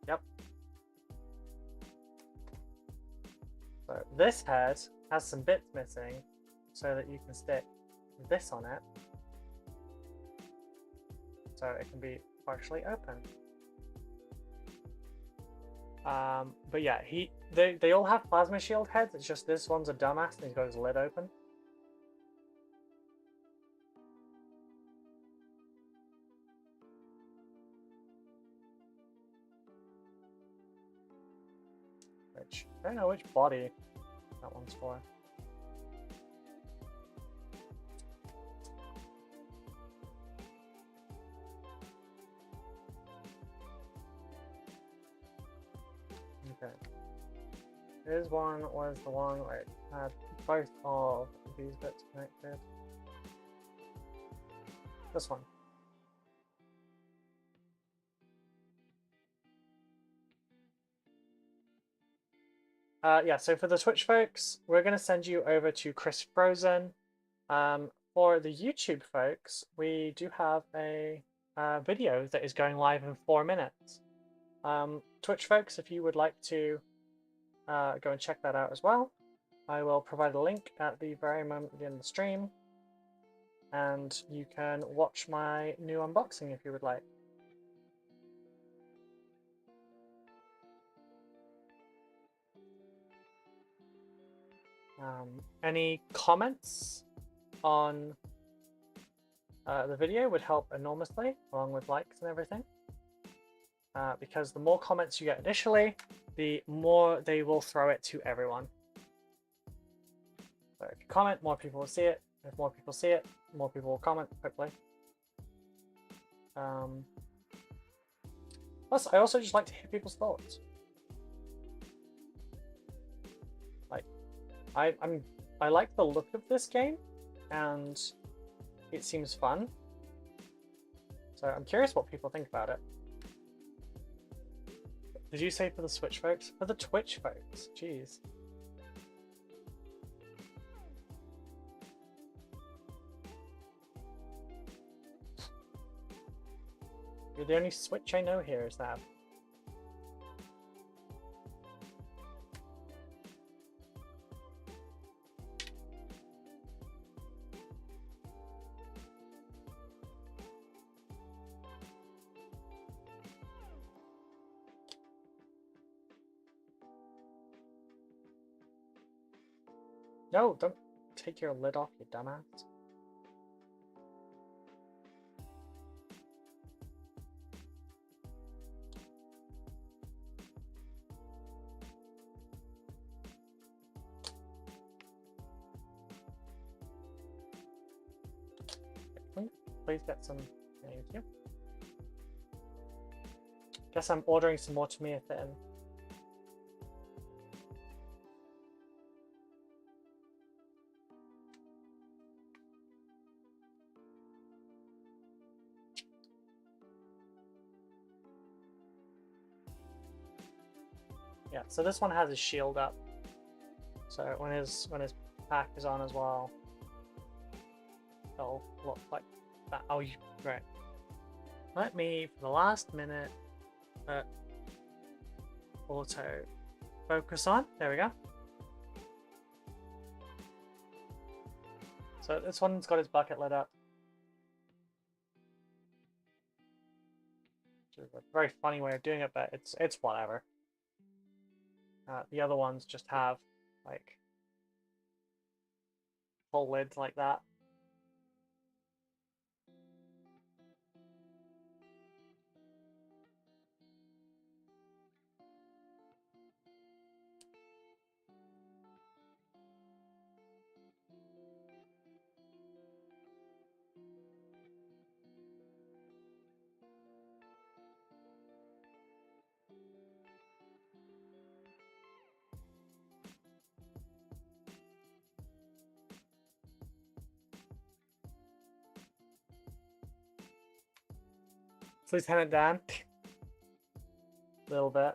A: Yep. So this head has some bits missing so that you can stick this on it. So it can be partially open. But yeah, they all have plasma shield heads. It's just this one's a dumbass and he's got his lid open. Which I don't know which body that one's for. Okay. This one was the one where it had both of these bits connected. This one. Yeah, so for the Twitch folks, we're going to send you over to Chris Frozen. For the YouTube folks, we do have a video that is going live in 4 minutes. Twitch folks, if you would like to go and check that out as well, I will provide a link at the very moment at the end of the stream, and you can watch my new unboxing if you would like. Any comments on the video would help enormously, along with likes and everything. Because the more comments you get initially, the more they will throw it to everyone. So if you comment, more people will see it. If more people see it, more people will comment, hopefully. Plus, I also just like to hear people's thoughts. Like, I like the look of this game, and it seems fun. So I'm curious what people think about it. Did you say for the Switch folks? For the Twitch folks, jeez. You're the only Switch I know here, is that? No, don't take your lid off, you dumbass. Please get some. Thank you. Guess I'm ordering some more Tamiya Thin. Yeah, so this one has his shield up. So when his pack is on as well, it'll look like that. Oh, right. Let me, for the last minute, auto focus on. There we go. So this one's got his bucket lit up. Which is a very funny way of doing it, but it's whatever. The other ones just have like full lids like that. Lieutenant Dan. A little bit.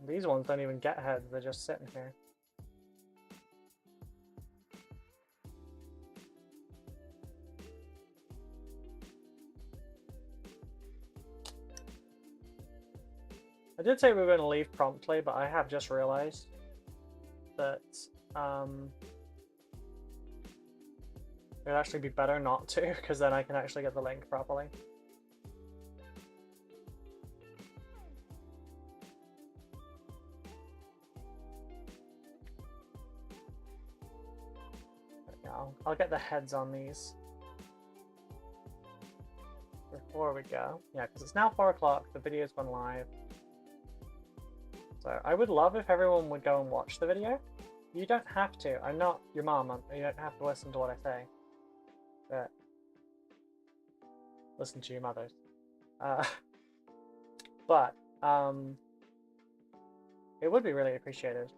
A: These ones don't even get heads, they're just sitting here. I did say we were going to leave promptly, but I have just realized that it would actually be better not to, because then I can actually get the link properly. I'll get the heads on these before we go. Yeah, because it's now 4 o'clock, the video's gone live. So I would love if everyone would go and watch the video. You don't have to. I'm not your mom. You don't have to listen to what I say. But listen to your mothers. But it would be really appreciated.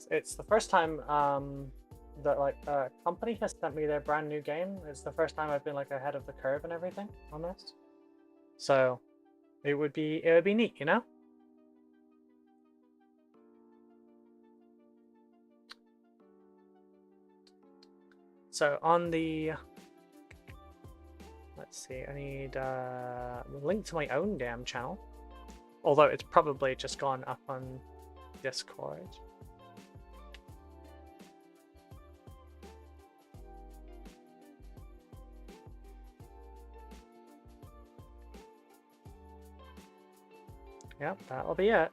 A: It's the first time that like a company has sent me their brand new game. It's the first time I've been like ahead of the curve and everything on this. So it would be neat, you know? So on the, let's see, I need a link to my own damn channel. Although it's probably just gone up on Discord. Yep, that'll be it.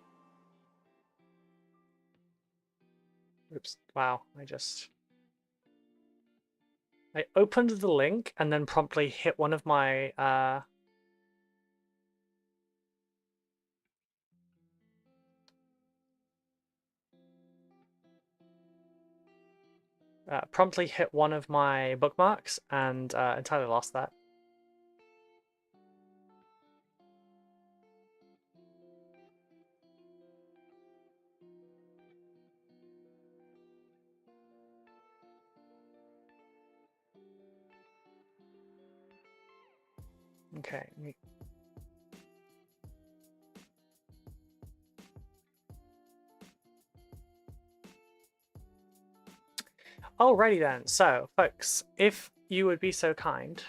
A: Oops, wow, I opened the link and then promptly hit one of my bookmarks and entirely lost that. Okay. Alrighty then, so folks, if you would be so kind,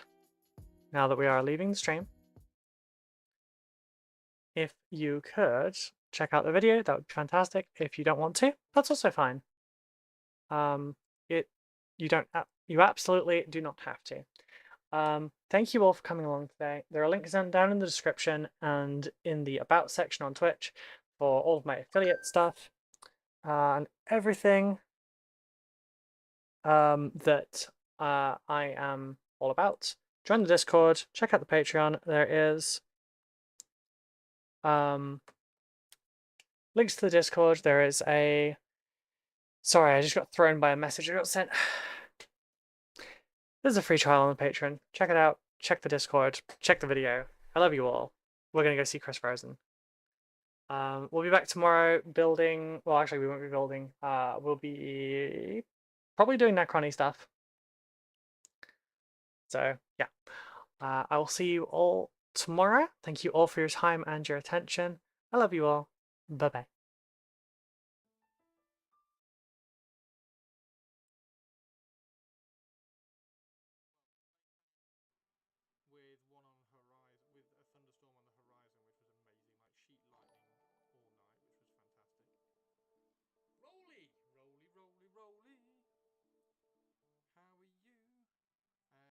A: now that we are leaving the stream, if you could check out the video, that would be fantastic. If you don't want to, that's also fine. You absolutely do not have to. Thank you all for coming along today. There are links down in the description and in the about section on Twitch for all of my affiliate stuff and everything that I am all about. Join the Discord, check out the Patreon. There is links to the Discord. There is a... Sorry, I just got thrown by a message I got sent. There's a free trial on the Patreon. Check it out. Check the Discord. Check the video. I love you all. We're going to go see Chris Frozen. We'll be back tomorrow building... Well, actually, we won't be building. We'll be probably doing Necrony stuff. So, yeah. I will see you all tomorrow. Thank you all for your time and your attention. I love you all. Bye-bye.